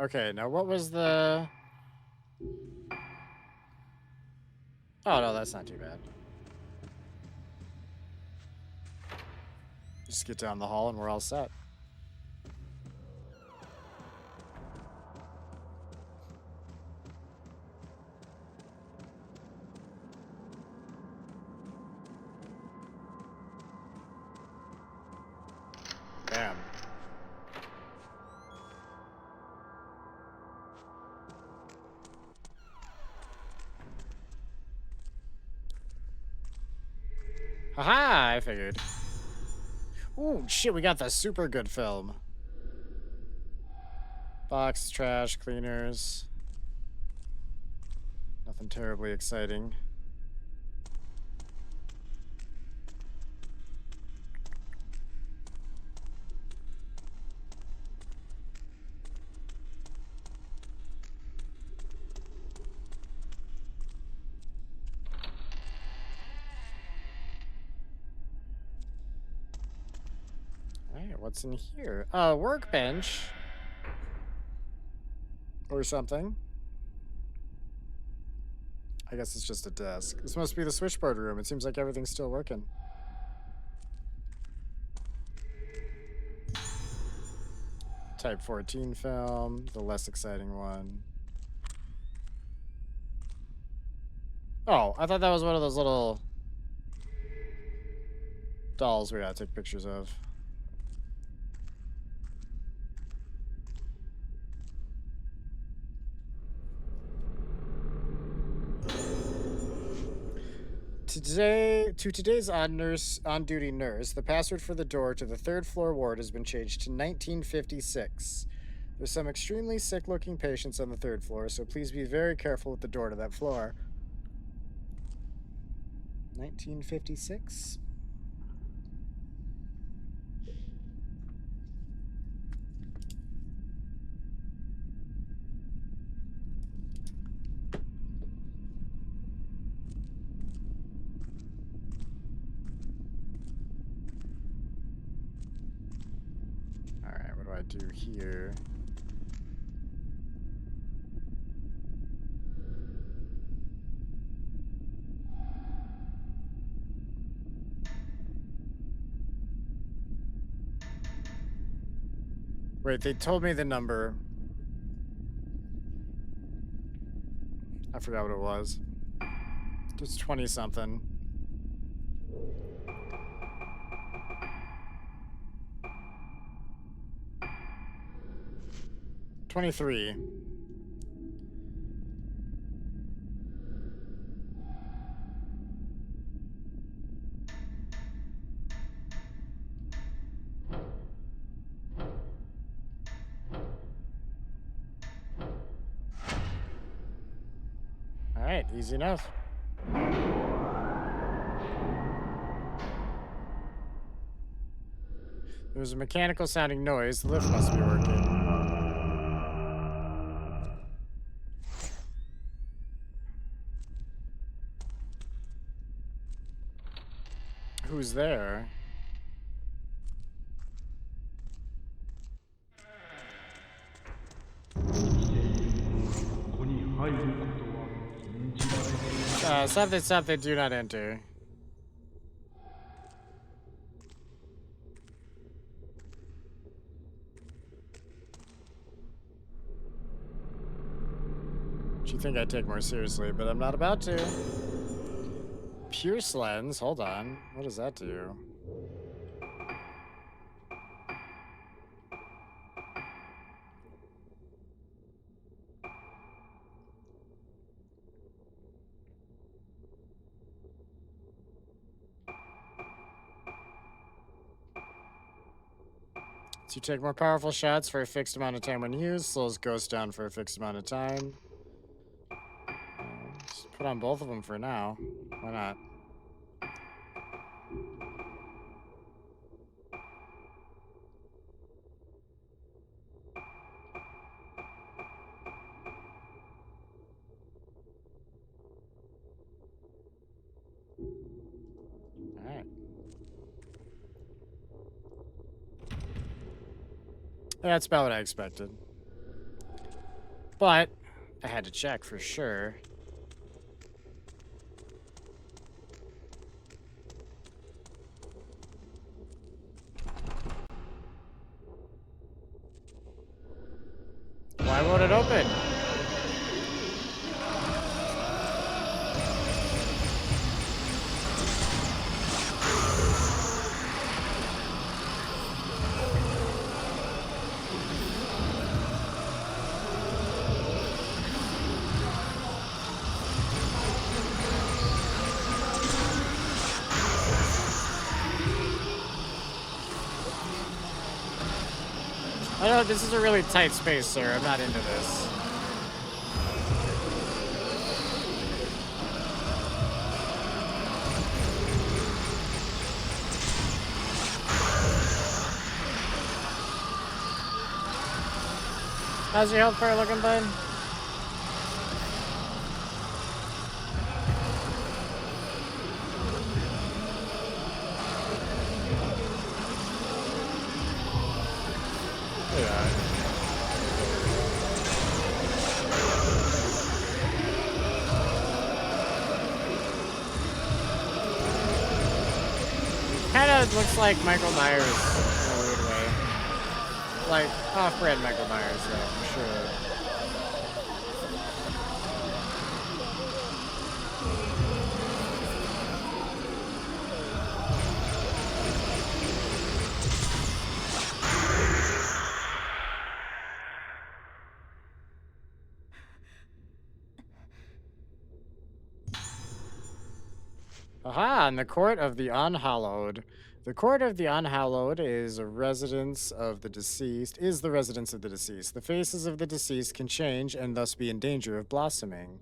Okay, now what was the... Oh, no, that's not too bad. Just get down the hall and we're all set. Damn. Haha, I figured. Ooh, shit, we got the super good film. Box, trash, cleaners. Nothing terribly exciting. Alright, what's in here? A workbench. Or something. I guess it's just a desk. This must be the switchboard room. It seems like everything's still working. Type 14 film, the less exciting one. Oh, I thought that was one of those little dolls we gotta take pictures of. Today's on-duty nurse, the password for the door to the 3rd floor ward has been changed to 1956. There's some extremely sick-looking patients on the 3rd floor, so please be very careful with the door to that floor. 1956? Alright, what do I do here? Wait, they told me the number. I forgot what it was. It's 20-something. $23. All right, easy enough. There was a mechanical sounding noise. The lift must be working. Who's there? Something, do not enter. You think I'd take more seriously, but I'm not about to. Pierce lens, hold on. What does that do? So you take more powerful shots for a fixed amount of time when used, slows ghosts down for a fixed amount of time. Just put on both of them for now. Why not? Alright. That's about what I expected. But I had to check for sure. Why won't it open? I know this is a really tight space, sir. I'm not into this. How's your health bar looking, bud? Yeah. Kind of looks like Michael Myers in a weird way. Like off-brand Michael Myers, though, for sure. Aha, in the Court of the Unhallowed. The Court of the Unhallowed is a residence of the deceased, is the residence of the deceased. The faces of the deceased can change and thus be in danger of blossoming.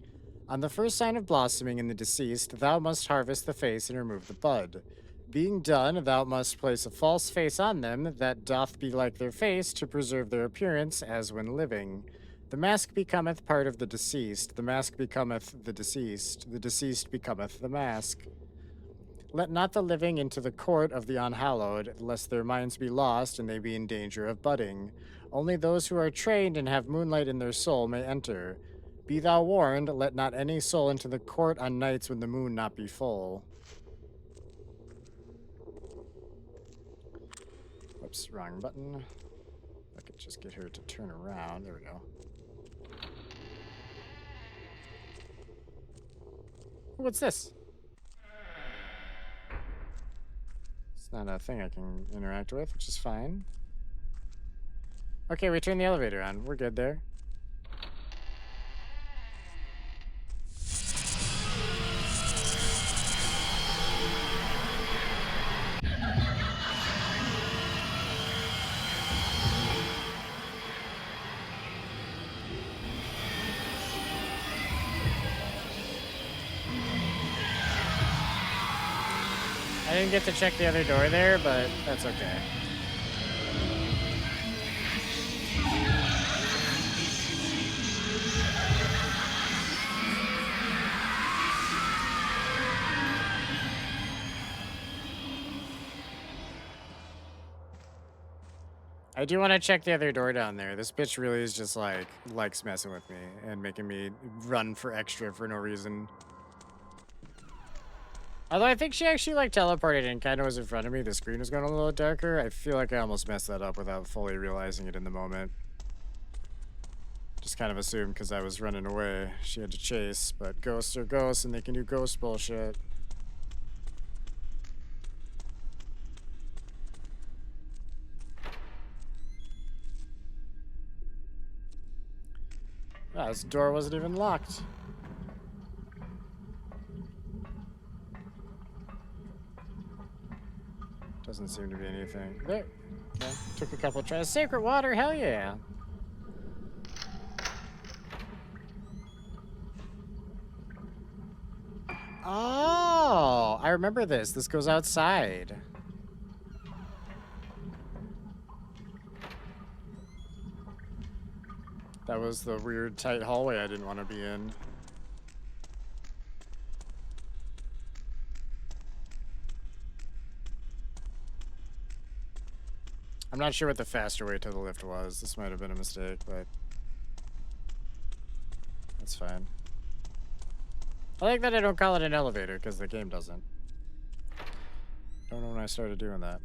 On the first sign of blossoming in the deceased, thou must harvest the face and remove the bud. Being done, thou must place a false face on them that doth be like their face to preserve their appearance as when living. The mask becometh part of the deceased, the mask becometh the deceased becometh the mask. Let not the living into the court of the unhallowed, lest their minds be lost and they be in danger of budding. Only those who are trained and have moonlight in their soul may enter. Be thou warned, let not any soul into the court on nights when the moon not be full. Whoops, wrong button. I could just get her to turn around. There we go. What's this? It's not a thing I can interact with, which is fine. Okay, we turned the elevator on. We're good there. I didn't get to check the other door there, but that's okay. I do want to check the other door down there. This bitch really is just like, likes messing with me and making me run for extra for no reason. Although I think she actually like teleported and kind of was in front of me. The screen was going a little darker. I feel like I almost messed that up without fully realizing it in the moment. Just kind of assumed because I was running away. She had to chase, but ghosts are ghosts and they can do ghost bullshit. Ah, this door wasn't even locked. Doesn't seem to be anything. There. Okay. Took a couple tries. Sacred water, hell yeah. Oh, I remember this. This goes outside. That was the weird tight hallway I didn't want to be in. I'm not sure what the faster way to the lift was. This might have been a mistake, but that's fine. I like that I don't call it an elevator because the game doesn't. Don't know when I started doing that.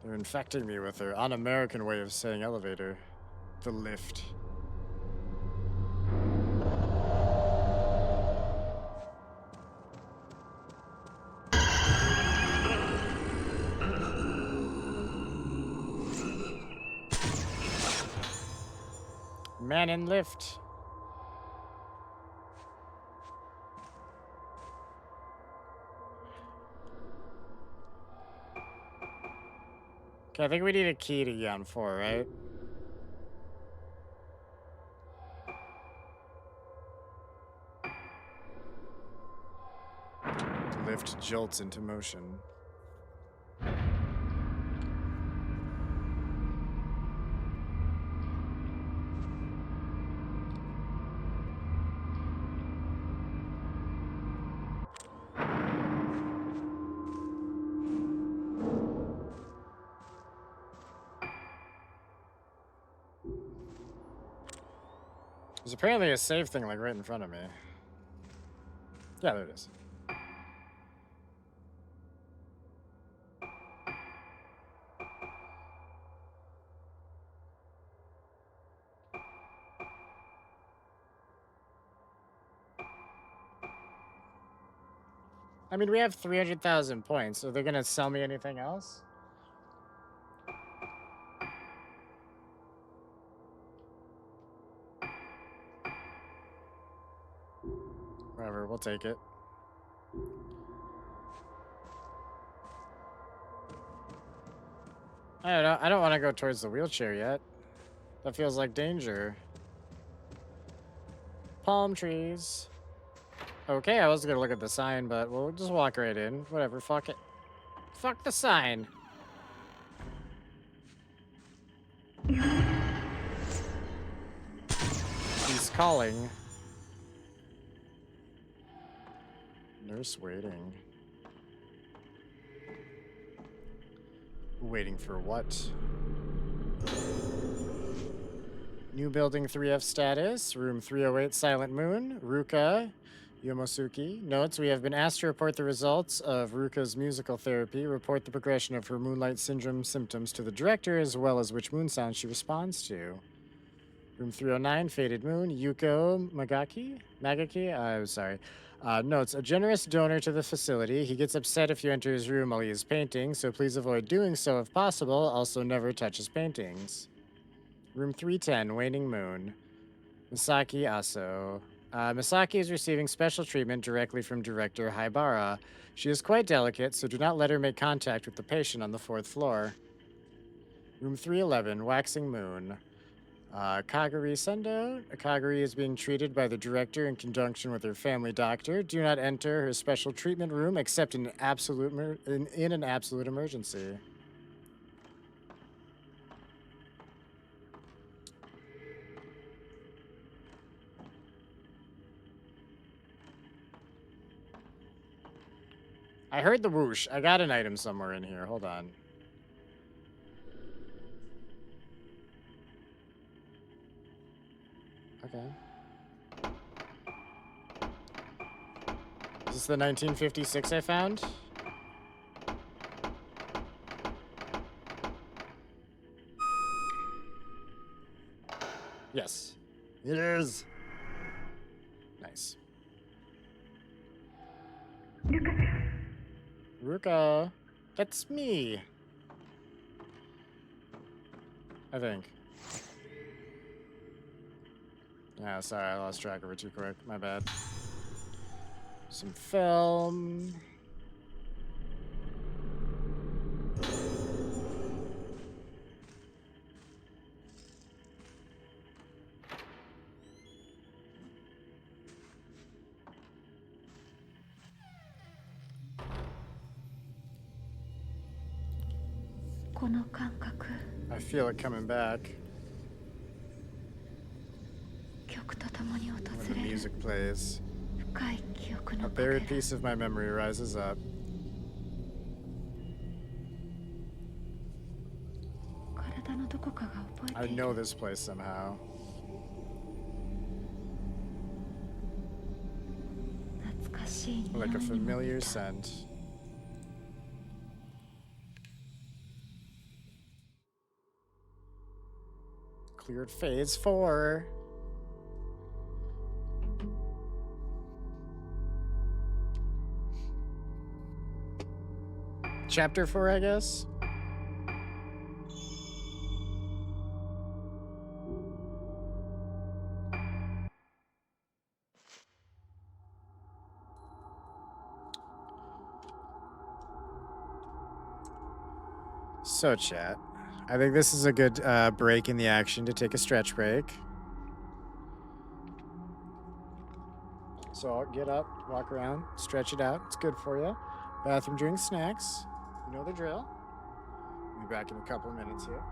They're infecting me with their un-American way of saying elevator. The lift. Man in lift. Okay, I think we need a key to get on 4, right? To lift jolts into motion. There's apparently a save thing like right in front of me. Yeah, there it is. I mean, we have 300,000 points. Are they gonna sell me anything else? Whatever, we'll take it. I don't know. I don't want to go towards the wheelchair yet. That feels like danger. Palm trees. Okay, I was gonna look at the sign, but we'll just walk right in. Whatever, fuck it. Fuck the sign. He's calling. Nurse waiting. Waiting for what? New building 3F status. Room 308 Silent Moon. Ruka. Yomosuke. Notes, we have been asked to report the results of Ruka's musical therapy, report the progression of her Moonlight Syndrome symptoms to the director, as well as which moon sound she responds to. Room 309, Faded Moon, Yuko Magaki? I'm sorry. Notes, a generous donor to the facility. He gets upset if you enter his room while he is painting, so please avoid doing so if possible. Also, never touch his paintings. Room 310, Waning Moon, Misaki Aso. Misaki is receiving special treatment directly from director Haibara. She is quite delicate, so do not let her make contact with the patient on the 4th floor. Room 311, Waxing Moon. Kaguri Sendo. Kaguri is being treated by the director in conjunction with her family doctor. Do not enter her special treatment room except in an absolute emergency. I heard the whoosh. I got an item somewhere in here. Hold on. Okay. Is this the 1956 I found? Yes. It is. Nice. Ruka. That's me. I think. Yeah, sorry, I lost track of her too quick. My bad. Some film. I feel it coming back. When the music plays, a buried piece of my memory rises up. I know this place somehow. Like a familiar scent. Cleared phase 4. Chapter 4, I guess? So, chat, I think this is a good break in the action to take a stretch break. So get up, walk around, stretch it out. It's good for you. Bathroom, drink, snacks. You know the drill. We'll be back in a couple minutes here.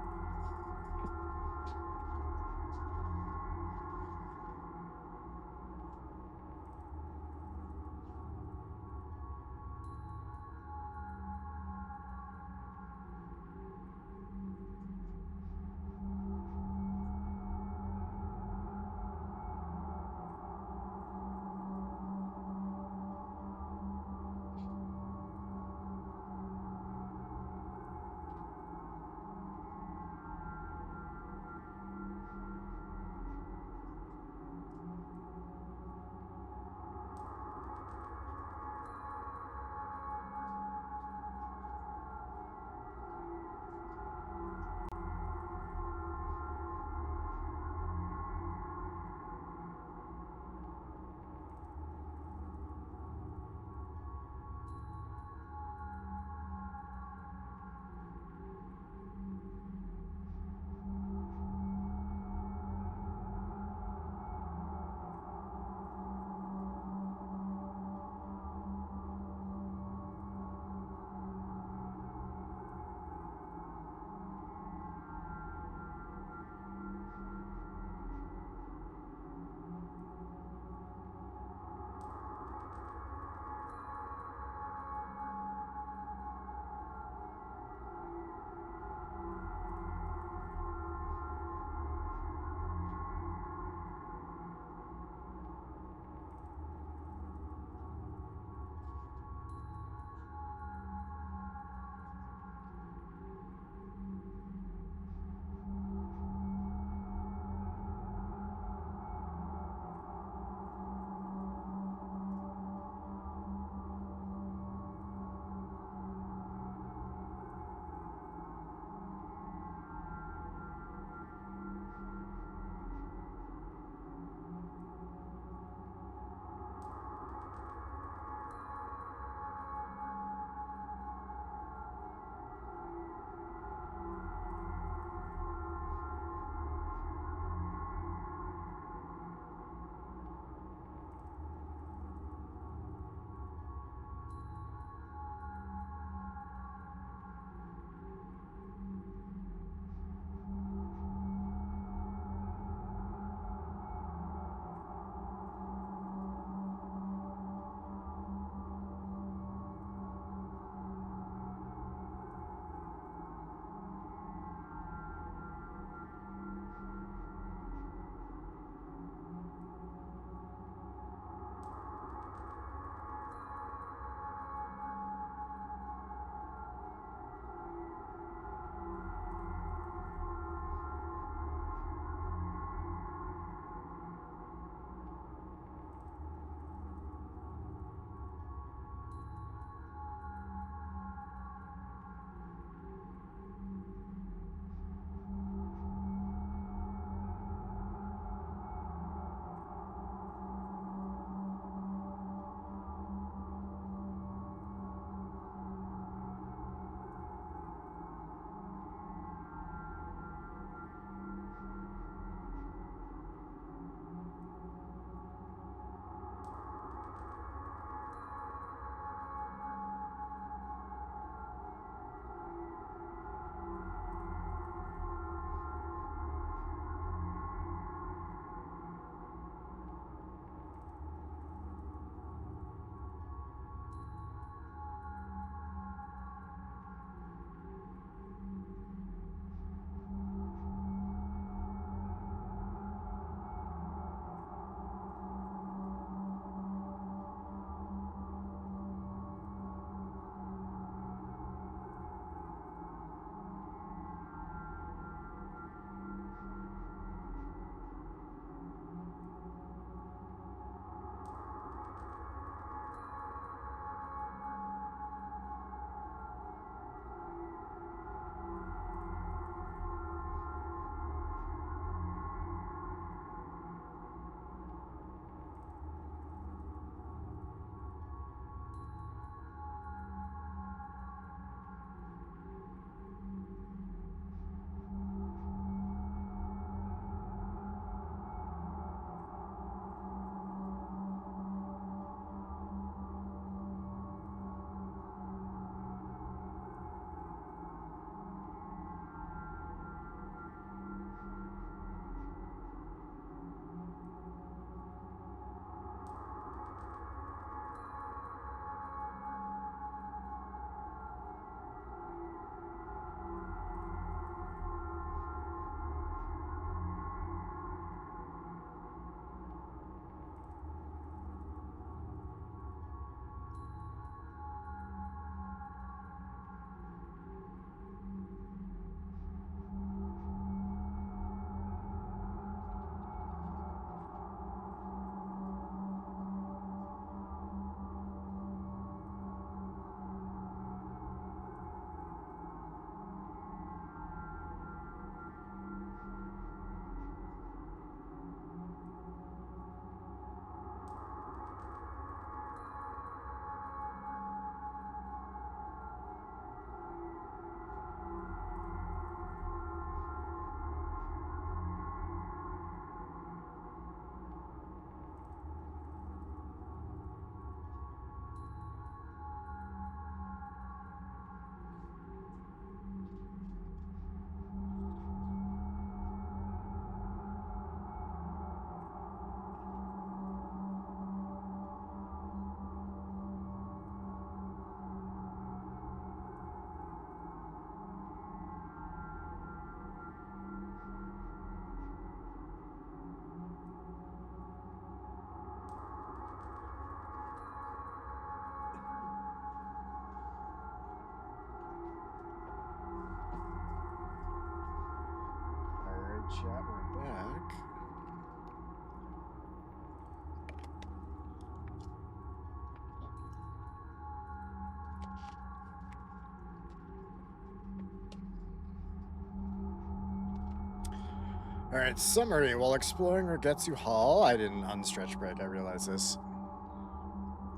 Alright, summary. While exploring Rogetsu Hall, I didn't unstretch break, I realize this.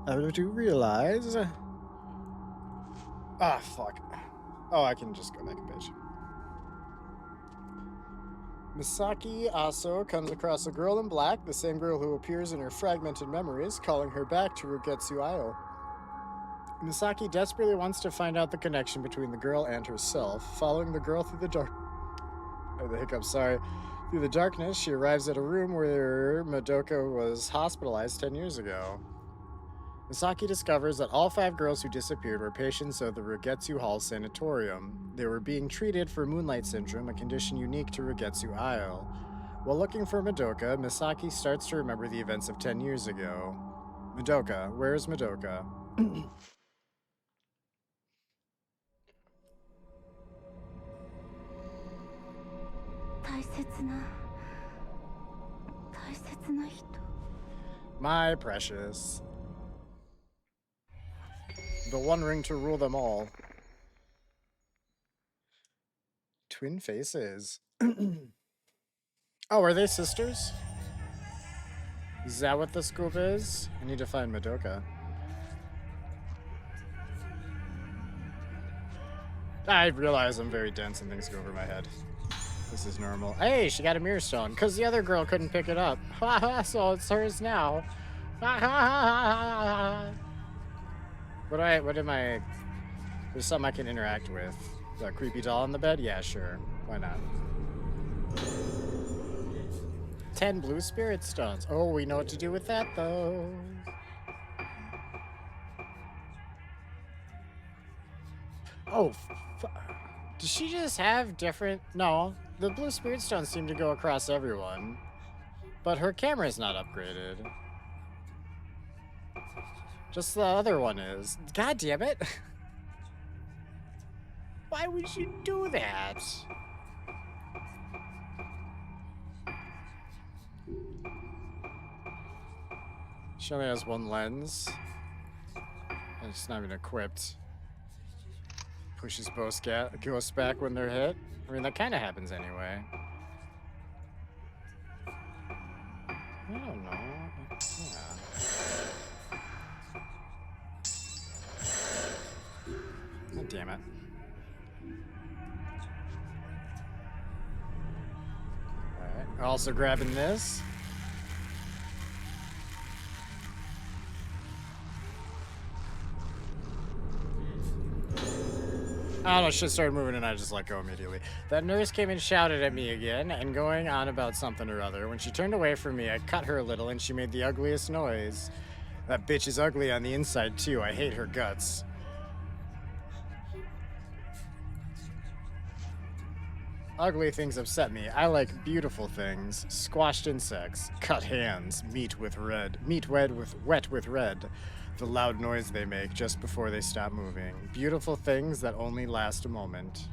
I do realize... Ah, fuck. Oh, I can just go back a page. Misaki Aso comes across a girl in black, the same girl who appears in her fragmented memories, calling her back to Rogetsu Isle. Misaki desperately wants to find out the connection between the girl and herself. Following the girl through the dark... Oh, the hiccup, sorry. Through the darkness, she arrives at a room where Madoka was hospitalized 10 years ago. Misaki discovers that all 5 girls who disappeared were patients of the Rogetsu Hall Sanatorium. They were being treated for Moonlight Syndrome, a condition unique to Rogetsu Isle. While looking for Madoka, Misaki starts to remember the events of 10 years ago. Madoka, where's Madoka? 大切な大切な人 My precious. The one ring to rule them all. Twin faces. Oh, are they sisters? Is that what the scoop is? I need to find Madoka. I realize I'm very dense and things go over my head. This is normal. Hey, she got a mirror stone because the other girl couldn't pick it up. So it's hers now. What am I? There's something I can interact with. The creepy doll on the bed? Yeah, sure. Why not? 10 blue spirit stones. Oh, we know what to do with that, though. Oh, does she just have different... No, the blue spirit stones seem to go across everyone. But her camera's not upgraded. Just the other one is. God damn it. Why would you do that? She only has one lens. And it's not even equipped. Pushes ghosts back when they're hit. I mean, that kind of happens anyway. I don't know. Yeah. God damn it. Alright. Also grabbing this. I don't know, shit started moving and I just let go immediately. That nurse came and shouted at me again and going on about something or other. When she turned away from me, I cut her a little and she made the ugliest noise. That bitch is ugly on the inside too. I hate her guts. Ugly things upset me. I like beautiful things. Squashed insects, cut hands, meat wet with red. The loud noise they make just before they stop moving. Beautiful things that only last a moment.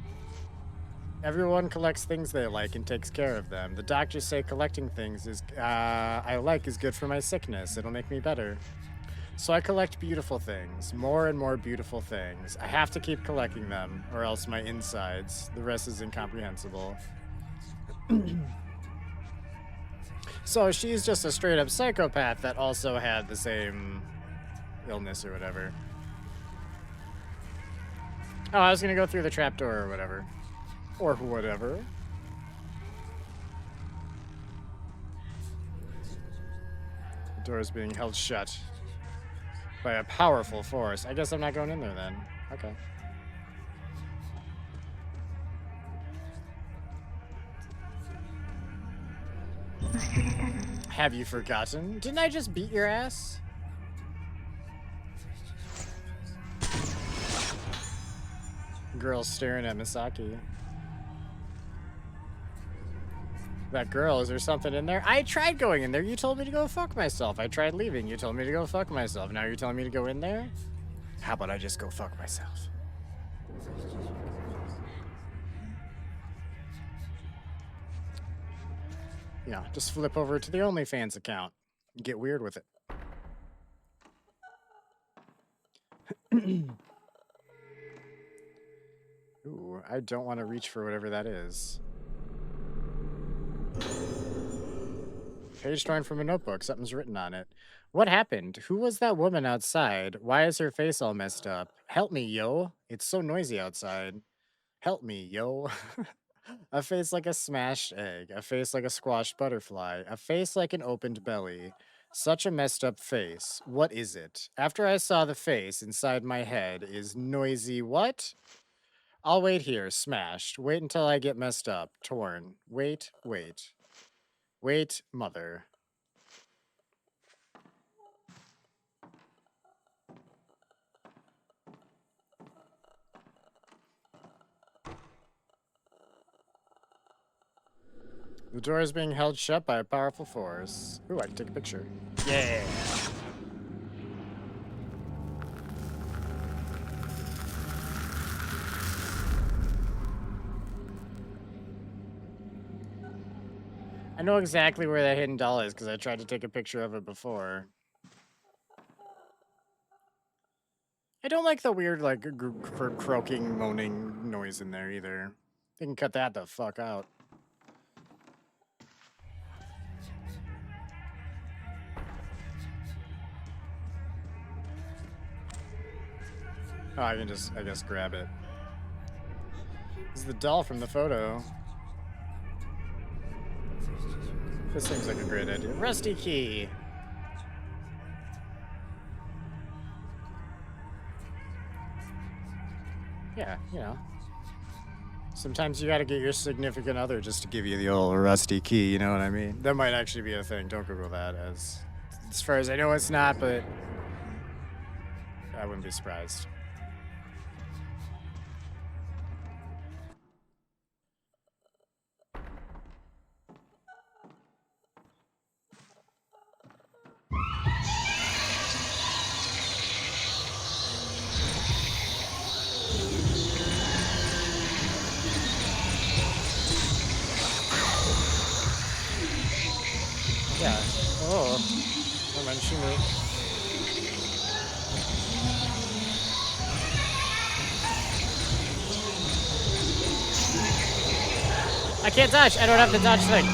Everyone collects things they like and takes care of them. The doctors say collecting things I like is good for my sickness. It'll make me better. So I collect beautiful things, more and more beautiful things. I have to keep collecting them, or else my insides. The rest is incomprehensible. So she's just a straight up psychopath that also had the same illness or whatever. Oh, I was gonna go through the trapdoor or whatever. Or whatever. The door is being held shut by a powerful force. I guess I'm not going in there then. Okay. Have you forgotten? Didn't I just beat your ass? Girl staring at Misaki. That girl, is there something in there? I tried going in there. You told me to go fuck myself. I tried leaving. You told me to go fuck myself. Now you're telling me to go in there? How about I just go fuck myself? Yeah, just flip over to the OnlyFans account and get weird with it. Ooh, I don't want to reach for whatever that is. Page torn from a notebook. Something's written on it. What happened? Who was that woman outside? Why is her face all messed up? Help me, yo. It's so noisy outside. Help me, yo. A face like a smashed egg. A face like a squashed butterfly. A face like an opened belly. Such a messed up face. What is it? After I saw the face, inside my head is noisy what? I'll wait here, smashed. Wait until I get messed up, torn. Wait, wait. Wait, mother. The door is being held shut by a powerful force. Ooh, I can take a picture. Yeah. I know exactly where that hidden doll is because I tried to take a picture of it before. I don't like the weird, like, croaking, moaning noise in there either. They can cut that the fuck out. Oh, I can just, I guess, grab it. This is the doll from the photo. This seems like a great idea. Rusty key. Yeah, you know. Sometimes you gotta get your significant other just to give you the old rusty key, you know what I mean? That might actually be a thing. Don't Google that. As far as I know, it's not, but I wouldn't be surprised. Yeah. Oh. Oh man, she moved. I can't dodge. I don't have the dodge thing.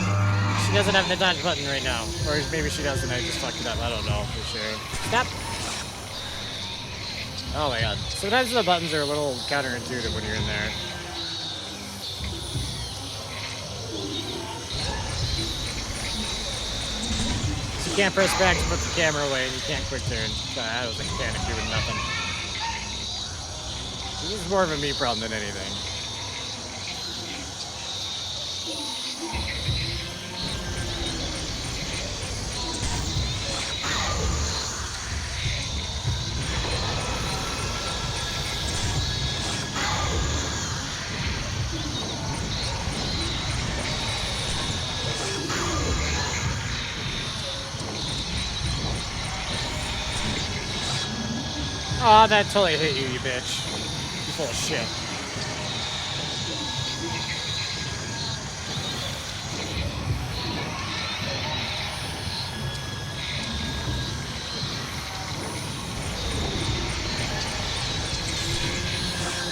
She doesn't have the dodge button right now. Or maybe she doesn't. I just fucked it up. I don't know for sure. Stop. Oh my god. Sometimes the buttons are a little counterintuitive when you're in there. So you can't press back to put the camera away and you can't quick turn. I was like panic doing nothing. This is more of a me problem than anything. Oh, that totally hit you, you bitch. You full of shit.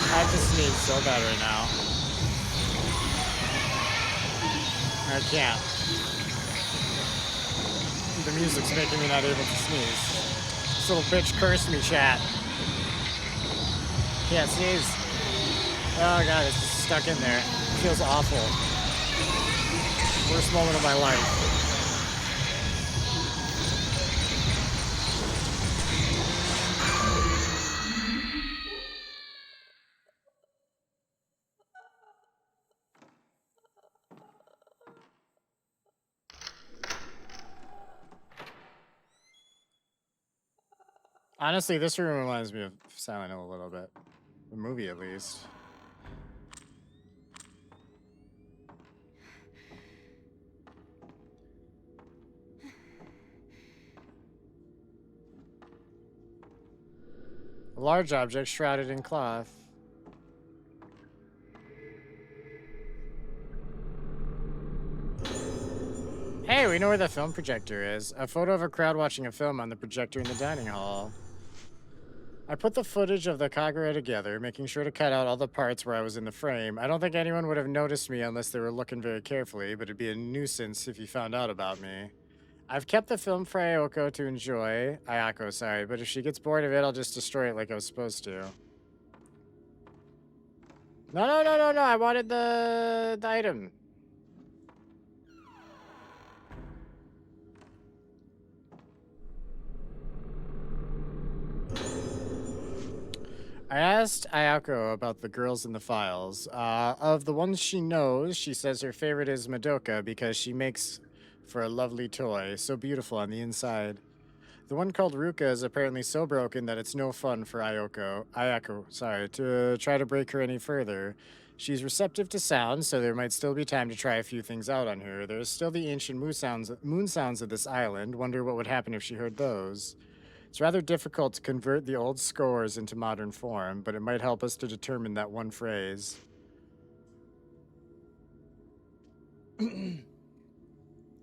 I have to sneeze so bad right now. I can't. The music's making me not able to sneeze. This little bitch cursed me, chat. Can't sneeze. Oh god, it's just stuck in there. It feels awful. Worst moment of my life. Honestly, this room reminds me of Silent Hill a little bit. The movie, at least. A large object shrouded in cloth. Hey, we know where the film projector is. A photo of a crowd watching a film on the projector in the dining hall. I put the footage of the Kagura together, making sure to cut out all the parts where I was in the frame. I don't think anyone would have noticed me unless they were looking very carefully, but it'd be a nuisance if you found out about me. I've kept the film for Ayako, sorry, but if she gets bored of it, I'll just destroy it like I was supposed to. No, no, no, no, no, I wanted the item. I asked Ayako about the girls in the files. Of the ones she knows, she says her favorite is Madoka because she makes for a lovely toy, so beautiful on the inside. The one called Ruka is apparently so broken that it's no fun for Ayako, to try to break her any further. She's receptive to sound, so there might still be time to try a few things out on her. There's still the ancient moon sounds of this island. Wonder what would happen if she heard those. It's rather difficult to convert the old scores into modern form, but it might help us to determine that one phrase.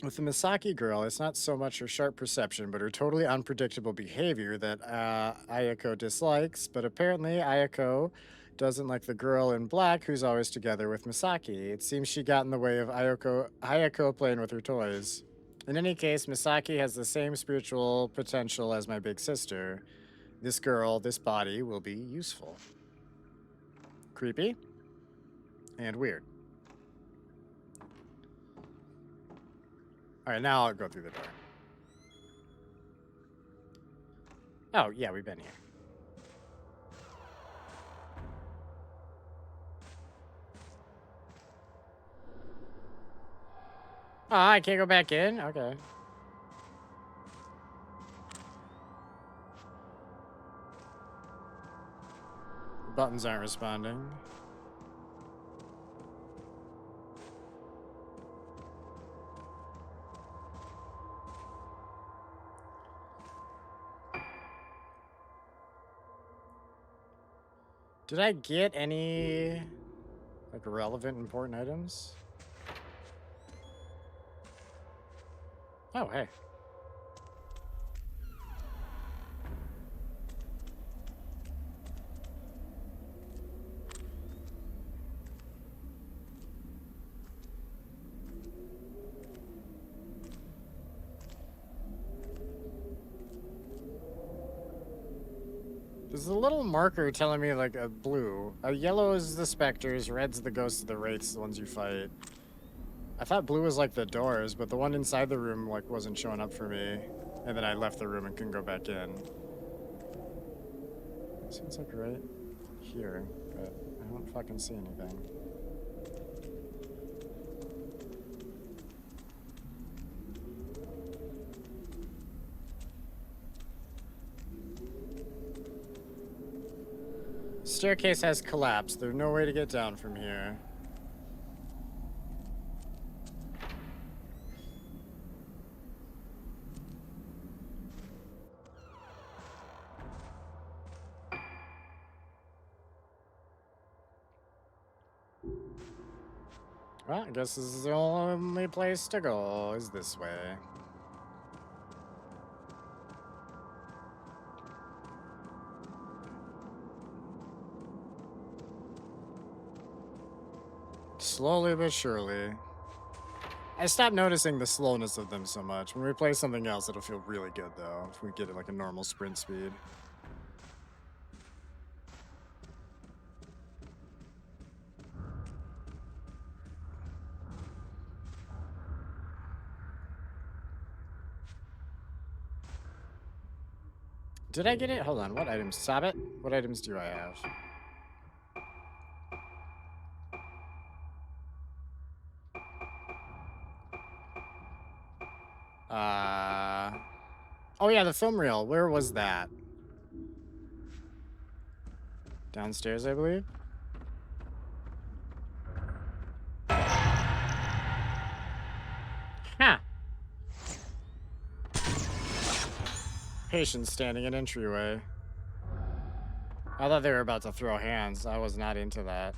With the Misaki girl, it's not so much her sharp perception, but her totally unpredictable behavior that Ayako dislikes. But apparently, Ayako doesn't like the girl in black who's always together with Misaki. It seems she got in the way of Ayako playing with her toys. In any case, Misaki has the same spiritual potential as my big sister. This girl, this body, will be useful. Creepy and weird. All right, now I'll go through the door. Oh, yeah, we've been here. Oh, I can't go back in? Okay. Buttons aren't responding. Did I get any, like, relevant, important items? Oh, hey. There's a little marker telling me, like, a blue. Yellow is the specters, red's the ghosts of the wraiths, the ones you fight. I thought blue was, like, the doors, but the one inside the room, like, wasn't showing up for me. And then I left the room and couldn't go back in. Seems like right here, but I don't fucking see anything. Staircase has collapsed. There's no way to get down from here. Well, I guess this is the only place to go, is this way. Slowly but surely. I stopped noticing the slowness of them so much. When we play something else, it'll feel really good, though, if we get it like a normal sprint speed. Did I get it? Hold on. What items? Stop it. What items do I have? Oh yeah, the film reel. Where was that? Downstairs, I believe. Huh. Patients standing in entryway. I thought they were about to throw hands. I was not into that.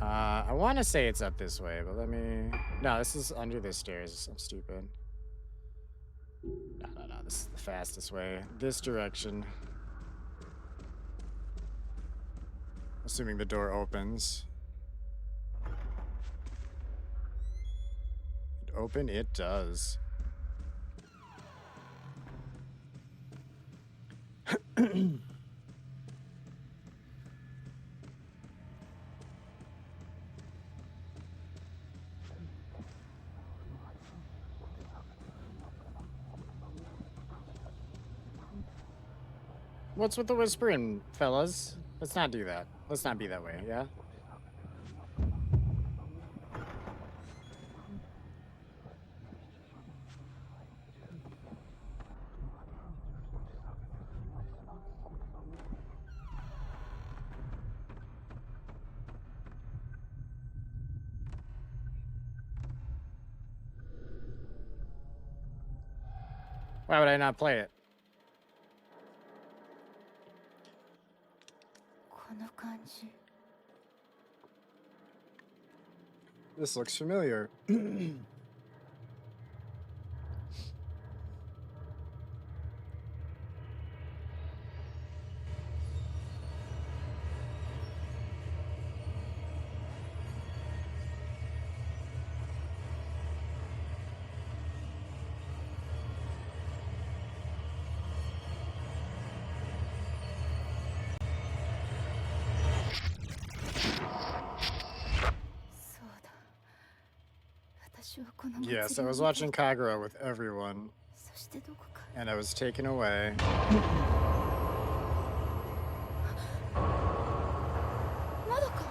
I want to say it's up this way, but let me... No, this is under the stairs. I'm stupid. No, no, no. This is the fastest way. This direction. Assuming the door opens. It open it does. What's with the whispering, fellas? Let's not do that. Let's not be that way, yeah? Why would I not play it? この感じ This looks familiar. Yes, I was watching Kagura with everyone, そしてどこか and I was taken away. まだか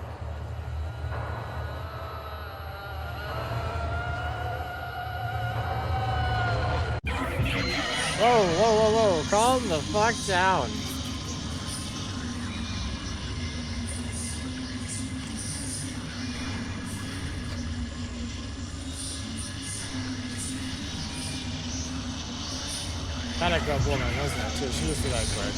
Whoa, whoa, whoa, whoa, calm the fuck down. Kind of good woman, wasn't it, too? She was the right quick.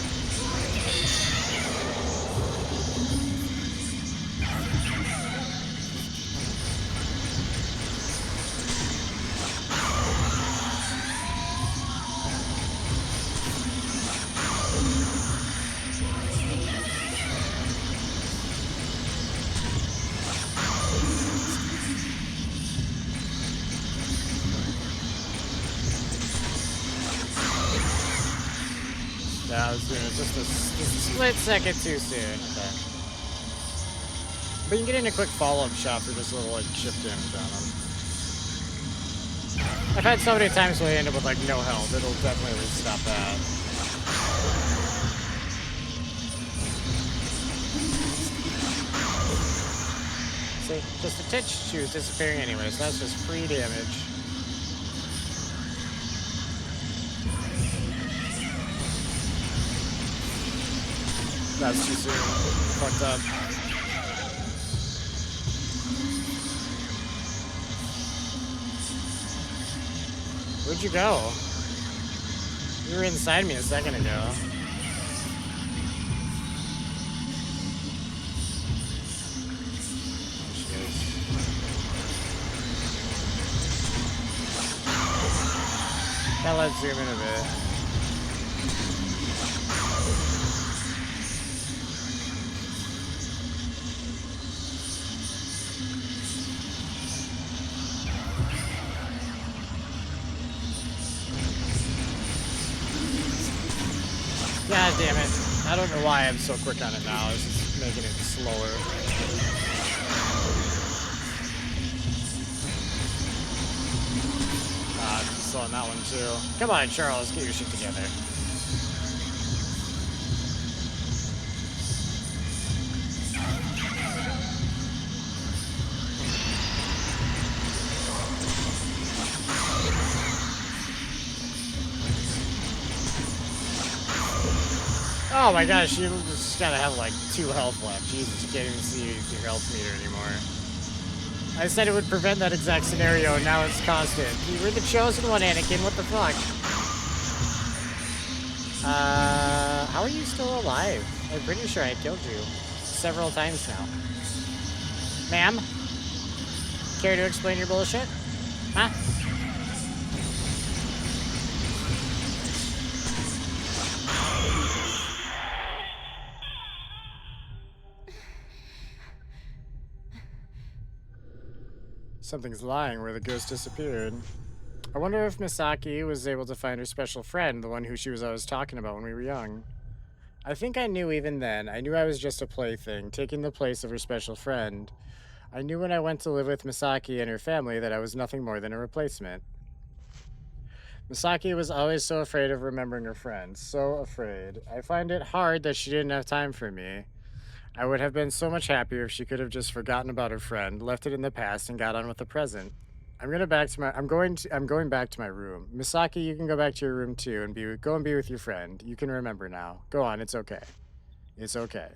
Yeah, I was doing it just a split second too soon. Okay. But you can get in a quick follow-up shot for this little like shift damage on him. I've had so many times where I end up with like no health. It'll definitely stop that. See, just a titch. She was disappearing anyway, so that's just free damage. That's too soon. Fucked up. Where'd you go? You were inside me a second ago. Now let's zoom in a bit. God damn it. I don't know why I'm so quick on it now. It's just making it slower. I'm slow on that one too. Come on, Charles, get your shit together. Oh my gosh, you just gotta have like 2 health left. Jesus, you can't even see your health meter anymore. I said it would prevent that exact scenario, and now it's constant. You were the chosen one, Anakin. What the fuck? How are you still alive? I'm pretty sure I killed you several times now. Ma'am? Care to explain your bullshit? Huh? Something's lying where the ghost disappeared. I wonder if Misaki was able to find her special friend, the one who she was always talking about when we were young. I think I knew even then. I knew I was just a plaything, taking the place of her special friend. I knew when I went to live with Misaki and her family that I was nothing more than a replacement. Misaki was always so afraid of remembering her friends. So afraid. I find it hard that she didn't have time for me. I would have been so much happier if she could have just forgotten about her friend, left it in the past, and got on with the present. I'm going back to my room. Misaki, you can go back to your room too and go and be with your friend. You can remember now. Go on, it's okay. It's okay.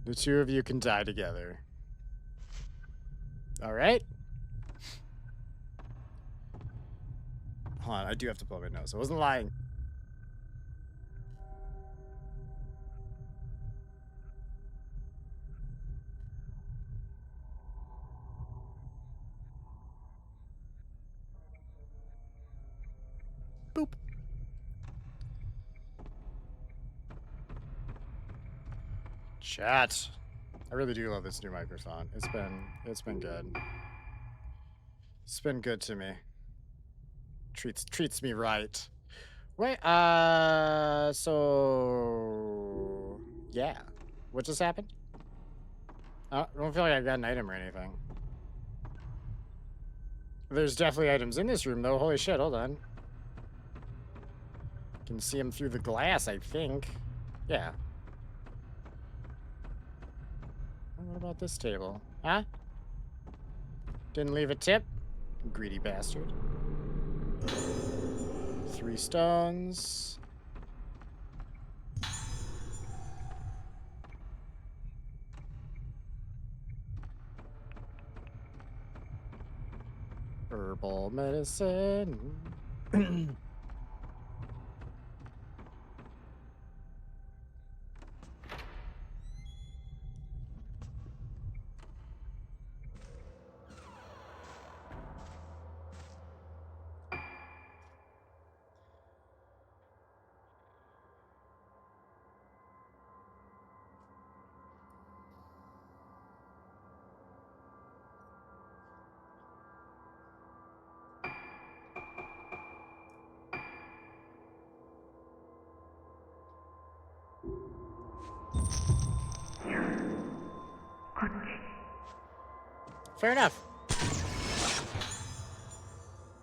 The two of you can die together. All right. Hold on, I do have to blow my nose. I wasn't lying. Boop. Chat. I really do love this new microphone. It's been good. It's been good to me. Treats me right. Wait, so yeah. What just happened? I don't feel like I got an item or anything. There's definitely items in this room though. Holy shit, hold on. Can see them through the glass, I think. Yeah. What about this table? Huh? Didn't leave a tip? Greedy bastard. 3 stones. Herbal medicine. Fair enough.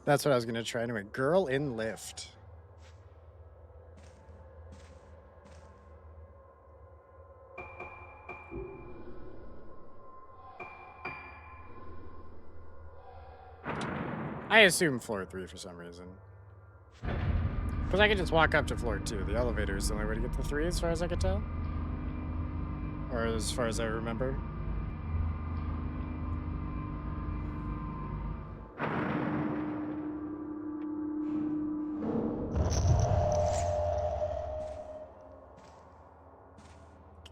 That's what I was gonna try anyway. Girl in lift. I assume floor 3 for some reason. Because I can just walk up to floor 2. The elevator is the only way to get to 3 as far as I could tell. Or as far as I remember.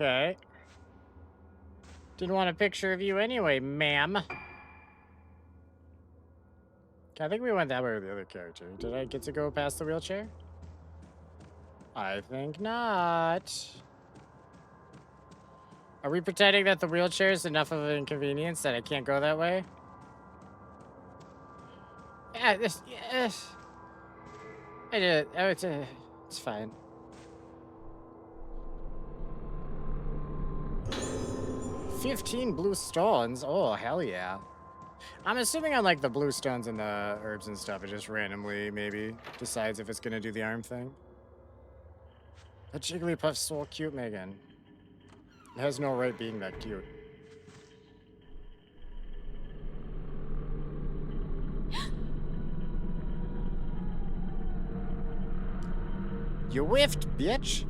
Okay. Didn't want a picture of you anyway, ma'am. I think we went that way with the other character. Did I get to go past the wheelchair? I think not. Are we pretending that the wheelchair is enough of an inconvenience that I can't go that way? Yeah, yes. I did it. Oh, it's fine. $15 blue stones. Oh, hell yeah. I'm assuming on like the blue stones and the herbs and stuff, it just randomly maybe decides if it's gonna do the arm thing. That Jigglypuff's so cute, Megan. It has no right being that cute. You whiffed, bitch!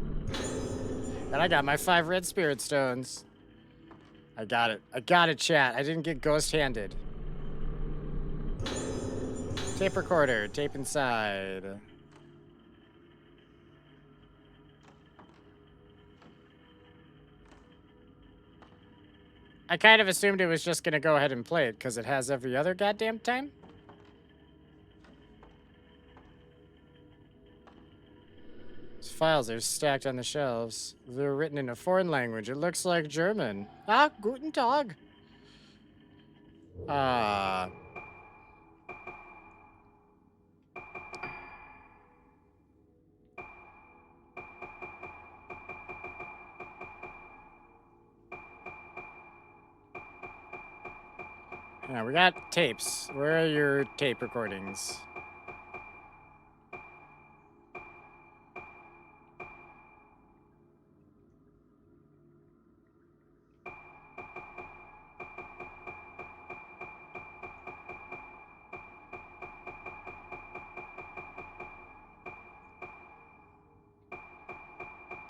And I got my 5 red spirit stones. I got it. I got it, chat. I didn't get ghost-handed. Tape recorder. Tape inside. I kind of assumed it was just going to go ahead and play it because it has every other goddamn time. These files are stacked on the shelves. They're written in a foreign language. It looks like German. Ah, guten Tag. Ah. Yeah, we got tapes. Where are your tape recordings?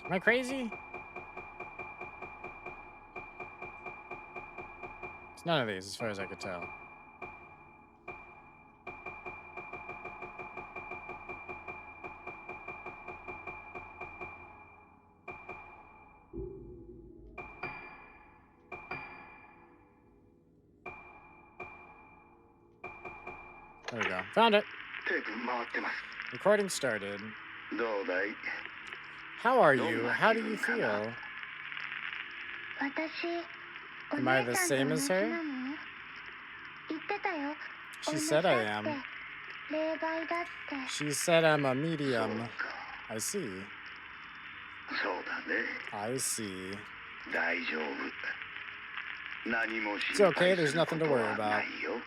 Am I crazy? It's none of these, as far as I could tell. There we go. Found it. テープ回ってます。 Recording started. どうだい How are you? How do you feel? 私、お Am I 姉 the さんと same 同 as じ her? なの？言ってたよ。 She お said 姉 I さんって am. 霊媒だって。 She said I'm a そう medium. か。 I see. そうだね。 I see. 大丈夫。何も It's 心 okay, 配 there's するこ nothing と to worry は about. ないよ。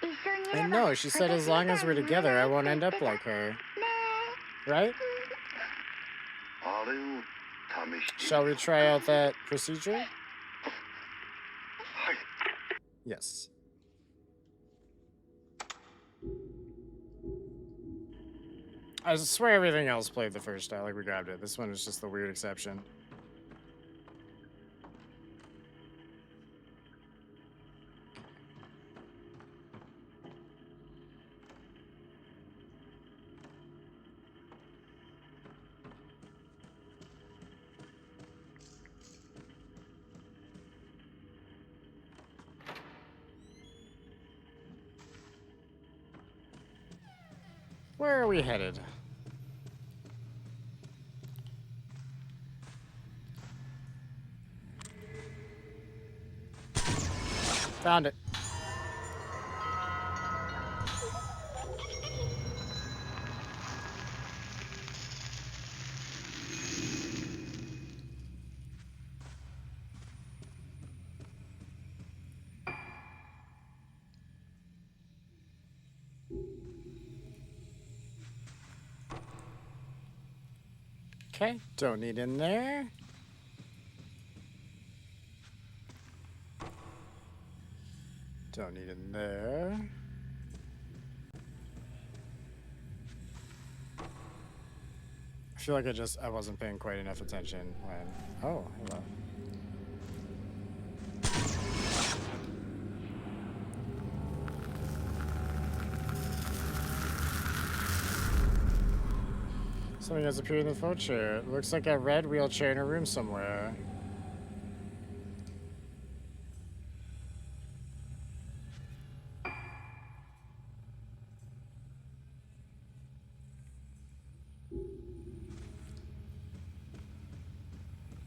一緒にいれ And ば no, she said as long as we're together, I won't end up like her. ね Right? あれを試して Shall we try out that procedure? はい。 Yes. I swear everything else played the first style, like we grabbed it. This one is just the weird exception. Where are we headed? Found it. Okay, don't need in there. Don't need in there. I feel like I wasn't paying quite enough attention when... Oh, hello. Something has appeared in the photo chair. It looks like a red wheelchair in a room somewhere.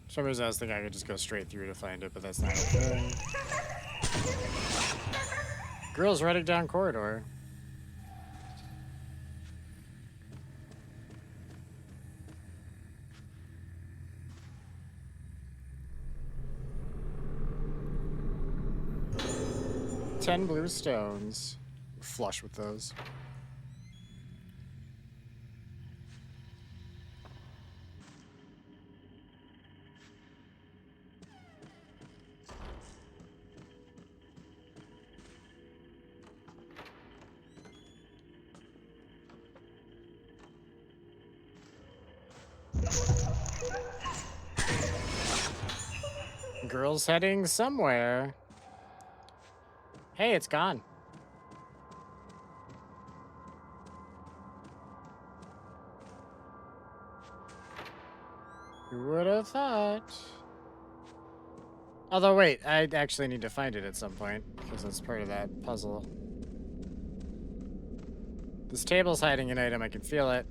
For some reason I was thinking I could just go straight through to find it, but that's not a thing. Girl's running down corridor. Ten blue stones. Flush with those. Girl's heading somewhere. Hey, it's gone. Who would have thought? Although, wait, I actually need to find it at some point, because it's part of that puzzle. This table's hiding an item, I can feel it.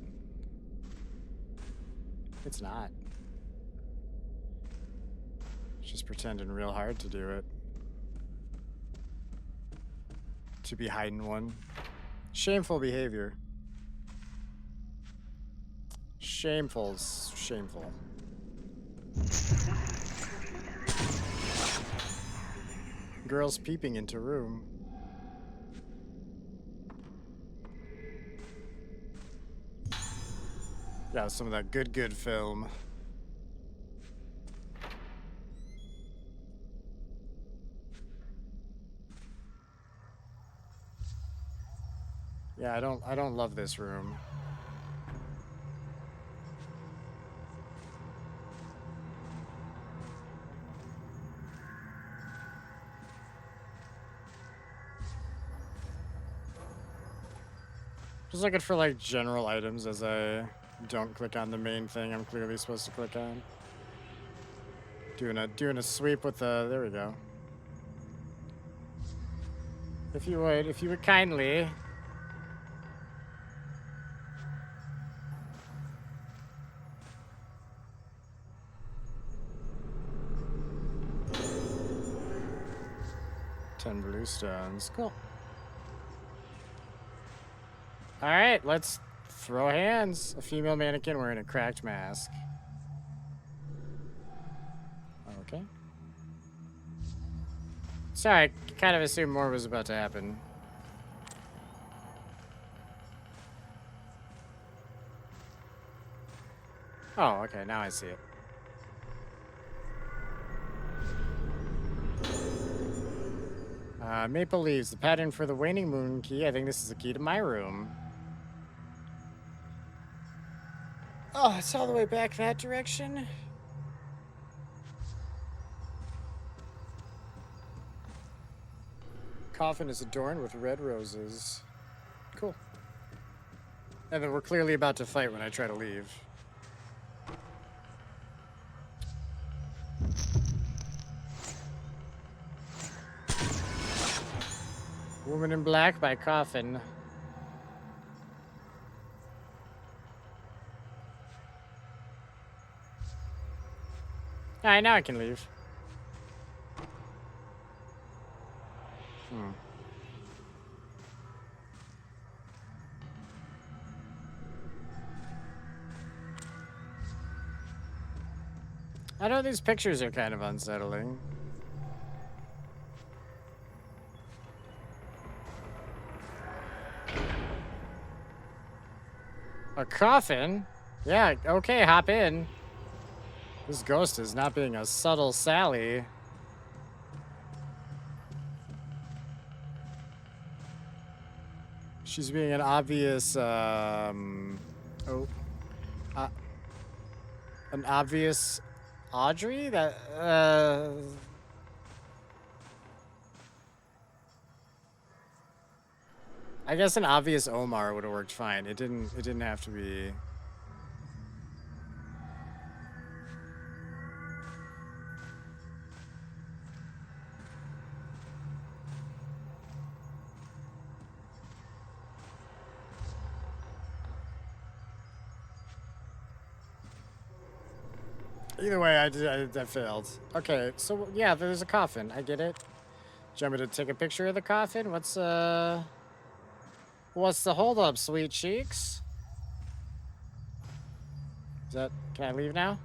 It's not. It's just pretending real hard to do it. to be hiding one. Shameful behavior. Shameful. Shameful. Girls peeping into room. Yeah, some of that good film. Yeah, I don't love this room. Just looking for like general items as I don't click on the main thing I'm clearly supposed to click on. Doing a sweep with the, there we go. If you would kindly. Ten blue stones. Cool. All right, let's throw hands. A female mannequin wearing a cracked mask. Okay. Sorry, I kind of assumed more was about to happen. Oh, okay, now I see it. Maple leaves, the pattern for the waning moon key. I think this is the key to my room. Oh, it's all the way back that direction? Coffin is adorned with red roses. Cool. And then we're clearly about to fight when I try to leave. Woman in Black by Coffin. Alright, now I can leave. I know these pictures are kind of unsettling. A coffin? Yeah, okay, hop in. This ghost is not being a subtle Sally. She's being an obvious, an obvious Audrey? That, I guess an obvious Omar would have worked fine. It didn't have to be. Either way, I failed. Okay, so yeah, there's a coffin. I get it. Do you want me to take a picture of the coffin? What's the holdup, sweet cheeks? Can I leave now?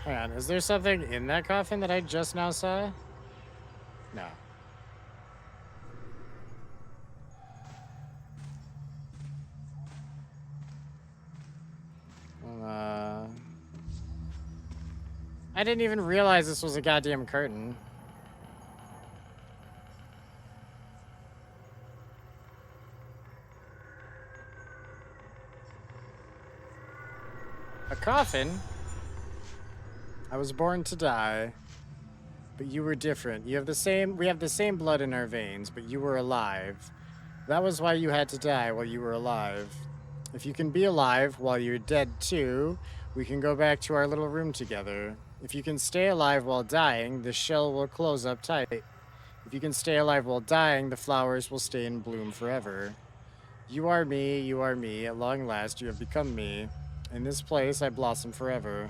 Hang on, is there something in that coffin that I just now saw? No. I didn't even realize this was a goddamn curtain. A coffin? I was born to die, but you were different. You have the same, we have the same blood in our veins, but you were alive. That was why you had to die while you were alive. If you can be alive while you're dead too, we can go back to our little room together. If you can stay alive while dying, the shell will close up tight. If you can stay alive while dying, the flowers will stay in bloom forever. You are me, you are me. At long last, you have become me. In this place, I blossom forever.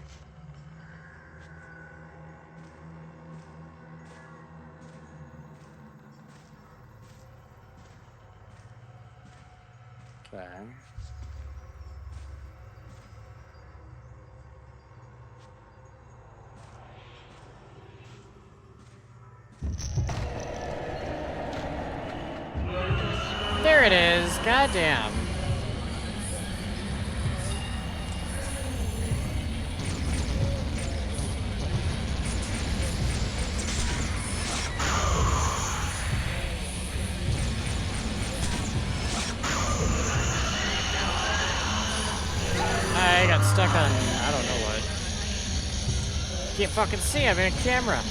Okay. There it is. Goddamn. I got stuck on, I don't know what. Can't fucking see, I'm in a camera.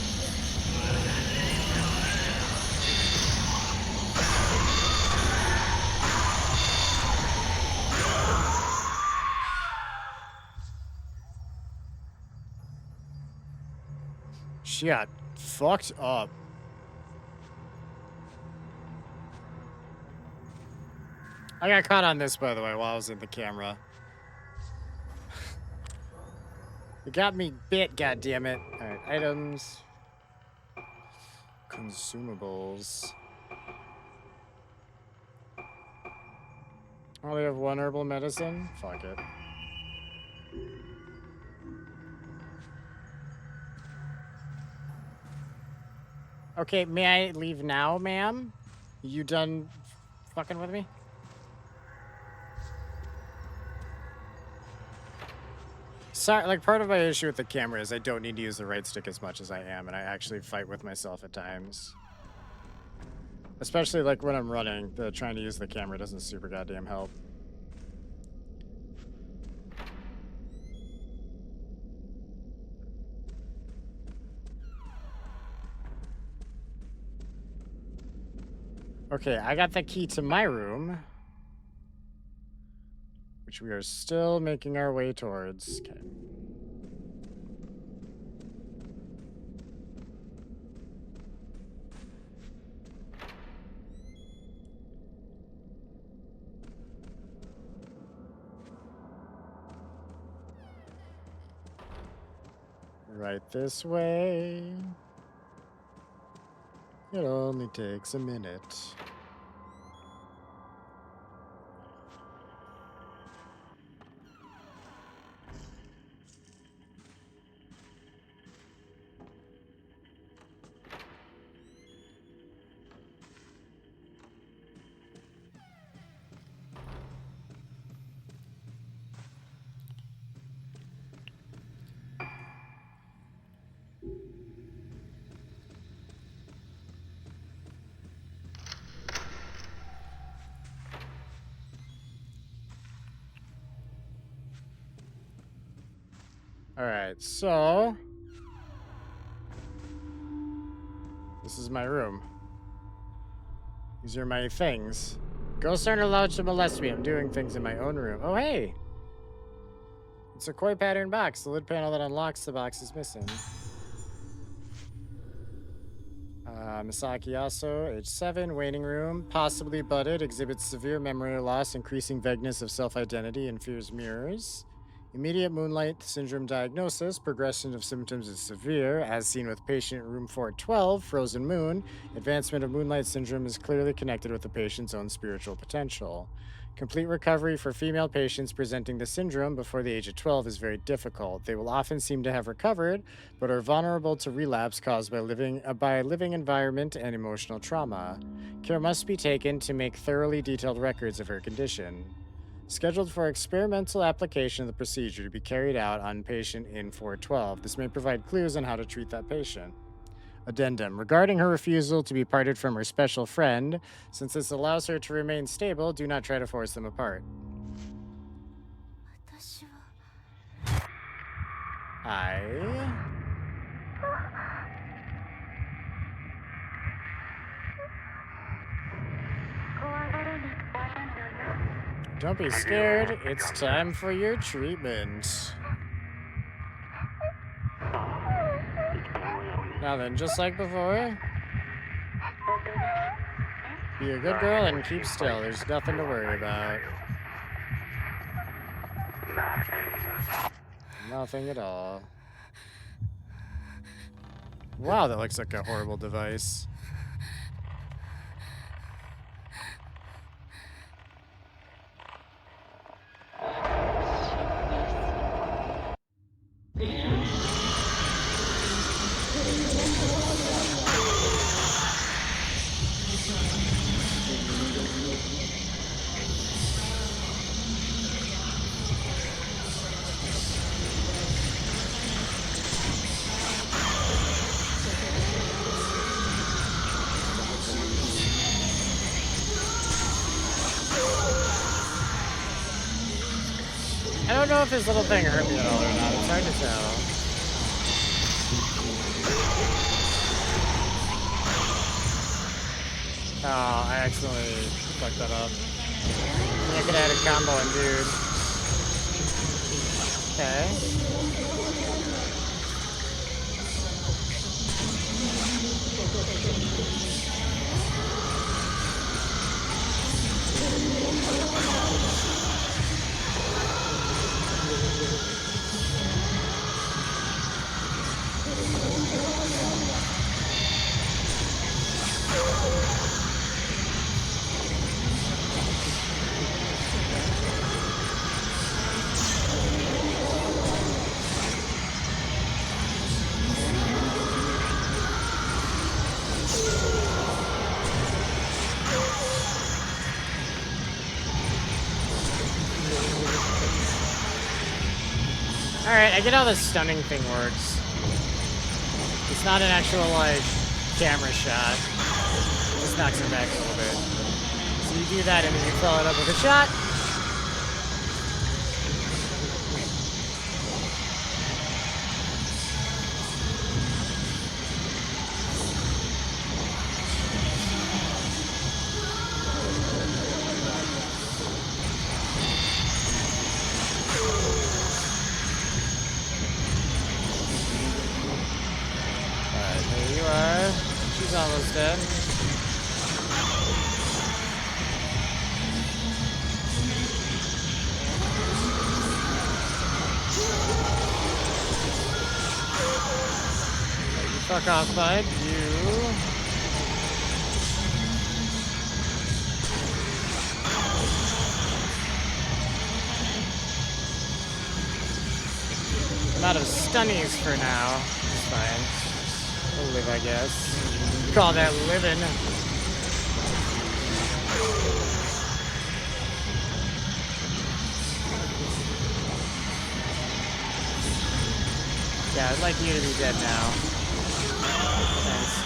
She got fucked up. I got caught on this, by the way, while I was in the camera. It got me bit, goddammit. Alright, items. Consumables. I only have one herbal medicine? Fuck it. Okay, may I leave now, ma'am? You done fucking with me? Sorry, like, part of my issue with the camera is I don't need to use the right stick as much as I am, and I actually fight with myself at times. Especially, like, when I'm running, trying to use the camera doesn't super goddamn help. Okay, I got the key to my room, which we are still making our way towards. Okay. Right this way. It only takes a minute. All right, so this is my room. These are my things. Ghosts aren't allowed to molest me. I'm doing things in my own room. Oh, hey. It's a koi pattern box. The lid panel that unlocks the box is missing. Misaki Yaso, age 7, waiting room, possibly budded, exhibits severe memory loss, increasing vagueness of self-identity, and fears mirrors. Immediate moonlight syndrome diagnosis, progression of symptoms is severe, as seen with patient room 412, Frozen Moon. Advancement of moonlight syndrome is clearly connected with the patient's own spiritual potential. Complete recovery for female patients presenting the syndrome before the age of 12 is very difficult. They will often seem to have recovered, but are vulnerable to relapse caused by living environment and emotional trauma. Care must be taken to make thoroughly detailed records of her condition. Scheduled for experimental application of the procedure to be carried out on patient in 412. This may provide clues on how to treat that patient. Addendum. Regarding her refusal to be parted from her special friend, since this allows her to remain stable, do not try to force them apart. 私は I Don't be scared. It's time for your treatment. Now then, just like before, be a good girl and keep still. There's nothing to worry about. Nothing at all. Wow, that looks like a horrible device. I don't know if this little thing hurt me at all or not. It's hard to tell. Oh, I accidentally fucked that up. I could add a combo on dude. Okay. Alright, I get how the stunning thing works. It's not an actual, like, camera shot. It just knocks him back a little bit. So you do that and then you follow it up with a shot. She's almost dead. You fuck off, bud. You. I'm out of stunnies for now. It's fine. We'll live, I guess. Call that living. Yeah, I'd like you to be dead now. Thanks.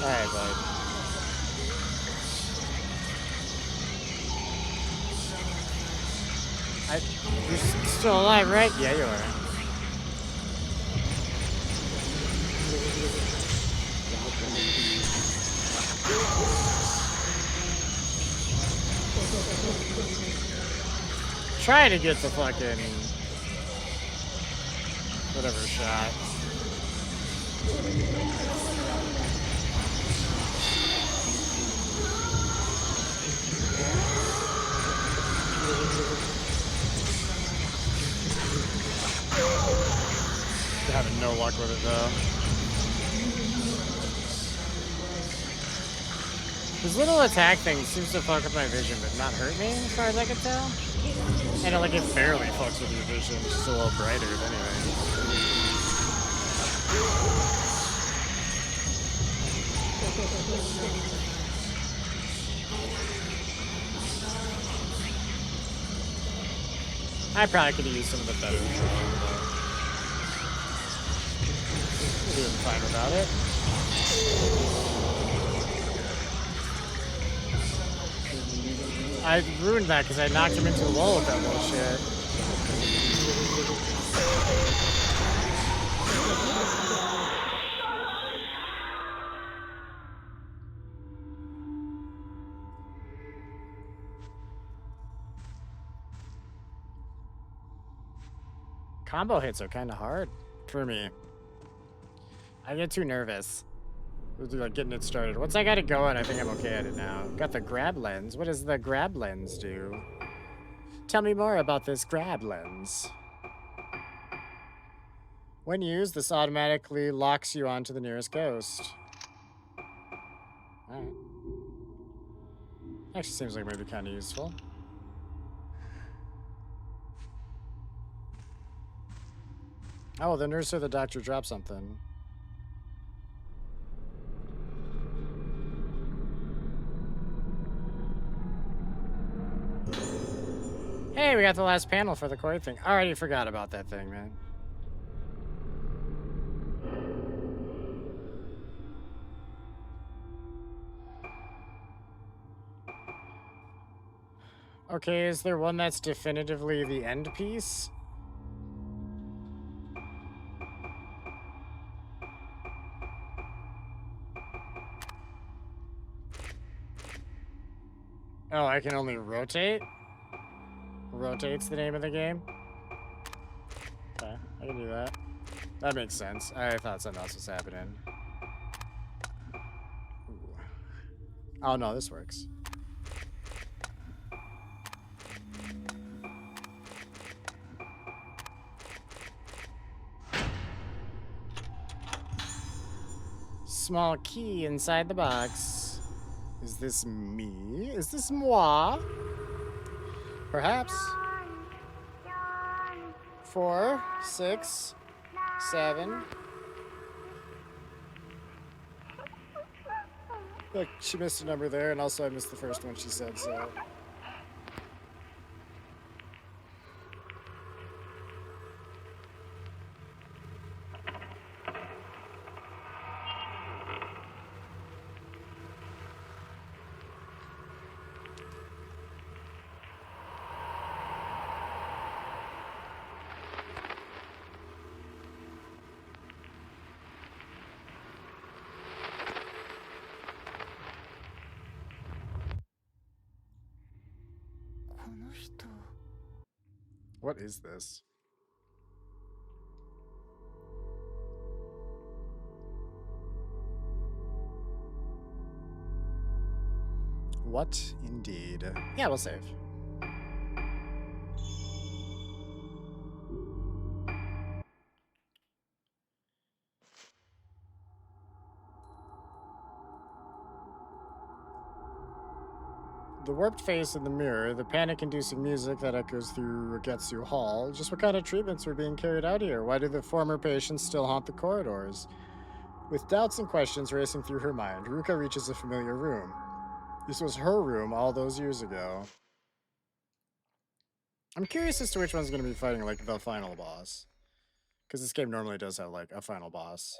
Alright, bud. You're still alive, right? Yeah, you are. Try to get the fucking whatever shot. Having no luck with it though. This little attack thing seems to fuck with my vision, but not hurt me as far as I can tell. And like it barely fucks with your vision, it's just a little brighter anyway. I probably could have used some of the better drone, but doing fine without it. I ruined that because I knocked him into a wall with that bullshit. Combo hits are kind of hard for me. I get too nervous. Like getting it started. Once I got it going, I think I'm okay at it now. Got the grab lens. What does the grab lens do? Tell me more about this grab lens. When used, this automatically locks you onto the nearest ghost. Alright. Actually seems like maybe kind of useful. Oh, the nurse or the doctor dropped something. Hey, we got the last panel for the Koi thing. Already forgot about that thing, man. Okay, is there one that's definitively the end piece? Oh, I can only rotate? Rotate's the name of the game? Okay, I can do that. That makes sense. I thought something else was happening. Ooh. Oh no, this works. Small key inside the box. Is this me? Is this moi? Perhaps. 4, 6, 7. Look, she missed a number there, and also I missed the first one she said, so. What is this? What indeed? Yeah, we'll save. The warped face in the mirror, the panic-inducing music that echoes through Getsu Hall. Just what kind of treatments were being carried out here? Why do the former patients still haunt the corridors? With doubts and questions racing through her mind, Ruka reaches a familiar room. This was her room all those years ago. I'm curious as to which one's going to be fighting, like, the final boss. Because this game normally does have, like, a final boss.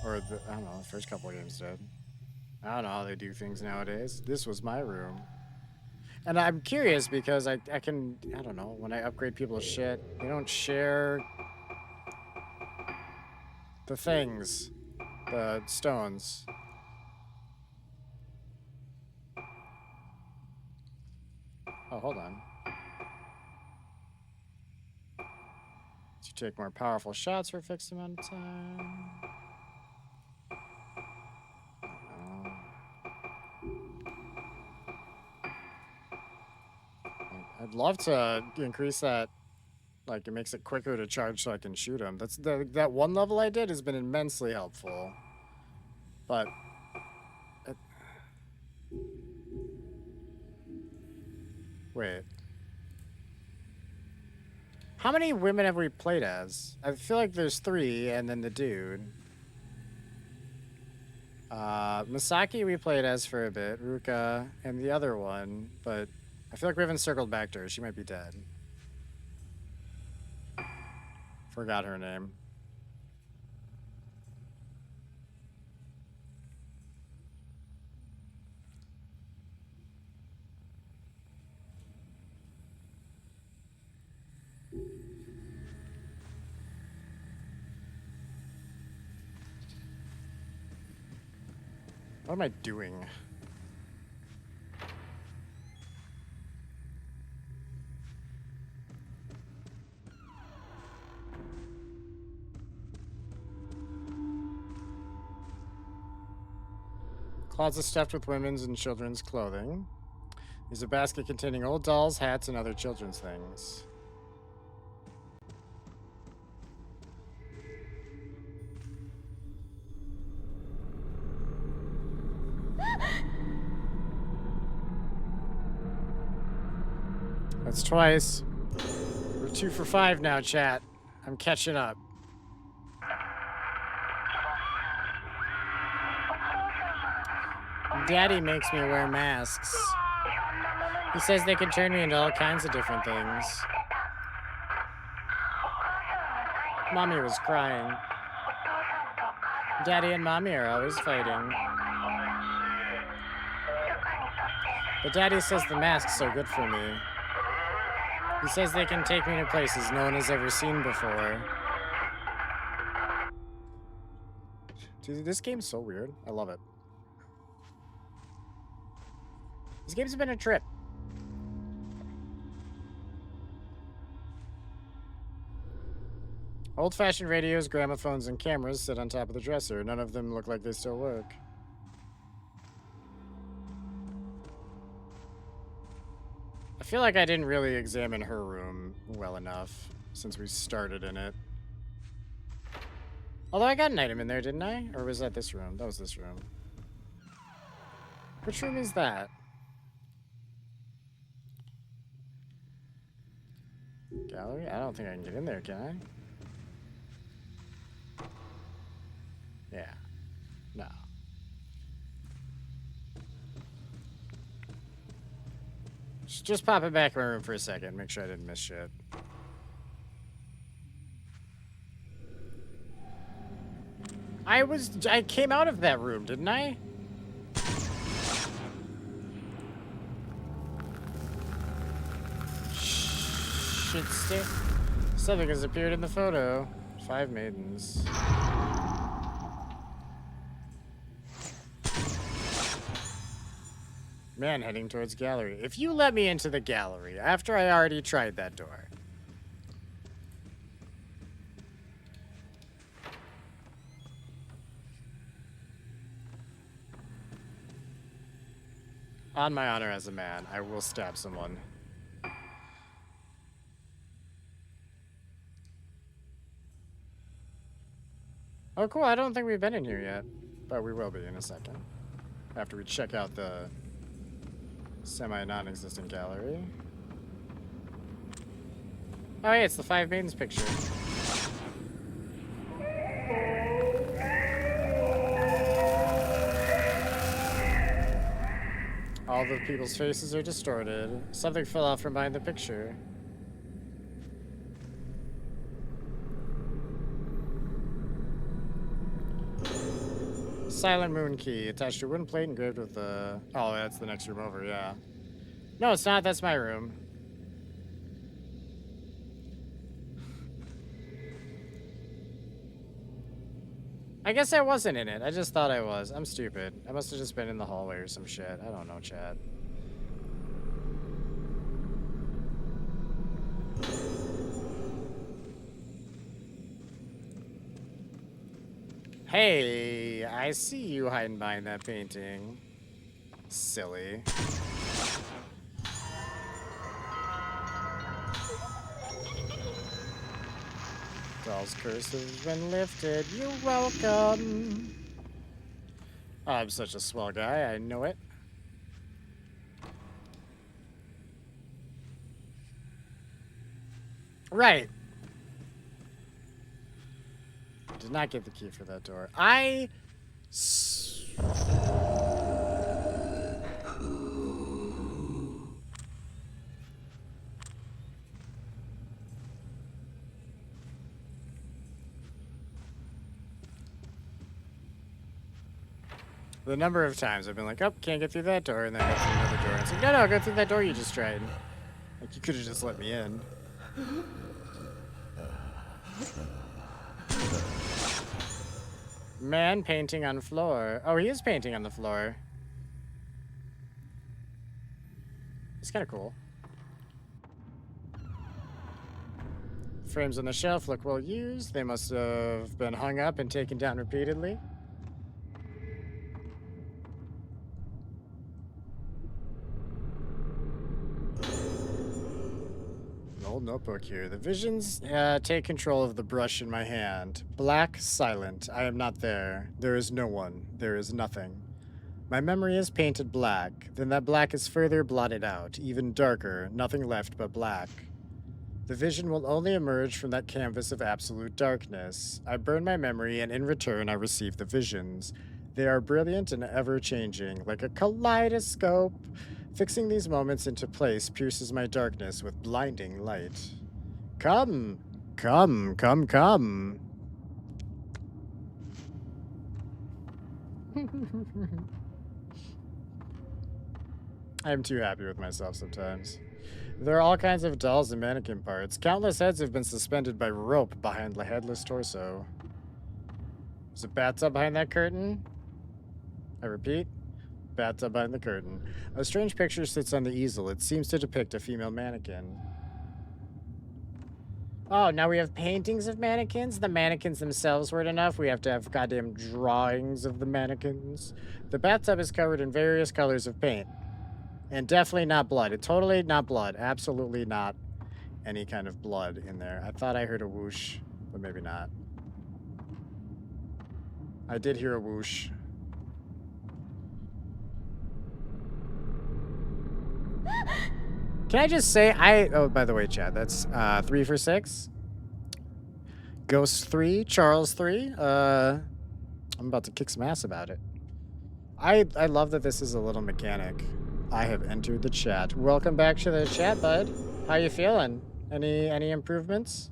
Or, I don't know, the first couple of games did. I don't know how they do things nowadays. This was my room. And I'm curious because I can, I don't know, when I upgrade people's shit, they don't share the things, the stones. Oh, hold on. You take more powerful shots for a fixed amount of time. I'd love to increase that. Like, it makes it quicker to charge so I can shoot him. That's that one level I did has been immensely helpful. But wait. How many women have we played as? I feel like there's 3 and then the dude. Misaki we played as for a bit, Ruka, and the other one, but I feel like we haven't circled back to her. She might be dead. Forgot her name. What am I doing? Closet stuffed with women's and children's clothing. There's a basket containing old dolls, hats, and other children's things. That's twice. We're 2 for 5 now, chat. I'm catching up. Daddy makes me wear masks. He says they can turn me into all kinds of different things. Mommy was crying. Daddy and Mommy are always fighting. But Daddy says the masks are good for me. He says they can take me to places no one has ever seen before. Dude, this game's so weird. I love it. This game's been a trip. Old-fashioned radios, gramophones, and cameras sit on top of the dresser. None of them look like they still work. I feel like I didn't really examine her room well enough since we started in it. Although I got an item in there, didn't I? Or was that this room? That was this room. Which room is that? Gallery? I don't think I can get in there, can I? Yeah. No. Just pop it back in my room for a second. Make sure I didn't miss shit. I came out of that room, didn't I? Shit, something has appeared in the photo. 5 maidens. Man heading towards gallery. If you let me into the gallery after I already tried that door. On my honor as a man, I will stab someone. Oh, cool. I don't think we've been in here yet, but we will be in a second. After we check out the semi-non-existent gallery. Oh, yeah, it's the 5 maidens picture. All the people's faces are distorted. Something fell out from behind the picture. Silent moon key attached to a wooden plate engraved with the... Oh, that's the next room over, yeah. No, it's not. That's my room. I guess I wasn't in it. I just thought I was. I'm stupid. I must have just been in the hallway or some shit. I don't know, Chad. Hey, I see you hiding behind that painting. Silly. Doll's curse has been lifted. You're welcome. I'm such a swell guy. I know it. Right. Did not get the key for that door. The number of times I've been like, oh, can't get through that door, and then go through another door. And it's like, no, go through that door you just tried. Like, you could have just let me in. Man painting on floor. Oh, he is painting on the floor. It's kind of cool. Frames on the shelf look well used. They must have been hung up and taken down repeatedly. An old notebook here. The visions take control of the brush in my hand. Black, silent. I am not there. There is no one. There is nothing. My memory is painted black. Then that black is further blotted out. Even darker. Nothing left but black. The vision will only emerge from that canvas of absolute darkness. I burn my memory, and in return, I receive the visions. They are brilliant and ever-changing, like a kaleidoscope. Fixing these moments into place pierces my darkness with blinding light. Come, come, come, come. I'm too happy with myself sometimes. There are all kinds of dolls and mannequin parts. Countless heads have been suspended by rope behind the headless torso. There's a bathtub behind that curtain. I repeat, bathtub behind the curtain. A strange picture sits on the easel. It seems to depict a female mannequin. Oh, now we have paintings of mannequins? The mannequins themselves weren't enough. We have to have goddamn drawings of the mannequins. The bathtub is covered in various colors of paint. And definitely not blood. It's totally not blood. Absolutely not any kind of blood in there. I thought I heard a whoosh, but maybe not. I did hear a whoosh. Can I just say, oh, by the way, Chad, that's 3 for 6. Ghost 3, Charles 3. I'm about to kick some ass about it. I love that this is a little mechanic. I have entered the chat. Welcome back to the chat, bud. How you feeling? Any improvements?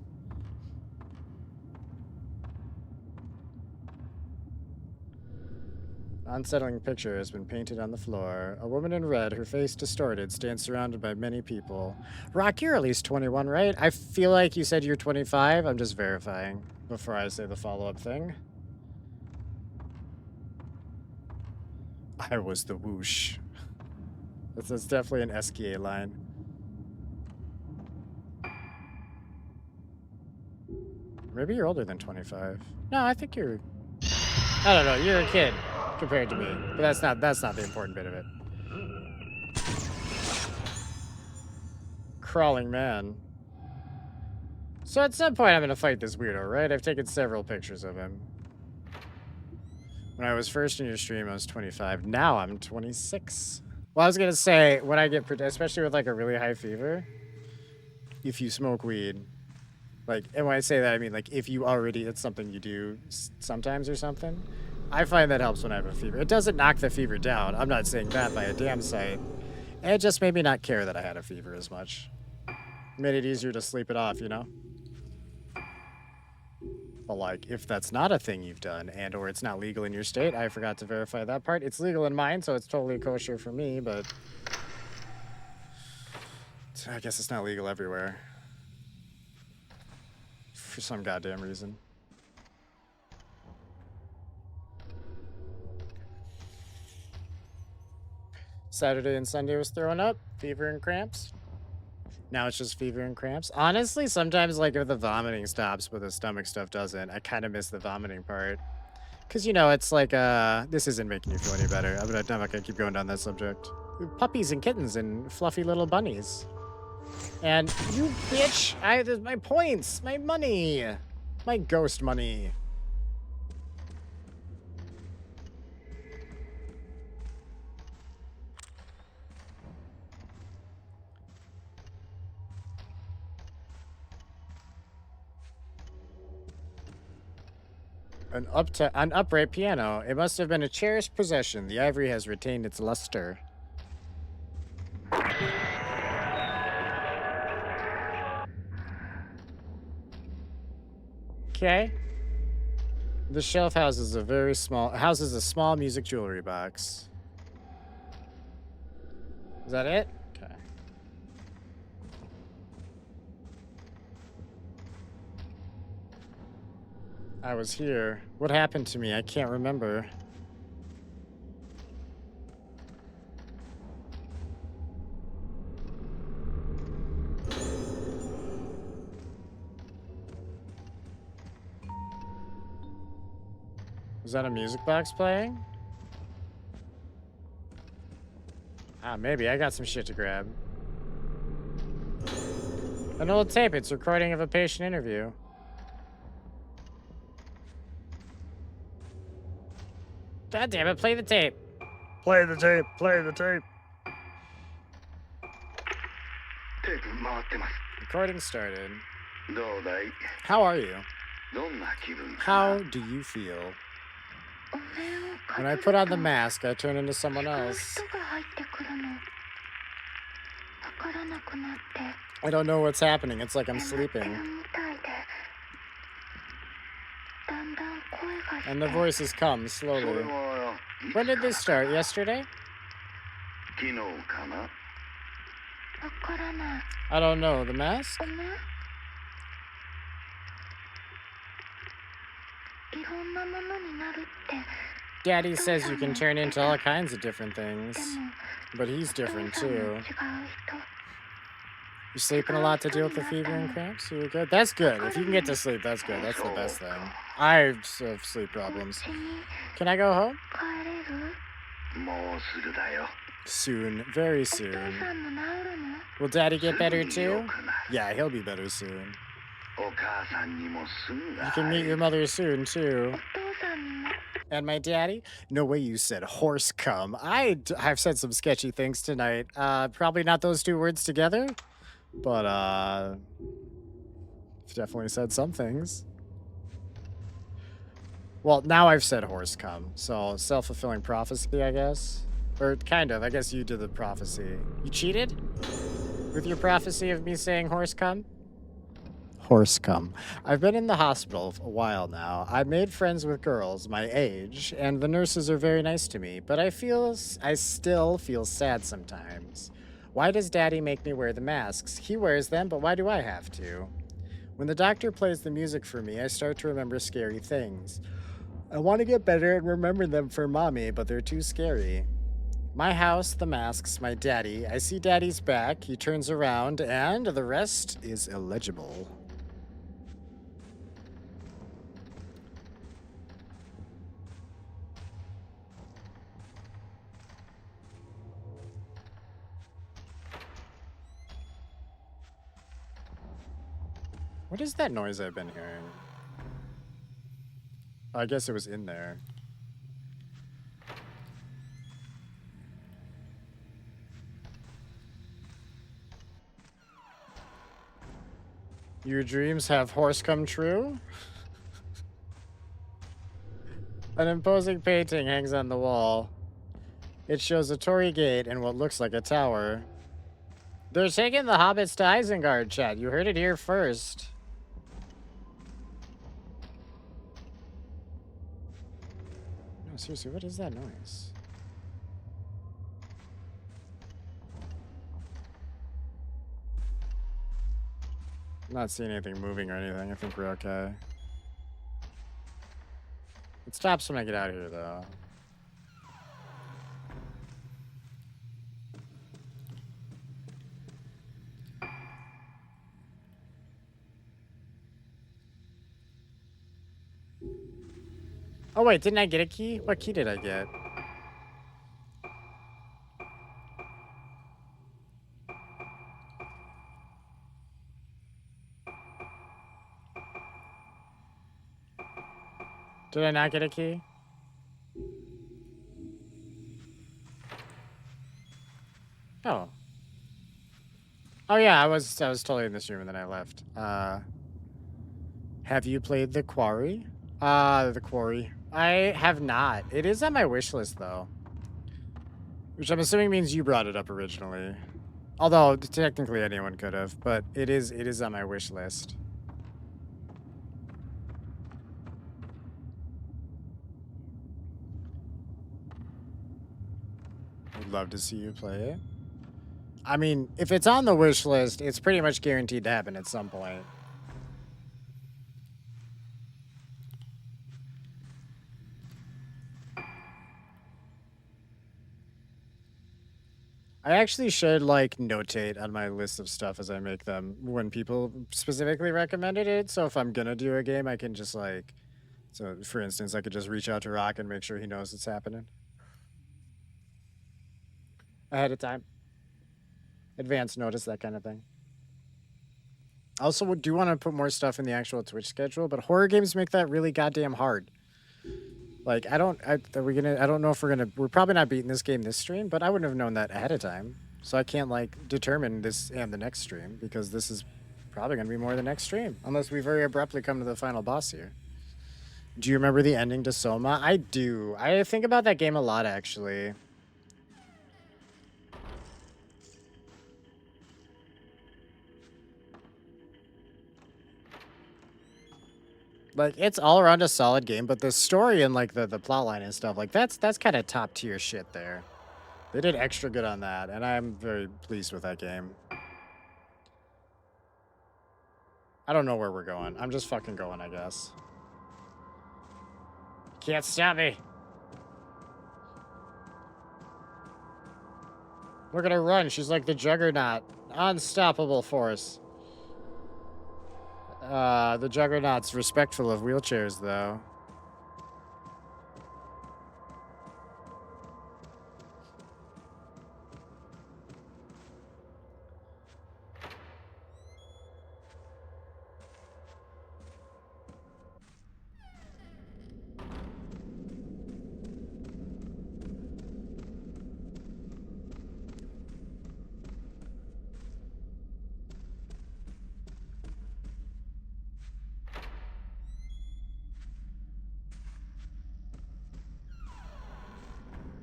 Unsettling picture has been painted on the floor. A woman in red, her face distorted, stands surrounded by many people. Rock, you're at least 21, right? I feel like you said you're 25. I'm just verifying before I say the follow-up thing. I was the whoosh. That's definitely an SKA line. Maybe you're older than 25. No, I think you're... I don't know. You're a kid compared to me. But that's not the important bit of it. Crawling man. So at some point I'm going to fight this weirdo, right? I've taken several pictures of him. When I was first in your stream, I was 25. Now I'm 26. Well, I was going to say, when I get... Especially with, like, a really high fever, if you smoke weed... Like, and when I say that, I mean, like, if you already, it's something you do sometimes or something. I find that helps when I have a fever. It doesn't knock the fever down. I'm not saying that by a damn sight. It just made me not care that I had a fever as much. Made it easier to sleep it off, you know? But, like, if that's not a thing you've done and or it's not legal in your state, I forgot to verify that part. It's legal in mine, so it's totally kosher for me, but... I guess it's not legal everywhere. For some goddamn reason. Saturday and Sunday was throwing up, fever and cramps. Now it's just fever and cramps. Honestly, sometimes, like, if the vomiting stops but the stomach stuff doesn't, I kind of miss the vomiting part. Because, you know, it's like, this isn't making you feel any better. I'm not going to keep going down that subject. Puppies and kittens and fluffy little bunnies. And you bitch, my points, my money, my ghost money. An upright piano. It must have been a cherished possession. The ivory has retained its luster. Okay. The shelf houses a small music jewelry box. Is that it? Okay. I was here. What happened to me? I can't remember. Is that a music box playing? Ah, maybe. I got some shit to grab. An old tape. It's a recording of a patient interview. God damn it, play the tape. Play the tape. Play the tape. テープ回ってます Recording started. どうだい How are you? どんな気分か How do you feel? When I put on the mask, I turn into someone else. I don't know what's happening. It's like I'm sleeping. And the voices come それ slowly. はいつ When did から this start? Yesterday? 昨日かな I don't know. The mask? Daddy says you can turn into all kinds of different things. But he's different too. You sleeping a lot to deal with the fever and cramps? You're good? That's good. If you can get to sleep, that's good. That's the best thing. I have sleep problems. Can I go home? もうすぐだよ Soon. Very soon. Will Daddy get better too? Yeah, he'll be better soon. お母さんにもすぐ You can meet your mother soon too. And my daddy? No way you said horse cum. I've said some sketchy things tonight. Probably not those two words together. But, I've definitely said some things. Well, now I've said horse cum. So, self-fulfilling prophecy, I guess. Or kind of. I guess you did the prophecy. You cheated? With your prophecy of me saying horse cum? Horse cum. I've been in the hospital a while now. I made friends with girls my age, and the nurses are very nice to me, but I still feel sad sometimes. Why does Daddy make me wear the masks? He wears them, but why do I have to? When the doctor plays the music for me, I start to remember scary things. I want to get better and remember them for Mommy, but they're too scary. My house, the masks, my daddy. I see Daddy's back. He turns around, and the rest is illegible. What is that noise I've been hearing? I guess it was in there. Your dreams have horse come true? An imposing painting hangs on the wall. It shows a Torii gate and what looks like a tower. They're taking the hobbits to Isengard, chat. You heard it here first. No, seriously, what is that noise? I'm not seeing anything moving or anything. I think we're okay. It stops when I get out of here, though. Oh, wait, didn't I get a key? What key did I get? Did I not get a key? Oh. Oh yeah, I was totally in this room and then I left. Have you played The Quarry? The Quarry. I have not. It is on my wish list though. Which I'm assuming means you brought it up originally. Although technically anyone could have, but it is on my wish list. I'd love to see you play it. I mean, if it's on the wish list, it's pretty much guaranteed to happen at some point. I actually should like notate on my list of stuff as I make them when people specifically recommended it. So if I'm gonna do a game, I can just like, so for instance, I could just reach out to Rock and make sure he knows it's happening ahead of time, advance notice, that kind of thing. I also do want to put more stuff in the actual Twitch schedule, but horror games make that really goddamn hard. Like, I don't know if we're probably not beating this game this stream, but I wouldn't have known that ahead of time. So I can't like determine this and the next stream because this is probably going to be more the next stream unless we very abruptly come to the final boss here. Do you remember the ending to Soma? I do. I think about that game a lot, actually. Like, it's all around a solid game, but the story and like the plot line and stuff, like that's kind of top tier shit there. They did extra good on that, and I'm very pleased with that game. I don't know where we're going. I'm just fucking going, I guess. Can't stop me. Look at her run. She's like the juggernaut. Unstoppable force. The juggernaut's respectful of wheelchairs, though.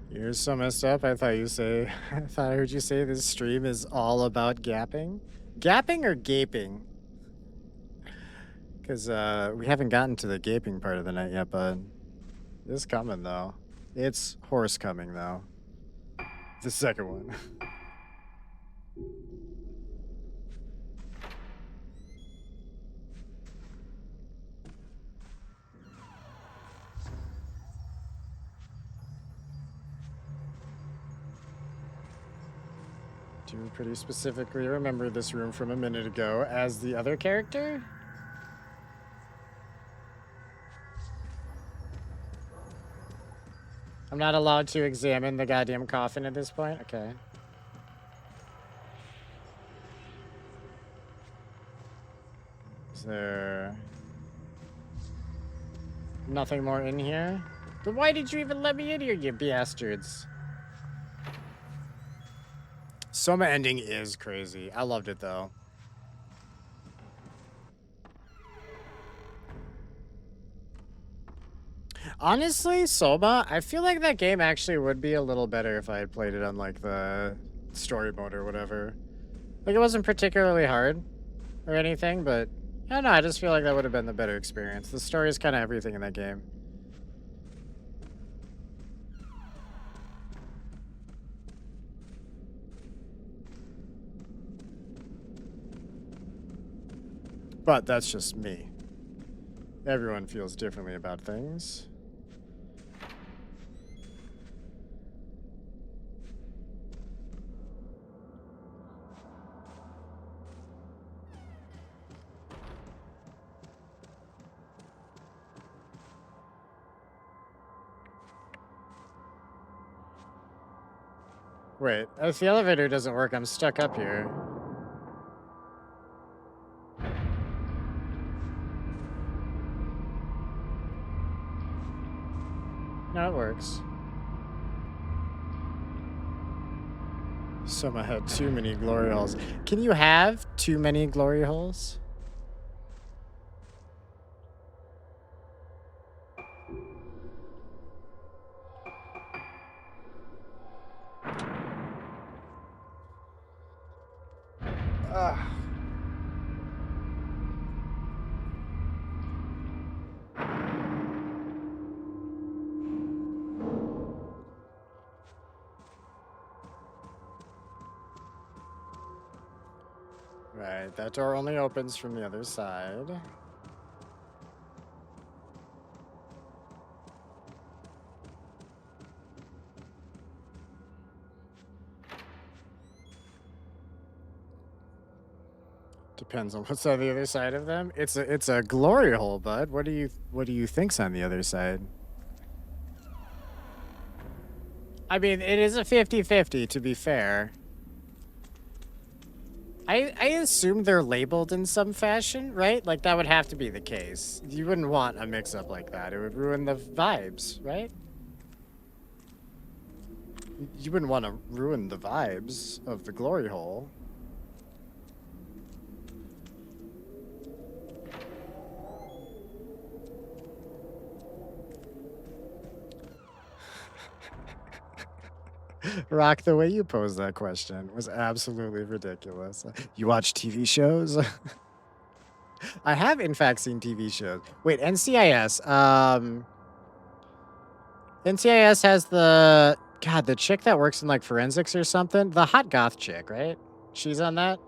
You're so messed up. I thought I heard you say this stream is all about gapping. Gapping or gaping? Because we haven't gotten to the gaping part of the night yet, bud. It's coming, though. It's horse coming, though. The second one. Do you pretty specifically remember this room from a minute ago as the other character? I'm not allowed to examine the goddamn coffin at this point? Okay. Is there nothing more in here? Then why did you even let me in here, you bastards? Soma ending is crazy. I loved it, though. Honestly, Soma, I feel like that game actually would be a little better if I had played it on, like, the story mode or whatever. Like, it wasn't particularly hard or anything, but I don't know, I just feel like that would have been the better experience. The story is kind of everything in that game. But that's just me. Everyone feels differently about things. Wait, if the elevator doesn't work, I'm stuck up here. No, it works. Soma had too many glory holes. Can you have too many glory holes? Ugh. Right, that door only opens from the other side. Depends on what's on the other side of them. It's a glory hole, bud. What do you think's on the other side? I mean, it is a 50-50 to be fair. I assume they're labeled in some fashion, right? Like that would have to be the case. You wouldn't want a mix-up like that. It would ruin the vibes, right? You wouldn't want to ruin the vibes of the glory hole. Rock, the way you posed that question was absolutely ridiculous. You watch TV shows? I have, in fact, seen TV shows. Wait, NCIS. NCIS has the... God, the chick that works in, like, forensics or something? The hot goth chick, right? She's on that?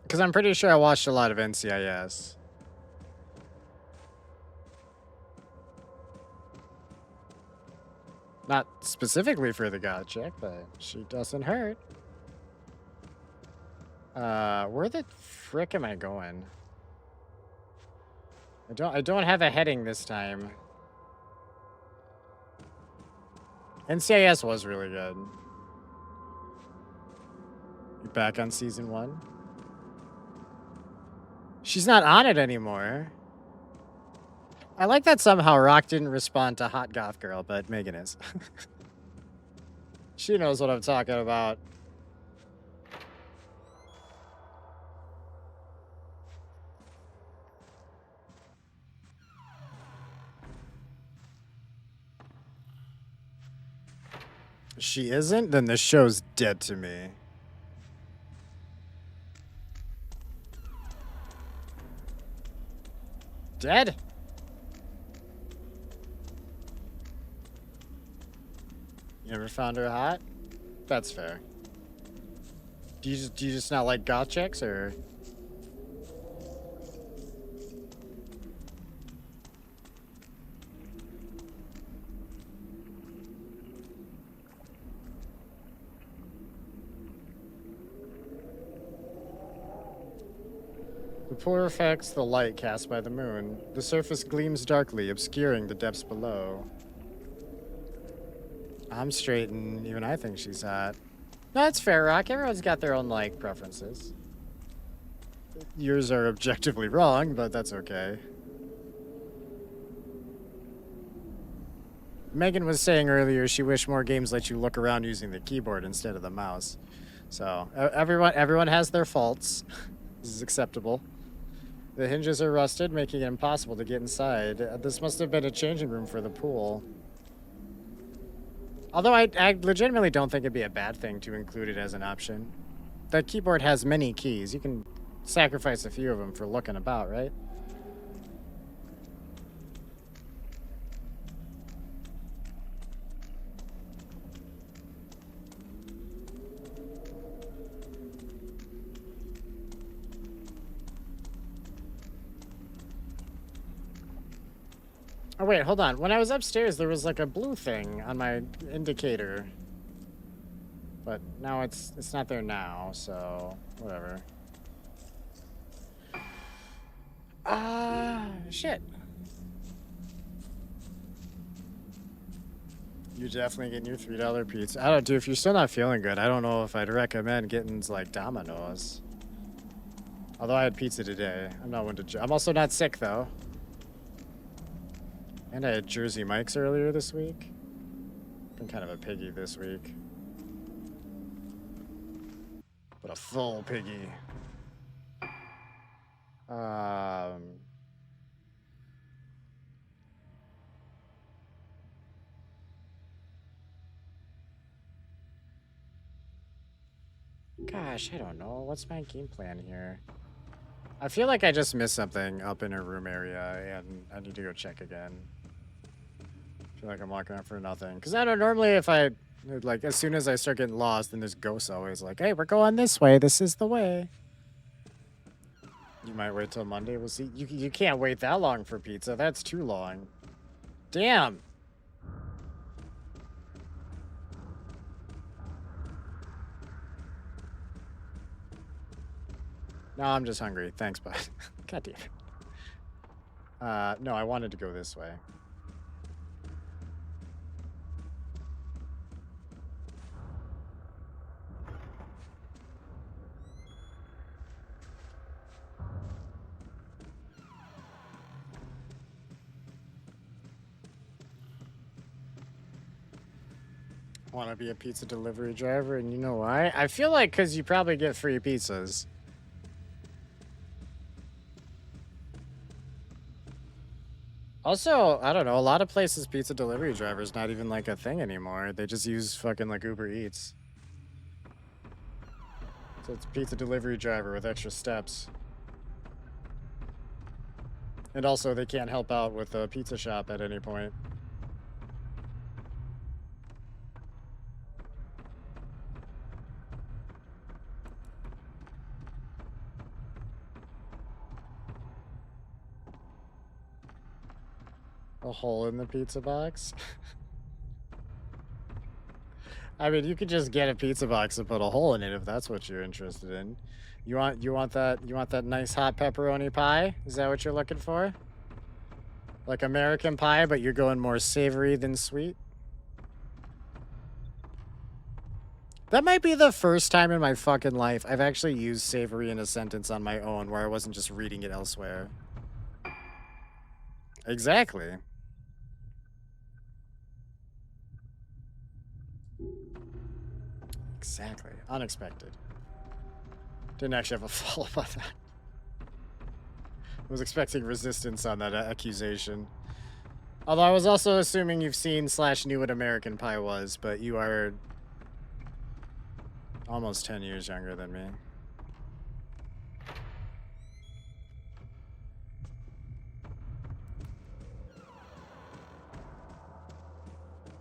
Because I'm pretty sure I watched a lot of NCIS. Not specifically for the god chick, but she doesn't hurt. Where the frick am I going? I don't have a heading this time. NCIS was really good. You back on season 1? She's not on it anymore. I like that somehow Rock didn't respond to Hot Goth Girl, but Megan is. She knows what I'm talking about. She isn't? Then the show's dead to me. Dead? You never found her hot? That's fair. Do you just not like goth chicks, or? The poor affects the light cast by the moon. The surface gleams darkly, obscuring the depths below. I'm straight, and even I think she's hot. No, that's fair, Rock. Everyone's got their own, like, preferences. Yours are objectively wrong, but that's okay. Megan was saying earlier she wished more games let you look around using the keyboard instead of the mouse. So, everyone has their faults. This is acceptable. The hinges are rusted, making it impossible to get inside. This must have been a changing room for the pool. Although I legitimately don't think it'd be a bad thing to include it as an option. The keyboard has many keys. You can sacrifice a few of them for looking about, right? Oh, wait, hold on. When I was upstairs, there was like a blue thing on my indicator. But now it's not there now, so whatever. Shit. You're definitely getting your $3 pizza. I don't do, if you're still not feeling good, I don't know if I'd recommend getting like Domino's. Although I had pizza today. I'm not one to I'm also not sick though. And I had Jersey Mike's earlier this week. Been kind of a piggy this week. But a full piggy. Gosh, I don't know. What's my game plan here? I feel like I just missed something up in her room area, and I need to go check again. I feel like I'm walking out for nothing. Because I don't normally, if I, like, as soon as I start getting lost, then there's ghosts always like, hey, we're going this way. This is the way. You might wait till Monday. We'll see. You can't wait that long for pizza. That's too long. Damn. No, I'm just hungry. Thanks, bud. God damn it. No, I wanted to go this way. Want to be a pizza delivery driver, and you know why? I feel like because you probably get free pizzas. Also, I don't know, a lot of places pizza delivery drivers not even like a thing anymore. They just use fucking like Uber Eats. So it's pizza delivery driver with extra steps. And also they can't help out with a pizza shop at any point. A hole in the pizza box? I mean, you could just get a pizza box and put a hole in it if that's what you're interested in. You want that nice hot pepperoni pie? Is that what you're looking for? Like American pie, but you're going more savory than sweet? That might be the first time in my fucking life I've actually used savory in a sentence on my own where I wasn't just reading it elsewhere. Exactly. Exactly. Unexpected. Didn't actually have a follow-up on that. I was expecting resistance on that accusation. Although I was also assuming you've seen / knew what American Pie was, but you are almost 10 years younger than me.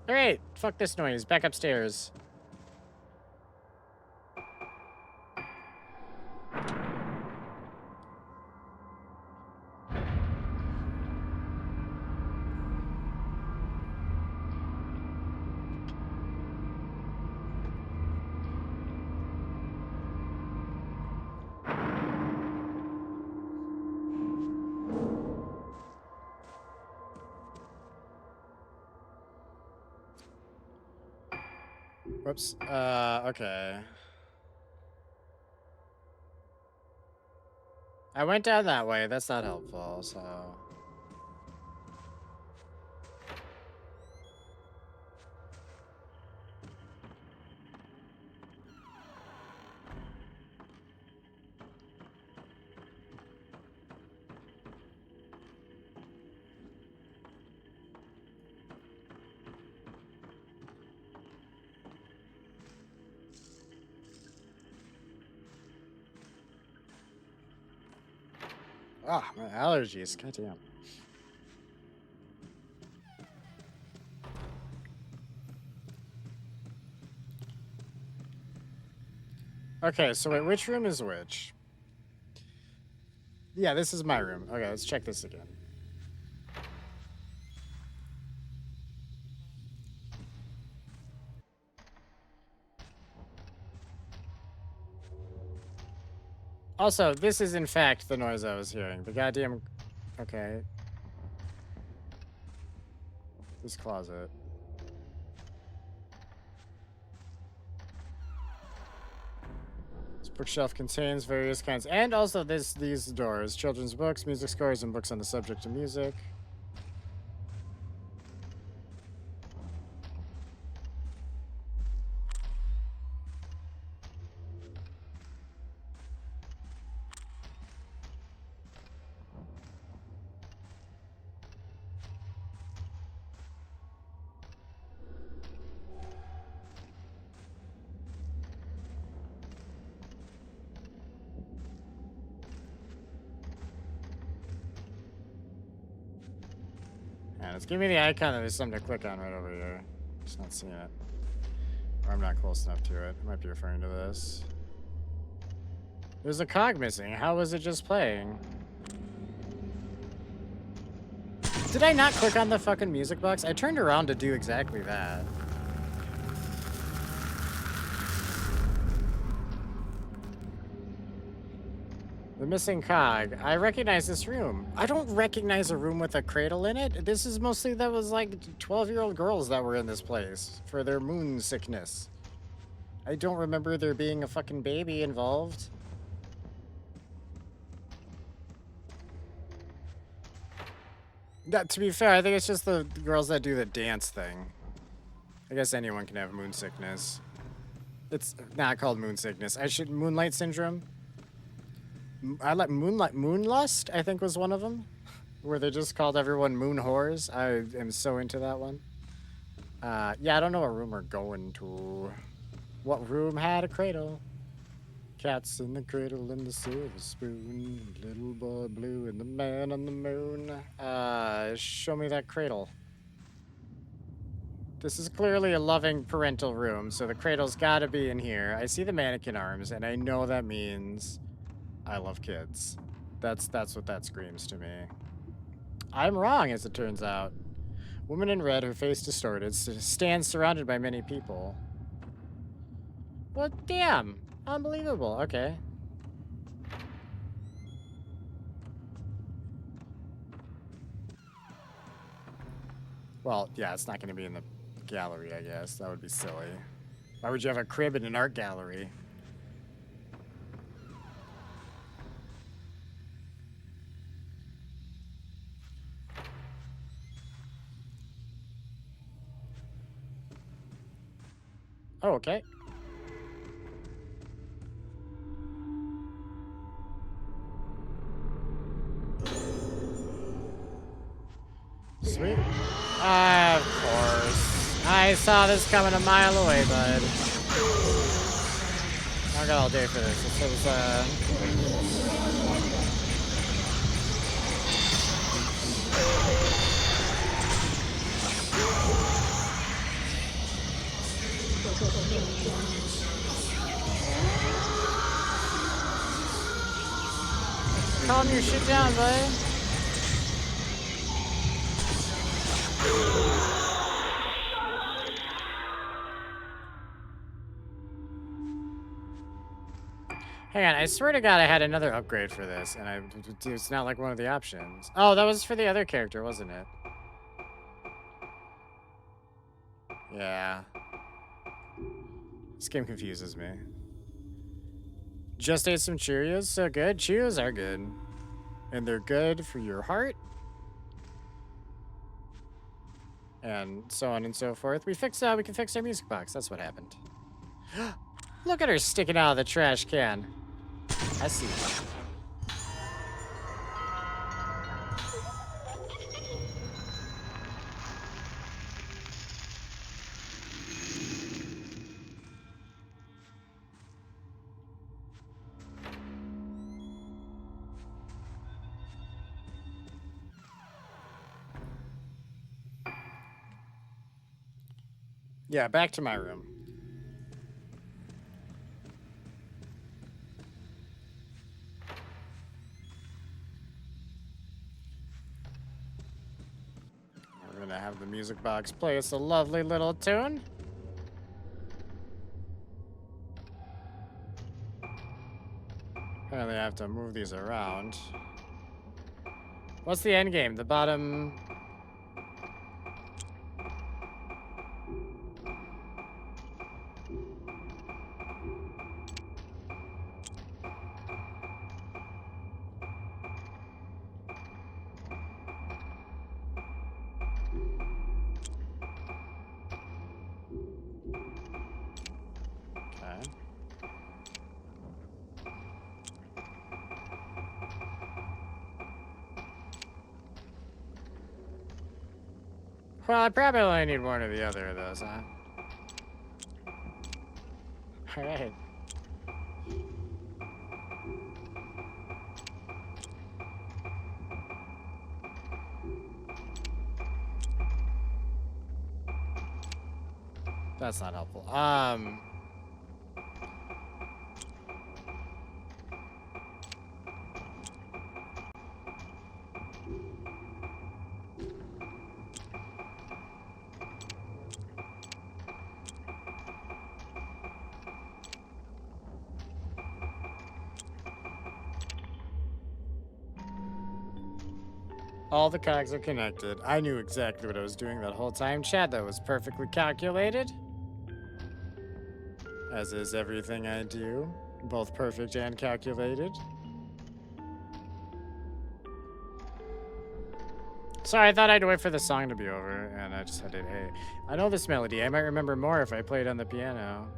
Alright, fuck this noise. Back upstairs. Whoops. Okay. I went down that way. That's not helpful, so... Ah, my allergies. Goddamn. Okay, so wait, which room is which? Yeah, this is my room. Okay, let's check this again. Also, this is in fact the noise I was hearing. The goddamn... Okay. This closet. This bookshelf contains various kinds... And also these doors. Children's books, music scores, and books on the subject of music. And it's giving me the icon that there's something to click on right over here. Just not seeing it. Or I'm not close enough to it. I might be referring to this. There's a cog missing. How was it just playing? Did I not click on the fucking music box? I turned around to do exactly that. The missing cog. I recognize this room. I don't recognize a room with a cradle in it. This is mostly that was like 12-year-old girls that were in this place for their moon sickness. I don't remember there being a fucking baby involved. That, to be fair, I think it's just the girls that do the dance thing. I guess anyone can have moon sickness. It's not called moon sickness. Moonlight syndrome. I like moonlust, I think was one of them, where they just called everyone moon whores. I am so into that one. Yeah, I don't know what room we're going to. What room had a cradle? Cats in the cradle and the silver spoon. Little boy blue and the man on the moon. Show me that cradle. This is clearly a loving parental room, so the cradle's gotta be in here. I see the mannequin arms, and I know that means I love kids. That's what that screams to me. I'm wrong, as it turns out. Woman in red, her face distorted, stands surrounded by many people. Well, damn. Unbelievable. Okay. Well, yeah, it's not going to be in the gallery, I guess. That would be silly. Why would you have a crib in an art gallery? Oh, okay. Sweet. Of course. I saw this coming a mile away, bud. I got all day for this. This was, calm your shit down, bud. Hang on, I swear to God I had another upgrade for this, and it's not like one of the options. Oh, that was for the other character, wasn't it? Yeah. This game confuses me. Just ate some Cheerios, so good. Cheerios are good. And they're good for your heart. And so on and so forth. We can fix our music box. That's what happened. Look at her sticking out of the trash can. I see. Yeah, back to my room. We're gonna have the music box play us a lovely little tune. Apparently I have to move these around. What's the end game? The bottom... Okay. Well, I probably only need one or the other of those, huh? Alright. That's not helpful. All the cogs are connected. I knew exactly what I was doing that whole time. Chad, that was perfectly calculated. As is everything I do. Both perfect and calculated. Sorry, I thought I'd wait for the song to be over, and I just had to, hey. I know this melody. I might remember more if I played on the piano.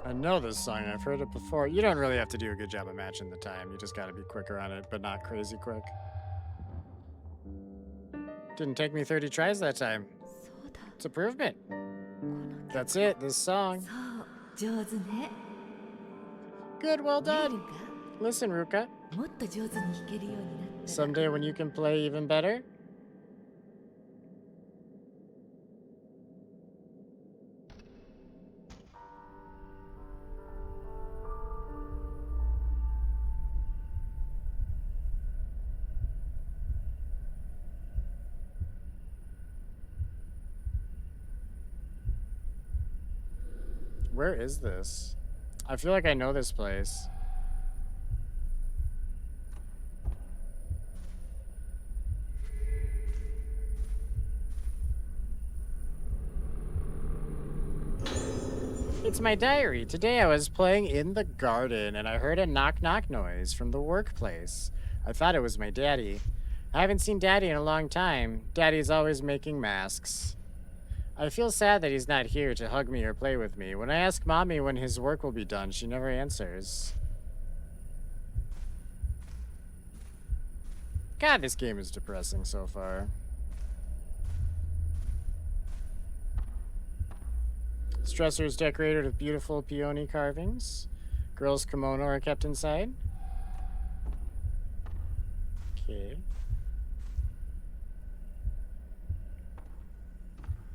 I know this song. I've heard it before. You don't really have to do a good job of matching the time. You just got to be quicker on it, but not crazy quick. Didn't take me 30 tries that time. そうだ It's improvement. この曲 That's it. This song. そう上手ね Good. Well ね done. ルカ Listen, Ruka. もっと上手に弾けるようになったら Someday when you can play even better. Where is this? I feel like I know this place. It's my diary. Today I was playing in the garden and I heard a knock knock noise from the workplace. I thought it was my daddy. I haven't seen Daddy in a long time. Daddy's always making masks. I feel sad that he's not here to hug me or play with me. When I ask Mommy when his work will be done, she never answers. God, this game is depressing so far. This dresser is decorated with beautiful peony carvings. Girls' kimono are kept inside. Okay.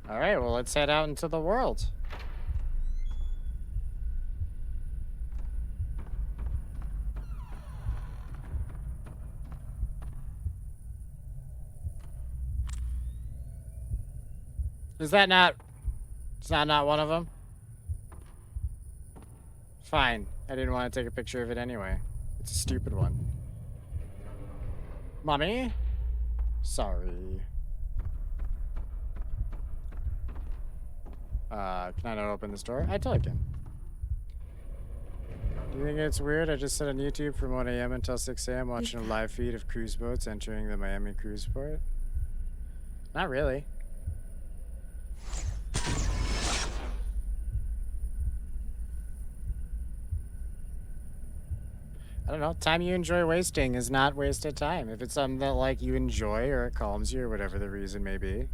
All right, well, let's head out into the world. Is that not... Is that not one of them? Fine. I didn't want to take a picture of it anyway. It's a stupid one. Mommy? Sorry. Can I not open this door? I totally can. Do you think it's weird? I just said on YouTube from 1 a.m. until 6 a.m. watching a live feed of cruise boats entering the Miami cruise port. Not really. I don't know. Time you enjoy wasting is not wasted time. If it's something that like you enjoy or it calms you or whatever the reason may be,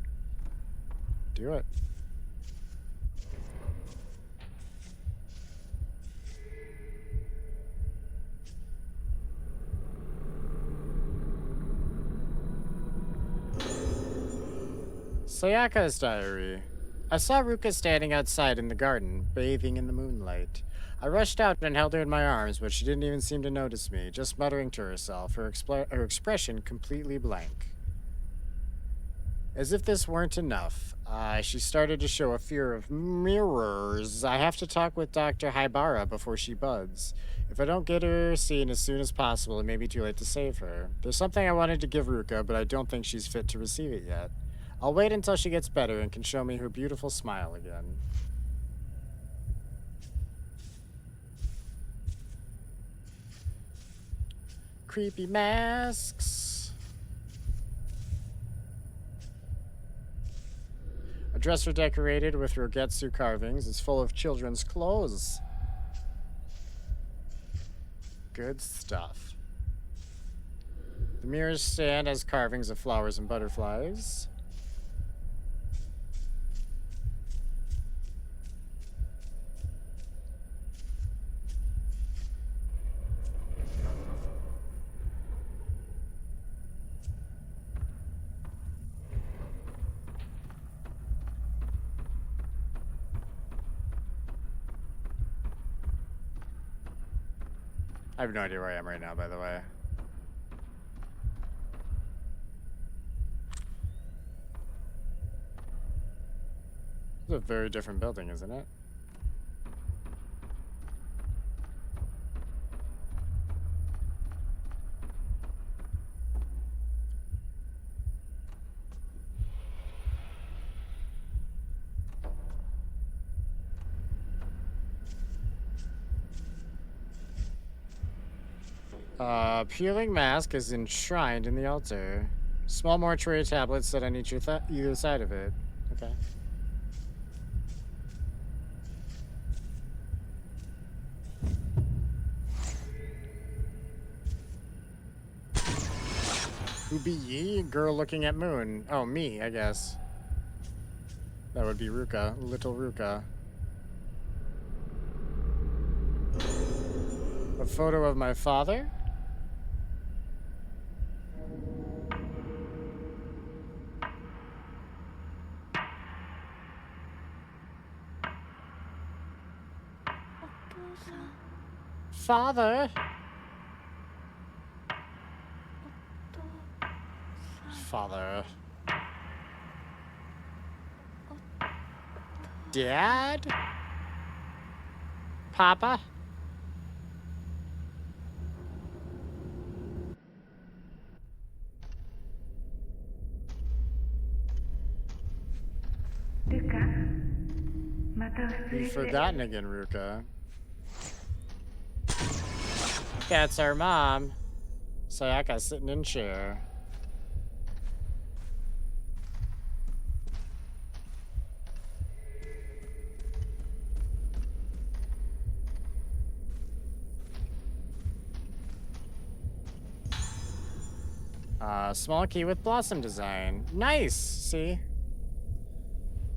do it. Sayaka's diary. I saw Ruka standing outside in the garden, bathing in the moonlight. I rushed out and held her in my arms, but she didn't even seem to notice me, just muttering to herself, her expression completely blank. As if this weren't enough, she started to show a fear of mirrors. I have to talk with Dr. Haibara before she buds. If I don't get her seen as soon as possible, it may be too late to save her. There's something I wanted to give Ruka, but I don't think she's fit to receive it yet. I'll wait until she gets better and can show me her beautiful smile again. Creepy masks. A dresser decorated with Rogetsu carvings is full of children's clothes. Good stuff. The mirror's stand has carvings of flowers and butterflies. I have no idea where I am right now, by the way. It's a very different building, isn't it? Peeling mask is enshrined in the altar. Small mortuary tablets set on either side of it. Okay. Who be ye? Girl looking at moon. Oh, me, I guess. That would be Ruka. Little Ruka. A photo of my father? Father? Father. Dad? Papa? You've forgotten again, Ruka. That's our mom. Sayaka sitting in chair. Small key with blossom design. Nice! See?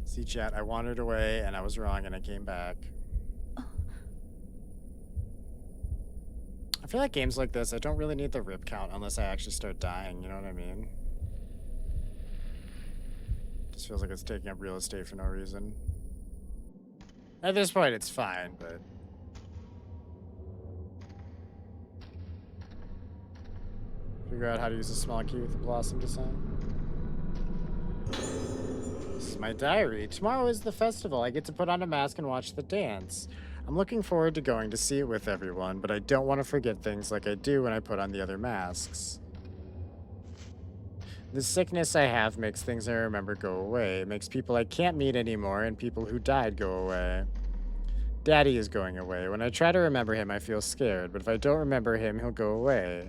See, chat, I wandered away and I was wrong and I came back. I feel like games like this, I don't really need the rip count unless I actually start dying, you know what I mean? Just feels like it's taking up real estate for no reason. At this point, it's fine, but... Figure out how to use a small key with the blossom design. This is my diary. Tomorrow is the festival. I get to put on a mask and watch the dance. I'm looking forward to going to see it with everyone, but I don't want to forget things like I do when I put on the other masks. The sickness I have makes things I remember go away. It makes people I can't meet anymore and people who died go away. Daddy is going away. When I try to remember him, I feel scared, but if I don't remember him, he'll go away.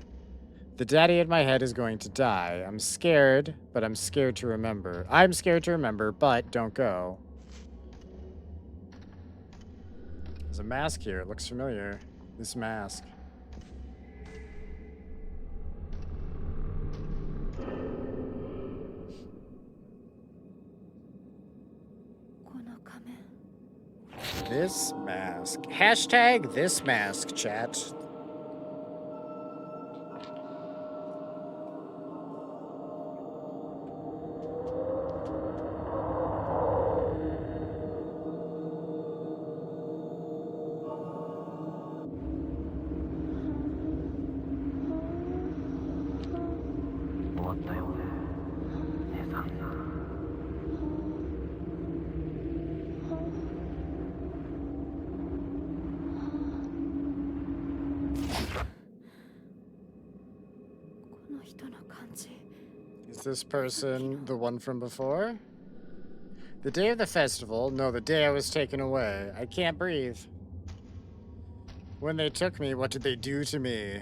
The daddy in my head is going to die. I'm scared, but I'm scared to remember. I'm scared to remember, but don't go. There's a mask here. It looks familiar. This mask. This mask. Hashtag this mask, chat. Is this person the one from before? The day of the festival? No, the day I was taken away. I can't breathe. When they took me, what did they do to me?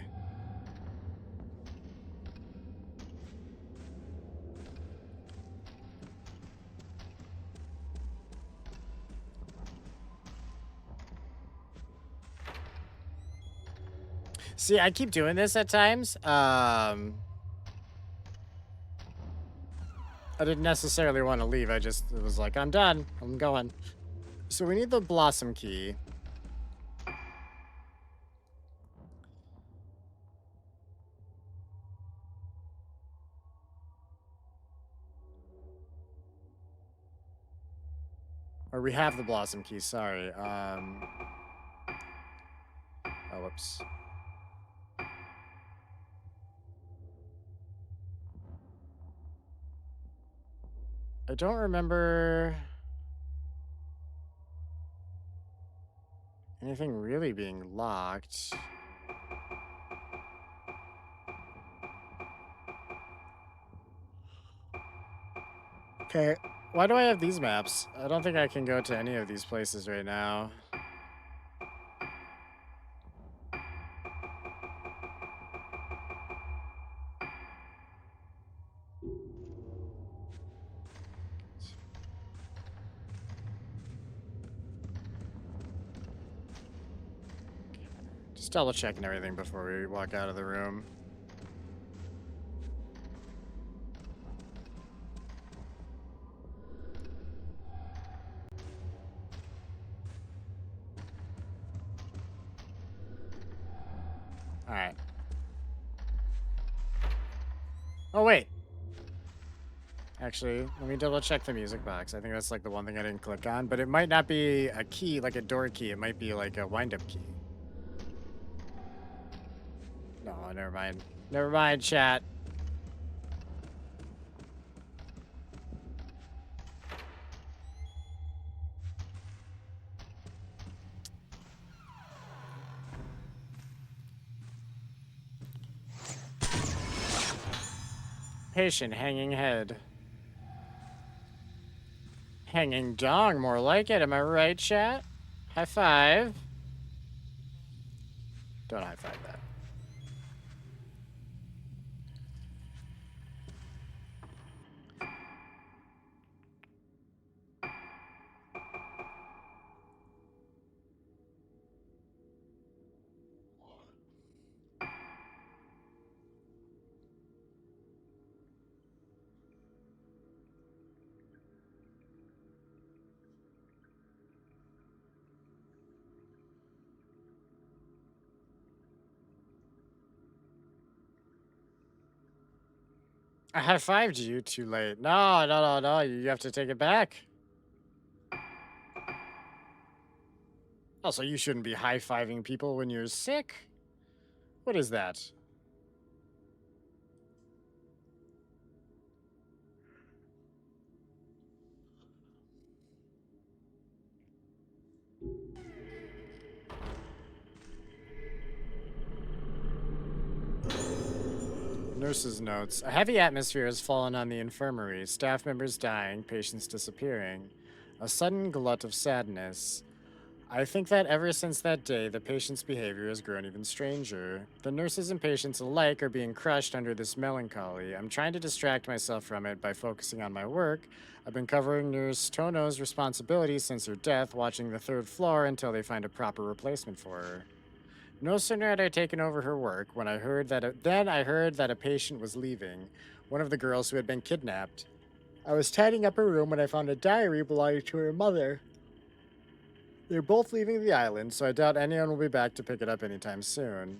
See, I keep doing this at times. I didn't necessarily want to leave. I just was like, I'm done. I'm going. So we need the blossom key. Or we have the blossom key, sorry. Oh, whoops. I don't remember anything really being locked. Okay, why do I have these maps? I don't think I can go to any of these places right now. Just double checking everything before we walk out of the room. All right. Oh, wait. Actually, let me double check the music box. I think that's like the one thing I didn't click on, but it might not be a key, like a door key. It might be like a wind-up key. No, never mind. Never mind, chat. Patient hanging head. Hanging dong, more like it. Am I right, chat? High five. Don't high five that. I high fived you too late. No, no, no, no. You have to take it back. Also, you shouldn't be high fiving people when you're sick. What is that? Nurse's notes. A heavy atmosphere has fallen on the infirmary. Staff members dying, patients disappearing. A sudden glut of sadness. I think that ever since that day, the patient's behavior has grown even stranger. The nurses and patients alike are being crushed under this melancholy. I'm trying to distract myself from it by focusing on my work. I've been covering Nurse Tono's responsibilities since her death, watching the third floor until they find a proper replacement for her. No sooner had I taken over her work when I heard that I heard that a patient was leaving, one of the girls who had been kidnapped. I was tidying up her room when I found a diary belonging to her mother. They're both leaving the island, so I doubt anyone will be back to pick it up anytime soon.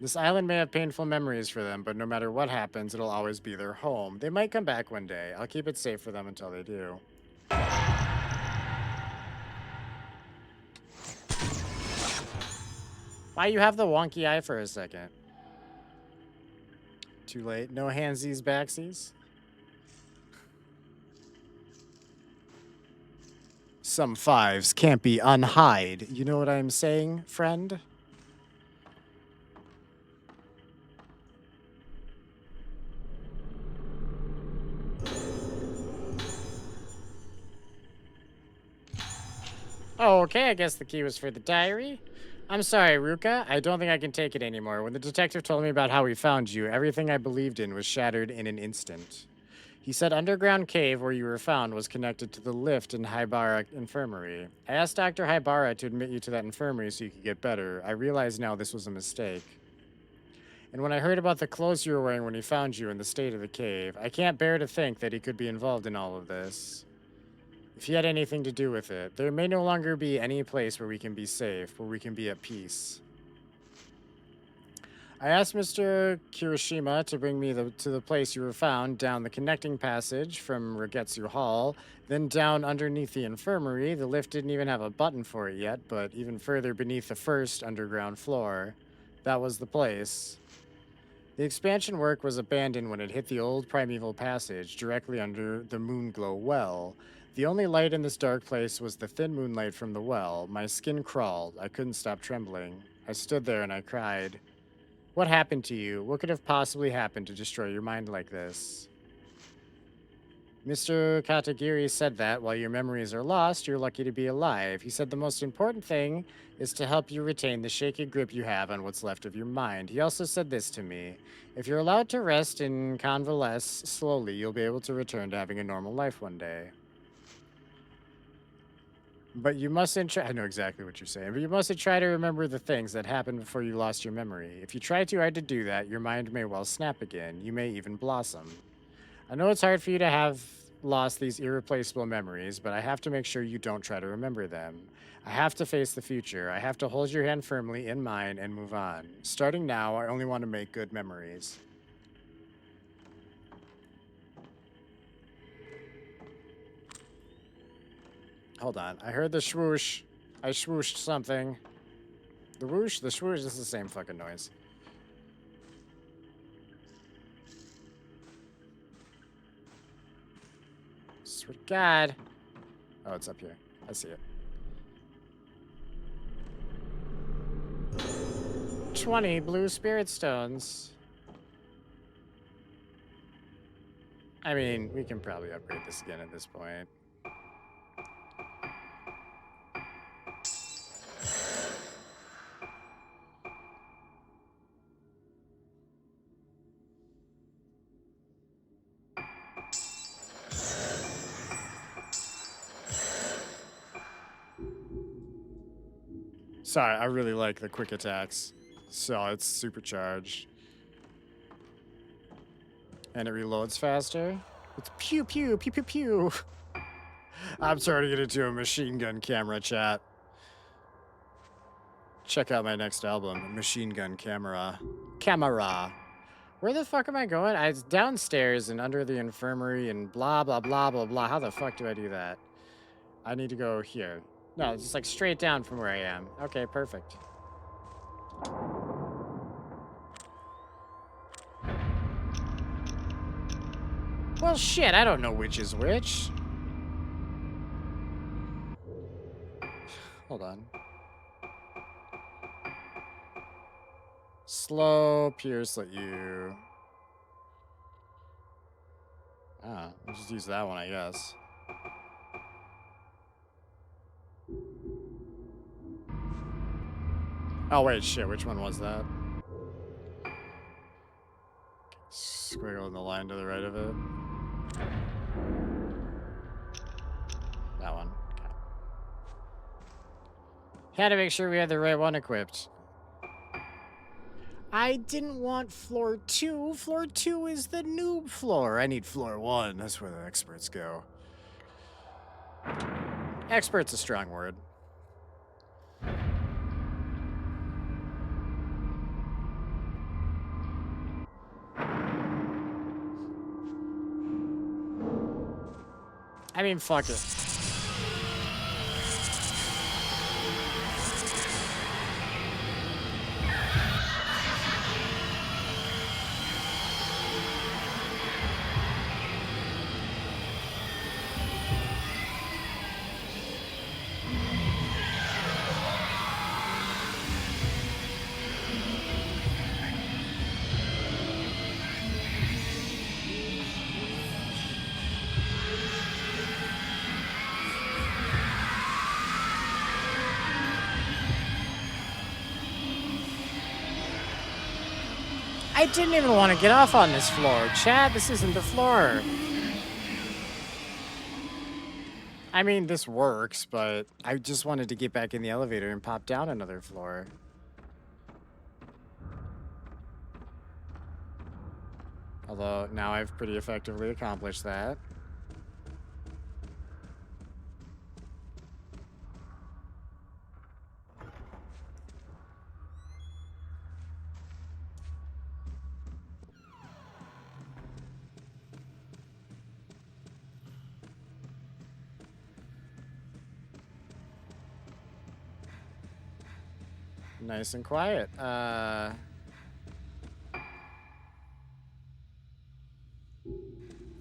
This island may have painful memories for them, but no matter what happens, it'll always be their home. They might come back one day. I'll keep it safe for them until they do. Why you have the wonky eye for a second? Too late. No handsies, backsies. Some fives can't be unhide. You know what I'm saying, friend? Oh, okay, I guess the key was for the diary. I'm sorry, Ruka. I don't think I can take it anymore. When the detective told me about how he found you, everything I believed in was shattered in an instant. He said underground cave where you were found was connected to the lift in Haibara Infirmary. I asked Dr. Haibara to admit you to that infirmary so you could get better. I realize now this was a mistake. And when I heard about the clothes you were wearing when he found you in the state of the cave, I can't bear to think that he could be involved in all of this. If he had anything to do with it, there may no longer be any place where we can be safe, where we can be at peace. I asked Mr. Kirishima to bring me to the place you were found, down the connecting passage from Regetsu Hall, then down underneath the infirmary. The lift didn't even have a button for it yet, but even further beneath the first underground floor. That was the place. The expansion work was abandoned when it hit the old primeval passage directly under the Moonglow well. The only light in this dark place was the thin moonlight from the well. My skin crawled. I couldn't stop trembling. I stood there and I cried. What happened to you? What could have possibly happened to destroy your mind like this? Mr. Katagiri said that while your memories are lost, you're lucky to be alive. He said the most important thing is to help you retain the shaky grip you have on what's left of your mind. He also said this to me. If you're allowed to rest and convalesce slowly, you'll be able to return to having a normal life one day. But you mustn't try. I know exactly what you're saying, but you mustn't try to remember the things that happened before you lost your memory. If you try too hard to do that, your mind may well snap again. You may even blossom. I know it's hard for you to have lost these irreplaceable memories, but I have to make sure you don't try to remember them. I have to face the future. I have to hold your hand firmly in mine and move on. Starting now, I only want to make good memories. Hold on. I heard the swoosh. I swooshed something. The whoosh, the swoosh, this is the same fucking noise. Sweet God. Oh, it's up here. I see it. 20 blue spirit stones. I mean, we can probably upgrade this again at this point. Sorry, I really like the quick attacks. So it's supercharged. And it reloads faster. It's pew pew pew pew pew. I'm starting to get into a machine gun camera chat. Check out my next album, Machine Gun Camera. Camera. Where the fuck am I going? It's downstairs and under the infirmary and blah blah blah blah blah. How the fuck do I do that? I need to go here. No, it's just like straight down from where I am. Okay, perfect. Well, shit, I don't know which is which. Hold on. Slow pierce let you. Ah, I'll just use that one, I guess. Oh, wait, shit, which one was that? Squiggle in the line to the right of it. That one. Okay. Had to make sure we had the right one equipped. I didn't want floor 2. Floor 2 is the noob floor. I need floor 1. That's where the experts go. Expert's a strong word. I mean, fuck it. I didn't even want to get off on this floor. Chad, this isn't the floor. I mean, this works, but I just wanted to get back in the elevator and pop down another floor. Although, now I've pretty effectively accomplished that. Nice and quiet.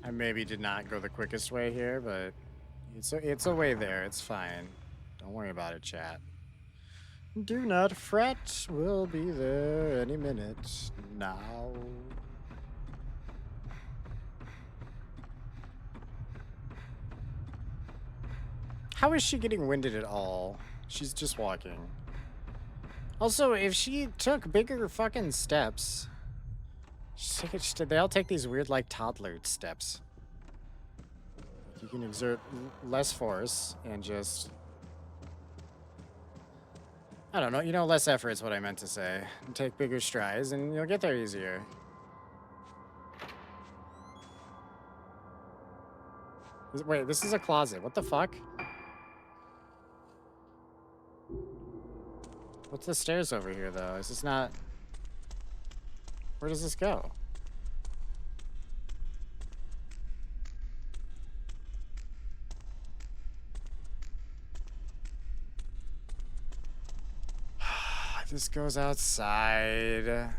I maybe did not go the quickest way here, but it's a way there. It's fine. Don't worry about it, chat. Do not fret. We'll be there any minute now. How is she getting winded at all? She's just walking. Also, if she took bigger fucking steps, they all take these weird, like, toddler steps. You can exert less force and just... I don't know, you know, less effort is what I meant to say. And take bigger strides and you'll get there easier. Wait, this is a closet. What the fuck? What's the stairs over here, though? Is this not... Where does this go? This goes outside.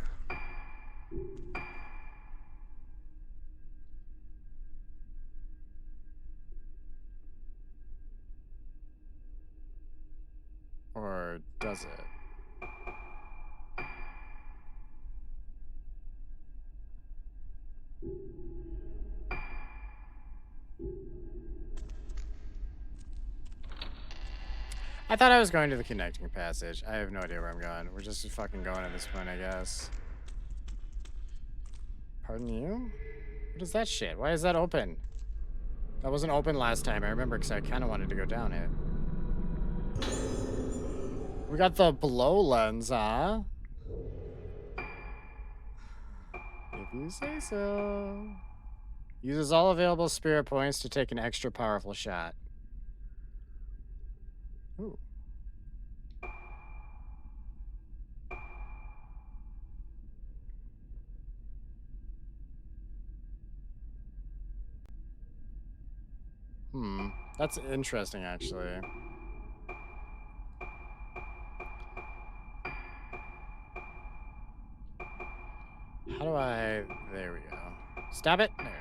Or does it? I thought I was going to the connecting passage. I have no idea where I'm going. We're just fucking going at this point, I guess. Pardon you? What is that shit? Why is that open? That wasn't open last time, I remember, because I kind of wanted to go down it. We got the blow lens, huh? If you say so. Uses all available spirit points to take an extra powerful shot. Ooh. That's interesting, actually. How do I... There we go. Stab it. There.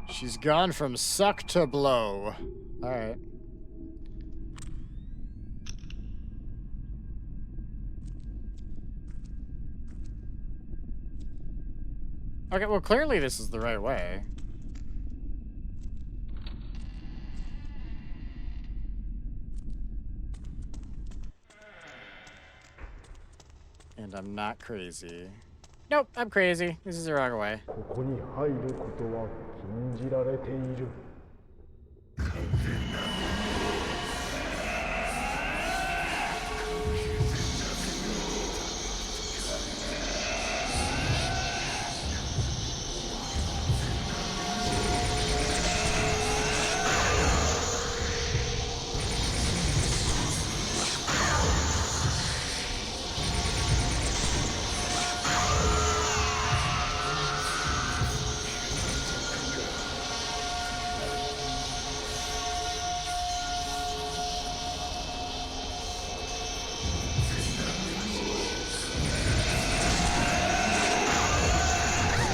She's gone from suck to blow. All right. Okay, well, clearly this is the right way. And I'm not crazy. Nope, I'm crazy. This is the wrong way. ここに入ることは禁じられている。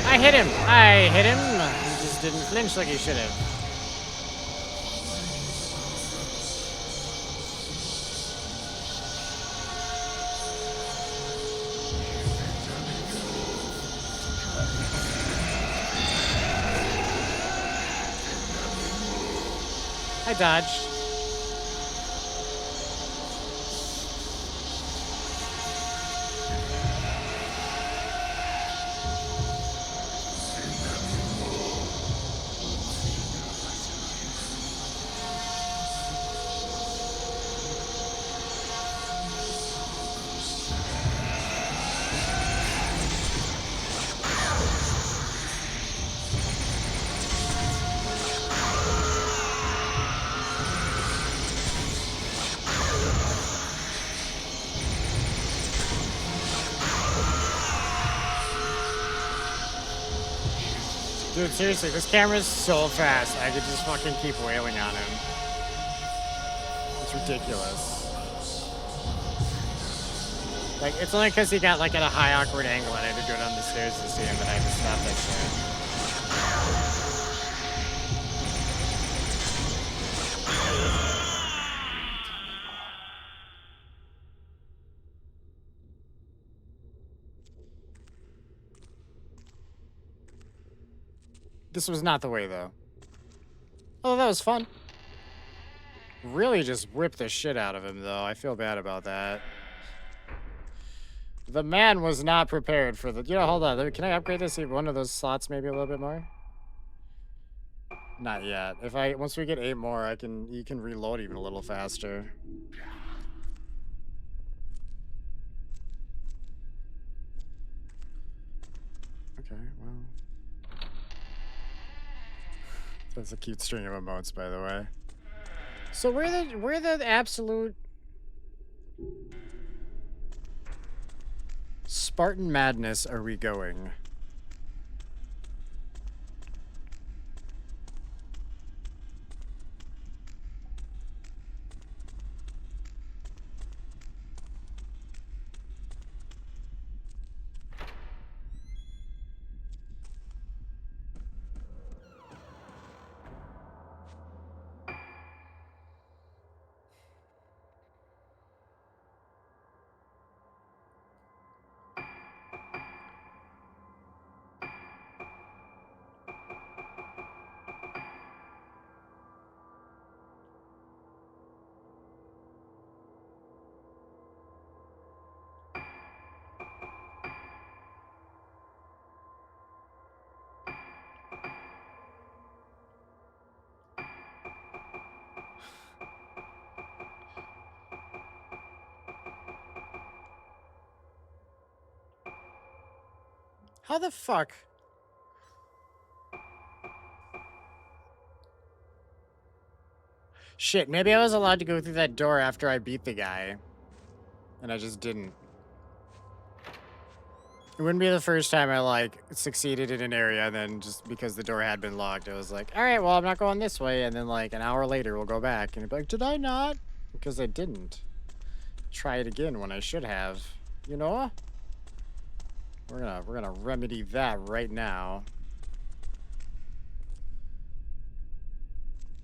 I hit him. I hit him. He just didn't flinch like he should have. I dodged. Dude, seriously, this camera's so fast. I could just fucking keep wailing on him. It's ridiculous. Like, it's only because he got, like, at a high awkward angle and I had to go down the stairs to see him that I had to stop that shit. This was not the way, though. Oh, that was fun. Really just whipped the shit out of him, though. I feel bad about that. The man was not prepared for the... You know, hold on. Can I upgrade this? One of those slots maybe a little bit more? Not yet. Once we get 8 more, you can reload even a little faster. Okay, well. That's a cute string of emotes, by the way. So where the absolute Spartan madness are we going? How the fuck? Shit, maybe I was allowed to go through that door after I beat the guy. And I just didn't. It wouldn't be the first time I, like, succeeded in an area, and then just because the door had been locked, I was like, alright, well, I'm not going this way. And then, like, an hour later, we'll go back. And it'd be like, did I not? Because I didn't. Try it again when I should have. You know? We're gonna remedy that right now.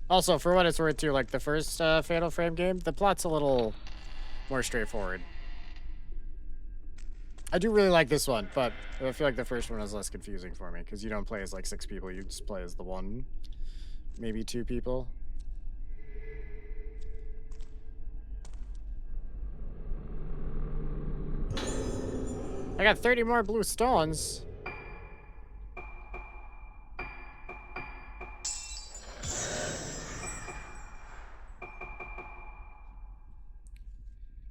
Also, for what it's worth, too, like, the first Fatal Frame game, the plot's a little more straightforward. I do really like this one, but I feel like the first one was less confusing for me, because you don't play as, like, 6 people, you just play as the 1, maybe 2 people. I got 30 more blue stones.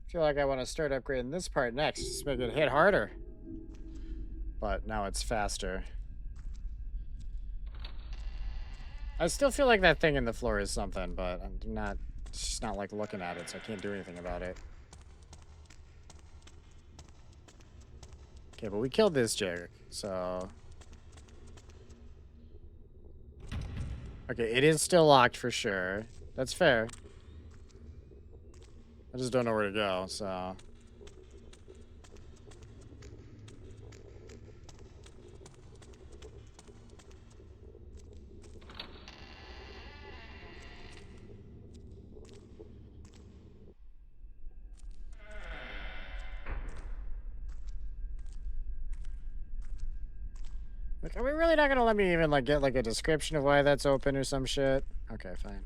I feel like I want to start upgrading this part next, just make it hit harder. But now it's faster. I still feel like that thing in the floor is something, but I'm not, it's just not like looking at it, so I can't do anything about it. Okay, but we killed this jerk, so... Okay, it is still locked for sure. That's fair. I just don't know where to go, so... Like, are we really not gonna let me even, like, get, like, a description of why that's open or some shit? Okay, fine.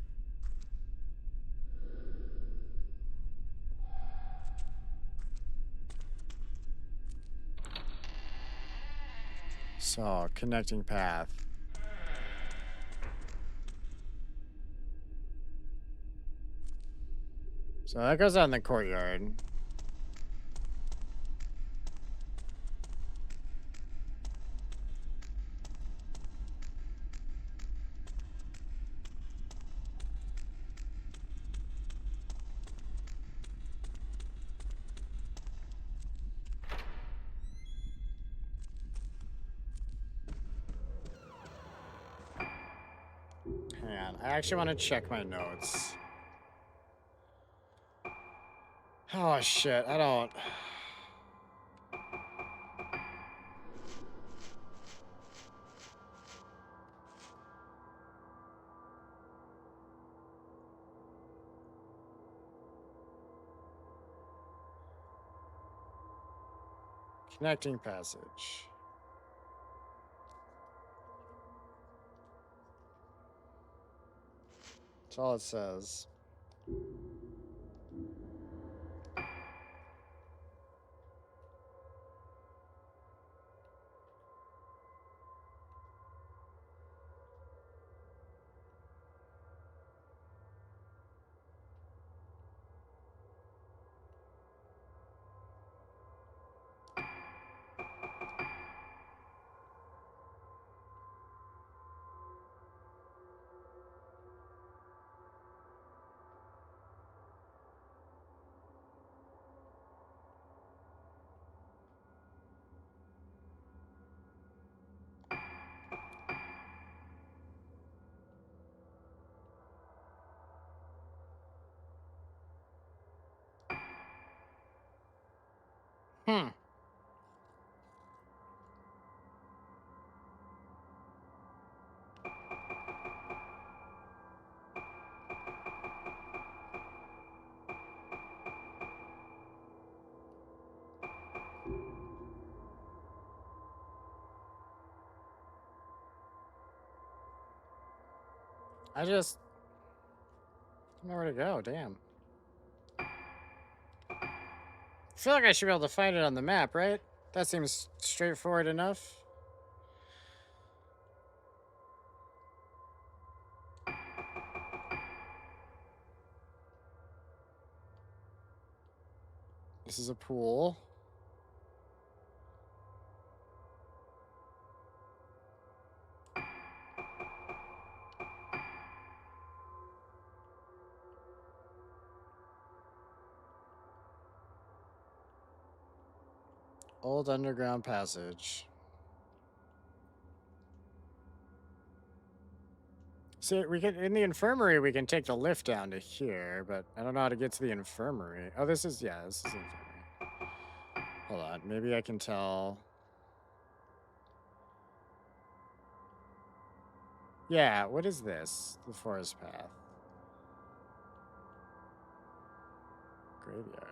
So, connecting path. So that goes out in the courtyard. Hang on, I actually want to check my notes. Oh shit, I don't. Connecting passage. That's all it says. Hmm. I just don't know where to go, damn. I feel like I should be able to find it on the map, right? That seems straightforward enough. This is a pool. Old underground passage. See, we can in the infirmary we can take the lift down to here, but I don't know how to get to the infirmary. Oh, this is this is the infirmary. Hold on, maybe I can tell. Yeah, what is this? The forest path. Graveyard.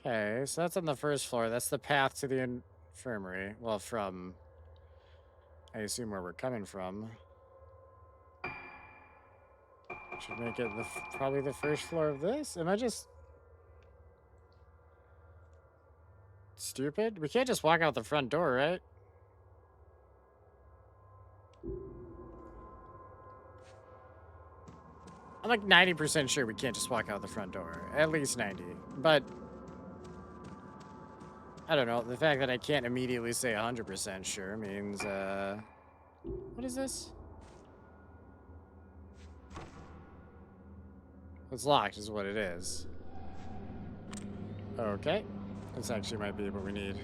Okay, so that's on the first floor. That's the path to the infirmary. Well, from I assume where we're coming from. Should make it probably the first floor of this. Am I just stupid? We can't just walk out the front door, right? I'm like 90% sure we can't just walk out the front door. At least 90. But I don't know. The fact that I can't immediately say 100% sure means, what is this? It's locked is what it is. Okay. This actually might be what we need.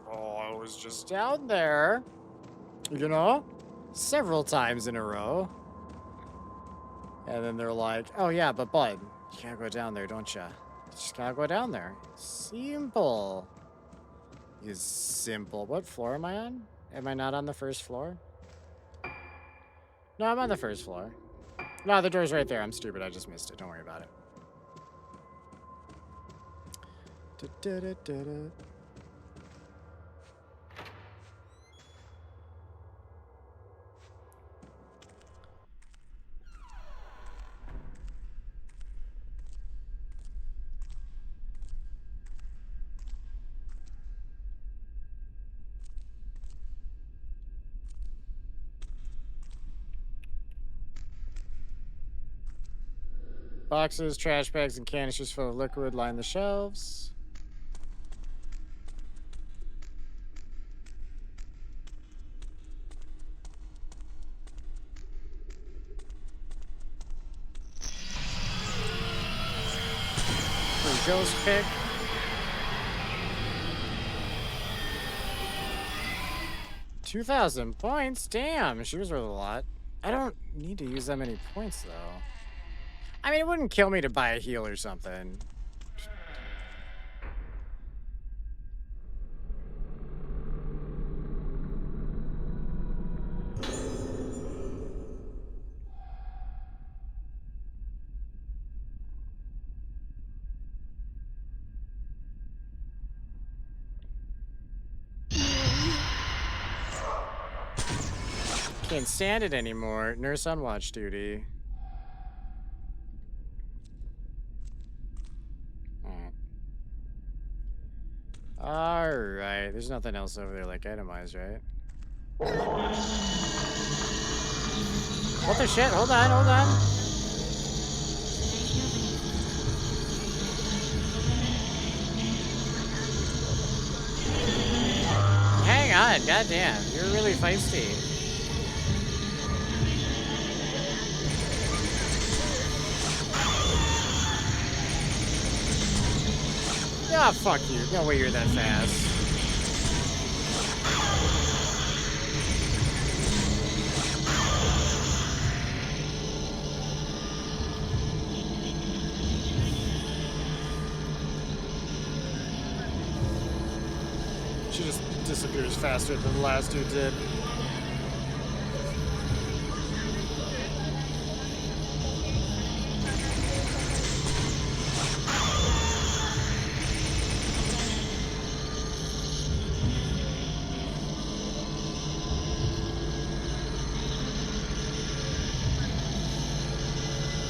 I was just down there, you know, several times in a row. And then they're like, oh yeah, but bud, you can't go down there, don't ya? You just gotta go down there. Simple. Is simple. What floor am I on? Am I not on the first floor? No, I'm on the first floor. No, the door's right there. I'm stupid. I just missed it. Don't worry about it. Da-da-da-da-da. Boxes, trash bags, and canisters full of liquid line the shelves. Free ghost pick. $2,000 points? Damn, she was worth a lot. I don't need to use that many points, though. I mean, it wouldn't kill me to buy a heal or something. Can't stand it anymore. Nurse on watch duty. Alright. There's nothing else over there like itemized, right? What the shit? Hold on, hold on. Hang on, goddamn. You're really feisty. Ah, fuck you. No way you're that fast. She just disappears faster than the last dude did.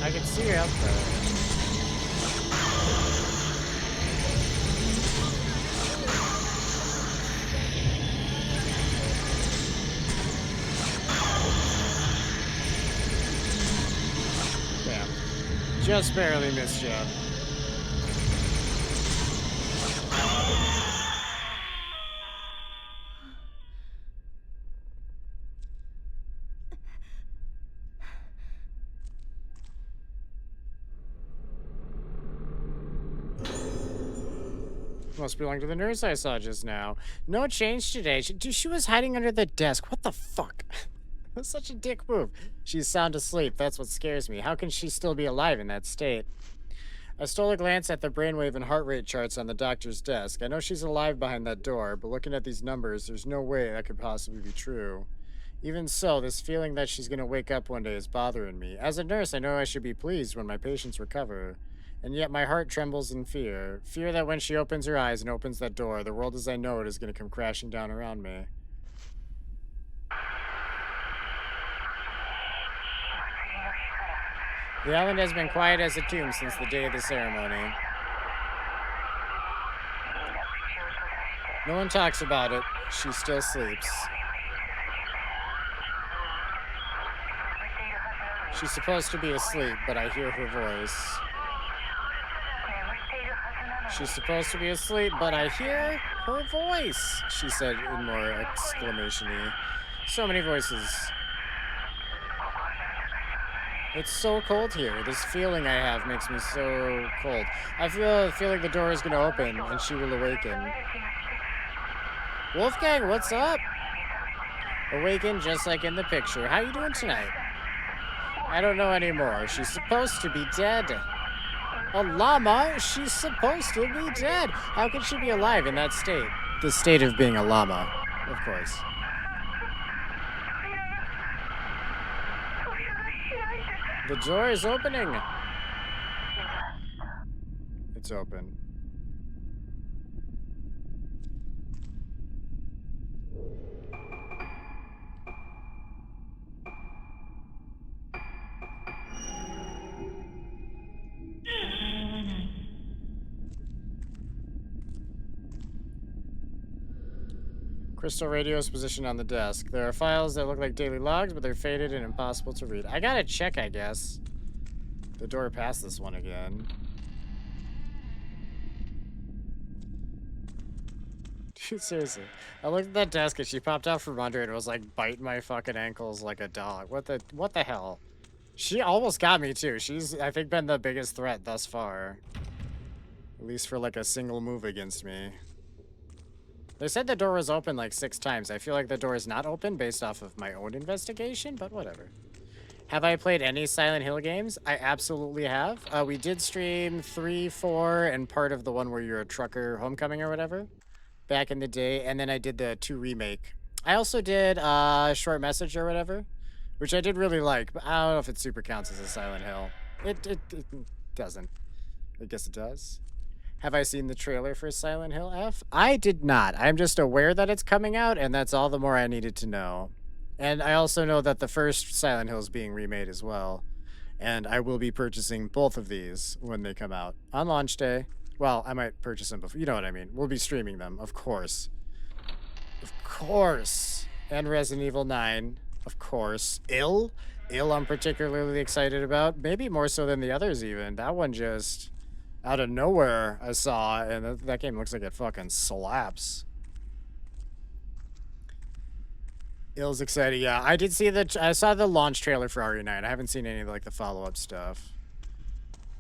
I can see her out there. Damn. Just barely missed you. Must belong to the nurse I saw just now. No change today. She was hiding under the desk. What the fuck? That's such a dick move. She's sound asleep. That's what scares me. How can she still be alive in that state? I stole a glance at the brainwave and heart rate charts on the doctor's desk. I know she's alive behind that door, but looking at these numbers, there's no way that could possibly be true. Even so, this feeling that she's going to wake up one day is bothering me. As a nurse, I know I should be pleased when my patients recover. And yet my heart trembles in fear. Fear that when she opens her eyes and opens that door, the world as I know it is going to come crashing down around me. The island has been quiet as a tomb since the day of the ceremony. No one talks about it. She still sleeps. She's supposed to be asleep, but I hear her voice. She's supposed to be asleep, but I hear her voice, she said in more exclamation-y. So many voices. It's so cold here. This feeling I have makes me so cold. I feel like the door is going to open and she will awaken. Wolfgang, what's up? Awaken just like in the picture. How you doing tonight? I don't know anymore. She's supposed to be dead. A llama? She's supposed to be dead. How could she be alive in that state? The state of being a llama, of course. The door is opening. It's open. Crystal radio is positioned on the desk. There are files that look like daily logs, but they're faded and impossible to read. I gotta check, I guess. The door past this one again. Dude, seriously. I looked at that desk and she popped out from under it and was like biting my fucking ankles like a dog. What the hell? She almost got me too. She's, I think, been the biggest threat thus far. At least for like a single move against me. They said the door was open like 6 times. I feel like the door is not open based off of my own investigation, but whatever. Have I played any Silent Hill games? I absolutely have. We did stream 3, 4, and part of the one where you're a trucker homecoming or whatever back in the day. And then I did the 2 remake. I also did Short Message or whatever, which I did really like, but I don't know if it super counts as a Silent Hill. It doesn't. I guess it does. Have I seen the trailer for Silent Hill F? I did not. I'm just aware that it's coming out, and that's all the more I needed to know. And I also know that the first Silent Hill is being remade as well. And I will be purchasing both of these when they come out on launch day. Well, I might purchase them before. You know what I mean. We'll be streaming them, of course. Of course. And Resident Evil 9, of course. Ill I'm particularly excited about. Maybe more so than the others even. That one just out of nowhere I saw, and that game looks like it fucking slaps. Ill's excited. Yeah, I did see I saw the launch trailer for RE9. I haven't seen any of like the follow-up stuff.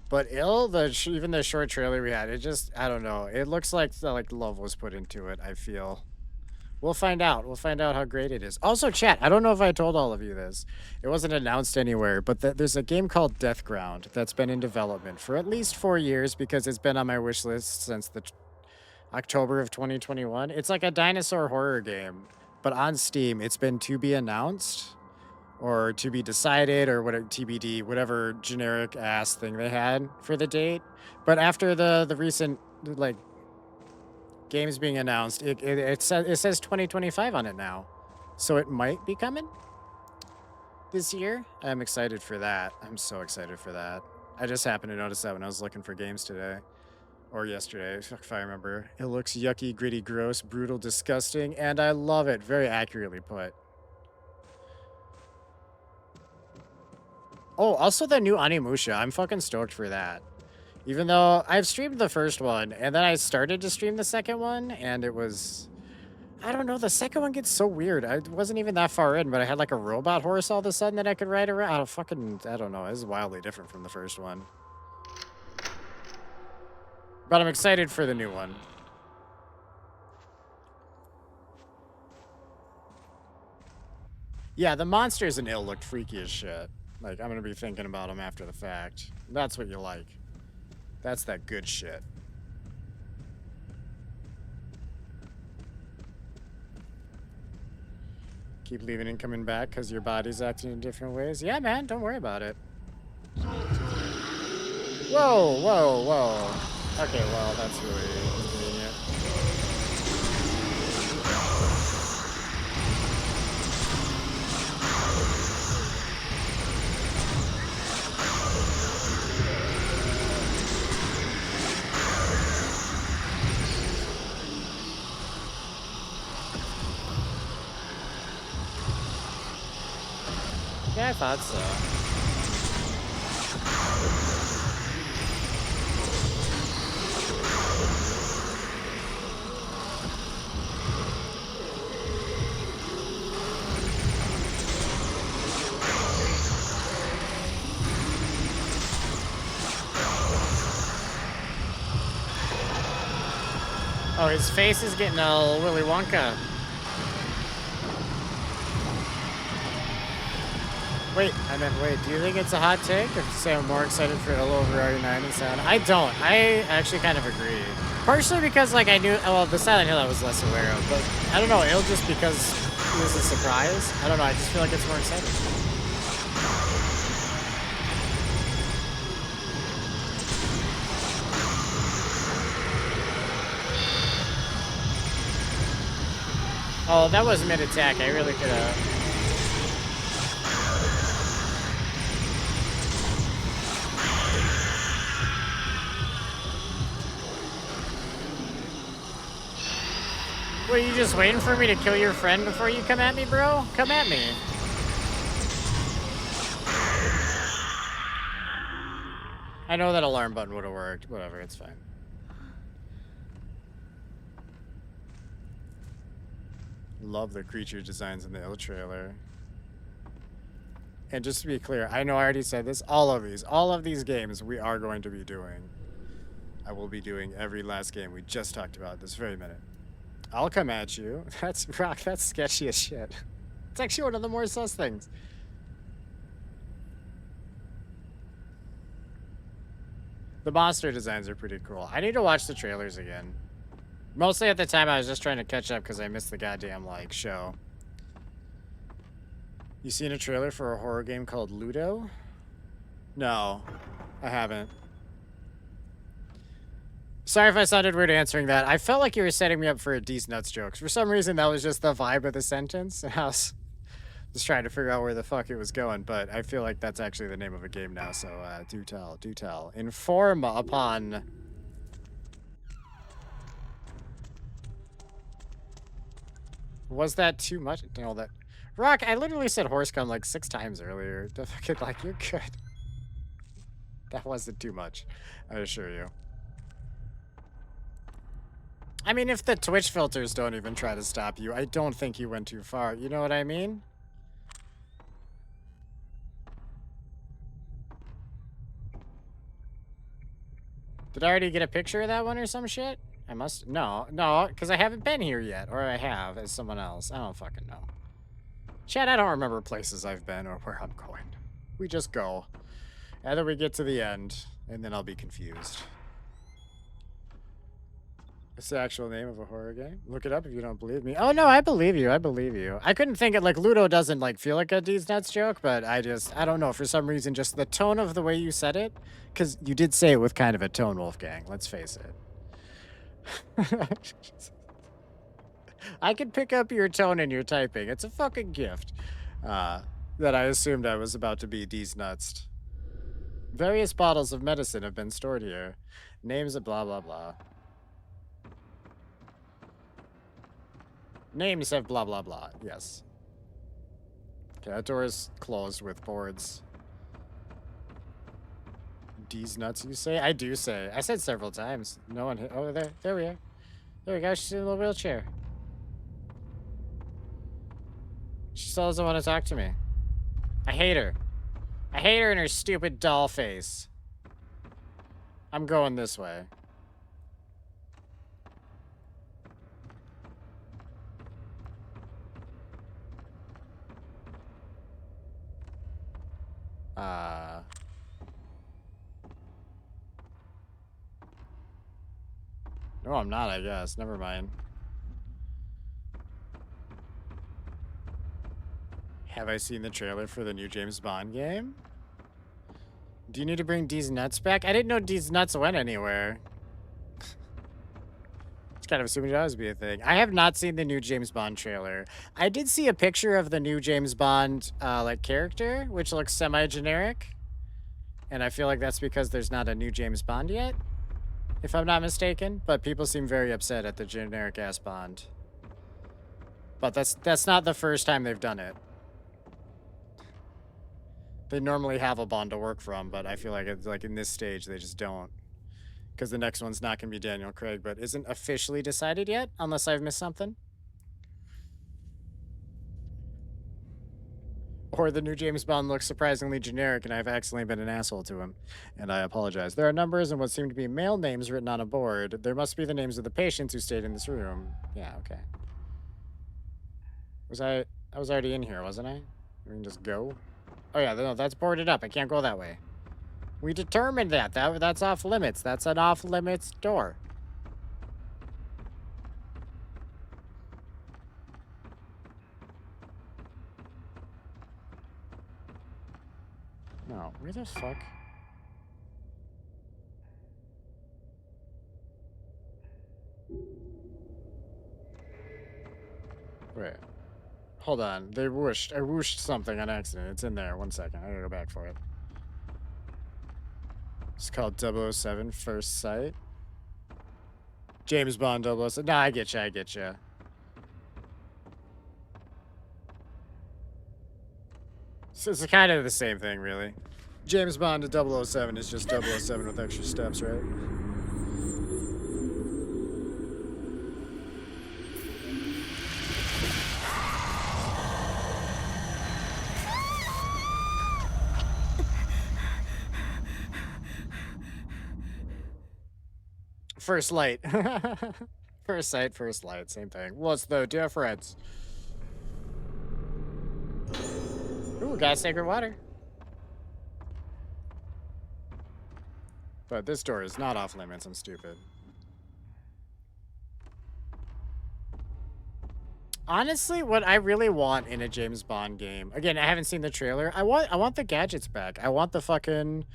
But Ill, even the short trailer we had, it just, I don't know. It looks like love was put into it, I feel. We'll find out. We'll find out how great it is. Also, chat, I don't know if I told all of you this. It wasn't announced anywhere, but there's a game called Deathground that's been in development for at least 4 years because it's been on my wish list since the October of 2021. It's like a dinosaur horror game, but on Steam. It's been to be announced or to be decided or whatever, TBD, whatever generic ass thing they had for the date. But after the recent like games being announced, it says 2025 on it now, so it might be coming this year. I'm excited for that. I'm so excited for that. I just happened to notice that when I was looking for games today or yesterday, if I remember. It looks yucky, gritty, gross, brutal, disgusting, and I love it. Very accurately put. Oh, also the new Animusha. I'm fucking stoked for that. Even though I've streamed the first one, and then I started to stream the second one, and it was... I don't know, the second one gets so weird. I wasn't even that far in, but I had like a robot horse all of a sudden that I could ride around. I don't know, it was wildly different from the first one. But I'm excited for the new one. Yeah, the monsters in Ill looked freaky as shit. Like, I'm gonna be thinking about them after the fact. That's what you like. That's that good shit. Keep leaving and coming back because your body's acting in different ways? Yeah, man, don't worry about it. Whoa, whoa, whoa. Okay, well, that's really inconvenient. Yeah, I thought so. Oh, his face is getting all Willy Wonka. Wait, do you think it's a hot take? Or to say I'm more excited for Ill over RE9 and Silent? I don't. I actually kind of agree. Partially because, like, I knew, well, the Silent Hill I was less aware of, but I don't know, Ill just because it was a surprise. I don't know, I just feel like it's more exciting. Oh, that was mid-attack. I really could have... Were you just waiting for me to kill your friend before you come at me, bro? Come at me. I know that alarm button would have worked. Whatever, it's fine. Love the creature designs in the ill trailer. And just to be clear, I know I already said this. All of these games we are going to be doing. I will be doing every last game we just talked about this very minute. I'll come at you. That's Rock. That's sketchy as shit. It's actually one of the more sus things. The monster designs are pretty cool. I need to watch the trailers again. Mostly at the time I was just trying to catch up because I missed the goddamn, like, show. You seen a trailer for a horror game called Ludo? No, I haven't. Sorry if I sounded weird answering that. I felt like you were setting me up for a D's Nuts joke. For some reason, that was just the vibe of the sentence. And I was just trying to figure out where the fuck it was going. But I feel like that's actually the name of a game now. So do tell, do tell. Inform upon... Was that too much? No, that... Rock, I literally said horse cum like 6 times earlier. The fucking, like, you're good. That wasn't too much, I assure you. I mean, if the Twitch filters don't even try to stop you, I don't think you went too far. You know what I mean? Did I already get a picture of that one or some shit? I must... No, because I haven't been here yet. Or I have, as someone else. I don't fucking know. Chad, I don't remember places I've been or where I'm going. We just go. Either we get to the end, and then I'll be confused. It's the actual name of a horror game. Look it up if you don't believe me. Oh, no, I believe you. I believe you. I couldn't think it, like, Ludo doesn't, like, feel like a D's Nuts joke, but I don't know, for some reason, just the tone of the way you said it, because you did say it with kind of a tone, Wolfgang, let's face it. I could pick up your tone in your typing. It's a fucking gift. That I assumed I was about to be D's Nuts. Various bottles of medicine have been stored here. Names of blah, blah, blah. Names have blah, blah, blah. Yes. Okay, that door is closed with boards. D's Nuts, you say? I do say. I said several times. No one hit. Oh, there we are. There we go. She's in a little wheelchair. She still doesn't want to talk to me. I hate her. I hate her and her stupid doll face. I'm going this way. No, I'm not, I guess. Never mind. Have I seen the trailer for the new James Bond game? Do you need to bring D's Nuts back? I didn't know D's Nuts went anywhere. It's kind of assuming it always be a thing. I have not seen the new James Bond trailer. I did see a picture of the new James Bond, like, character, which looks semi-generic. And I feel like that's because there's not a new James Bond yet, if I'm not mistaken. But people seem very upset at the generic-ass Bond. But that's not the first time they've done it. They normally have a Bond to work from, but I feel like it's like in this stage they just don't. Because the next one's not going to be Daniel Craig, but isn't officially decided yet, unless I've missed something. Or the new James Bond looks surprisingly generic and I've accidentally been an asshole to him. And I apologize. There are numbers and what seem to be male names written on a board. There must be the names of the patients who stayed in this room. Yeah, okay. I was already in here, wasn't I? We can just go. Oh yeah, no, that's boarded up. I can't go that way. We determined that's off limits. That's an off limits door. No, where the fuck? Wait. Hold on. I whooshed something on accident. It's in there. 1 second. I gotta go back for it. It's called 007 First Sight. James Bond 007. Nah, I get you. So it's kind of the same thing, really. James Bond to 007 is just 007 with extra steps, right? First light. First sight, first light, same thing. What's the difference? Ooh, got sacred water. But this door is not off limits, I'm stupid. Honestly, what I really want in a James Bond game, again, I haven't seen the trailer. I want the gadgets back. I want the fucking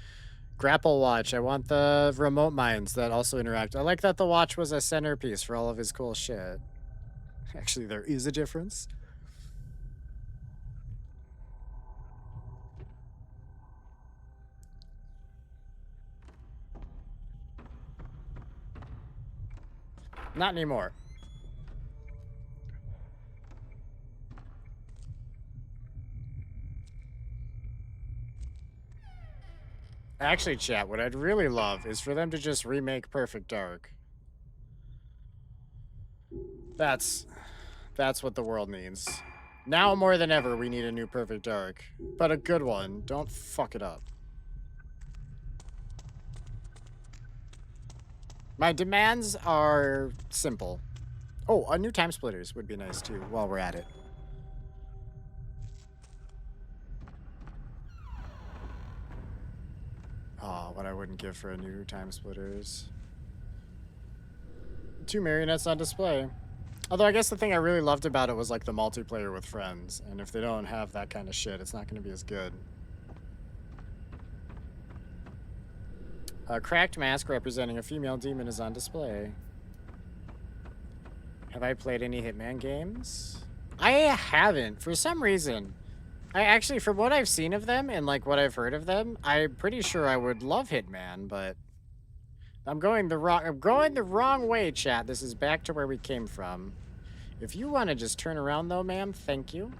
grapple watch. I want the remote mines that also interact. I like that the watch was a centerpiece for all of his cool shit. Actually, there is a difference. Not anymore. Actually, chat, what I'd really love is for them to just remake Perfect Dark. That's what the world needs. Now more than ever, we need a new Perfect Dark. But a good one. Don't fuck it up. My demands are simple. Oh, a new Time Splitters would be nice too, while we're at it. Oh, what I wouldn't give for a new Time Splitters. 2 marionettes on display. Although I guess the thing I really loved about it was like the multiplayer with friends. And if they don't have that kind of shit, it's not going to be as good. A cracked mask representing a female demon is on display. Have I played any Hitman games? I haven't. For some reason. I actually, from what I've seen of them and like what I've heard of them, I'm pretty sure I would love Hitman, but I'm going the wrong way, chat. This is back to where we came from. If you want to just turn around though, ma'am, thank you.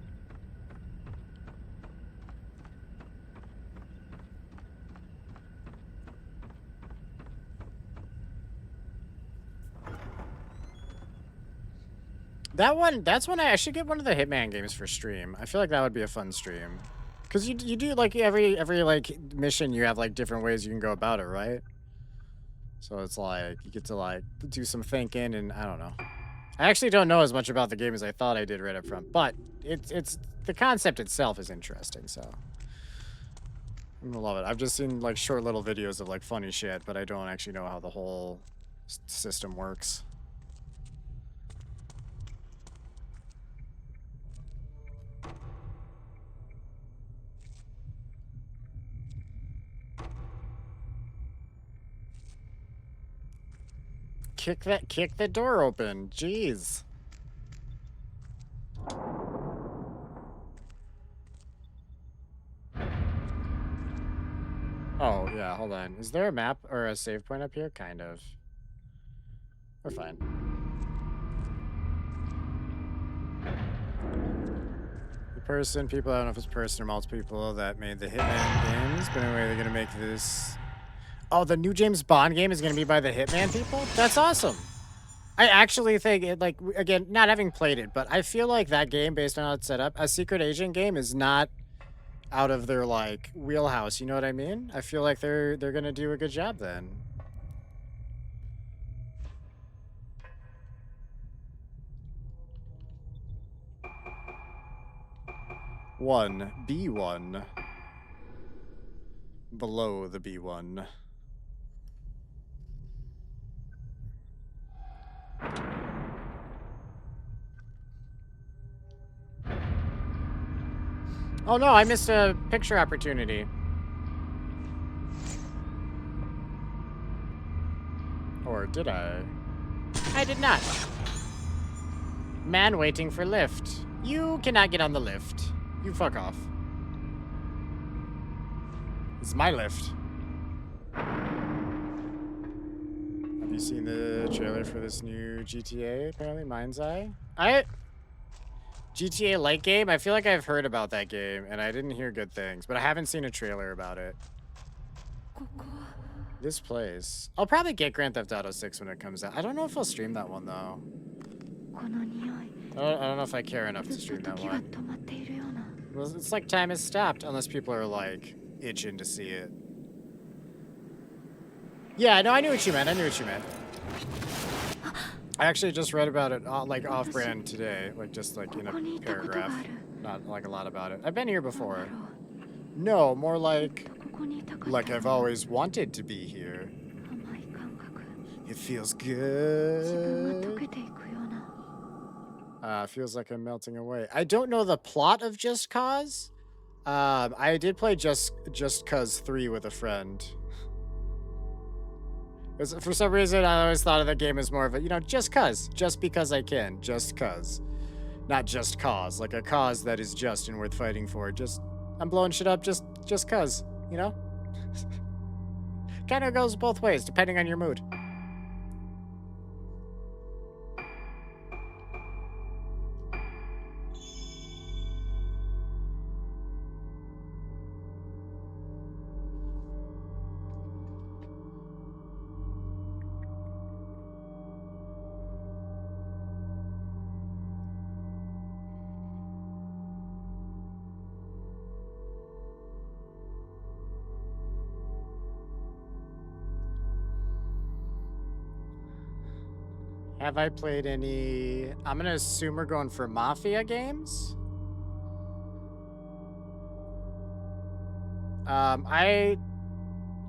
That's one I should get one of the Hitman games for stream. I feel like that would be a fun stream. Cause you do like every like mission you have like different ways you can go about it, right? So it's like you get to like do some thinking and I don't know. I actually don't know as much about the game as I thought I did right up front, but it's the concept itself is interesting, so I'm gonna love it. I've just seen like short little videos of like funny shit, but I don't actually know how the whole system works. Kick the door open. Jeez. Oh, yeah, hold on. Is there a map or a save point up here? Kind of. We're fine. The person, people, I don't know if it's person or multiple people that made the Hitman games, but anyway, they're gonna make this. Oh, the new James Bond game is going to be by the Hitman people? That's awesome. I actually think it, like, again, not having played it, but I feel like that game, based on how it's set up, a secret agent game is not out of their, like, wheelhouse. You know what I mean? I feel like they're going to do a good job then. B1. Below the B1. Oh no, I missed a picture opportunity. Or did I? I did not. Man waiting for lift. You cannot get on the lift. You fuck off. It's my lift. Have you seen the trailer for this new GTA, apparently? Mind's Eye? GTA Light game? I feel like I've heard about that game, and I didn't hear good things, but I haven't seen a trailer about it. This place. I'll probably get Grand Theft Auto 6 when it comes out. I don't know if I'll stream that one though. I don't know if I care enough to stream that one. Well, it's like time has stopped unless people are like itching to see it. Yeah, no, I knew what you meant. I knew what you meant. I actually just read about it like off-brand today, like just like in a paragraph. Not like a lot about it. I've been here before. No, more like I've always wanted to be here. It feels good. Feels like I'm melting away. I don't know the plot of Just Cause. I did play Just Cause 3 with a friend. For some reason, I always thought of the game as more of a, just cause. Just because I can. Just cause. Not just cause. Like a cause that is just and worth fighting for. I'm blowing shit up just cause, Kind of goes both ways, depending on your mood. Have I played any... I'm going to assume we're going for Mafia games. I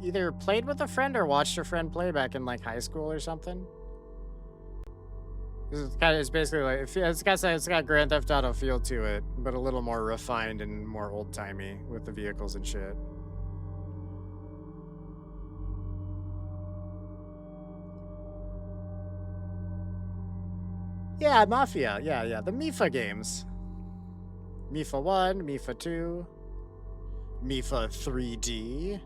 either played with a friend or watched a friend play back in like high school or something. It's basically like, it's got Grand Theft Auto feel to it, but a little more refined and more old-timey with the vehicles and shit. Yeah, Mafia. Yeah. The Mifa games. Mifa 1, Mifa 2, Mifa 3D.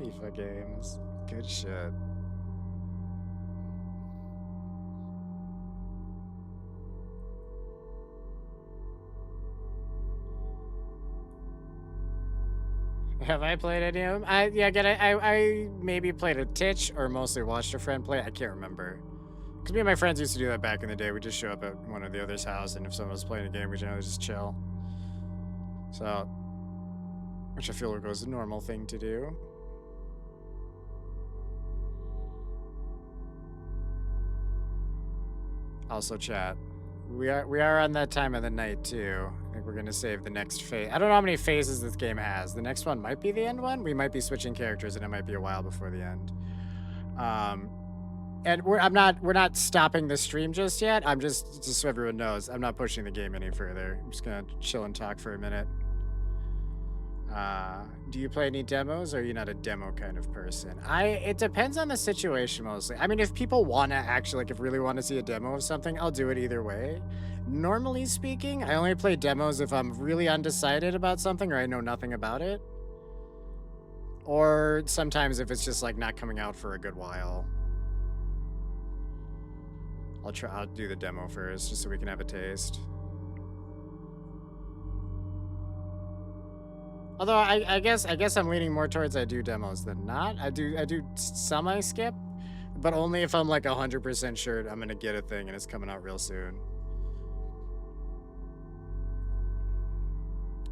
Mifa games. Good shit. Have I played any of them? I maybe played a titch or mostly watched a friend play. I can't remember. Because me and my friends used to do that back in the day. We'd just show up at one or the other's house, and if someone was playing a game, we'd generally just chill. So, which I feel like was a normal thing to do. Also, chat. We are on that time of the night too. I think we're gonna save the next phase. I don't know how many phases this game has. The next one might be the end one. We might be switching characters, and it might be a while before the end. And we're not stopping the stream just yet. I'm just so everyone knows, I'm not pushing the game any further. I'm just gonna chill and talk for a minute. Do you play any demos, or are you not a demo kind of person? It depends on the situation mostly. I mean, if people want to actually, if really want to see a demo of something, I'll do it either way. Normally speaking, I only play demos if I'm really undecided about something or I know nothing about it. Or sometimes if it's just like not coming out for a good while. I'll do the demo first just so we can have a taste. Although I guess I'm leaning more towards I do demos than not. I do semi-skip, but only if I'm like 100% sure I'm gonna get a thing and it's coming out real soon.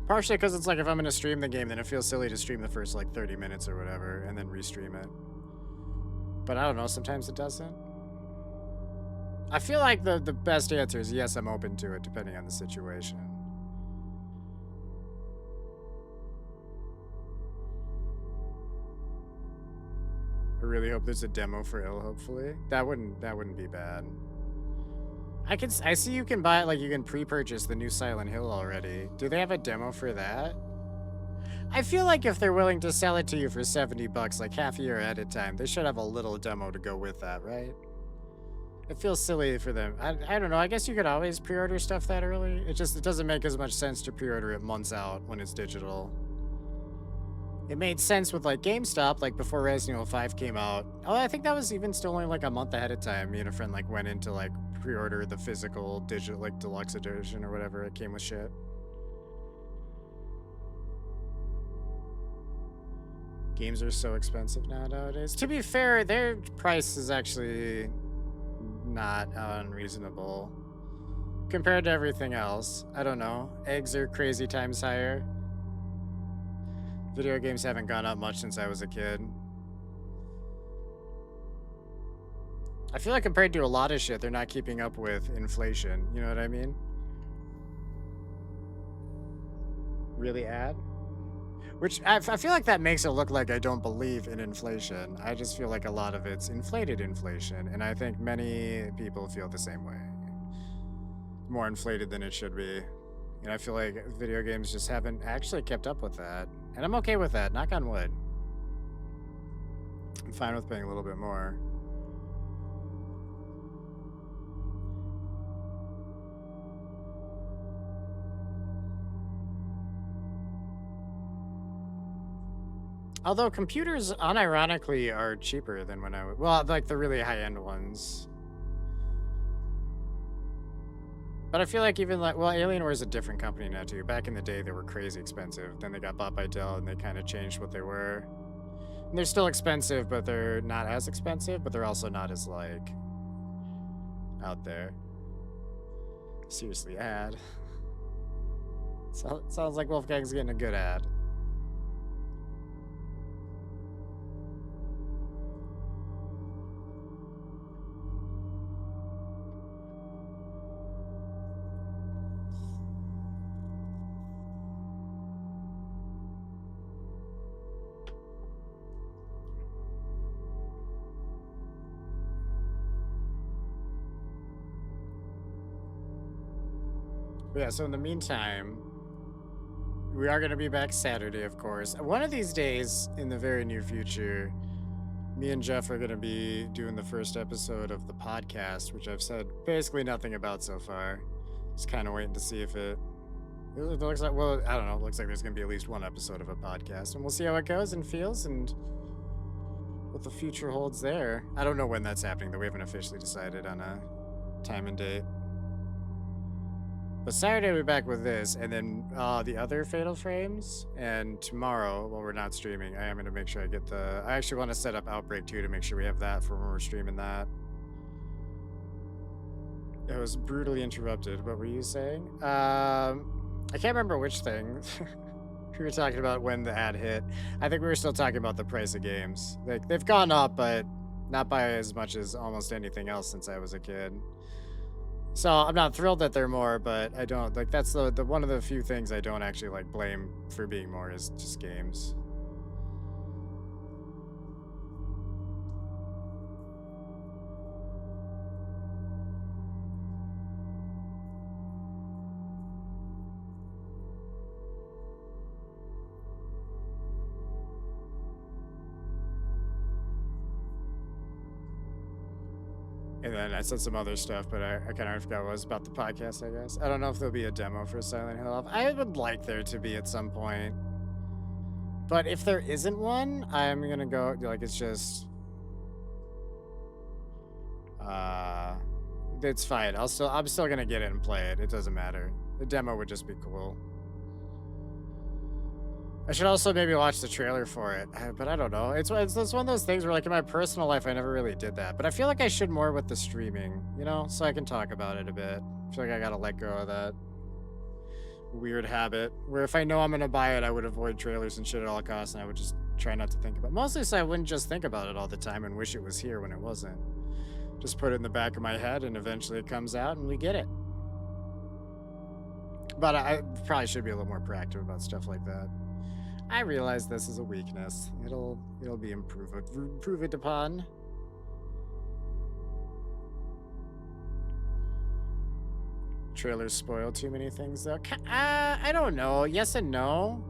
Partially because it's like if I'm gonna stream the game, then it feels silly to stream the first like 30 minutes or whatever and then restream it. But I don't know, sometimes it doesn't. I feel like the best answer is yes, I'm open to it depending on the situation. I really hope there's a demo for ill, hopefully. That wouldn't be bad. I see you can buy it, like you can pre-purchase the new Silent Hill already. Do they have a demo for that? I feel like if they're willing to sell it to you for 70 bucks, like half a year ahead of time, they should have a little demo to go with that, right? It feels silly for them. I don't know, I guess you could always pre-order stuff that early. It doesn't make as much sense to pre-order it months out when it's digital. It made sense with like GameStop, like before Resident Evil 5 came out. Oh, I think that was even still only like a month ahead of time. Me and a friend like went in to like pre-order the physical digital, like deluxe edition or whatever. It came with shit. Games are so expensive nowadays. To be fair, their price is actually not unreasonable compared to everything else. I don't know. Eggs are crazy times higher. Video games haven't gone up much since I was a kid. I feel like compared to a lot of shit, they're not keeping up with inflation. You know what I mean? Really add? Which I feel like that makes it look like I don't believe in inflation. I just feel like a lot of it's inflated inflation, and I think many people feel the same way. More inflated than it should be. And I feel like video games just haven't actually kept up with that. And I'm okay with that, knock on wood. I'm fine with paying a little bit more. Although computers unironically are cheaper than when I was, well, like the really high-end ones. But I feel like even like, well, Alienware is a different company now too. Back in the day, they were crazy expensive. Then they got bought by Dell and they kind of changed what they were. And they're still expensive, but they're not as expensive, but they're also not as like out there. Seriously, ad. Sounds like Wolfgang's getting a good ad. But yeah, so in the meantime, we are going to be back Saturday, of course. One of these days in the very near future, me and Jeff are going to be doing the first episode of the podcast, which I've said basically nothing about so far. Just kind of waiting to see if it looks like, well, I don't know. It looks like there's going to be at least one episode of a podcast, and we'll see how it goes and feels and what the future holds there. I don't know when that's happening, though. We haven't officially decided on a time and date. But Saturday we'll be back with this, and then the other Fatal Frames. And tomorrow, while we're not streaming, I am going to make sure I get the... I actually want to set up Outbreak 2 to make sure we have that for when we're streaming that. It was brutally interrupted. What were you saying? I can't remember which thing. We were talking about when the ad hit. I think we were still talking about the price of games. Like, they've gone up, but not by as much as almost anything else since I was a kid. So I'm not thrilled that they're more, but I don't like that's the one of the few things I don't actually like blame for being more is just games. And then I said some other stuff, but I kind of forgot what it was about the podcast, I guess. I don't know if there'll be a demo for Silent Hill. I would like there to be at some point. But if there isn't one, I'm going to go, like, it's just... it's fine. I'm still going to get it and play it. It doesn't matter. The demo would just be cool. I should also maybe watch the trailer for it, but I don't know. It's one of those things where, like, in my personal life, I never really did that. But I feel like I should more with the streaming, you know, so I can talk about it a bit. I feel like I gotta let go of that weird habit where if I know I'm gonna buy it, I would avoid trailers and shit at all costs, and I would just try not to think about it. Mostly so I wouldn't just think about it all the time and wish it was here when it wasn't. Just put it in the back of my head, and eventually it comes out, and we get it. But I probably should be a little more proactive about stuff like that. I realize this is a weakness. It'll be improved upon. Trailers spoil too many things, though. I don't know. Yes and no.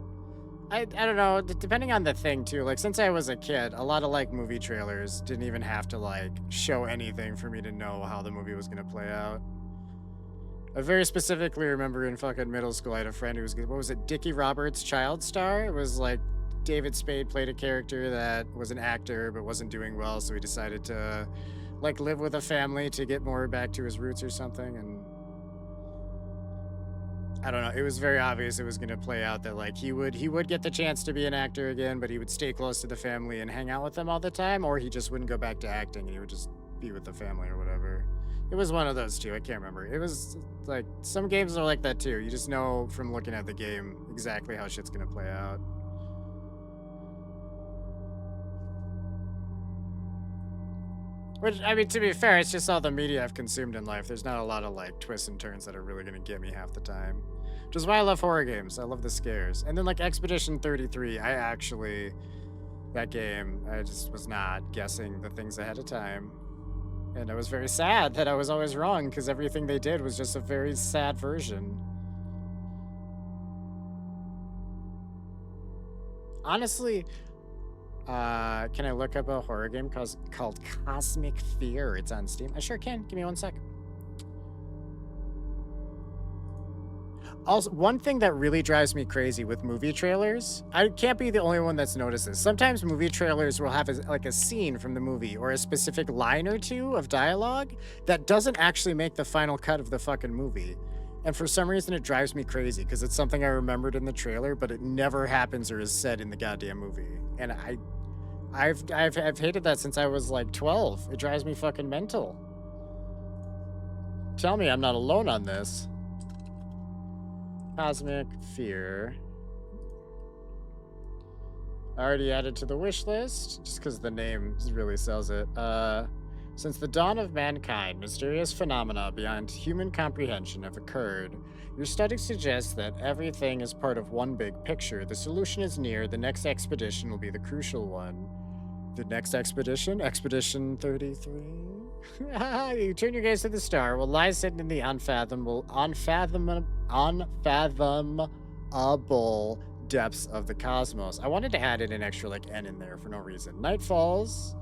I don't know. Depending on the thing too. Like since I was a kid, a lot of like movie trailers didn't even have to like show anything for me to know how the movie was gonna play out. I very specifically remember in fucking middle school, I had a friend who was, what was it, Dickie Roberts' child star? It was like David Spade played a character that was an actor but wasn't doing well, so he decided to like live with a family to get more back to his roots or something. And I don't know. It was very obvious it was going to play out that like he would get the chance to be an actor again, but he would stay close to the family and hang out with them all the time, or he just wouldn't go back to acting and he would just be with the family or whatever. It was one of those two. I can't remember. It was like some games are like that too. You just know from looking at the game exactly how shit's going to play out. Which, I mean, to be fair, it's just all the media I've consumed in life. There's not a lot of, like, twists and turns that are really gonna get me half the time. Which is why I love horror games. I love the scares. And then, like, Expedition 33, that game, I just was not guessing the things ahead of time. And I was very sad that I was always wrong, because everything they did was just a very sad version. Honestly, can I look up a horror game called Cosmic Fear? It's on Steam. I sure can. Give me 1 sec. Also, one thing that really drives me crazy with movie trailers, I can't be the only one that's noticed this. Sometimes movie trailers will have like a scene from the movie or a specific line or two of dialogue that doesn't actually make the final cut of the fucking movie. And for some reason, it drives me crazy because it's something I remembered in the trailer, but it never happens or is said in the goddamn movie. And I've hated that since I was like 12. It drives me fucking mental. Tell me I'm not alone on this. Cosmic Fear. Already added to the wish list, just because the name really sells it. Since the dawn of mankind, mysterious phenomena beyond human comprehension have occurred. Your study suggests that everything is part of one big picture. The solution is near. The next expedition will be the crucial one. The next expedition? Expedition 33? You turn your gaze to the star. What lies hidden in the unfathomable depths of the cosmos. I wanted to add in an extra like N in there for no reason. Night falls.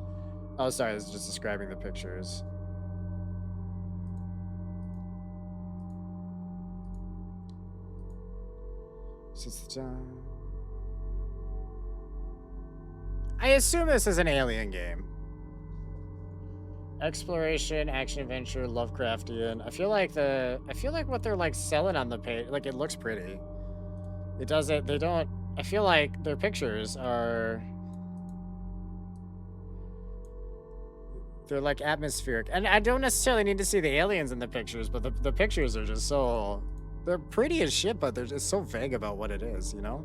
Oh, sorry, I was just describing the pictures. Since the dawn. I assume this is an alien game. Exploration, action adventure, Lovecraftian. I feel like what they're like selling on the page, like it looks pretty. It doesn't, they don't, I feel like their pictures are, they're like atmospheric. And I don't necessarily need to see the aliens in the pictures, but the pictures are just so, they're pretty as shit, but they're just so vague about what it is, you know?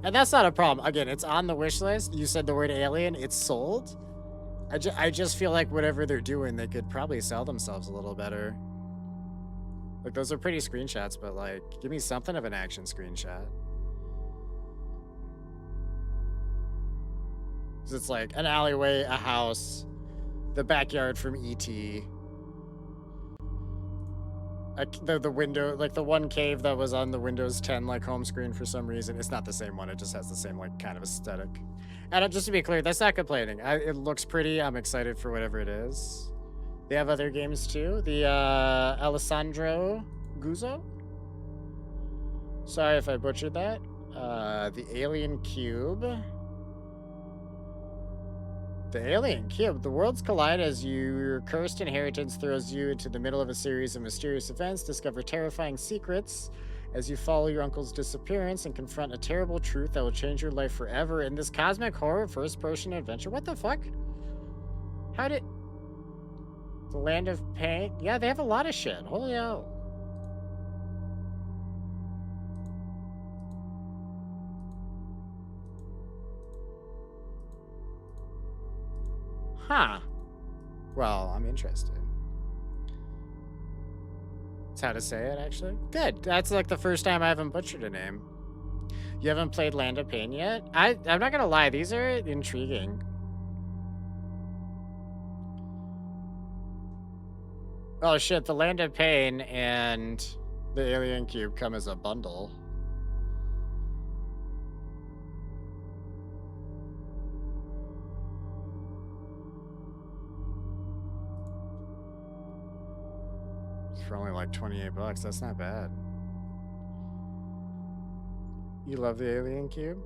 And that's not a problem. Again, it's on the wish list. You said the word alien, it's sold. I just feel like whatever they're doing, they could probably sell themselves a little better. Like, those are pretty screenshots, but like, give me something of an action screenshot. 'Cause it's like an alleyway, a house, the backyard from E.T. The window, like the one cave that was on the Windows 10 like home screen for some reason. It's not the same one. It just has the same like kind of aesthetic. And just to be clear, that's not complaining. It looks pretty. I'm excited for whatever it is. They have other games too. The Alessandro Guzzo. Sorry if I butchered that. The Alien Cube. The Alien Cube. The worlds collide as your cursed inheritance throws you into the middle of a series of mysterious events. Discover terrifying secrets as you follow your uncle's disappearance and confront a terrible truth that will change your life forever in this cosmic horror first-person adventure. What the fuck? How did... The Land of Pain? Yeah, they have a lot of shit. Holy hell. Huh. Well, I'm interested. That's how to say it, actually. Good. That's like the first time I haven't butchered a name. You haven't played Land of Pain yet? I'm not gonna lie, these are intriguing. Oh shit, the Land of Pain and the Alien Cube come as a bundle. For only like 28 bucks, that's not bad. You love the Alien Cube?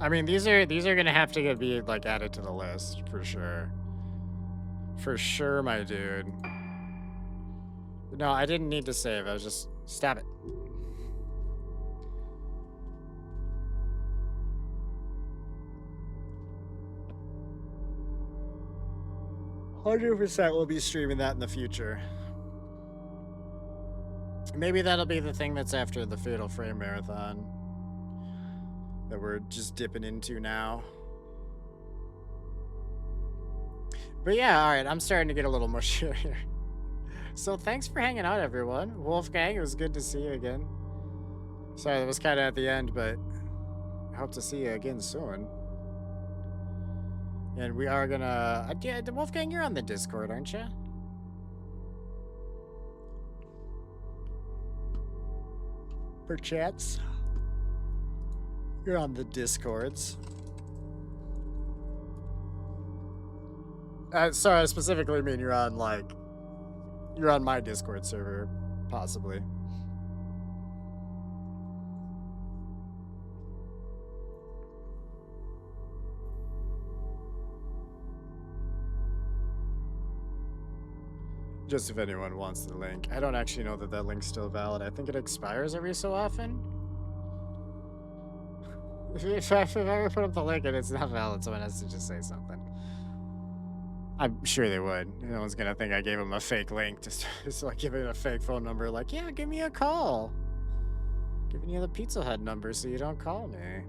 I mean, these are gonna have to be like added to the list for sure. For sure, my dude. No, I didn't need to save. I was just stab it. "100% we'll be streaming that in the future. Maybe that'll be the thing that's after the Fatal Frame marathon that we're just dipping into now. But yeah, all right, I'm starting to get a little mushier here. So thanks for hanging out, everyone. Wolfgang, it was good to see you again. Sorry, that was kind of at the end, but I hope to see you again soon. And we are gonna... yeah, Wolfgang, you're on the Discord, aren't you? Perchance. You're on the Discords. Sorry, I specifically mean you're on, like... You're on my Discord server, possibly. Just if anyone wants the link. I don't actually know that that link's still valid. I think it expires every so often. If I ever put up the link and it's not valid, someone has to just say something. I'm sure they would. No one's gonna think I gave them a fake link, just like giving a fake phone number, like, yeah, give me a call. Giving you the Pizza Hut number so you don't call me.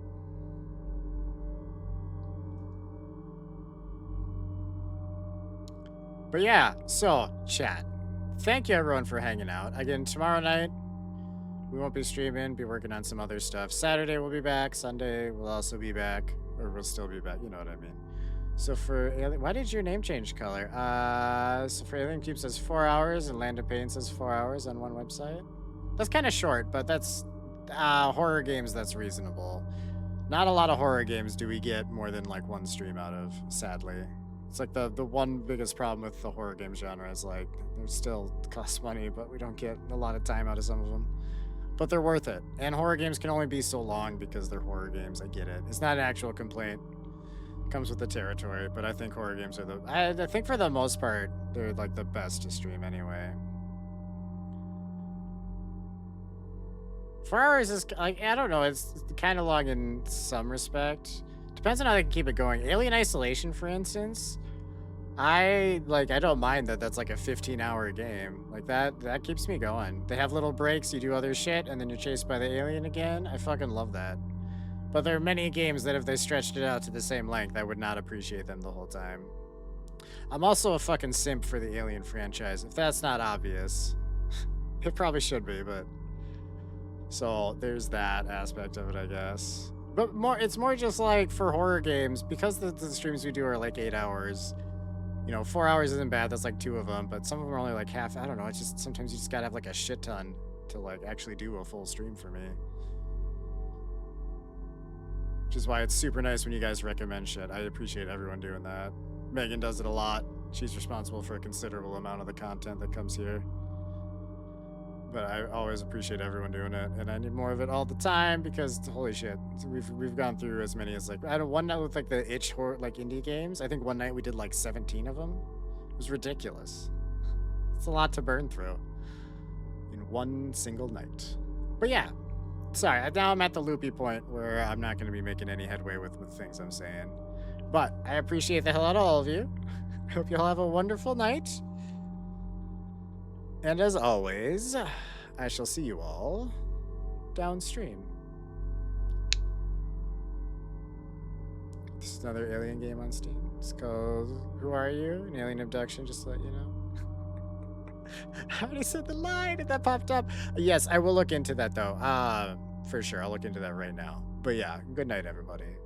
But yeah, so, chat. Thank you everyone for hanging out. Again, tomorrow night, we won't be streaming, be working on some other stuff. Saturday we'll be back, Sunday we'll also be back, or we'll still be back, you know what I mean. So for Alien, why did your name change color? So for Alien Cube says 4 hours and Land of Pain says 4 hours on one website. That's kind of short, but that's horror games, that's reasonable. Not a lot of horror games do we get more than like one stream out of, sadly. It's like the one biggest problem with the horror game genre is like they still cost money, but we don't get a lot of time out of some of them. But they're worth it. And horror games can only be so long because they're horror games. I get it. It's not an actual complaint. Comes with the territory, but I think horror games are the... I think for the most part, they're like the best to stream anyway. 4 hours is like, I don't know, it's kind of long in some respect. Depends on how they can keep it going. Alien Isolation, for instance, I don't mind that that's like a 15-hour game. Like that keeps me going. They have little breaks, you do other shit, and then you're chased by the alien again. I fucking love that. But there are many games that if they stretched it out to the same length, I would not appreciate them the whole time. I'm also a fucking simp for the Alien franchise. If that's not obvious, it probably should be, but... So there's that aspect of it, I guess. But it's more just like for horror games, because the streams we do are like 8 hours. You know, 4 hours isn't bad, that's like 2 of them, but some of them are only like half. I don't know, it's just sometimes you just gotta have like a shit ton to like actually do a full stream for me. Which is why it's super nice when you guys recommend shit. I appreciate everyone doing that. Megan does it a lot. She's responsible for a considerable amount of the content that comes here. But I always appreciate everyone doing it, and I need more of it all the time because holy shit, we've gone through as many as like I had one night with like the itch horror like indie games. I think one night we did like 17 of them. It was ridiculous. It's a lot to burn through in one single night. But yeah. Sorry, now I'm at the loopy point where I'm not going to be making any headway with things I'm saying. But I appreciate the hell out of all of you. Hope you all have a wonderful night. And as always, I shall see you all downstream. This is another alien game on Steam. It's called Who Are You? An Alien Abduction, just to let you know. I already said the line and that popped up. Yes, I will look into that though. For sure, I'll look into that right now. But yeah, good night, everybody.